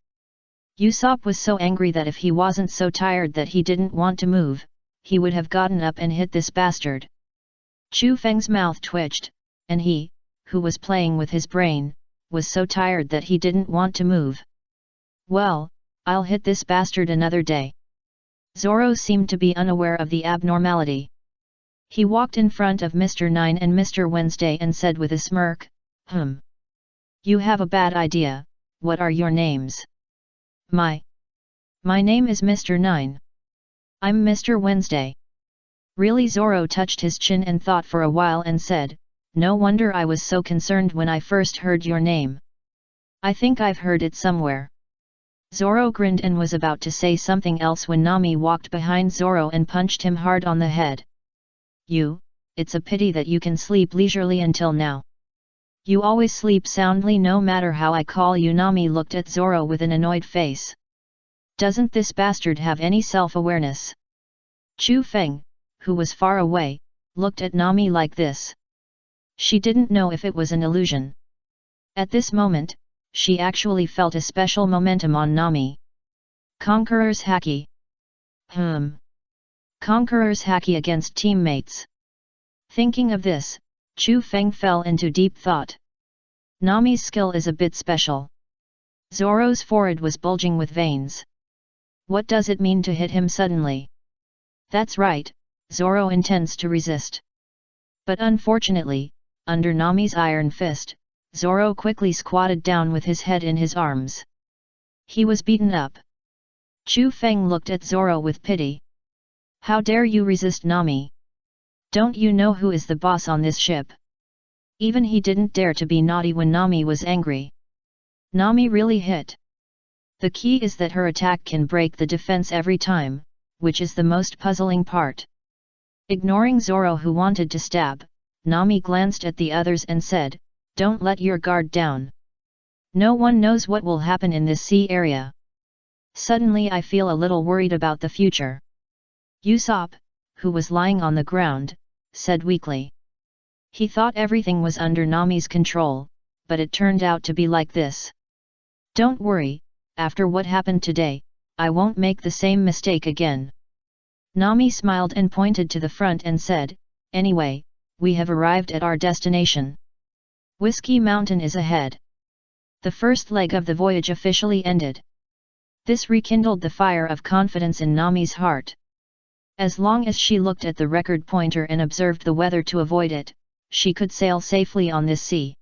Usopp was so angry that if he wasn't so tired that he didn't want to move, he would have gotten up and hit this bastard. Chu Feng's mouth twitched, and he, who was playing with his brain, was so tired that he didn't want to move. Well, I'll hit this bastard another day. Zoro seemed to be unaware of the abnormality. He walked in front of Mr. Nine and Mr. Wednesday and said with a smirk, You have a bad idea. What are your names? My name is Mr. Nine. I'm Mr. Wednesday. Really? Zoro touched his chin and thought for a while and said, no wonder I was so concerned when I first heard your name. I think I've heard it somewhere. Zoro grinned and was about to say something else when Nami walked behind Zoro and punched him hard on the head. It's a pity that you can sleep leisurely until now. You always sleep soundly no matter how I call you. Nami looked at Zoro with an annoyed face. Doesn't this bastard have any self-awareness? Chu Feng, who was far away, looked at Nami like this. She didn't know if it was an illusion. At this moment, she actually felt a special momentum on Nami. Conqueror's Haki. Conqueror's Haki against teammates. Thinking of this, Chu Feng fell into deep thought. Nami's skill is a bit special. Zoro's forehead was bulging with veins. What does it mean to hit him suddenly? That's right, Zoro intends to resist. But unfortunately, under Nami's iron fist, Zoro quickly squatted down with his head in his arms. He was beaten up. Chu Feng looked at Zoro with pity. How dare you resist Nami? Don't you know who is the boss on this ship? Even he didn't dare to be naughty when Nami was angry. Nami really hit. The key is that her attack can break the defense every time, which is the most puzzling part. Ignoring Zoro who wanted to stab, Nami glanced at the others and said, don't let your guard down. No one knows what will happen in this sea area. Suddenly I feel a little worried about the future. Usopp, who was lying on the ground, said weakly. He thought everything was under Nami's control, but it turned out to be like this. Don't worry, after what happened today, I won't make the same mistake again. Nami smiled and pointed to the front and said, anyway, we have arrived at our destination. Whiskey Mountain is ahead. The first leg of the voyage officially ended. This rekindled the fire of confidence in Nami's heart. As long as she looked at the record pointer and observed the weather to avoid it, she could sail safely on this sea.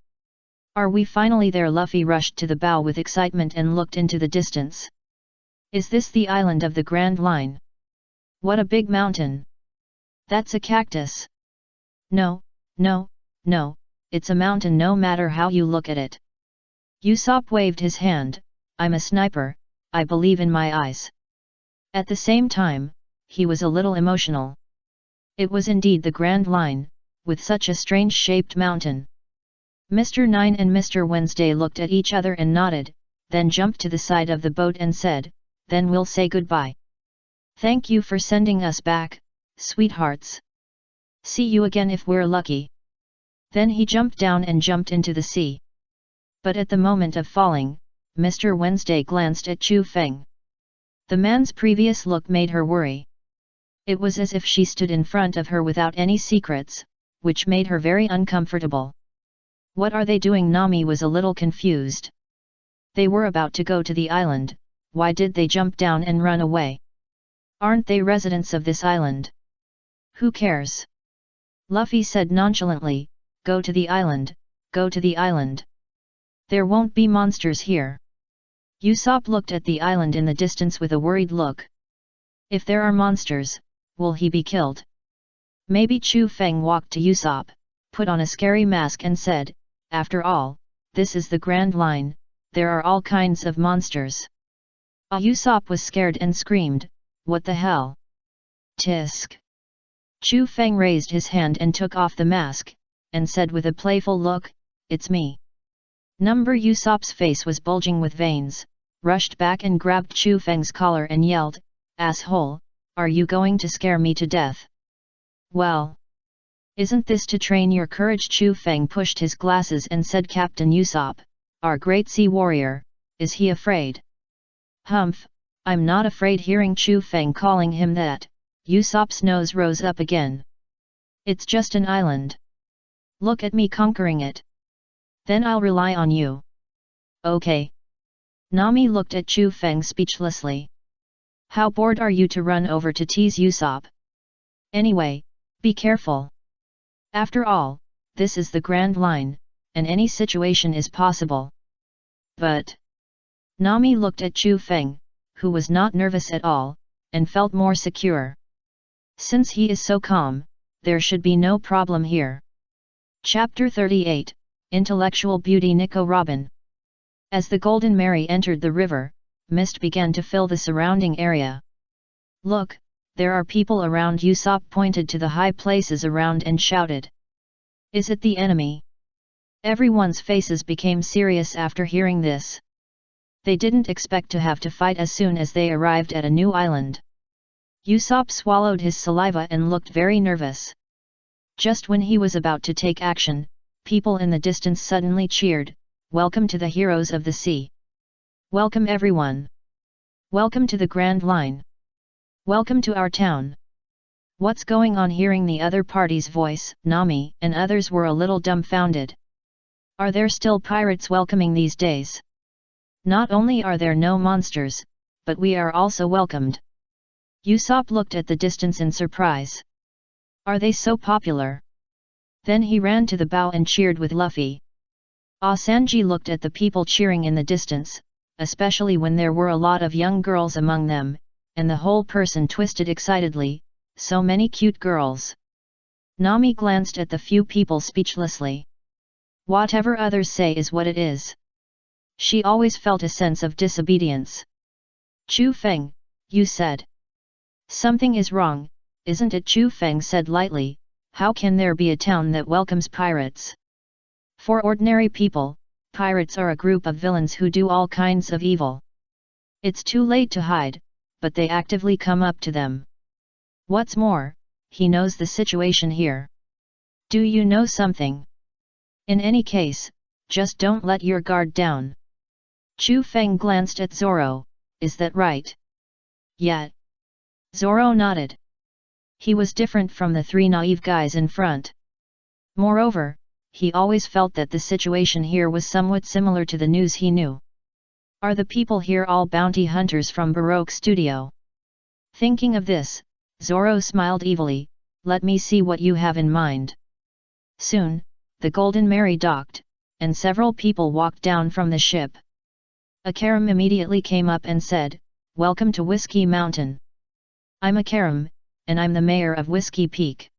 Are we finally there? Luffy rushed to the bow with excitement and looked into the distance. Is this the island of the Grand Line? What a big mountain! That's a cactus. No, it's a mountain no matter how you look at it. Usopp waved his hand. I'm a sniper, I believe in my eyes. At the same time, he was a little emotional. It was indeed the Grand Line, with such a strange-shaped mountain. Mr. Nine and Mr. Wednesday looked at each other and nodded, then jumped to the side of the boat and said, then we'll say goodbye. Thank you for sending us back, sweethearts. See you again if we're lucky. Then he jumped down and jumped into the sea. But at the moment of falling, Mr. Wednesday glanced at Chu Feng. The man's previous look made her worry. It was as if she stood in front of her without any secrets, which made her very uncomfortable. What are they doing? Nami was a little confused. They were about to go to the island, why did they jump down and run away? Aren't they residents of this island? Who cares? Luffy said nonchalantly, go to the island, go to the island. There won't be monsters here. Usopp looked at the island in the distance with a worried look. If there are monsters, will he be killed? Maybe. Chu Feng walked to Usopp, put on a scary mask and said, after all, this is the Grand Line, there are all kinds of monsters. Usopp was scared and screamed, what the hell? Tisk. Chu Feng raised his hand and took off the mask, and said with a playful look, it's me. Usopp's face was bulging with veins, rushed back and grabbed Chu Feng's collar and yelled, asshole, are you going to scare me to death? Well, isn't this to train your courage? Chu Feng pushed his glasses and said, Captain Usopp, our great sea warrior, is he afraid? Humph, I'm not afraid. Hearing Chu Feng calling him that, Usopp's nose rose up again. It's just an island. Look at me conquering it. Then I'll rely on you. Okay. Nami looked at Chu Feng speechlessly. How bored are you to run over to tease Usopp? Anyway, be careful. After all, this is the Grand Line, and any situation is possible. But... Nami looked at Chu Feng, who was not nervous at all, and felt more secure. Since he is so calm, there should be no problem here. Chapter 38, Intellectual Beauty. Niko Robin. As the Golden Mary entered the river, mist began to fill the surrounding area. "Look, there are people around." Usopp pointed to the high places around and shouted. "Is it the enemy?" Everyone's faces became serious after hearing this. They didn't expect to have to fight as soon as they arrived at a new island. Usopp swallowed his saliva and looked very nervous. Just when he was about to take action, people in the distance suddenly cheered, "Welcome to the heroes of the sea! Welcome everyone! Welcome to the Grand Line! Welcome to our town!" "What's going on?" Hearing the other party's voice, Nami and others were a little dumbfounded. Are there still pirates welcoming these days? Not only are there no monsters, but we are also welcomed. Usopp looked at the distance in surprise. Are they so popular? Then he ran to the bow and cheered with Luffy. Sanji looked at the people cheering in the distance, especially when there were a lot of young girls among them, and the whole person twisted excitedly, so many cute girls. Nami glanced at the few people speechlessly. Whatever others say is what it is. She always felt a sense of disobedience. "Chu Feng, you said. Something is wrong, isn't it?" Chu Feng said lightly. "How can there be a town that welcomes pirates? For ordinary people, pirates are a group of villains who do all kinds of evil. It's too late to hide, but they actively come up to them. What's more, he knows the situation here. Do you know something? In any case, just don't let your guard down." Chu Feng glanced at Zoro. "Is that right?" "Yeah." Zoro nodded. He was different from the three naive guys in front. Moreover, he always felt that the situation here was somewhat similar to the news he knew. "Are the people here all bounty hunters from Baroque Studio?" Thinking of this, Zoro smiled evilly. "Let me see what you have in mind." Soon, the Golden Mary docked, and several people walked down from the ship. Akaram immediately came up and said, "Welcome to Whiskey Mountain. I'm Akaram, and I'm the mayor of Whiskey Peak."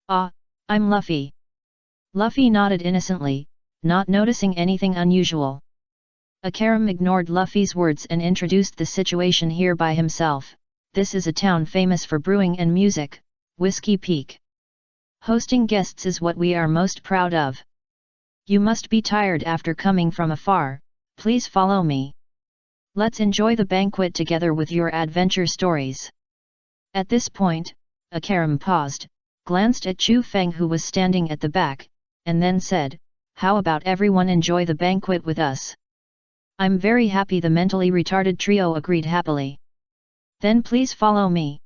"Ah, I'm Luffy." Luffy nodded innocently, not noticing anything unusual. Akaram ignored Luffy's words and introduced the situation here by himself. "This is a town famous for brewing and music, Whiskey Peak. Hosting guests is what we are most proud of. You must be tired after coming from afar, please follow me. Let's enjoy the banquet together with your adventure stories." At this point, Akaram paused, glanced at Chu Feng who was standing at the back, and then said, "How about everyone enjoy the banquet with us?" "I'm very happy." The mentally retarded trio agreed happily. "Then please follow me."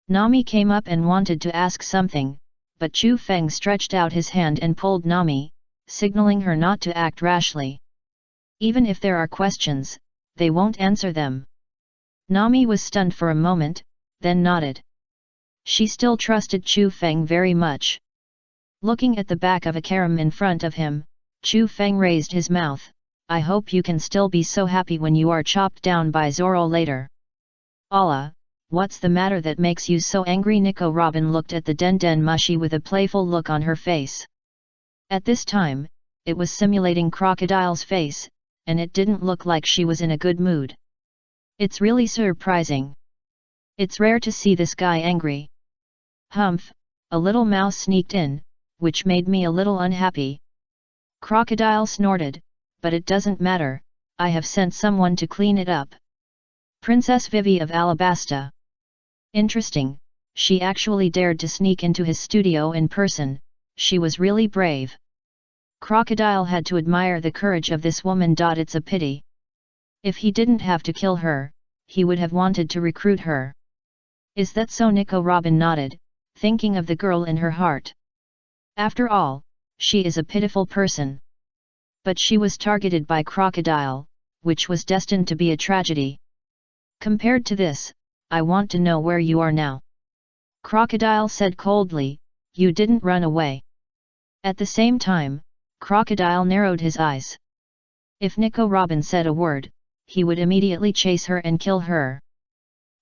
Nami came up and wanted to ask something, but Chu Feng stretched out his hand and pulled Nami, signaling her not to act rashly. Even if there are questions, they won't answer them. Nami was stunned for a moment, then nodded. She still trusted Chu Feng very much. Looking at the back of Akaram in front of him, Chu Feng raised his mouth. "I hope you can still be so happy when you are chopped down by Zoro later." "Allah, what's the matter that makes you so angry?" Niko Robin looked at the Den Mushi with a playful look on her face. At this time, it was simulating Crocodile's face, and it didn't look like she was in a good mood. "It's really surprising. It's rare to see this guy angry." "Humph, a little mouse sneaked in, which made me a little unhappy." Crocodile snorted, "But it doesn't matter, I have sent someone to clean it up. Princess Vivi of Alabasta." Interesting, she actually dared to sneak into his studio in person. She was really brave. Crocodile had to admire the courage of this woman. It's a pity. If he didn't have to kill her, he would have wanted to recruit her. "Is that so?" Niko Robin nodded, thinking of the girl in her heart. After all, she is a pitiful person. But she was targeted by Crocodile, which was destined to be a tragedy. Compared to this, I want to know where you are now." Crocodile said coldly, "You didn't run away." At the same time, Crocodile narrowed his eyes. If Niko Robin said a word, he would immediately chase her and kill her.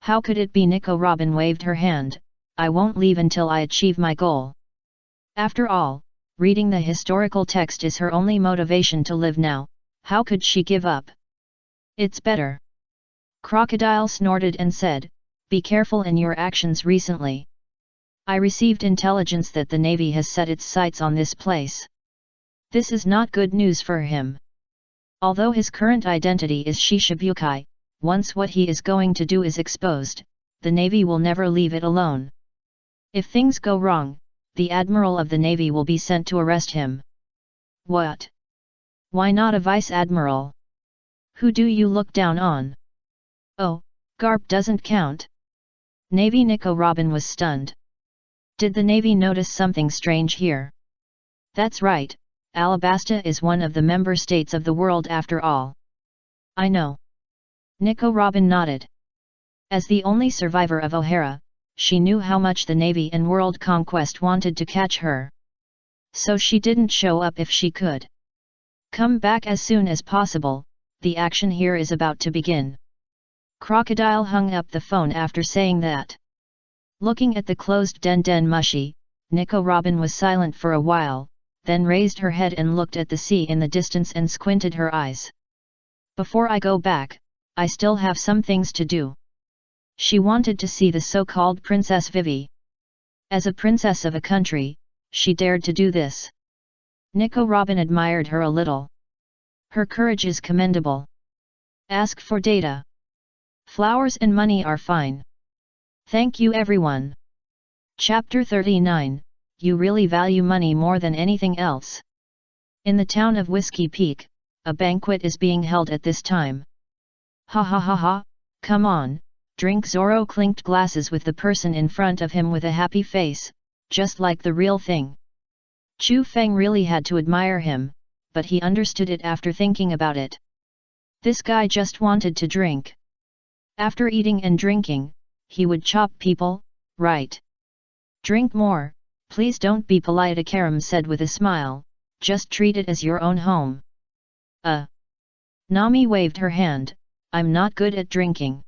How could it be? Niko Robin waved her hand. I won't leave until I achieve my goal. After all, reading the historical text is her only motivation to live now. How could she give up? It's better. Crocodile snorted and said, be careful in your actions recently. I received intelligence that the Navy has set its sights on this place. This is not good news for him. Although his current identity is Shishibukai, once what he is going to do is exposed, the Navy will never leave it alone. If things go wrong, the Admiral of the Navy will be sent to arrest him. What? Why not a Vice Admiral? Who do you look down on? Oh, Garp doesn't count. Navy. Niko Robin was stunned. Did the Navy notice something strange here? That's right, Alabasta is one of the member states of the world after all. I know. Niko Robin nodded. As the only survivor of O'Hara, she knew how much the Navy and World Conquest wanted to catch her. So she didn't show up if she could. Come back as soon as possible, the action here is about to begin. Crocodile hung up the phone after saying that. Looking at the closed den mushi, Niko Robin was silent for a while, then raised her head and looked at the sea in the distance and squinted her eyes. Before I go back, I still have some things to do. She wanted to see the so-called Princess Vivi. As a princess of a country, she dared to do this. Niko Robin admired her a little. Her courage is commendable. Ask for data. Flowers and money are fine. Thank you everyone. Chapter 39, You really value money more than anything else. In the town of Whiskey Peak, a banquet is being held at this time. Ha ha ha ha, come on, drink. Zoro clinked glasses with the person in front of him with a happy face, just like the real thing. Chu Feng really had to admire him, but he understood it after thinking about it. This guy just wanted to drink. After eating and drinking, he would chop people, right? Drink more, please don't be polite, Akaram said with a smile, just treat it as your own home. Nami waved her hand, I'm not good at drinking.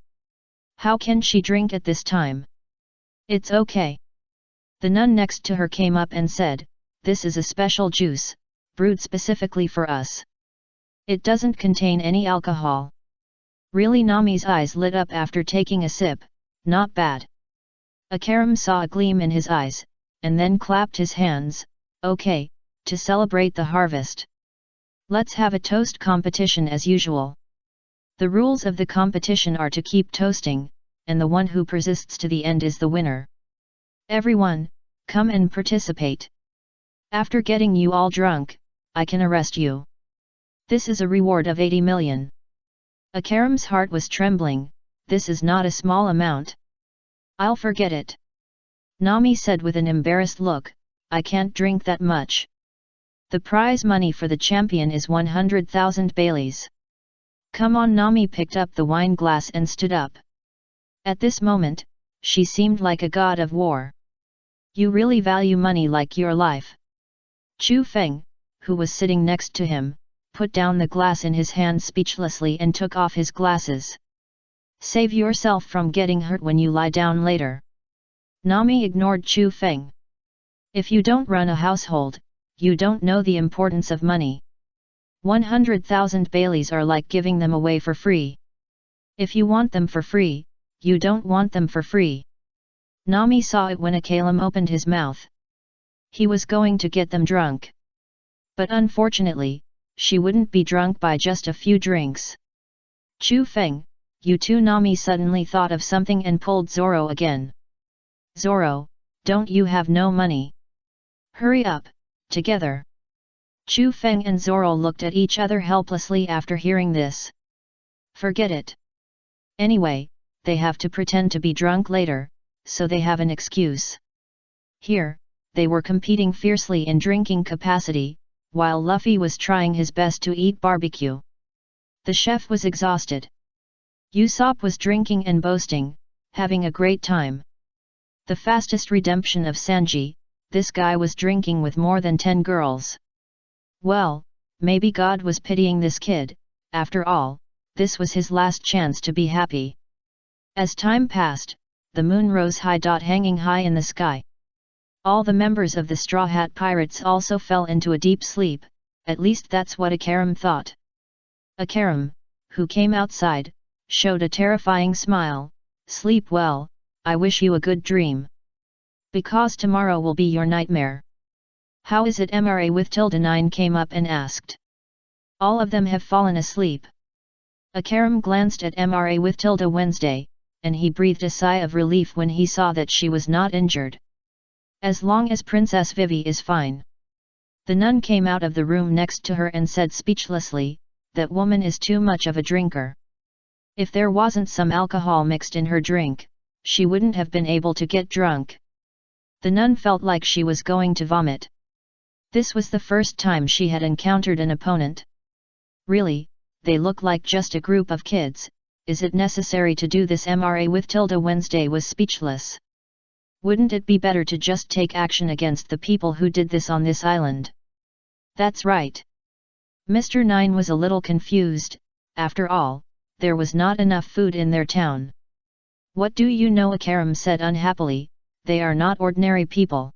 How can she drink at this time? It's okay. The nun next to her came up and said, this is a special juice, brewed specifically for us. It doesn't contain any alcohol. Really? Nami's eyes lit up after taking a sip. Not bad. Akaram saw a gleam in his eyes, and then clapped his hands. Okay, to celebrate the harvest. Let's have a toast competition as usual. The rules of the competition are to keep toasting, and the one who persists to the end is the winner. Everyone, come and participate. After getting you all drunk, I can arrest you. This is a reward of 80 million. Akaram's heart was trembling. This is not a small amount. I'll forget it. Nami said with an embarrassed look, I can't drink that much. The prize money for the champion is 100,000 Baileys. Come on. Nami picked up the wine glass and stood up. At this moment, she seemed like a god of war. You really value money like your life. Chu Feng, who was sitting next to him, put down the glass in his hand speechlessly and took off his glasses. Save yourself from getting hurt when you lie down later. Nami ignored Chu Feng. If you don't run a household, you don't know the importance of money. 100,000 Baileys are like giving them away for free. If you want them for free, you don't want them for free. Nami saw it when Akalam opened his mouth. He was going to get them drunk. But unfortunately, she wouldn't be drunk by just a few drinks. Chu Feng, you too. Nami suddenly thought of something and pulled Zoro again. Zoro, don't you have no money? Hurry up, together. Chu Feng and Zoro looked at each other helplessly after hearing this. Forget it. Anyway, they have to pretend to be drunk later, so they have an excuse. Here, they were competing fiercely in drinking capacity, while Luffy was trying his best to eat barbecue. The chef was exhausted. Usopp was drinking and boasting, having a great time. The fastest redemption of Sanji, this guy was drinking with more than 10 girls. Well, maybe God was pitying this kid, after all, this was his last chance to be happy. As time passed, the moon rose high, hanging high in the sky. All the members of the Straw Hat Pirates also fell into a deep sleep, at least that's what Akaram thought. Akaram, who came outside, showed a terrifying smile. Sleep well, I wish you a good dream. Because tomorrow will be your nightmare. How is it MRA with -9 came up and asked. All of them have fallen asleep. Akaram glanced at MRA with Wednesday, and he breathed a sigh of relief when he saw that she was not injured. As long as Princess Vivi is fine. The nun came out of the room next to her and said speechlessly, that woman is too much of a drinker. If there wasn't some alcohol mixed in her drink, she wouldn't have been able to get drunk. The nun felt like she was going to vomit. This was the first time she had encountered an opponent. Really, they look like just a group of kids. Is it necessary to do this? MRA with Wednesday was speechless. Wouldn't it be better to just take action against the people who did this on this island? That's right. Mr. 9 was a little confused. After all, there was not enough food in their town. What do you know? Akaram said unhappily, they are not ordinary people.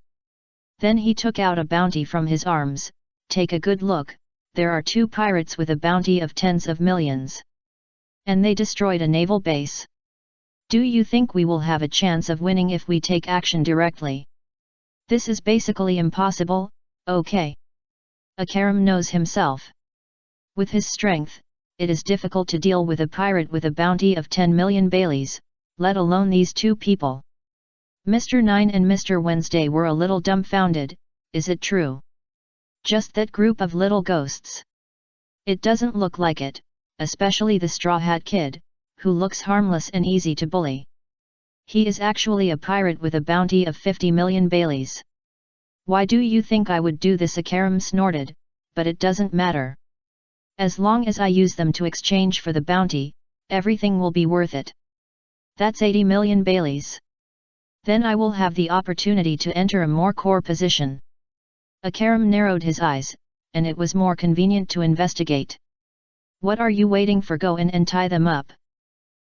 Then he took out a bounty from his arms. Take a good look, there are 2 pirates with a bounty of tens of millions. And they destroyed a naval base. Do you think we will have a chance of winning if we take action directly? This is basically impossible. Okay. Akaram knows himself. With his strength, it is difficult to deal with a pirate with a bounty of 10 million Baileys, let alone these 2 people. Mr. 9 and Mr. Wednesday were a little dumbfounded. Is it true? Just that group of little ghosts? It doesn't look like it, especially the Straw Hat Kid, who looks harmless and easy to bully. He is actually a pirate with a bounty of 50 million Baileys. Why do you think I would do this? Akaram snorted, but it doesn't matter. As long as I use them to exchange for the bounty, everything will be worth it. That's 80 million Baileys. Then I will have the opportunity to enter a more core position. Akaram narrowed his eyes, and it was more convenient to investigate. What are you waiting for? Go in and tie them up.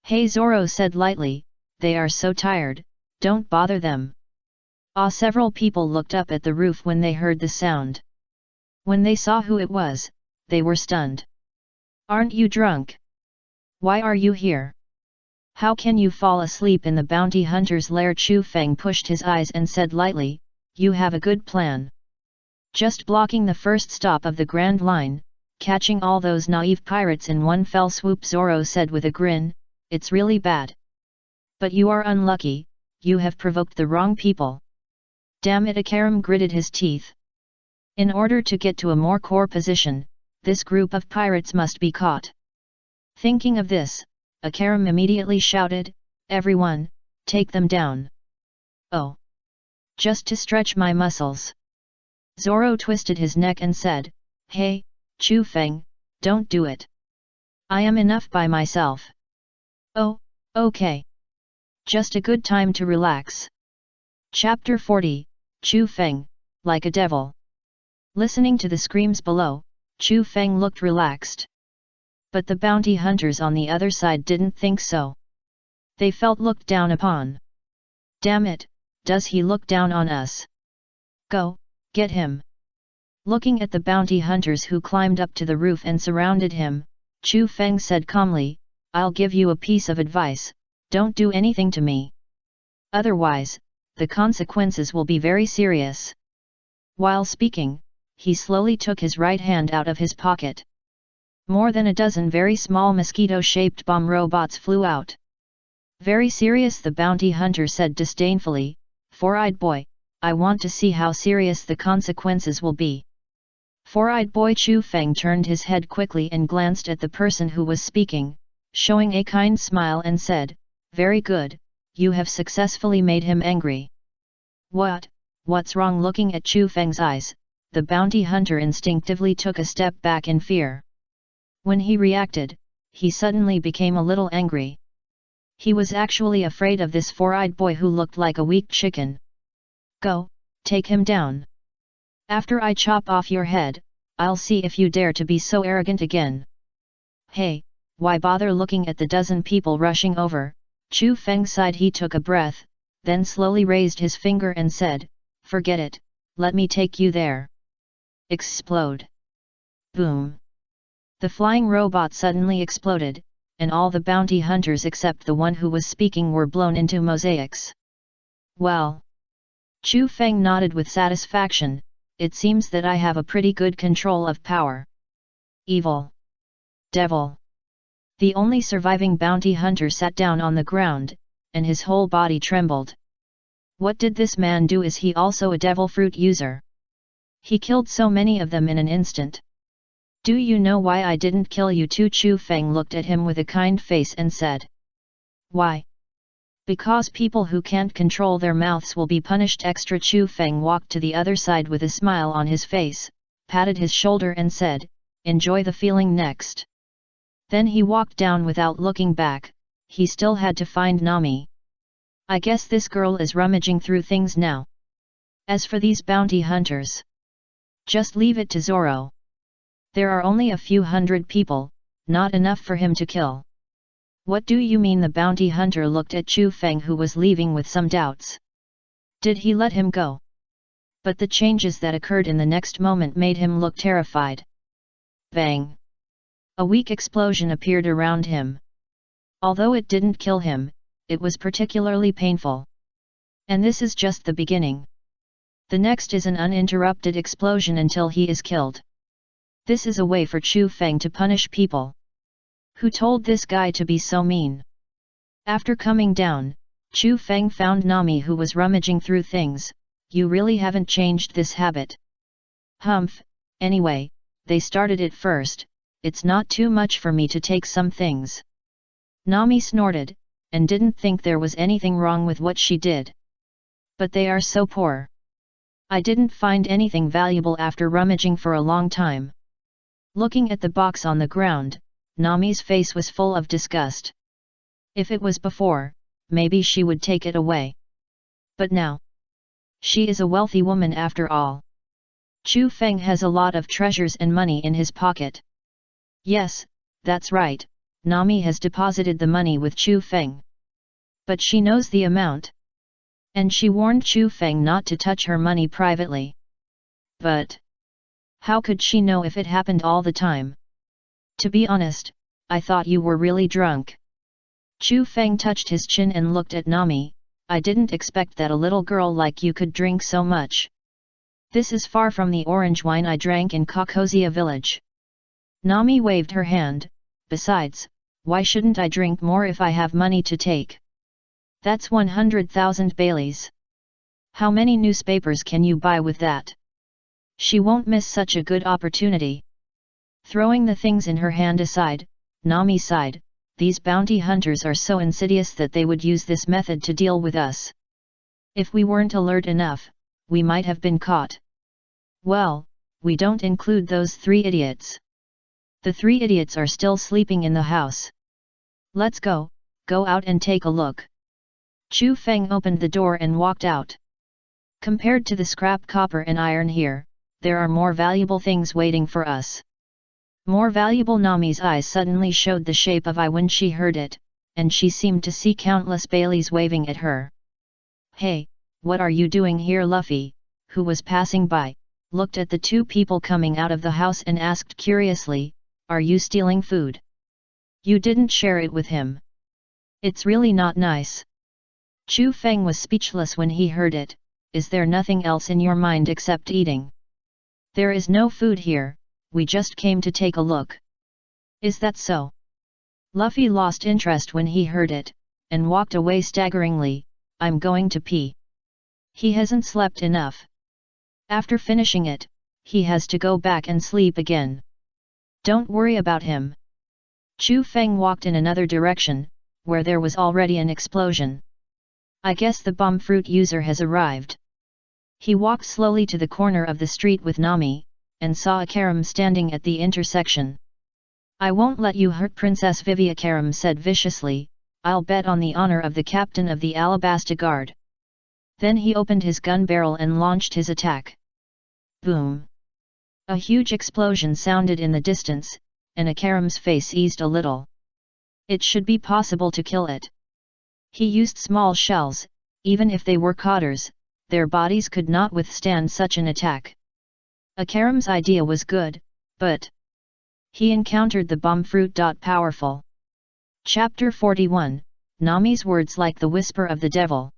Hey, Zoro said lightly, they are so tired, don't bother them. Several people looked up at the roof when they heard the sound. When they saw who it was, they were stunned. Aren't you drunk? Why are you here? How can you fall asleep in the bounty hunter's lair? Chu Feng pushed his eyes and said lightly, you have a good plan. Just blocking the first stop of the Grand Line, catching all those naive pirates in one fell swoop. Zoro said with a grin, it's really bad. But you are unlucky, you have provoked the wrong people. Damn it! Akaram gritted his teeth. In order to get to a more core position, this group of pirates must be caught. Thinking of this, Akaram immediately shouted, everyone, take them down. Oh! Just to stretch my muscles. Zoro twisted his neck and said, hey, Chu Feng, don't do it. I am enough by myself. Oh, okay. Just a good time to relax. Chapter 40, Chu Feng, like a devil. Listening to the screams below, Chu Feng looked relaxed. But the bounty hunters on the other side didn't think so. They felt looked down upon. Damn it, does he look down on us? Go, get him. Looking at the bounty hunters who climbed up to the roof and surrounded him, Chu Feng said calmly, I'll give you a piece of advice, don't do anything to me. Otherwise, the consequences will be very serious. While speaking, he slowly took his right hand out of his pocket. More than a dozen very small mosquito-shaped bomb robots flew out. Very serious, the bounty hunter said disdainfully, Four-eyed boy, I want to see how serious the consequences will be. Four-eyed boy. Chu Feng turned his head quickly and glanced at the person who was speaking, showing a kind smile and said, very good, you have successfully made him angry. What's wrong? Looking at Chu Feng's eyes, the bounty hunter instinctively took a step back in fear. When he reacted, he suddenly became a little angry. He was actually afraid of this four-eyed boy who looked like a weak chicken. Go, take him down. After I chop off your head, I'll see if you dare to be so arrogant again. Hey, why bother looking at the dozen people rushing over, Chu Feng sighed. He took a breath, then slowly raised his finger and said, "Forget it, let me take you there." Explode. Boom. The flying robot suddenly exploded, and all the bounty hunters except the one who was speaking were blown into mosaics. Well. Chu Feng nodded with satisfaction, it seems that I have a pretty good control of power. Evil. Devil. The only surviving bounty hunter sat down on the ground, and his whole body trembled. What did this man do? Is he also a devil fruit user? He killed so many of them in an instant. Do you know why I didn't kill you too? Chu Feng looked at him with a kind face and said. Why? Because people who can't control their mouths will be punished extra. Chu Feng walked to the other side with a smile on his face, patted his shoulder and said, enjoy the feeling next. Then he walked down without looking back. He still had to find Nami. I guess this girl is rummaging through things now. As for these bounty hunters, just leave it to Zoro. There are only a few hundred people, not enough for him to kill. What do you mean? The bounty hunter looked at Chu Feng, who was leaving, with some doubts. Did he let him go? But the changes that occurred in the next moment made him look terrified. Bang! A weak explosion appeared around him. Although it didn't kill him, it was particularly painful. And this is just the beginning. The next is an uninterrupted explosion until he is killed. This is a way for Chu Feng to punish people. Who told this guy to be so mean? After coming down, Chu Feng found Nami, who was rummaging through things. You really haven't changed this habit. Humph, anyway, they started it first, it's not too much for me to take some things. Nami snorted, and didn't think there was anything wrong with what she did. But they are so poor. I didn't find anything valuable after rummaging for a long time. Looking at the box on the ground, Nami's face was full of disgust. If it was before, maybe she would take it away. But now, she is a wealthy woman after all. Chu Feng has a lot of treasures and money in his pocket. Yes, that's right, Nami has deposited the money with Chu Feng. But she knows the amount. And she warned Chu Feng not to touch her money privately. But how could she know if it happened all the time? To be honest, I thought you were really drunk. Chu Feng touched his chin and looked at Nami. I didn't expect that a little girl like you could drink so much. This is far from the orange wine I drank in Kokoia village. Nami waved her hand. Besides, why shouldn't I drink more if I have money to take? That's 100,000 Baileys. How many newspapers can you buy with that? She won't miss such a good opportunity. Throwing the things in her hand aside, Nami sighed. These bounty hunters are so insidious that they would use this method to deal with us. If we weren't alert enough, we might have been caught. Well, we don't include those 3 idiots. The 3 idiots are still sleeping in the house. Let's go out and take a look. Chu Feng opened the door and walked out. Compared to the scrap copper and iron here, there are more valuable things waiting for us. More valuable? Nami's eyes suddenly showed the shape of I when she heard it, and she seemed to see countless Baileys waving at her. Hey, what are you doing here? Luffy, who was passing by, looked at the 2 people coming out of the house and asked curiously, are you stealing food? You didn't share it with him. It's really not nice. Chu Feng was speechless when he heard it. Is there nothing else in your mind except eating? There is no food here. We just came to take a look. Is that so? Luffy lost interest when he heard it, and walked away staggeringly. I'm going to pee. He hasn't slept enough. After finishing it, he has to go back and sleep again. Don't worry about him. Chu Feng walked in another direction, where there was already an explosion. I guess the bomb fruit user has arrived. He walked slowly to the corner of the street with Nami, and saw Akaram standing at the intersection. I won't let you hurt Princess Vivi, Akaram said viciously. I'll bet on the honor of the captain of the Alabasta Guard. Then he opened his gun barrel and launched his attack. Boom! A huge explosion sounded in the distance, and Akaram's face eased a little. It should be possible to kill it. He used small shells, even if they were cotters, their bodies could not withstand such an attack. Akaram's idea was good, but he encountered the bomb fruit. Powerful. Chapter 41, Nami's words like the whisper of the devil.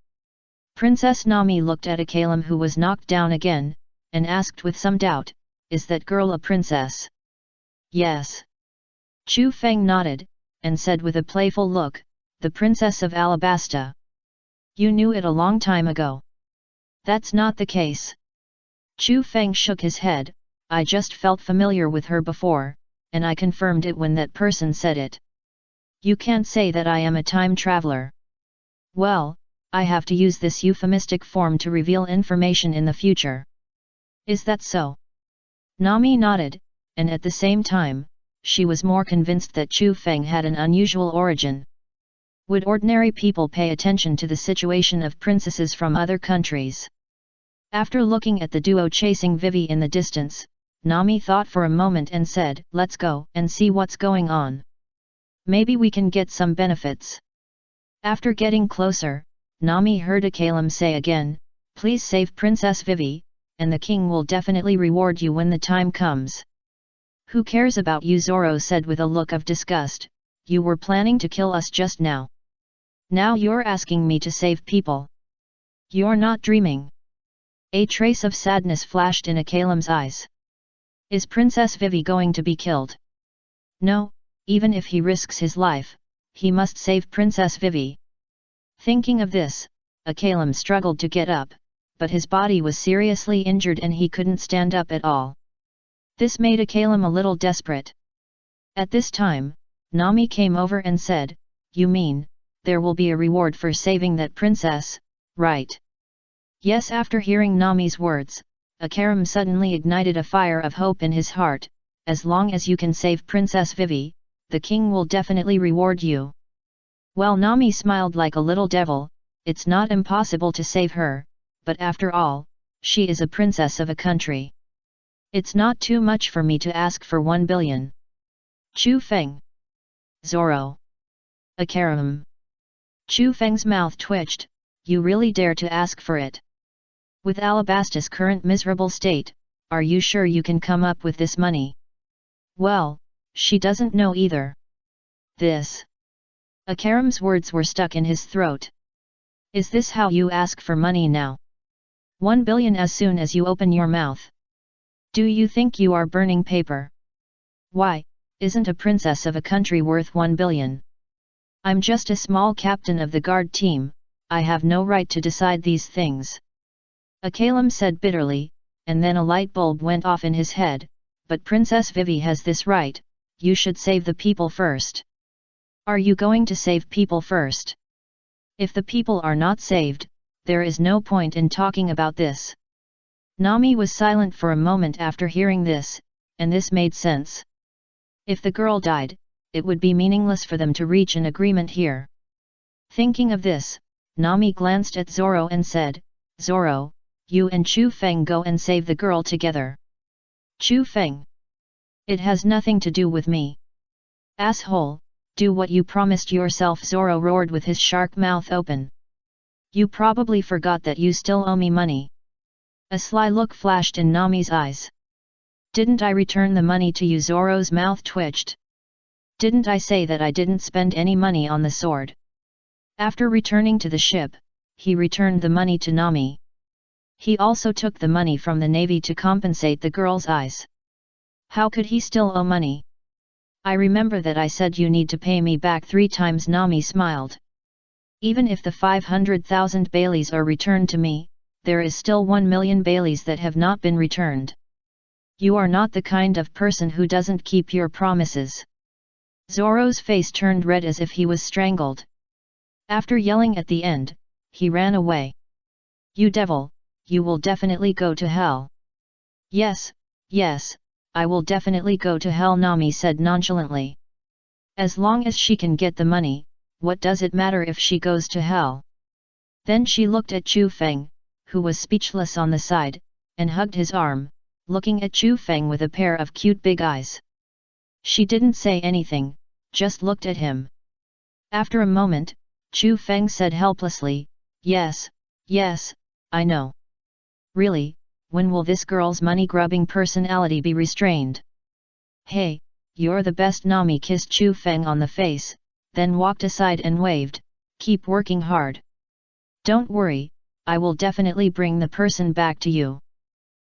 Princess Nami looked at Akalam, who was knocked down again, and asked with some doubt, "Is that girl a princess?" "Yes." Chu Feng nodded, and said with a playful look, "The princess of Alabasta." "You knew it a long time ago." "That's not the case." Chu Feng shook his head. "I just felt familiar with her before, and I confirmed it when that person said it." "You can't say that I am a time traveler." "Well, I have to use this euphemistic form to reveal information in the future." "Is that so?" Nami nodded, and at the same time, she was more convinced that Chu Feng had an unusual origin. Would ordinary people pay attention to the situation of princesses from other countries? After looking at the duo chasing Vivi in the distance, Nami thought for a moment and said, "Let's go and see what's going on. Maybe we can get some benefits." After getting closer, Nami heard Akalam say again, "Please save Princess Vivi, and the king will definitely reward you when the time comes." "Who cares about you?" Zoro said with a look of disgust. "You were planning to kill us just now. Now you're asking me to save people. You're not dreaming." A trace of sadness flashed in Akalam's eyes. "Is Princess Vivi going to be killed?" "No, even if he risks his life, he must save Princess Vivi." Thinking of this, Akalam struggled to get up, but his body was seriously injured and he couldn't stand up at all. This made Akalam a little desperate. At this time, Nami came over and said, "You mean, there will be a reward for saving that princess, right?" "Yes." After hearing Nami's words, Akaram suddenly ignited a fire of hope in his heart. "As long as you can save Princess Vivi, the king will definitely reward you." Well, Nami smiled like a little devil. "It's not impossible to save her, but after all, she is a princess of a country. It's not too much for me to ask for 1 billion. Chu Feng. Zoro. Akaram." Chu Feng's mouth twitched. "You really dare to ask for it? With Alabasta's current miserable state, are you sure you can come up with this money?" "Well, she doesn't know either." "This." Akaram's words were stuck in his throat. "Is this how you ask for money now? 1 billion as soon as you open your mouth? Do you think you are burning paper? Why, isn't a princess of a country worth 1 billion? I'm just a small captain of the guard team, I have no right to decide these things." Akalam said bitterly, and then a light bulb went off in his head. "But Princess Vivi has this right, you should save the people first." "Are you going to save people first? If the people are not saved, there is no point in talking about this." Nami was silent for a moment after hearing this, and this made sense. If the girl died, it would be meaningless for them to reach an agreement here. Thinking of this, Nami glanced at Zoro and said, "Zoro, you and Chu Feng go and save the girl together." "Chu Feng? It has nothing to do with me." "Asshole, do what you promised yourself," Zoro roared with his shark mouth open. "You probably forgot that you still owe me money." A sly look flashed in Nami's eyes. "Didn't I return the money to you?" Zoro's mouth twitched. "Didn't I say that I didn't spend any money on the sword?" After returning to the ship, he returned the money to Nami. He also took the money from the Navy to compensate the girl's eyes. How could he still owe money? "I remember that I said you need to pay me back 3 times. Nami smiled. "Even if the 500,000 Baileys are returned to me, there is still 1 million Baileys that have not been returned. You are not the kind of person who doesn't keep your promises." Zoro's face turned red as if he was strangled. After yelling at the end, he ran away. "You devil, you will definitely go to hell." Yes, I will definitely go to hell," Nami said nonchalantly. "As long as she can get the money, what does it matter if she goes to hell?" Then she looked at Chu Feng, who was speechless on the side, and hugged his arm, looking at Chu Feng with a pair of cute big eyes. She didn't say anything, just looked at him. After a moment, Chu Feng said helplessly. Yes, yes, I know. Really, when will this girl's money-grubbing personality be restrained? Hey, you're the best. Nami kissed Chu Feng on the face, then walked aside and waved, keep working hard. Don't worry, I will definitely bring the person back to you.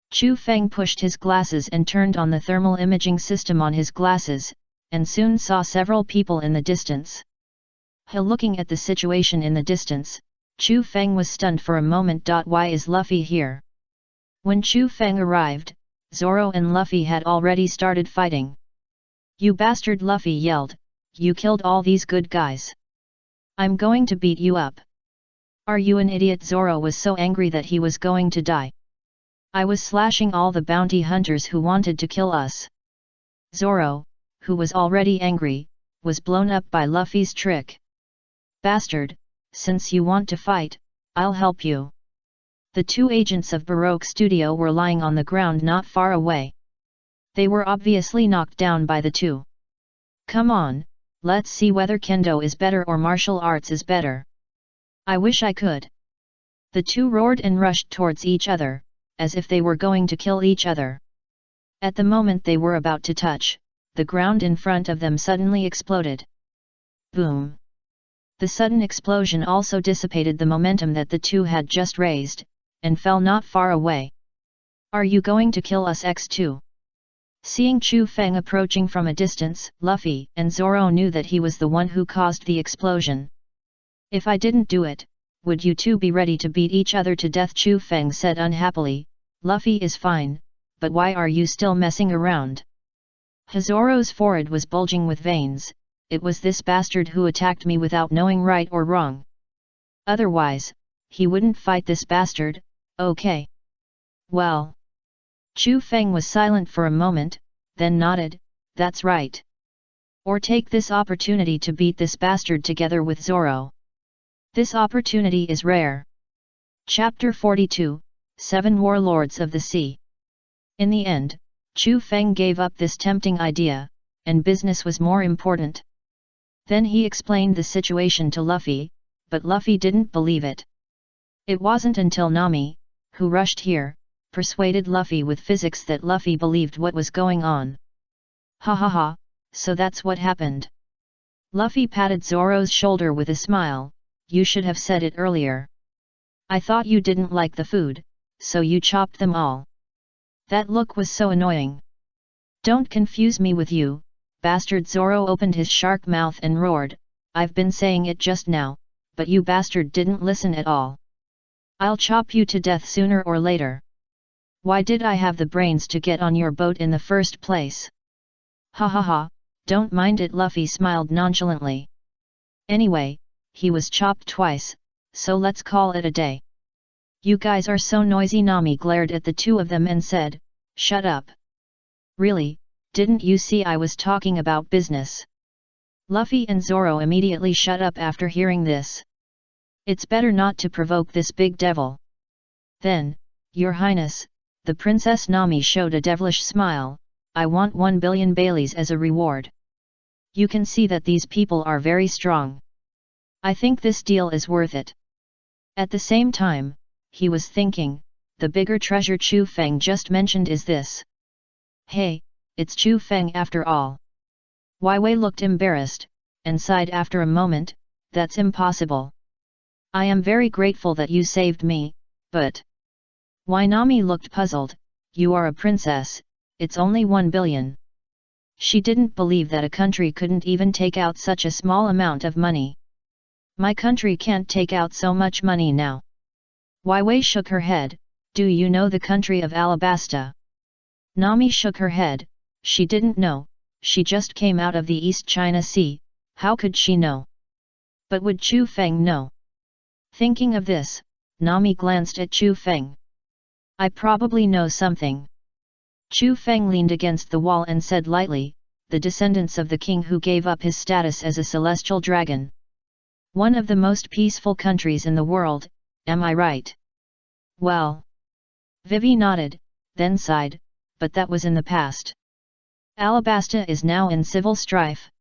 Chu Feng pushed his glasses and turned on the thermal imaging system on his glasses, and soon saw several people in the distance. Looking at the situation in the distance, Chu Feng was stunned for a moment. Why is Luffy here? When Chu Feng arrived, Zoro and Luffy had already started fighting. You bastard, Luffy yelled, you killed all these good guys. I'm going to beat you up. Are you an idiot? Zoro was so angry that he was going to die. I was slashing all the bounty hunters who wanted to kill us. Zoro, who was already angry, was blown up by Luffy's trick. Bastard, since you want to fight, I'll help you. The two agents of Baroque Studio were lying on the ground not far away. They were obviously knocked down by the two. Come on, let's see whether kendo is better or martial arts is better. I wish I could. The two roared and rushed towards each other, as if they were going to kill each other. At the moment they were about to touch, the ground in front of them suddenly exploded. Boom! The sudden explosion also dissipated the momentum that the two had just raised, and fell not far away. Are you going to kill us X2? Seeing Chu Feng approaching from a distance, Luffy and Zoro knew that he was the one who caused the explosion. If I didn't do it, would you two be ready to beat each other to death? Chu Feng said unhappily. Luffy is fine, but why are you still messing around? Zoro's forehead was bulging with veins. It was this bastard who attacked me without knowing right or wrong. Otherwise, he wouldn't fight this bastard, okay? Well. Chu Feng was silent for a moment, then nodded, that's right. Or take this opportunity to beat this bastard together with Zoro. This opportunity is rare. Chapter 42, 7 Warlords of the Sea. In the end, Chu Feng gave up this tempting idea, and business was more important. Then he explained the situation to Luffy, but Luffy didn't believe it. It wasn't until Nami, who rushed here, persuaded Luffy with physics that Luffy believed what was going on. Ha ha ha, so that's what happened. Luffy patted Zoro's shoulder with a smile, you should have said it earlier. I thought you didn't like the food, so you chopped them all. That look was so annoying. Don't confuse me with you, bastard. Zoro opened his shark mouth and roared, I've been saying it just now, but you bastard didn't listen at all. I'll chop you to death sooner or later. Why did I have the brains to get on your boat in the first place? Ha ha ha, don't mind it. Luffy smiled nonchalantly. Anyway, he was chopped twice, so let's call it a day. You guys are so noisy. Nami glared at the two of them and said, shut up. Really, didn't you see I was talking about business? Luffy and Zoro immediately shut up after hearing this. It's better not to provoke this big devil. Then, Your Highness, the Princess Nami showed a devilish smile, I want 1 billion Baileys as a reward. You can see that these people are very strong. I think this deal is worth it. At the same time, he was thinking, the bigger treasure Chu Feng just mentioned is this. Hey, it's Chu Feng after all. Wai Wei looked embarrassed, and sighed after a moment, that's impossible. I am very grateful that you saved me, but... Why? Nami looked puzzled, you are a princess, it's only 1 billion. She didn't believe that a country couldn't even take out such a small amount of money. My country can't take out so much money now. Wai Wei shook her head, do you know the country of Alabasta? Nami shook her head, she didn't know, she just came out of the East China Sea, how could she know? But would Chu Feng know? Thinking of this, Nami glanced at Chu Feng. I probably know something. Chu Feng leaned against the wall and said lightly, the descendants of the king who gave up his status as a celestial dragon. One of the most peaceful countries in the world, am I right? Well. Vivi nodded, then sighed, but that was in the past. Alabasta is now in civil strife.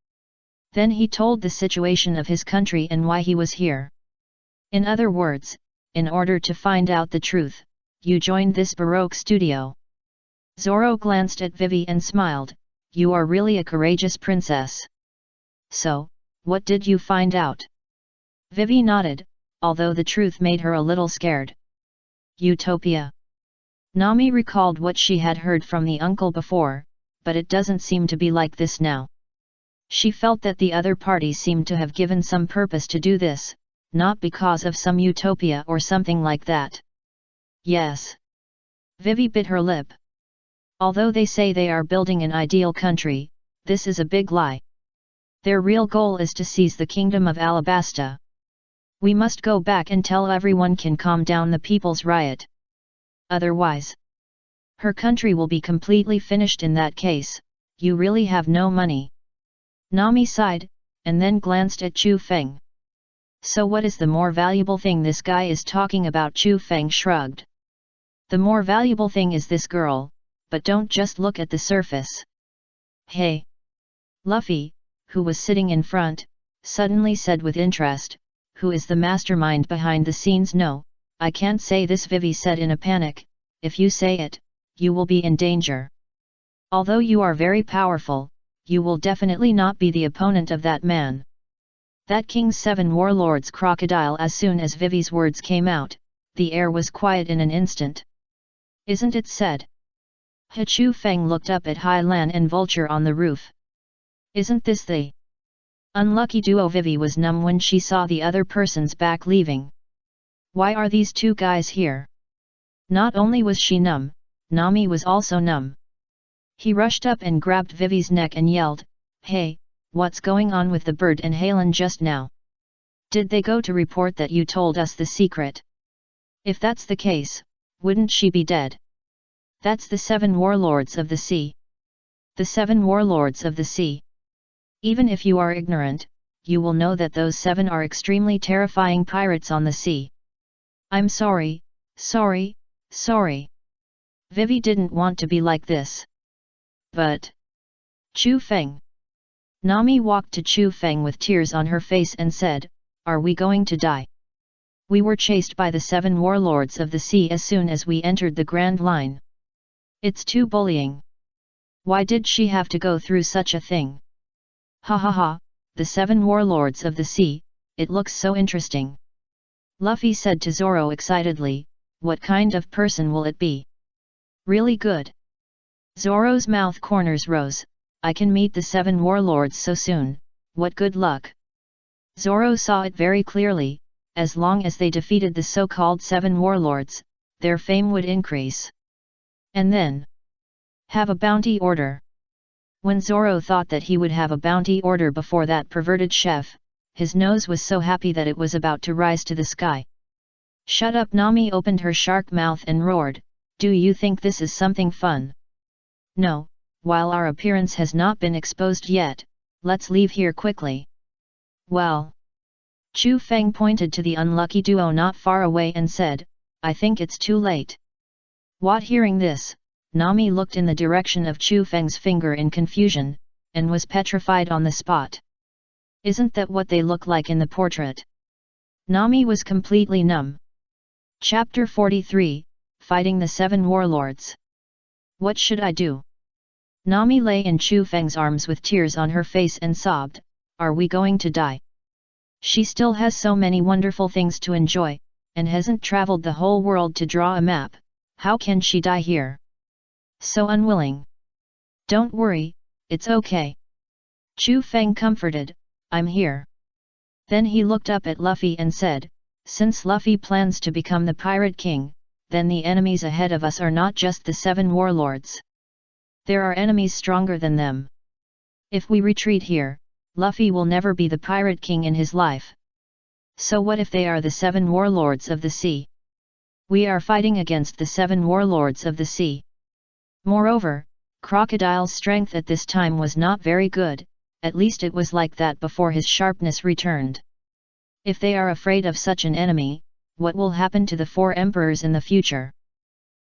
Then he told the situation of his country and why he was here. In other words, in order to find out the truth, you joined this Baroque studio. Zoro glanced at Vivi and smiled, you are really a courageous princess. So, what did you find out? Vivi nodded, although the truth made her a little scared. Utopia. Nami recalled what she had heard from the uncle before, but it doesn't seem to be like this now. She felt that the other parties seemed to have given some purpose to do this, not because of some utopia or something like that. Yes. Vivi bit her lip. Although they say they are building an ideal country, this is a big lie. Their real goal is to seize the kingdom of Alabasta. We must go back and tell everyone can calm down the people's riot. Otherwise, her country will be completely finished in that case. You really have no money. Nami sighed, and then glanced at Chu Feng. So what is the more valuable thing this guy is talking about? Chu Feng shrugged. The more valuable thing is this girl, but don't just look at the surface. Hey! Luffy, who was sitting in front, suddenly said with interest, who is the mastermind behind the scenes? No, I can't say this, Vivi said in a panic. If you say it, you will be in danger. Although you are very powerful, you will definitely not be the opponent of that man. That King's 7 warlords crocodile. As soon as Vivi's words came out, the air was quiet in an instant. Isn't it said? Chu Feng looked up at Hai Lan and Vulture on the roof. Isn't this the unlucky duo? Vivi was numb when she saw the other person's back leaving. Why are these two guys here? Not only was she numb, Nami was also numb. He rushed up and grabbed Vivi's neck and yelled, Hey, what's going on with the bird and Halen just now? Did they go to report that you told us the secret? If that's the case, wouldn't she be dead? That's the 7 warlords of the sea. The 7 warlords of the sea. Even if you are ignorant, you will know that those 7 are extremely terrifying pirates on the sea. I'm sorry, sorry. Vivi didn't want to be like this. But Chu Feng. Nami walked to Chu Feng with tears on her face and said, Are we going to die? We were chased by the 7 warlords of the sea as soon as we entered the Grand Line. It's too bullying. Why did she have to go through such a thing? Ha ha ha, the 7 warlords of the sea, it looks so interesting. Luffy said to Zoro excitedly, What kind of person will it be? Really good. Zoro's mouth corners rose, I can meet the 7 warlords so soon, what good luck. Zoro saw it very clearly, as long as they defeated the so-called 7 warlords, their fame would increase. And then have a bounty order. When Zoro thought that he would have a bounty order before that perverted chef, his nose was so happy that it was about to rise to the sky. Shut up! Nami opened her shark mouth and roared, Do you think this is something fun? No, while our appearance has not been exposed yet, let's leave here quickly. Well. Chu Feng pointed to the unlucky duo not far away and said, I think it's too late. What? Hearing this, Nami looked in the direction of Chu Feng's finger in confusion, and was petrified on the spot. Isn't that what they look like in the portrait? Nami was completely numb. Chapter 43, Fighting the 7 Warlords. What should I do? Nami lay in Chu Feng's arms with tears on her face and sobbed, Are we going to die? She still has so many wonderful things to enjoy, and hasn't traveled the whole world to draw a map. How can she die here? So unwilling. Don't worry, it's okay. Chu Feng comforted, I'm here. Then he looked up at Luffy and said, Since Luffy plans to become the Pirate King, then the enemies ahead of us are not just the 7 warlords. There are enemies stronger than them. If we retreat here, Luffy will never be the Pirate King in his life. So what if they are the 7 warlords of the sea? We are fighting against the 7 warlords of the sea. Moreover, Crocodile's strength at this time was not very good, at least it was like that before his sharpness returned. If they are afraid of such an enemy, what will happen to the 4 emperors in the future?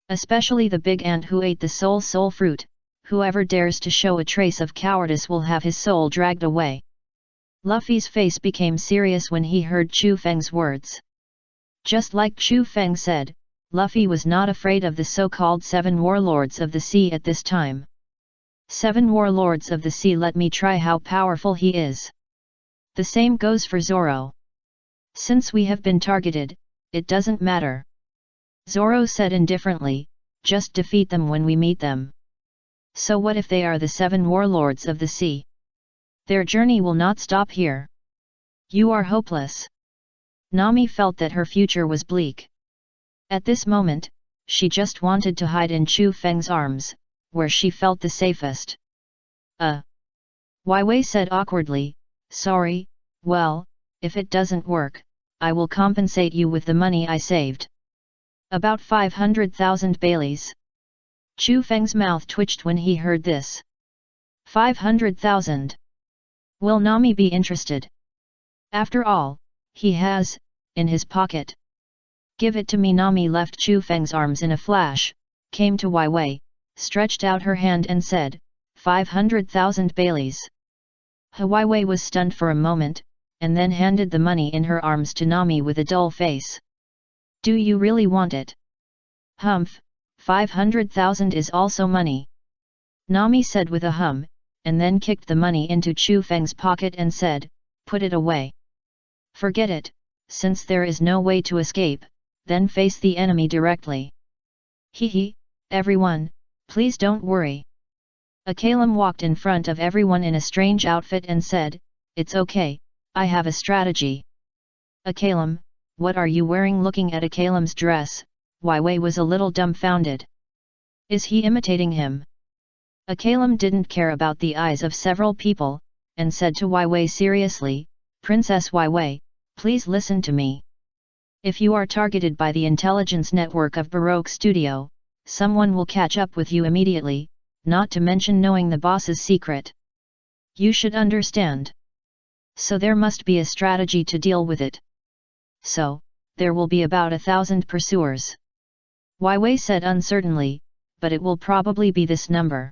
Especially the big ant who ate the soul fruit, whoever dares to show a trace of cowardice will have his soul dragged away. Luffy's face became serious when he heard Chu Feng's words. Just like Chu Feng said, Luffy was not afraid of the so-called 7 warlords of the sea at this time. 7 warlords of the sea, let me try how powerful he is. The same goes for Zoro. Since we have been targeted, it doesn't matter. Zoro said indifferently, just defeat them when we meet them. So what if they are the 7 warlords of the sea? Their journey will not stop here. You are hopeless. Nami felt that her future was bleak. At this moment, she just wanted to hide in Chu Feng's arms, where she felt the safest. Wei said awkwardly, sorry, well, if it doesn't work, I will compensate you with the money I saved. About 500,000 Baileys. Chu Feng's mouth twitched when he heard this. 500,000. Will Nami be interested? After all, he has, in his pocket. Give it to me. Nami left Chu Feng's arms in a flash, came to Wei, stretched out her hand and said, 500,000 Baileys. Wei was stunned for a moment, and then handed the money in her arms to Nami with a dull face. Do you really want it? Humph, 500,000 is also money. Nami said with a hum, and then kicked the money into Chu Feng's pocket and said, put it away. Forget it, since there is no way to escape, then face the enemy directly. Hee, everyone, please don't worry. A Kalem walked in front of everyone in a strange outfit and said, it's okay, I have a strategy. A Kalem, what are you wearing? Looking at a Kalem's dress, Wei was a little dumbfounded. Is he imitating him? A Kalem didn't care about the eyes of several people, and said to Wei seriously, Princess Wei, please listen to me. If you are targeted by the intelligence network of Baroque Studio, someone will catch up with you immediately, not to mention knowing the boss's secret. You should understand. So there must be a strategy to deal with it. So, there will be about 1,000 pursuers. Wei said uncertainly, but it will probably be this number.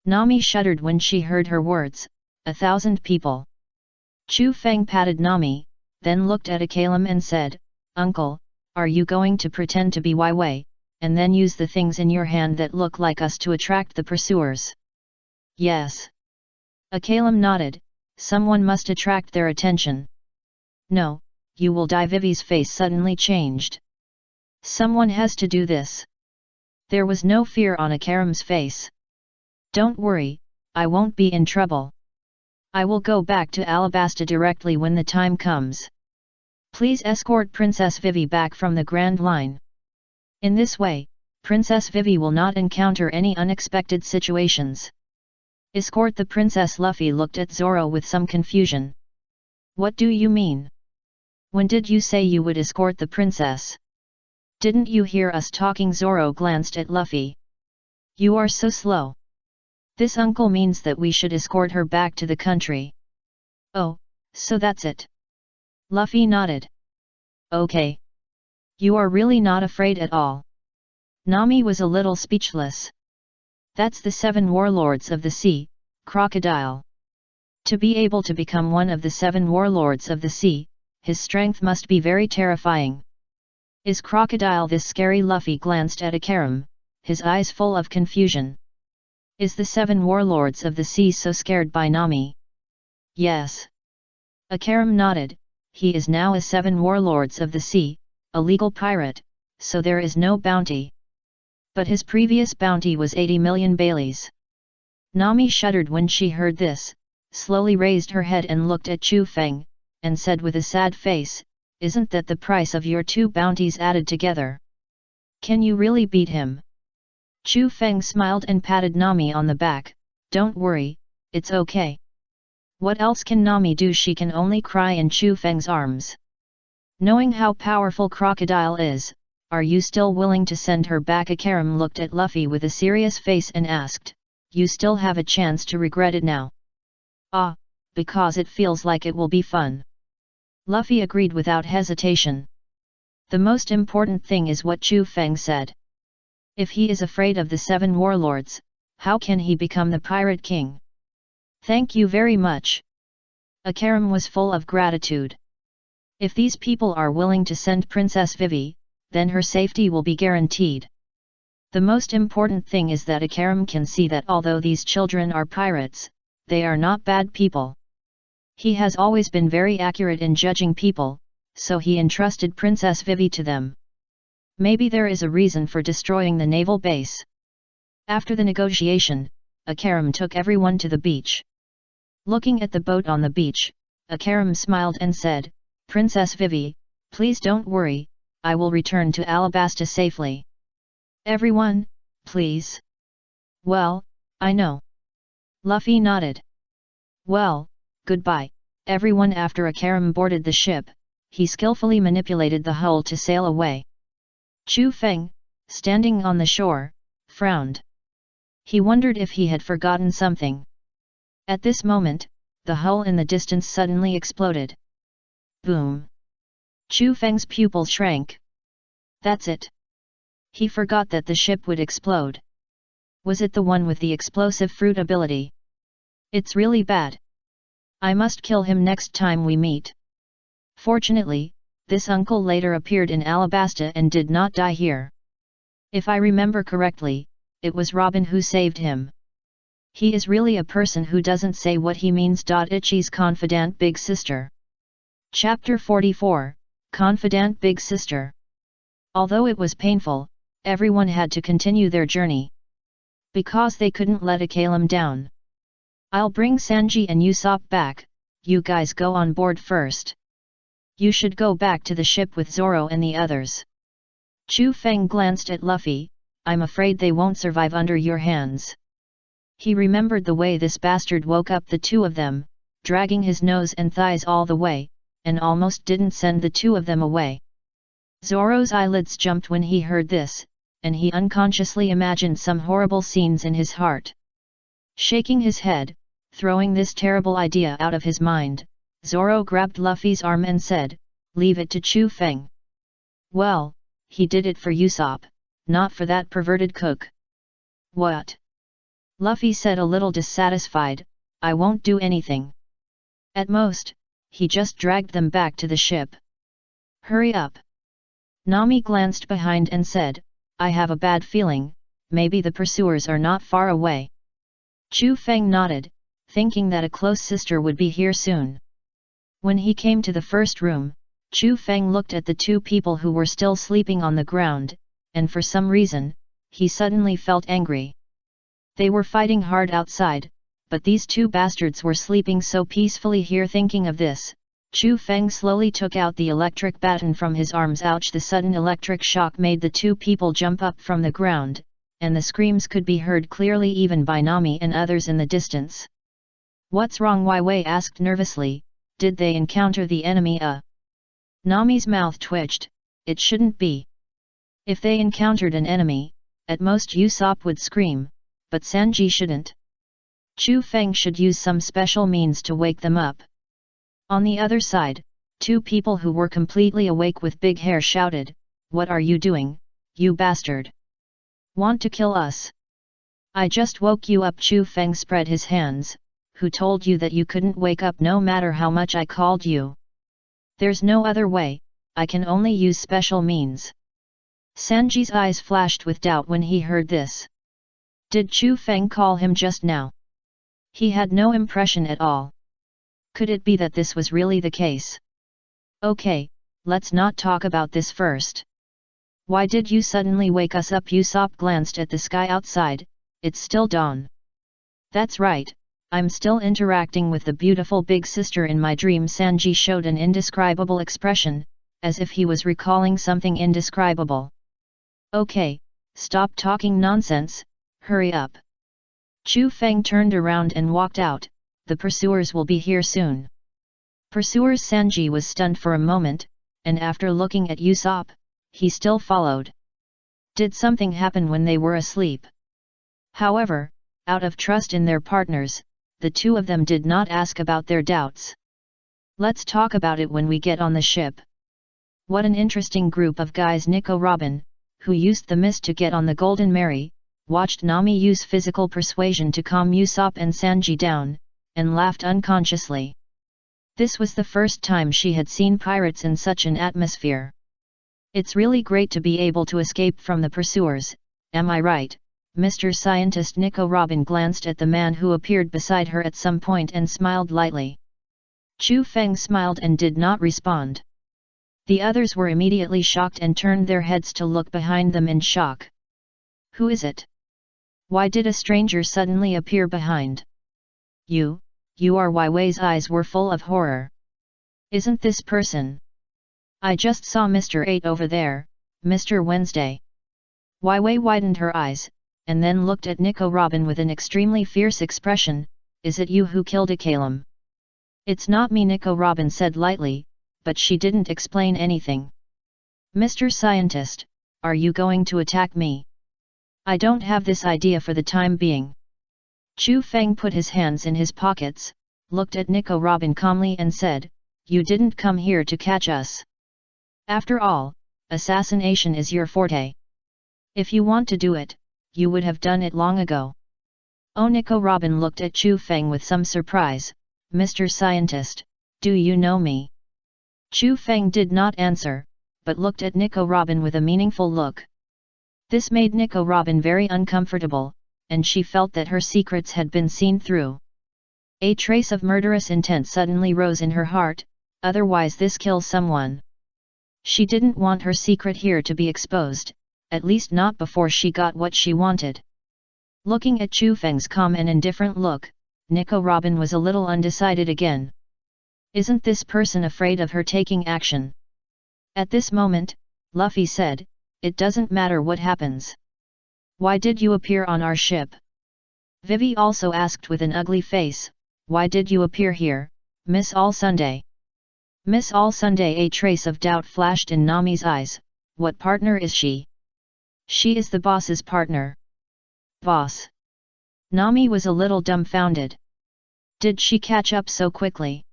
Nami shuddered when she heard her words, 1,000 people. Chu Feng patted Nami, then looked at a Kalem and said, Uncle, are you going to pretend to be Wei, and then use the things in your hand that look like us to attract the pursuers? Yes. A Kalem nodded, someone must attract their attention. No, you will die. Vivi's face suddenly changed. Someone has to do this. There was no fear on a Kalem's face. Don't worry, I won't be in trouble. I will go back to Alabasta directly when the time comes. Please escort Princess Vivi back from the Grand Line. In this way, Princess Vivi will not encounter any unexpected situations. Escort the princess. Luffy looked at Zoro with some confusion. What do you mean? When did you say you would escort the princess? Didn't you hear us talking? Zoro glanced at Luffy. You are so slow. This uncle means that we should escort her back to the country. Oh, so that's it. Luffy nodded. Okay. You are really not afraid at all. Nami was a little speechless. That's the 7 warlords of the sea, Crocodile. To be able to become one of the 7 warlords of the sea, his strength must be very terrifying. Is Crocodile this scary? Luffy glanced at Akaram, his eyes full of confusion. Is the 7 warlords of the sea so scared by Nami? Yes. Akaram nodded, he is now a 7 warlords of the sea, a legal pirate, so there is no bounty. But his previous bounty was 80 million Baileys. Nami shuddered when she heard this, slowly raised her head and looked at Chu Feng, and said with a sad face, isn't that the price of your 2 bounties added together? Can you really beat him? Chu Feng smiled and patted Nami on the back, don't worry, it's okay. What else can Nami do? She can only cry in Chu Feng's arms. Knowing how powerful Crocodile is, are you still willing to send her back? Akaram looked at Luffy with a serious face and asked, you still have a chance to regret it now. Ah, because it feels like it will be fun. Luffy agreed without hesitation. The most important thing is what Chu Feng said. If he is afraid of the 7 warlords, how can he become the Pirate King? Thank you very much. Akaram was full of gratitude. If these people are willing to send Princess Vivi, then her safety will be guaranteed. The most important thing is that Akaram can see that although these children are pirates, they are not bad people. He has always been very accurate in judging people, so he entrusted Princess Vivi to them. Maybe there is a reason for destroying the naval base. After the negotiation, Akaram took everyone to the beach. Looking at the boat on the beach, Akaram smiled and said, "Princess Vivi, please don't worry, I will return to Alabasta safely." "Everyone, please." "Well, I know." Luffy nodded. "Well, goodbye, everyone." After Akaram boarded the ship, he skillfully manipulated the hull to sail away. Chu Feng, standing on the shore, frowned. He wondered if he had forgotten something. At this moment, the hull in the distance suddenly exploded. Boom! Chu Feng's pupil shrank. That's it. He forgot that the ship would explode. Was it the one with the explosive fruit ability? It's really bad. I must kill him next time we meet. Fortunately, this uncle later appeared in Alabasta and did not die here. If I remember correctly, it was Robin who saved him. He is really a person who doesn't say what he means. Ichi's confidant big sister. Chapter 44, Confidant Big Sister. Although it was painful, everyone had to continue their journey. Because they couldn't let Akaram down. "I'll bring Sanji and Usopp back, you guys go on board first. You should go back to the ship with Zoro and the others." Chu Feng glanced at Luffy. "I'm afraid they won't survive under your hands." He remembered the way this bastard woke up the two of them, dragging his nose and thighs all the way, and almost didn't send the two of them away. Zoro's eyelids jumped when he heard this, and he unconsciously imagined some horrible scenes in his heart. Shaking his head, throwing this terrible idea out of his mind, Zoro grabbed Luffy's arm and said, "Leave it to Chu Feng." "Well, he did it for Usopp, not for that perverted cook." "What?" Luffy said a little dissatisfied, "I won't do anything. At most, he just dragged them back to the ship." "Hurry up." Nami glanced behind and said, "I have a bad feeling, maybe the pursuers are not far away." Chu Feng nodded, thinking that a close sister would be here soon. When he came to the first room, Chu Feng looked at the two people who were still sleeping on the ground, and for some reason, he suddenly felt angry. They were fighting hard outside, but these two bastards were sleeping so peacefully here. Thinking of this, Chu Feng slowly took out the electric baton from his arms. Ouch! The sudden electric shock made the two people jump up from the ground, and the screams could be heard clearly even by Nami and others in the distance. "What's wrong?" Wai Wei asked nervously. "Did they encounter the enemy?" Nami's mouth twitched. "It shouldn't be. If they encountered an enemy, at most Usopp would scream, but Sanji shouldn't. Chu Feng should use some special means to wake them up." On the other side, two people who were completely awake with big hair shouted, "What are you doing, you bastard? Want to kill us? I just woke you up." Chu Feng spread his hands. "Who told you that you couldn't wake up no matter how much I called you? There's no other way, I can only use special means." Sanji's eyes flashed with doubt when he heard this. Did Chu Feng call him just now? He had no impression at all. Could it be that this was really the case? "Okay, let's not talk about this first. Why did you suddenly wake us up?" Usopp glanced at the sky outside. "It's still dawn." "That's right, I'm still interacting with the beautiful big sister in my dream." Sanji showed an indescribable expression, as if he was recalling something indescribable. "Okay, stop talking nonsense, hurry up." Chu Feng turned around and walked out. "The pursuers will be here soon." Pursuers? Sanji was stunned for a moment, and after looking at Usopp, he still followed. Did something happen when they were asleep? However, out of trust in their partners, the two of them did not ask about their doubts. "Let's talk about it when we get on the ship." What an interesting group of guys. Niko Robin, who used the mist to get on the Golden Mary, watched Nami use physical persuasion to calm Usopp and Sanji down, and laughed unconsciously. This was the first time she had seen pirates in such an atmosphere. It's really great to be able to escape from the pursuers, am I right, Mr. Scientist? Niko Robin glanced at the man who appeared beside her at some point and smiled lightly. Chu Feng smiled and did not respond. The others were immediately shocked and turned their heads to look behind them in shock. Who is it? Why did a stranger suddenly appear behind? You are. Wai Wei's eyes were full of horror. Isn't this person? I just saw Mr. 8 over there, Mr. Wednesday. Wai Wei widened her eyes, and then looked at Niko Robin with an extremely fierce expression. Is it you who killed Akalem? It's not me, Niko Robin said lightly, but she didn't explain anything. Mr. Scientist, are you going to attack me? I don't have this idea for the time being. Chu Feng put his hands in his pockets, looked at Niko Robin calmly and said, you didn't come here to catch us. After all, assassination is your forte. If you want to do it, you would have done it long ago. Oh, Niko Robin looked at Chu Feng with some surprise. Mr. Scientist, do you know me? Chu Feng did not answer, but looked at Niko Robin with a meaningful look. This made Niko Robin very uncomfortable, and she felt that her secrets had been seen through. A trace of murderous intent suddenly rose in her heart, otherwise this kills someone. She didn't want her secret here to be exposed, at least not before she got what she wanted. Looking at Chu Feng's calm and indifferent look, Niko Robin was a little undecided again. Isn't this person afraid of her taking action? At this moment, Luffy said, it doesn't matter what happens. Why did you appear on our ship? Vivi also asked with an ugly face, why did you appear here, Miss All Sunday? Miss All Sunday, a trace of doubt flashed in Nami's eyes. What partner is she? She is the boss's partner. Boss? Nami was a little dumbfounded. Did she catch up so quickly?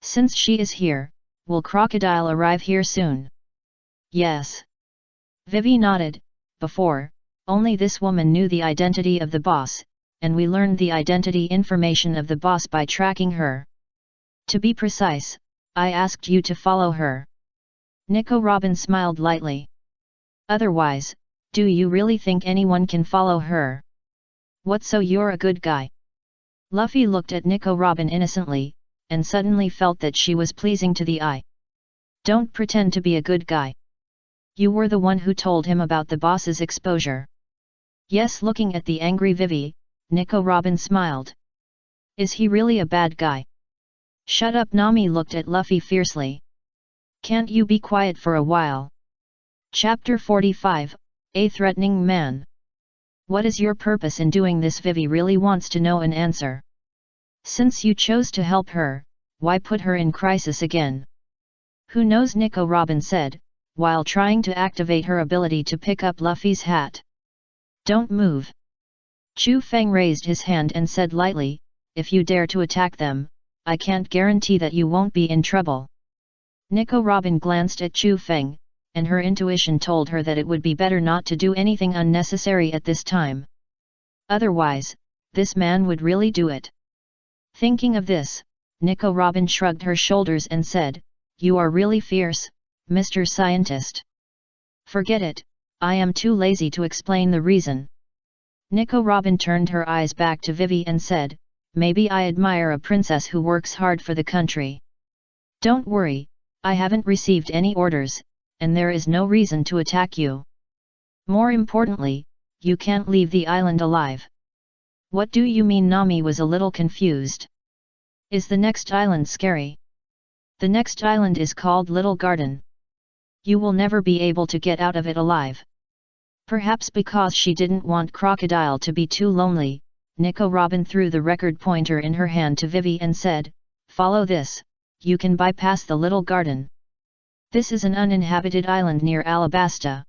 Since she is here, will Crocodile arrive here soon? Yes. Vivi nodded. Before, only this woman knew the identity of the boss, and we learned the identity information of the boss by tracking her. To be precise, I asked you to follow her. Niko Robin smiled lightly. Otherwise, do you really think anyone can follow her? What, so you're a good guy? Luffy looked at Niko Robin innocently, and suddenly felt that she was pleasing to the eye. Don't pretend to be a good guy. You were the one who told him about the boss's exposure. Yes, looking at the angry Vivi, Niko Robin smiled. Is he really a bad guy? Shut up, Nami looked at Luffy fiercely. Can't you be quiet for a while? Chapter 45, A Threatening Man. What is your purpose in doing this? Vivi really wants to know an answer. Since you chose to help her, why put her in crisis again? Who knows, Niko Robin said, while trying to activate her ability to pick up Luffy's hat. Don't move. Chu Feng raised his hand and said lightly, if you dare to attack them, I can't guarantee that you won't be in trouble. Niko Robin glanced at Chu Feng, and her intuition told her that it would be better not to do anything unnecessary at this time. Otherwise, this man would really do it. Thinking of this, Niko Robin shrugged her shoulders and said, you are really fierce, Mr. Scientist. Forget it, I am too lazy to explain the reason. Niko Robin turned her eyes back to Vivi and said, maybe I admire a princess who works hard for the country. Don't worry, I haven't received any orders, and there is no reason to attack you. More importantly, you can't leave the island alive. What do you mean? Nami was a little confused. Is the next island scary? The next island is called Little Garden. You will never be able to get out of it alive. Perhaps because she didn't want Crocodile to be too lonely, Niko Robin threw the record pointer in her hand to Vivi and said, follow this, you can bypass the Little Garden. This is an uninhabited island near Alabasta.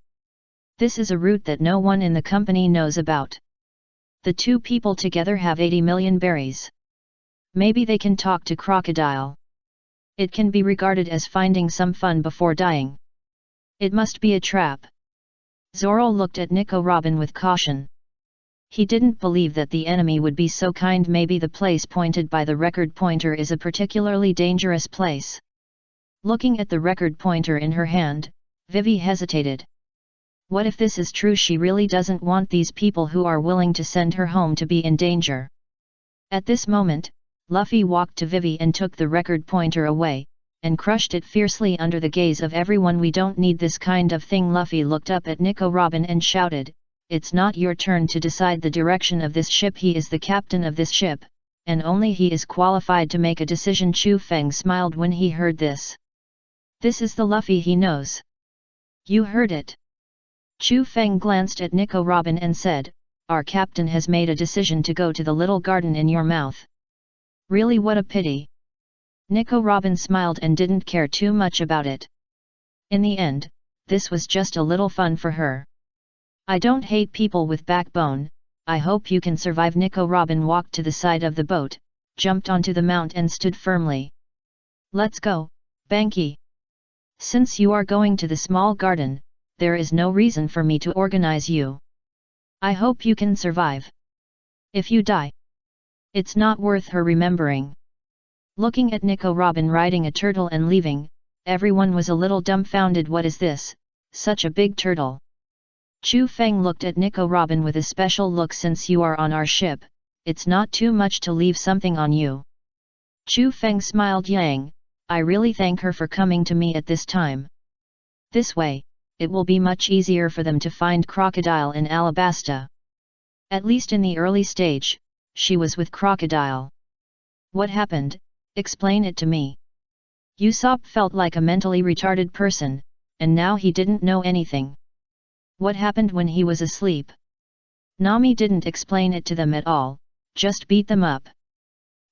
This is a route that no one in the company knows about. The two people together have 80 million berries. Maybe they can talk to Crocodile. It can be regarded as finding some fun before dying. It must be a trap. Zoro looked at Niko Robin with caution. He didn't believe that the enemy would be so kind. Maybe the place pointed by the record pointer is a particularly dangerous place. Looking at the record pointer in her hand, Vivi hesitated. What if this is true? She really doesn't want these people who are willing to send her home to be in danger. At this moment, Luffy walked to Vivi and took the record pointer away, and crushed it fiercely under the gaze of everyone. We don't need this kind of thing. Luffy looked up at Niko Robin and shouted, "It's not your turn to decide the direction of this ship. He is the captain of this ship, and only he is qualified to make a decision." Chu Feng smiled when he heard this. This is the Luffy he knows. You heard it. Chu Feng glanced at Niko Robin and said, "Our captain has made a decision to go to the little garden in your mouth." Really, what a pity. Niko Robin smiled and didn't care too much about it. In the end, this was just a little fun for her. I don't hate people with backbone. I hope you can survive. Niko Robin walked to the side of the boat, jumped onto the mount and stood firmly. Let's go, Banky. Since you are going to the small garden, there is no reason for me to organize you. I hope you can survive. If you die, it's not worth her remembering. Looking at Niko Robin riding a turtle and leaving, everyone was a little dumbfounded. What is this, such a big turtle? Chu Feng looked at Niko Robin with a special look. Since you are on our ship, it's not too much to leave something on you. Chu Feng smiled. Yang, I really thank her for coming to me at this time. This way, it will be much easier for them to find Crocodile in Alabasta. At least in the early stage, she was with Crocodile. What happened? Explain it to me. Usopp felt like a mentally retarded person, and now he didn't know anything. What happened when he was asleep? Nami didn't explain it to them at all, just beat them up.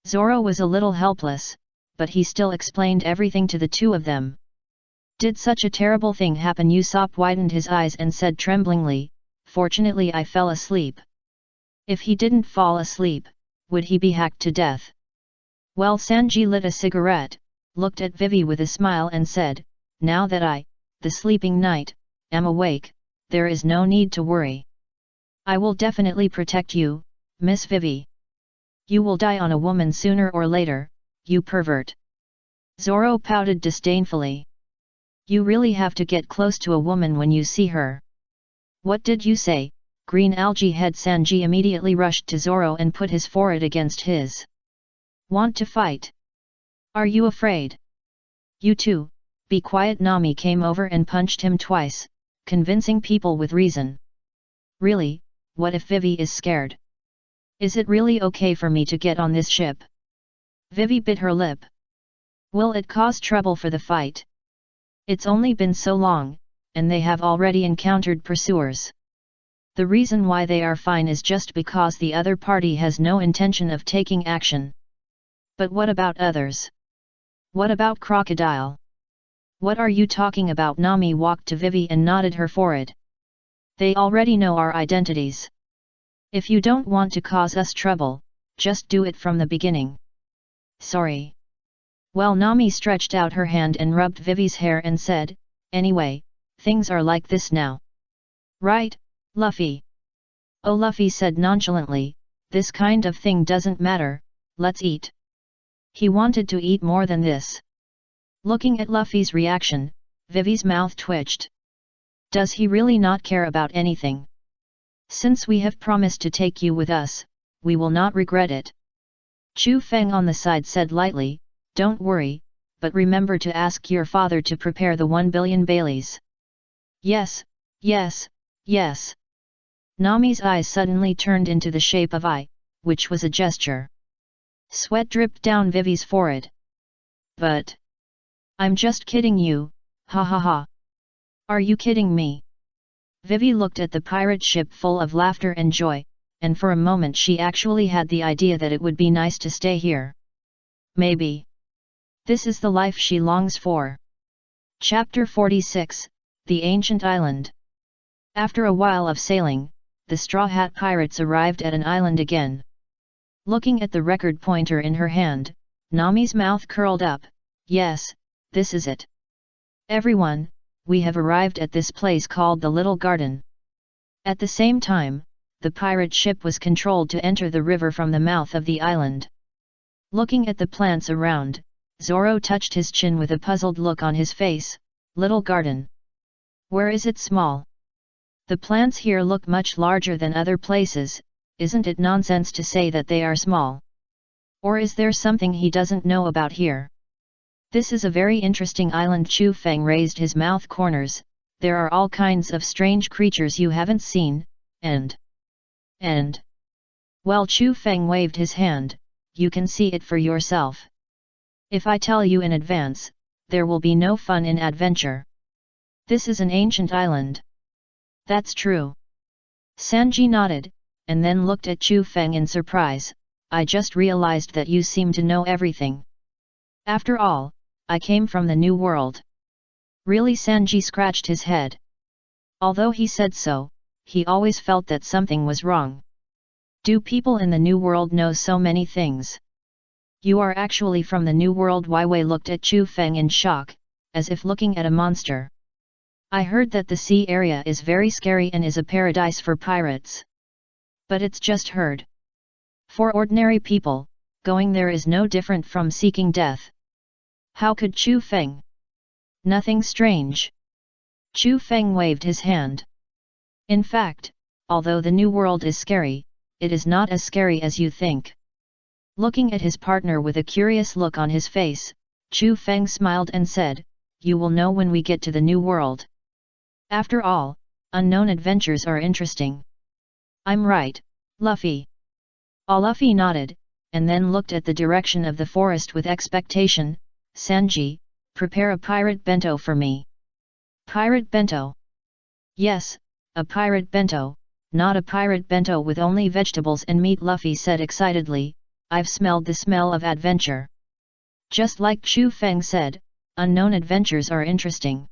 Zoro was a little helpless, but he still explained everything to the two of them. Did such a terrible thing happen? Usopp widened his eyes and said tremblingly, "Fortunately I fell asleep." If he didn't fall asleep, would he be hacked to death? Well, Sanji lit a cigarette, looked at Vivi with a smile and said, "Now that I, the sleeping knight, am awake, there is no need to worry. I will definitely protect you, Miss Vivi. You will die on a woman sooner or later, you pervert." Zoro pouted disdainfully. You really have to get close to a woman when you see her. What did you say, green algae head? Sanji immediately rushed to Zoro and put his forehead against his. Want to fight? Are you afraid? You too, be quiet. Nami came over and punched him twice, convincing people with reason. Really, what if Vivi is scared? Is it really okay for me to get on this ship? Vivi bit her lip. Will it cause trouble for the fight? It's only been so long, and they have already encountered pursuers. The reason why they are fine is just because the other party has no intention of taking action. But what about others? What about Crocodile? What are you talking about? Nami walked to Vivi and nodded her forehead. They already know our identities. If you don't want to cause us trouble, just do it from the beginning. Sorry. Well, Nami stretched out her hand and rubbed Vivi's hair and said, "Anyway, things are like this now. Right, Luffy?" "Oh," Luffy said nonchalantly, "this kind of thing doesn't matter, let's eat." He wanted to eat more than this. Looking at Luffy's reaction, Vivi's mouth twitched. Does he really not care about anything? Since we have promised to take you with us, we will not regret it. Chu Feng on the side said lightly, "Don't worry, but remember to ask your father to prepare the 1 billion Baileys." Yes, yes, yes. Nami's eyes suddenly turned into the shape of I, which was a gesture. Sweat dripped down Vivi's forehead. But I'm just kidding you, ha ha ha. Are you kidding me? Vivi looked at the pirate ship full of laughter and joy, and for a moment she actually had the idea that it would be nice to stay here. Maybe this is the life she longs for. Chapter 46, The Ancient Island. After a while of sailing, the Straw Hat Pirates arrived at an island again. Looking at the record pointer in her hand, Nami's mouth curled up. Yes, this is it. Everyone, we have arrived at this place called the Little Garden. At the same time, the pirate ship was controlled to enter the river from the mouth of the island. Looking at the plants around, Zoro touched his chin with a puzzled look on his face. Little garden. Where is it small? The plants here look much larger than other places, isn't it nonsense to say that they are small? Or is there something he doesn't know about here? This is a very interesting island. Chu Feng raised his mouth corners. There are all kinds of strange creatures you haven't seen, and... Well, Chu Feng waved his hand, you can see it for yourself. If I tell you in advance, there will be no fun in adventure. This is an ancient island. That's true. Sanji nodded, and then looked at Chu Feng in surprise. I just realized that you seem to know everything. After all, I came from the New World. Really? Sanji scratched his head. Although he said so, he always felt that something was wrong. Do people in the New World know so many things? You are actually from the New World? Wei Wei looked at Chu Feng in shock, as if looking at a monster. I heard that the sea area is very scary and is a paradise for pirates. But it's just heard. For ordinary people, going there is no different from seeking death. How could Chu Feng? Nothing strange. Chu Feng waved his hand. In fact, although the New World is scary, it is not as scary as you think. Looking at his partner with a curious look on his face, Chu Feng smiled and said, you will know when we get to the New World. After all, unknown adventures are interesting. I'm right, Luffy. Luffy nodded, and then looked at the direction of the forest with expectation. Sanji, prepare a pirate bento for me. Pirate bento? Yes, a pirate bento, not a pirate bento with only vegetables and meat, Luffy said excitedly. I've smelled the smell of adventure. Just like Chu Feng said, unknown adventures are interesting.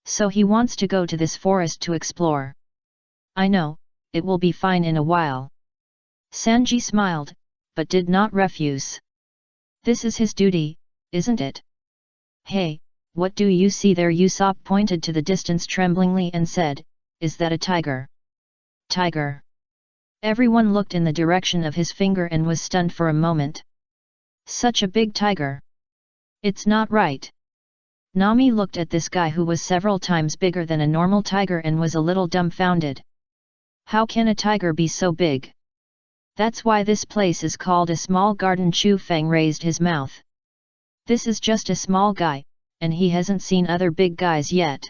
So he wants to go to this forest to explore. I know, it will be fine in a while. Sanji smiled, but did not refuse. This is his duty, isn't it? Hey, what do you see there? Usopp pointed to the distance tremblingly and said, is that a tiger? Tiger. Everyone looked in the direction of his finger and was stunned for a moment. Such a big tiger. It's not right. Nami looked at this guy who was several times bigger than a normal tiger and was a little dumbfounded. How can a tiger be so big? That's why this place is called a small garden. Chu Feng raised his mouth. This is just a small guy, and he hasn't seen other big guys yet.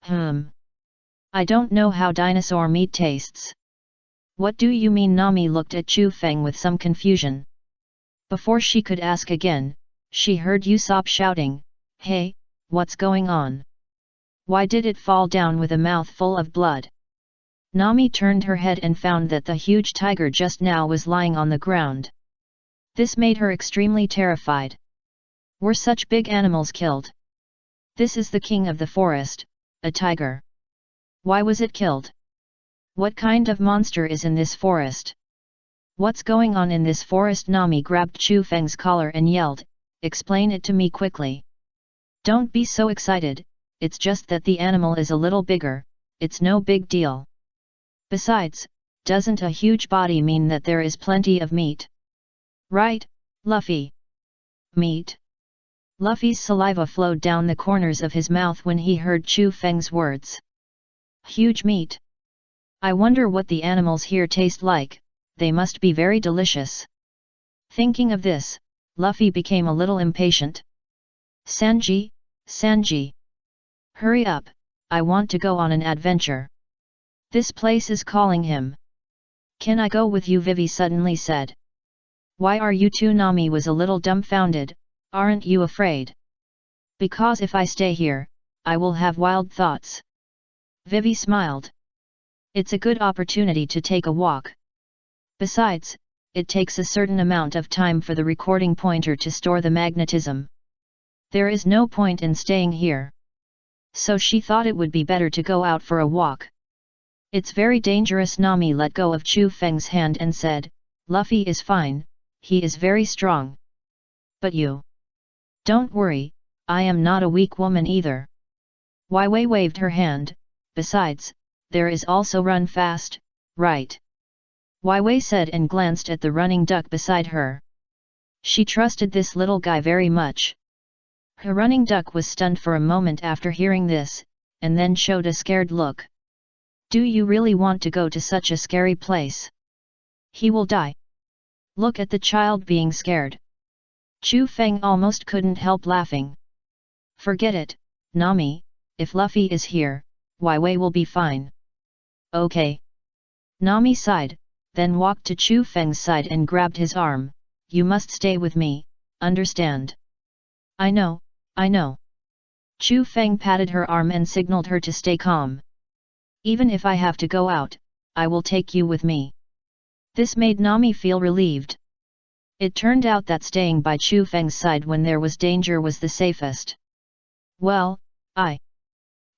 I don't know how dinosaur meat tastes. What do you mean? Nami looked at Chu Feng with some confusion. Before she could ask again, she heard Usopp shouting, hey, what's going on? Why did it fall down with a mouth full of blood? Nami turned her head and found that the huge tiger just now was lying on the ground. This made her extremely terrified. Were such big animals killed? This is the king of the forest, a tiger. Why was it killed? What kind of monster is in this forest? What's going on in this forest? Nami grabbed Chu Feng's collar and yelled, explain it to me quickly. Don't be so excited, it's just that the animal is a little bigger, it's no big deal. Besides, doesn't a huge body mean that there is plenty of meat? Right, Luffy? Meat? Luffy's saliva flowed down the corners of his mouth when he heard Chu Feng's words. Huge meat. I wonder what the animals here taste like, they must be very delicious. Thinking of this, Luffy became a little impatient. Sanji, Sanji. Hurry up, I want to go on an adventure. This place is calling him. Can I go with you? Vivi suddenly said. Why are you two? Nami was a little dumbfounded. Aren't you afraid? Because if I stay here, I will have wild thoughts. Vivi smiled. It's a good opportunity to take a walk. Besides, it takes a certain amount of time for the recording pointer to store the magnetism. There is no point in staying here. So she thought it would be better to go out for a walk. It's very dangerous. Nami let go of Chu Feng's hand and said, Luffy is fine, he is very strong. But you? Don't worry, I am not a weak woman either. Wei Wei waved her hand. Besides, there is also run fast, right? Wei said and glanced at the running duck beside her. She trusted this little guy very much. Her running duck was stunned for a moment after hearing this, and then showed a scared look. Do you really want to go to such a scary place? He will die. Look at the child being scared. Chu Feng almost couldn't help laughing. Forget it, Nami, if Luffy is here, Wei will be fine. Okay. Nami sighed, then walked to Chu Feng's side and grabbed his arm. You must stay with me, understand? I know, I know. Chu Feng patted her arm and signaled her to stay calm. Even if I have to go out, I will take you with me. This made Nami feel relieved. It turned out that staying by Chu Feng's side when there was danger was the safest. Well,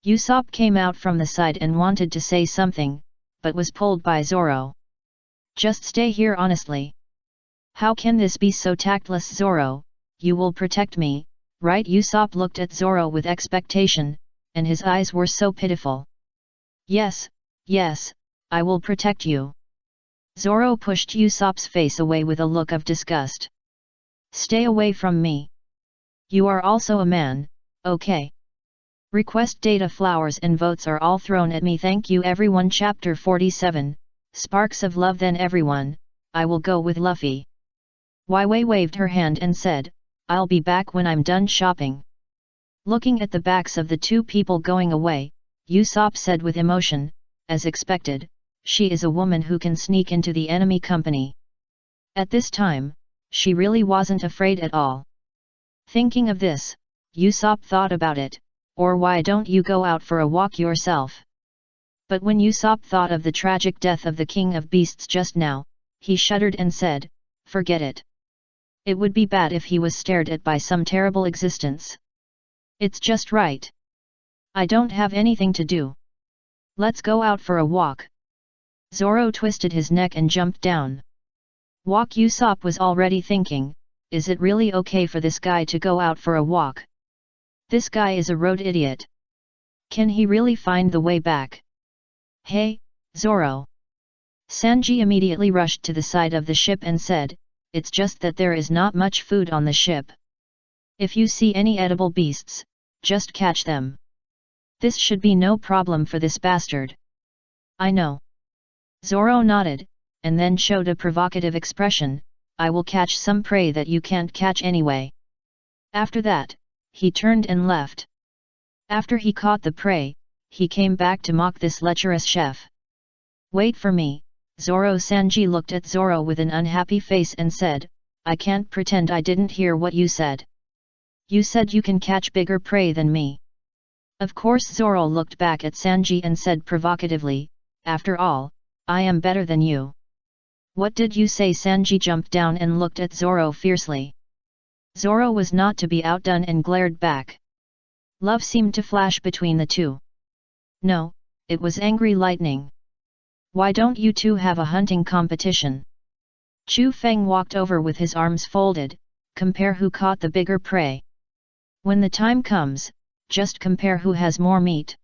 Usopp came out from the side and wanted to say something, but was pulled by Zoro. Just stay here honestly. How can this be so tactless, Zoro? You will protect me, right? Usopp looked at Zoro with expectation, and his eyes were so pitiful. Yes, yes, I will protect you. Zoro pushed Usopp's face away with a look of disgust. Stay away from me. You are also a man, okay? Request data flowers and votes are all thrown at me. Thank you everyone. Chapter 47, Sparks of Love. Then everyone, I will go with Luffy. Wei waved her hand and said, I'll be back when I'm done shopping. Looking at the backs of the two people going away, Usopp said with emotion, as expected, she is a woman who can sneak into the enemy company. At this time, she really wasn't afraid at all. Thinking of this, Usopp thought about it, or why don't you go out for a walk yourself? But when Usopp thought of the tragic death of the King of Beasts just now, he shuddered and said, forget it. It would be bad if he was stared at by some terrible existence. It's just right. I don't have anything to do. Let's go out for a walk. Zoro twisted his neck and jumped down. Walk. Usopp was already thinking, is it really okay for this guy to go out for a walk? This guy is a road idiot. Can he really find the way back? Hey, Zoro. Sanji immediately rushed to the side of the ship and said, it's just that there is not much food on the ship. If you see any edible beasts, just catch them. This should be no problem for this bastard. I know. Zoro nodded, and then showed a provocative expression, I will catch some prey that you can't catch anyway. After that, he turned and left. After he caught the prey, he came back to mock this lecherous chef. Wait for me, Zoro. Sanji looked at Zoro with an unhappy face and said, I can't pretend I didn't hear what you said. You said you can catch bigger prey than me. Of course. Zoro looked back at Sanji and said provocatively, after all, I am better than you. What did you say? Sanji jumped down and looked at Zoro fiercely. Zoro was not to be outdone and glared back. Love seemed to flash between the two. No, it was angry lightning. Why don't you two have a hunting competition? Chu Feng walked over with his arms folded, compare who caught the bigger prey. When the time comes, just compare who has more meat.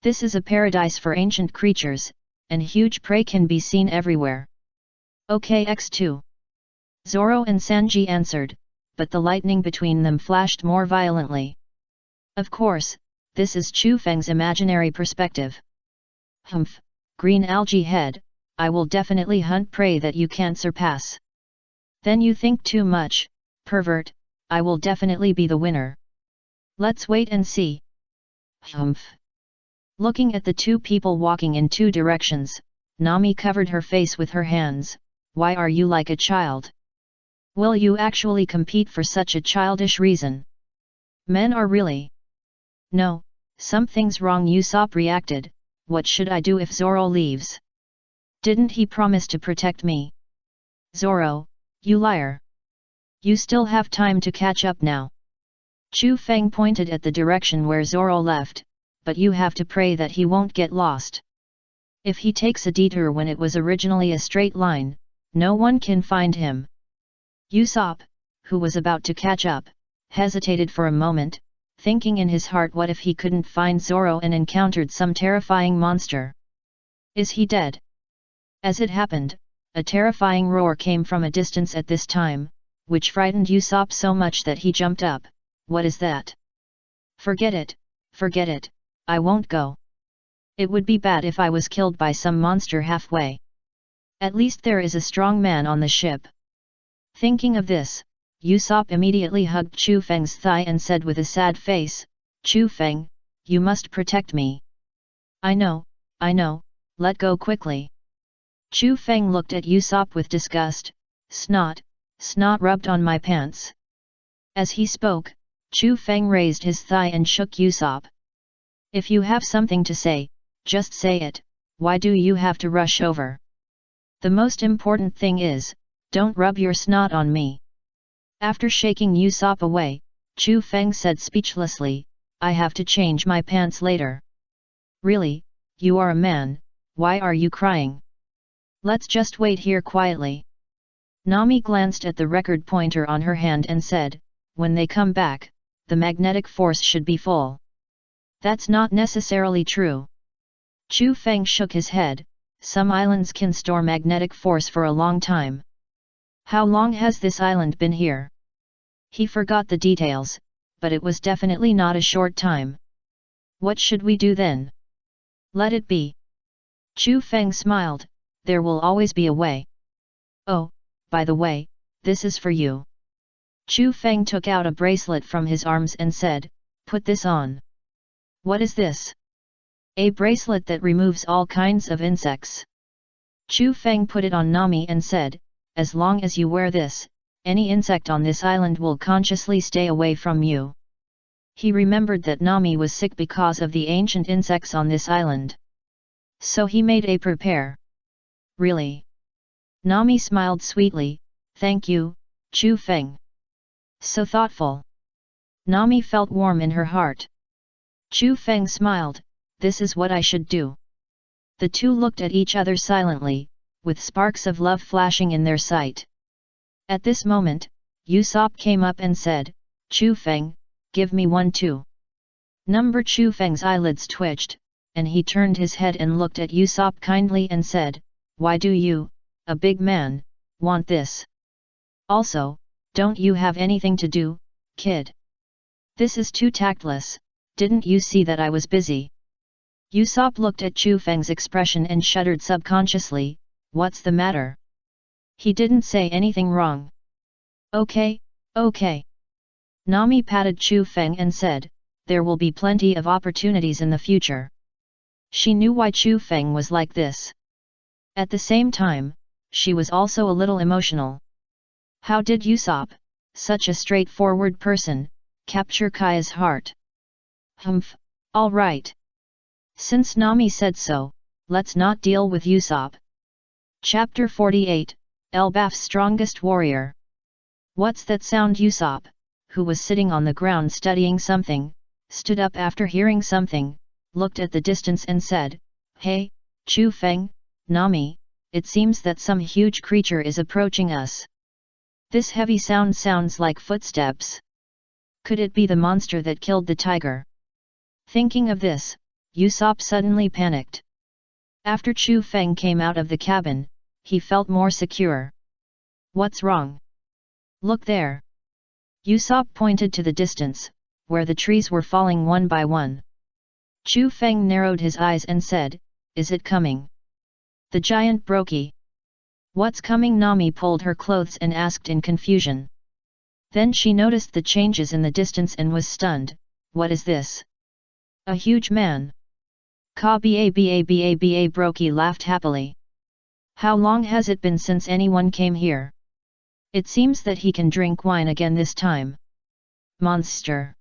This is a paradise for ancient creatures, and huge prey can be seen everywhere. Okay, X2. Zoro and Sanji answered, but the lightning between them flashed more violently. Of course, this is Chu Feng's imaginary perspective. Humph, green algae head, I will definitely hunt prey that you can't surpass. Then you think too much, pervert, I will definitely be the winner. Let's wait and see. Humph. Looking at the two people walking in two directions, Nami covered her face with her hands. Why are you like a child? Will you actually compete for such a childish reason? Men are really... No, something's wrong. Usopp reacted, what should I do if Zoro leaves? Didn't he promise to protect me? Zoro, you liar. You still have time to catch up now. Chu Feng pointed at the direction where Zoro left, but you have to pray that he won't get lost. If he takes a detour when it was originally a straight line, no one can find him. Usopp, who was about to catch up, hesitated for a moment, thinking in his heart, what if he couldn't find Zoro and encountered some terrifying monster? Is he dead? As it happened, a terrifying roar came from a distance at this time, which frightened Usopp so much that he jumped up. What is that? Forget it, I won't go. It would be bad if I was killed by some monster halfway. At least there is a strong man on the ship. Thinking of this, Usopp immediately hugged Chu Feng's thigh and said with a sad face, Chu Feng, you must protect me. I know, let go quickly. Chu Feng looked at Usopp with disgust. Snot rubbed on my pants. As he spoke, Chu Feng raised his thigh and shook Usopp. If you have something to say, just say it, why do you have to rush over? The most important thing is, don't rub your snot on me. After shaking Usopp away, Chu Feng said speechlessly, I have to change my pants later. Really, you are a man, why are you crying? Let's just wait here quietly. Nami glanced at the record pointer on her hand and said, when they come back, the magnetic force should be full. That's not necessarily true. Chu Feng shook his head, some islands can store magnetic force for a long time. How long has this island been here? He forgot the details, but it was definitely not a short time. What should we do then? Let it be. Chu Feng smiled, there will always be a way. Oh, by the way, this is for you. Chu Feng took out a bracelet from his arms and said, put this on. What is this? A bracelet that removes all kinds of insects. Chu Feng put it on Nami and said, as long as you wear this, any insect on this island will consciously stay away from you. He remembered that Nami was sick because of the ancient insects on this island. So he made a prepare. Really? Nami smiled sweetly, thank you, Chu Feng. So thoughtful. Nami felt warm in her heart. Chu Feng smiled, this is what I should do. The two looked at each other silently, with sparks of love flashing in their sight. At this moment, Usopp came up and said, Chu Feng, give me one too. Chu Feng's eyelids twitched, and he turned his head and looked at Usopp kindly and said, why do you, a big man, want this? Also, don't you have anything to do, kid? This is too tactless, didn't you see that I was busy? Usopp looked at Chu Feng's expression and shuddered subconsciously, what's the matter? He didn't say anything wrong. Okay. Nami patted Chu Feng and said, there will be plenty of opportunities in the future. She knew why Chu Feng was like this. At the same time, she was also a little emotional. How did Usopp, such a straightforward person, capture Kaya's heart? Humph, all right. Since Nami said so, let's not deal with Usopp. Chapter 48, Elbaf's Strongest Warrior. What's that sound? Usopp, who was sitting on the ground studying something, stood up after hearing something, looked at the distance and said, hey, Chu Feng, Nami, it seems that some huge creature is approaching us. This heavy sound sounds like footsteps. Could it be the monster that killed the tiger? Thinking of this, Usopp suddenly panicked. After Chu Feng came out of the cabin, he felt more secure. What's wrong? Look there. Usopp pointed to the distance, where the trees were falling one by one. Chu Feng narrowed his eyes and said, is it coming? The giant Brokey. What's coming? Nami pulled her clothes and asked in confusion. Then she noticed the changes in the distance and was stunned. What is this? A huge man. Ka-ba-ba-ba-ba, Brokey laughed happily. How long has it been since anyone came here? It seems that he can drink wine again this time. Monster.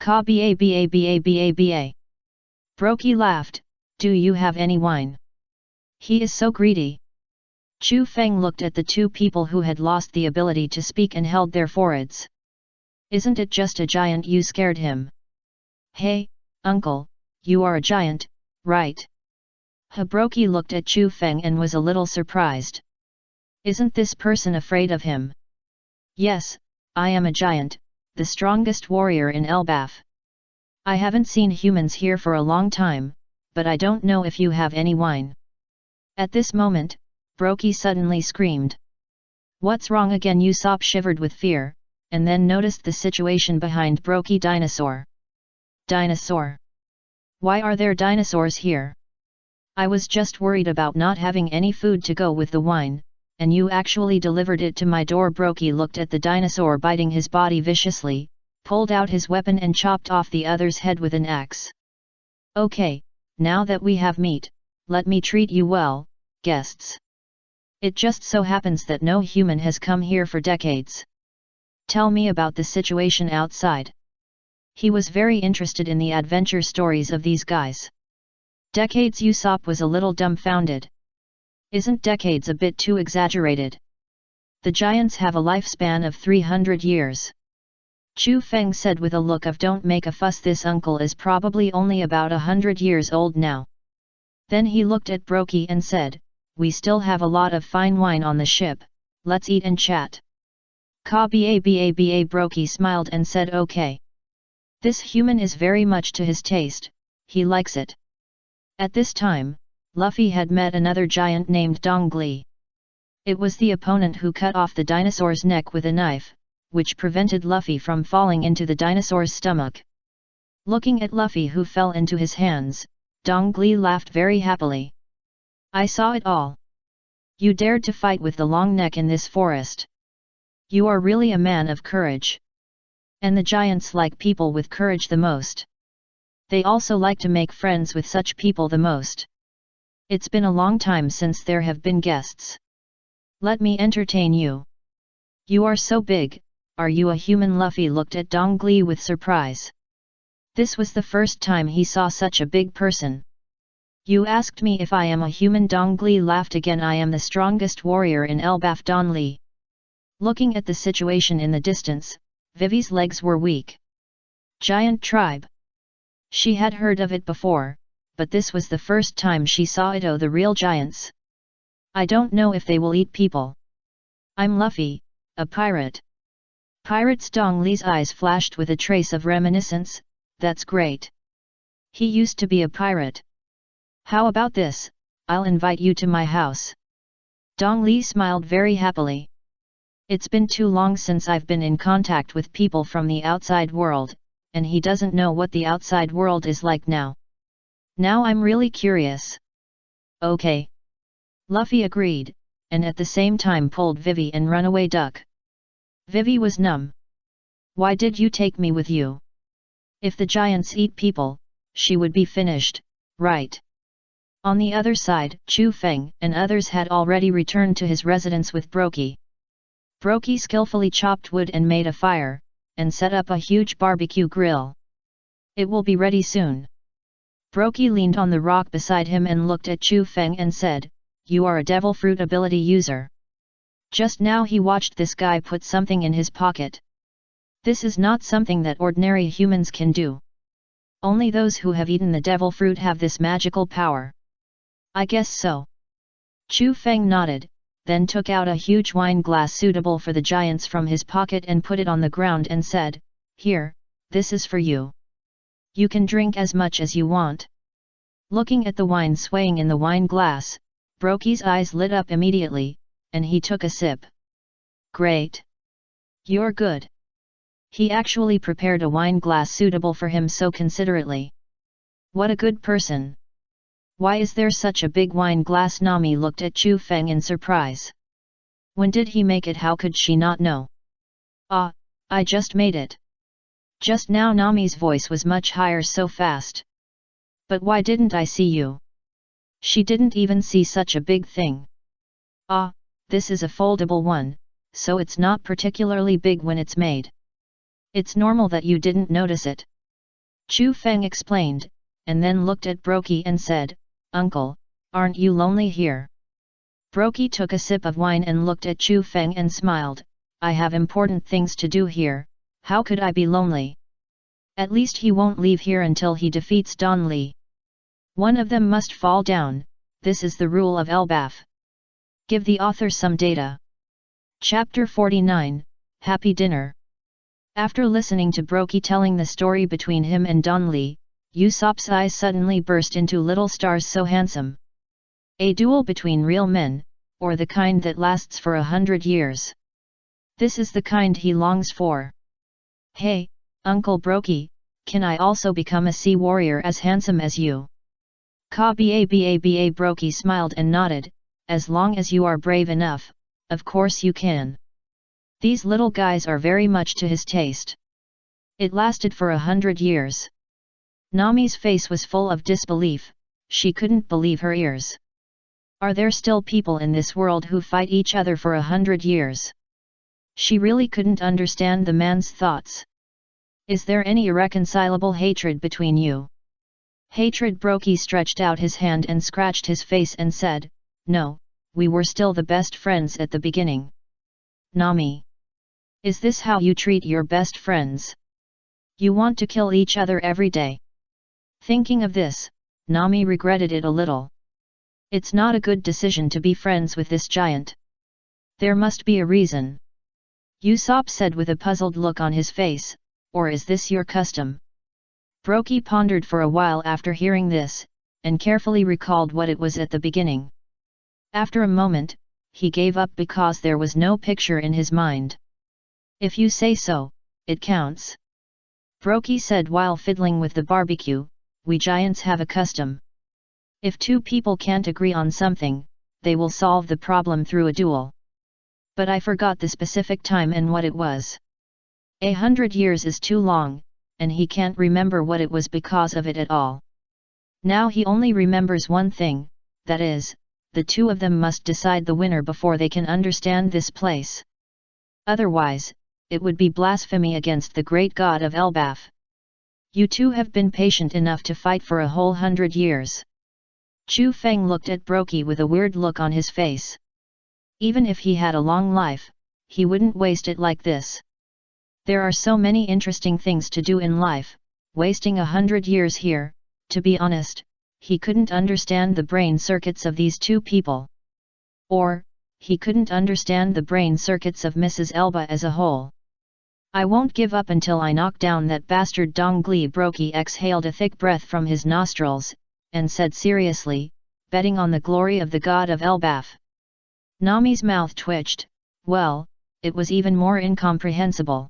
Ka-ba-ba-ba-ba-ba. Brokey laughed, do you have any wine? He is so greedy. Chu Feng looked at the two people who had lost the ability to speak and held their foreheads. Isn't it just a giant? You scared him. Hey, uncle, you are a giant, right? Brokey looked at Chu Feng and was a little surprised. Isn't this person afraid of him? Yes, I am a giant, the strongest warrior in Elbaf. I haven't seen humans here for a long time, but I don't know if you have any wine. At this moment, Brokey suddenly screamed. "What's wrong again?" Usopp shivered with fear, and then noticed the situation behind Brokey. "Dinosaur! Dinosaur! Why are there dinosaurs here? I was just worried about not having any food to go with the wine, and you actually delivered it to my door." Brokey looked at the dinosaur biting his body viciously, pulled out his weapon and chopped off the other's head with an axe. "Okay, now that we have meat, let me treat you well, guests. It just so happens that no human has come here for decades. Tell me about the situation outside." He was very interested in the adventure stories of these guys. Decades? Usopp was a little dumbfounded. Isn't decades a bit too exaggerated? The giants have a lifespan of 300 years. Chu Feng said with a look of "Don't make a fuss, this uncle is probably only about 100 years old now." Then he looked at Brokey and said, "We still have a lot of fine wine on the ship, let's eat and chat." "Ka-ba-ba-ba." Brokey smiled and said okay. This human is very much to his taste, he likes it. At this time, Luffy had met another giant named Dong Li. It was the opponent who cut off the dinosaur's neck with a knife, which prevented Luffy from falling into the dinosaur's stomach. Looking at Luffy who fell into his hands, Dong Li laughed very happily. "I saw it all. You dared to fight with the long neck in this forest. You are really a man of courage. And the giants like people with courage the most. They also like to make friends with such people the most. It's been a long time since there have been guests. Let me entertain you. You are so big, are you a human?" Luffy looked at Dong Li with surprise. This was the first time he saw such a big person. "You asked me if I am a human?" Dong Li laughed again. "I am the strongest warrior in Elbaf." Don Li. Looking at the situation in the distance, Vivi's legs were weak. Giant tribe. She had heard of it before, but this was the first time she saw it. Oh, the real giants. "I don't know if they will eat people. I'm Luffy, a pirate." Pirates? Dong Li's eyes flashed with a trace of reminiscence. "That's great. He used to be a pirate. How about this, I'll invite you to my house." Dong Li smiled very happily. "It's been too long since I've been in contact with people from the outside world, and he doesn't know what the outside world is like now. Now I'm really curious." "Okay." Luffy agreed, and at the same time pulled Vivi and Runaway Duck. Vivi was numb. "Why did you take me with you? If the giants eat people, she would be finished, right?" On the other side, Chu Feng and others had already returned to his residence with Brokey. Brokey skillfully chopped wood and made a fire, and set up a huge barbecue grill. "It will be ready soon." Brokey leaned on the rock beside him and looked at Chu Feng and said, "You are a devil fruit ability user. Just now he watched this guy put something in his pocket. This is not something that ordinary humans can do. Only those who have eaten the devil fruit have this magical power." "I guess so." Chu Feng nodded, then took out a huge wine glass suitable for the giants from his pocket and put it on the ground and said, "Here, this is for you. You can drink as much as you want." Looking at the wine swaying in the wine glass, Brokey's eyes lit up immediately, and he took a sip. "Great! You're good." He actually prepared a wine glass suitable for him so considerately. What a good person! Why is there such a big wine glass? Nami looked at Chu Feng in surprise. When did he make it? How could she not know? "Ah, I just made it." Just now Nami's voice was much higher so fast. "But why didn't I see you?" She didn't even see such a big thing. "Ah, this is a foldable one, so it's not particularly big when it's made. It's normal that you didn't notice it." Chu Feng explained, and then looked at Brokey and said, "Uncle, aren't you lonely here?" Brokey took a sip of wine and looked at Chu Feng and smiled, "I have important things to do here, how could I be lonely? At least he won't leave here until he defeats Don Li. One of them must fall down, this is the rule of Elbaf. Give the author some data." Chapter 49, Happy Dinner. After listening to Brokey telling the story between him and Don Li, Usopp's eyes suddenly burst into little stars. So handsome. A duel between real men, or the kind that lasts for 100 years. This is the kind he longs for. Hey, Uncle Brokey, can I also become a sea warrior as handsome as you? Ka-ba-ba-ba. Brokey smiled and nodded, as long as you are brave enough, of course you can. These little guys are very much to his taste. It lasted for 100 years. Nami's face was full of disbelief, she couldn't believe her ears. Are there still people in this world who fight each other for 100 years? She really couldn't understand the man's thoughts. Is there any irreconcilable hatred between you? Hatred? Brokey stretched out his hand and scratched his face and said, no, we were still the best friends at the beginning. Nami. Is this how you treat your best friends? You want to kill each other every day. Thinking of this, Nami regretted it a little. It's not a good decision to be friends with this giant. There must be a reason. Usopp said with a puzzled look on his face, or is this your custom? Brokey pondered for a while after hearing this, and carefully recalled what it was at the beginning. After a moment, he gave up because there was no picture in his mind. If you say so, it counts. Brokey said while fiddling with the barbecue, we giants have a custom. If two people can't agree on something, they will solve the problem through a duel. But I forgot the specific time and what it was. 100 years is too long, and he can't remember what it was because of it at all. Now he only remembers one thing, that is, the two of them must decide the winner before they can understand this place. Otherwise, it would be blasphemy against the great god of Elbaf. You two have been patient enough to fight for a whole 100 years. Chu Feng looked at Brokey with a weird look on his face. Even if he had a long life, he wouldn't waste it like this. There are so many interesting things to do in life, wasting 100 years here, to be honest, he couldn't understand the brain circuits of these two people. Or, he couldn't understand the brain circuits of Mrs. Elba as a whole. I won't give up until I knock down that bastard Dong Li. Brokey exhaled a thick breath from his nostrils, and said seriously, betting on the glory of the god of Elbaf. Nami's mouth twitched, well, it was even more incomprehensible.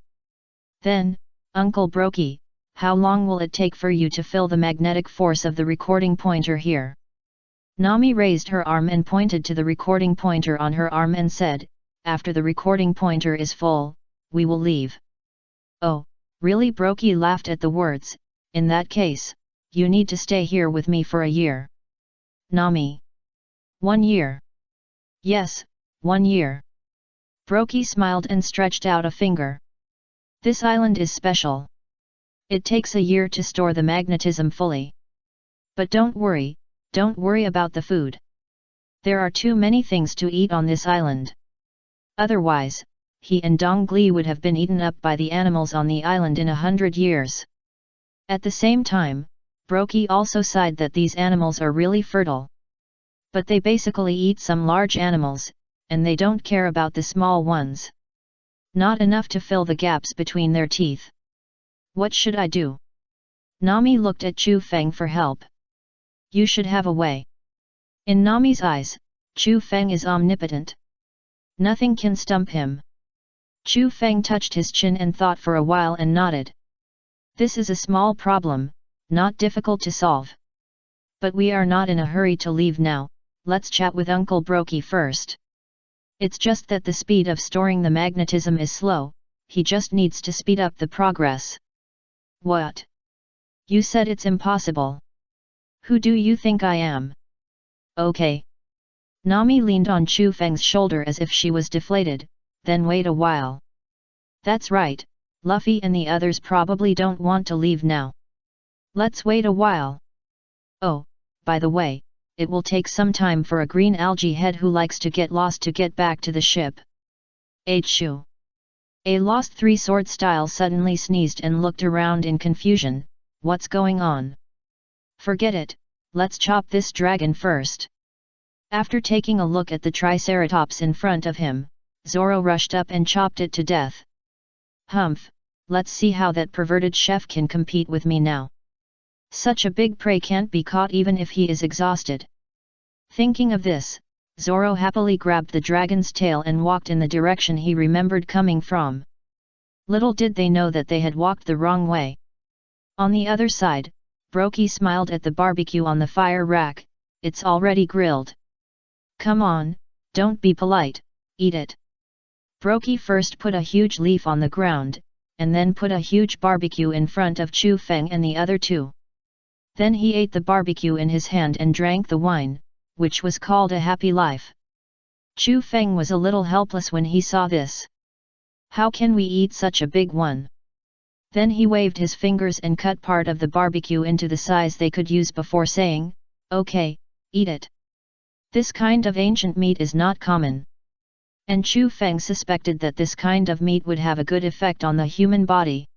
Then, Uncle Brokey, how long will it take for you to fill the magnetic force of the recording pointer here? Nami raised her arm and pointed to the recording pointer on her arm and said, after the recording pointer is full, we will leave. Oh, really? Brokey laughed at the words, in that case, you need to stay here with me for a year. Nami. 1 year. Yes, 1 year. Brokey smiled and stretched out a finger. This island is special. It takes a year to store the magnetism fully. But don't worry about the food. There are too many things to eat on this island. Otherwise, he and Dong Li would have been eaten up by the animals on the island in 100 years. At the same time, Brokey also sighed that these animals are really fertile. But they basically eat some large animals, and they don't care about the small ones. Not enough to fill the gaps between their teeth. What should I do? Nami looked at Chu Feng for help. You should have a way. In Nami's eyes, Chu Feng is omnipotent. Nothing can stump him. Chu Feng touched his chin and thought for a while and nodded. This is a small problem, not difficult to solve. But we are not in a hurry to leave now, let's chat with Uncle Brokey first. It's just that the speed of storing the magnetism is slow, he just needs to speed up the progress. What? You said it's impossible. Who do you think I am? Okay. Nami leaned on Chu Feng's shoulder as if she was deflated, then wait a while. That's right, Luffy and the others probably don't want to leave now. Let's wait a while. Oh, by the way, it will take some time for a green algae head who likes to get lost to get back to the ship. Achoo. A lost three-sword style suddenly sneezed and looked around in confusion, what's going on? Forget it, let's chop this dragon first. After taking a look at the triceratops in front of him, Zoro rushed up and chopped it to death. Humph, let's see how that perverted chef can compete with me now. Such a big prey can't be caught even if he is exhausted. Thinking of this, Zoro happily grabbed the dragon's tail and walked in the direction he remembered coming from. Little did they know that they had walked the wrong way. On the other side, Brokey smiled at the barbecue on the fire rack. It's already grilled. Come on, don't be polite, eat it. Brokey first put a huge leaf on the ground, and then put a huge barbecue in front of Chu Feng and the other two. Then he ate the barbecue in his hand and drank the wine, which was called a happy life. Chu Feng was a little helpless when he saw this. How can we eat such a big one? Then he waved his fingers and cut part of the barbecue into the size they could use before saying, "Okay, eat it." This kind of ancient meat is not common. And Chu Feng suspected that this kind of meat would have a good effect on the human body.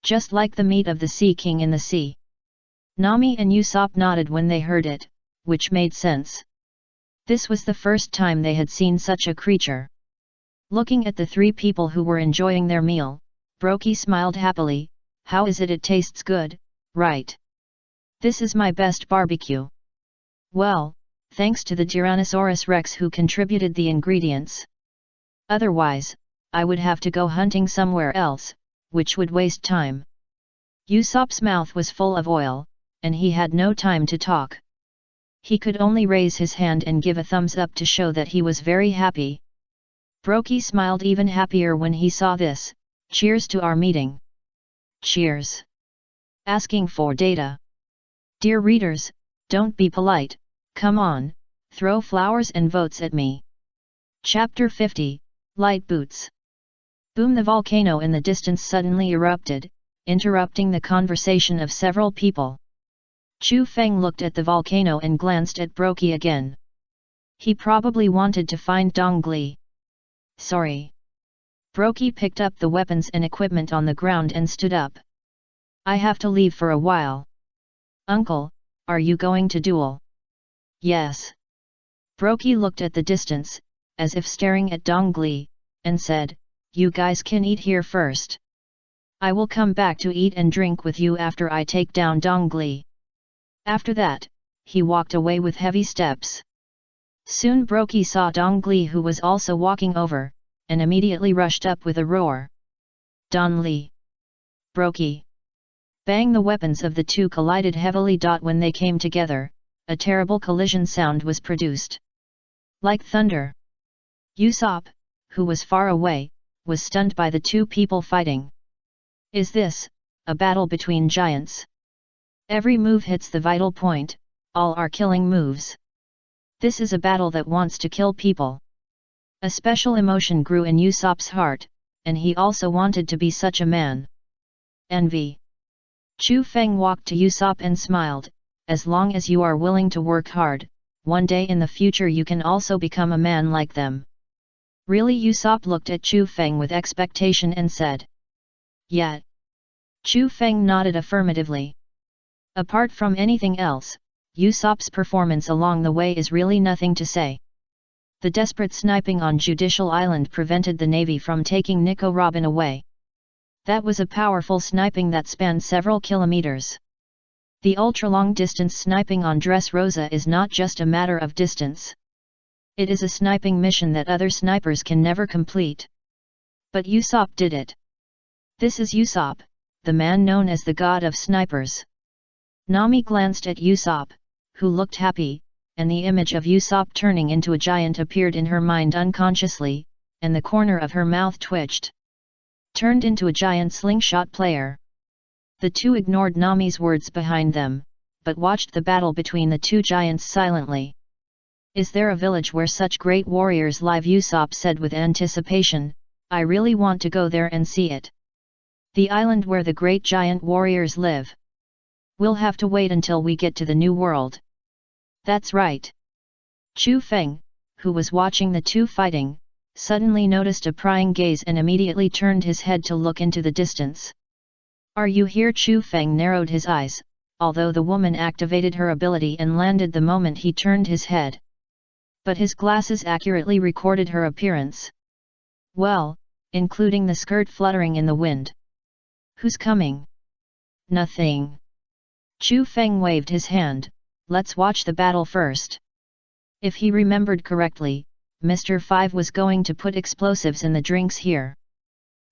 Just like the meat of the Sea King in the sea. Nami and Usopp nodded when they heard it, which made sense. This was the first time they had seen such a creature. Looking at the three people who were enjoying their meal, Brokey smiled happily. How is it? It tastes good, right? This is my best barbecue. Well, thanks to the Tyrannosaurus Rex who contributed the ingredients. Otherwise, I would have to go hunting somewhere else, which would waste time. Usopp's mouth was full of oil, and he had no time to talk. He could only raise his hand and give a thumbs up to show that he was very happy. Brokey smiled even happier when he saw this. Cheers to our meeting. Cheers. Asking for data. Dear readers, don't be polite, come on, throw flowers and votes at me. Chapter 50, Light Boots. Boom! The volcano in the distance suddenly erupted, interrupting the conversation of several people. Chu Feng looked at the volcano and glanced at Brokey again. He probably wanted to find Dong Li. Sorry. Brokey picked up the weapons and equipment on the ground and stood up. I have to leave for a while. Uncle, are you going to duel? Yes. Brokey looked at the distance, as if staring at Dong Li, and said, you guys can eat here first. I will come back to eat and drink with you after I take down Dong Li. After that, he walked away with heavy steps. Soon Brokey saw Dong Li, who was also walking over, and immediately rushed up with a roar. Don Li! Brokey! Bang! The weapons of the two collided heavily. When they came together, a terrible collision sound was produced. Like thunder. Usopp, who was far away, was stunned by the two people fighting. Is this a battle between giants? Every move hits the vital point, all are killing moves. This is a battle that wants to kill people. A special emotion grew in Usopp's heart, and he also wanted to be such a man. Envy. Chu Feng walked to Usopp and smiled, as long as you are willing to work hard, one day in the future you can also become a man like them. Really? Usopp looked at Chu Feng with expectation and said. Yeah. Chu Feng nodded affirmatively. Apart from anything else, Usopp's performance along the way is really nothing to say. The desperate sniping on Judicial Island prevented the Navy from taking Niko Robin away. That was a powerful sniping that spanned several kilometers. The ultra-long distance sniping on Dressrosa is not just a matter of distance. It is a sniping mission that other snipers can never complete. But Usopp did it. This is Usopp, the man known as the god of snipers. Nami glanced at Usopp, who looked happy, and the image of Usopp turning into a giant appeared in her mind unconsciously, and the corner of her mouth twitched. Turned into a giant slingshot player. The two ignored Nami's words behind them, but watched the battle between the two giants silently. Is there a village where such great warriors live? Usopp said with anticipation. I really want to go there and see it. The island where the great giant warriors live. We'll have to wait until we get to the new world. That's right. Chu Feng, who was watching the two fighting, suddenly noticed a prying gaze and immediately turned his head to look into the distance. Are you here? Chu Feng narrowed his eyes, although the woman activated her ability and landed the moment he turned his head. But his glasses accurately recorded her appearance. Well, including the skirt fluttering in the wind. Who's coming? Nothing. Chu Feng waved his hand. Let's watch the battle first. If he remembered correctly, Mr. 5 was going to put explosives in the drinks here.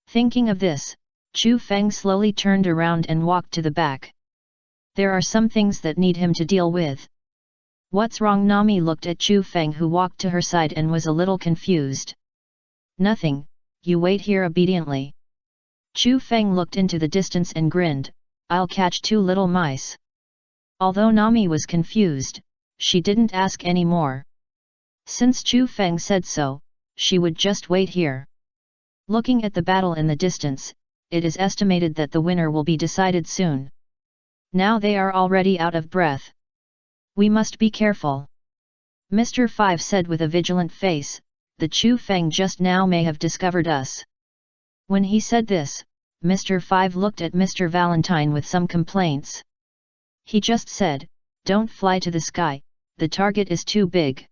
Thinking of this, Chu Feng slowly turned around and walked to the back. There are some things that need him to deal with. What's wrong? Nami looked at Chu Feng, who walked to her side and was a little confused. Nothing, you wait here obediently. Chu Feng looked into the distance and grinned, I'll catch 2 little mice. Although Nami was confused, she didn't ask any more. Since Chu Feng said so, she would just wait here. Looking at the battle in the distance, it is estimated that the winner will be decided soon. Now they are already out of breath. We must be careful. Mr. 5 said with a vigilant face, the Chu Feng just now may have discovered us. When he said this, Mr. 5 looked at Mr. Valentine with some complaints. He just said, don't fly to the sky, the target is too big.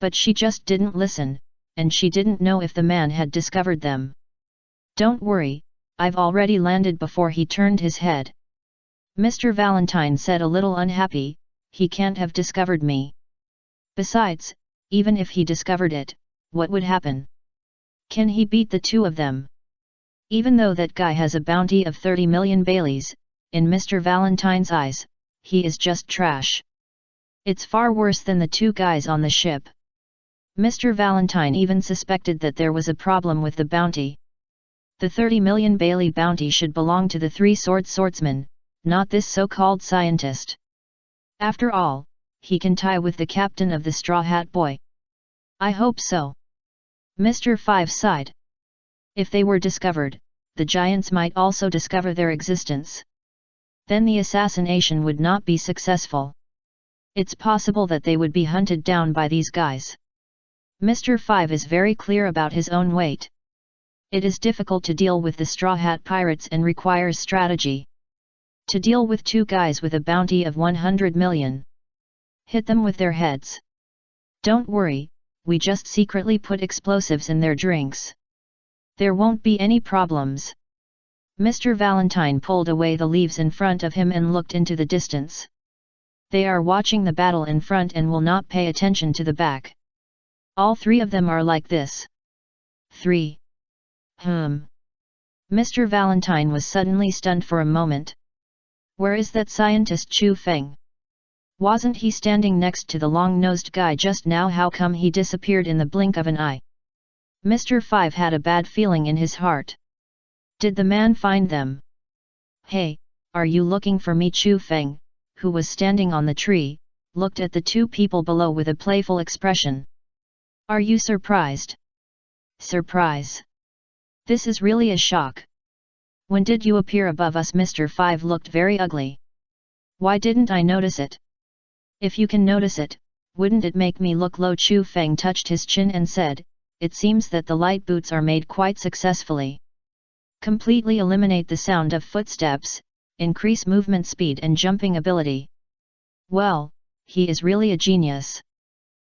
But she just didn't listen, and she didn't know if the man had discovered them. Don't worry, I've already landed before he turned his head. Mr. Valentine said, a little unhappy, he can't have discovered me. Besides, even if he discovered it, what would happen? Can he beat the 2 of them? Even though that guy has a bounty of 30 million Baileys, in Mr. Valentine's eyes, he is just trash. It's far worse than the 2 guys on the ship. Mr. Valentine even suspected that there was a problem with the bounty. The 30 million Bailey bounty should belong to the 3-sword swordsman, not this so-called scientist. After all, he can tie with the captain of the Straw Hat Boy. I hope so. Mr. 5 sighed. If they were discovered, the giants might also discover their existence. Then the assassination would not be successful. It's possible that they would be hunted down by these guys. Mr. 5 is very clear about his own weight. It is difficult to deal with the Straw Hat Pirates and requires strategy. To deal with 2 guys with a bounty of 100 million. Hit them with their heads. Don't worry, we just secretly put explosives in their drinks. There won't be any problems. Mr. Valentine pulled away the leaves in front of him and looked into the distance. They are watching the battle in front and will not pay attention to the back. All 3 of them are like this. 3. Mr. Valentine was suddenly stunned for a moment. Where is that scientist Chu Feng? Wasn't he standing next to the long-nosed guy just now? How come he disappeared in the blink of an eye? Mr. 5 had a bad feeling in his heart. Did the man find them? Hey, are you looking for me? Chu Feng, who was standing on the tree, looked at the 2 people below with a playful expression. Are you surprised? Surprise? This is really a shock. When did you appear above us? Mr. 5 looked very ugly. Why didn't I notice it? If you can notice it, wouldn't it make me look low? Chu Feng touched his chin and said, it seems that the light boots are made quite successfully. Completely eliminate the sound of footsteps, increase movement speed and jumping ability. Well, he is really a genius.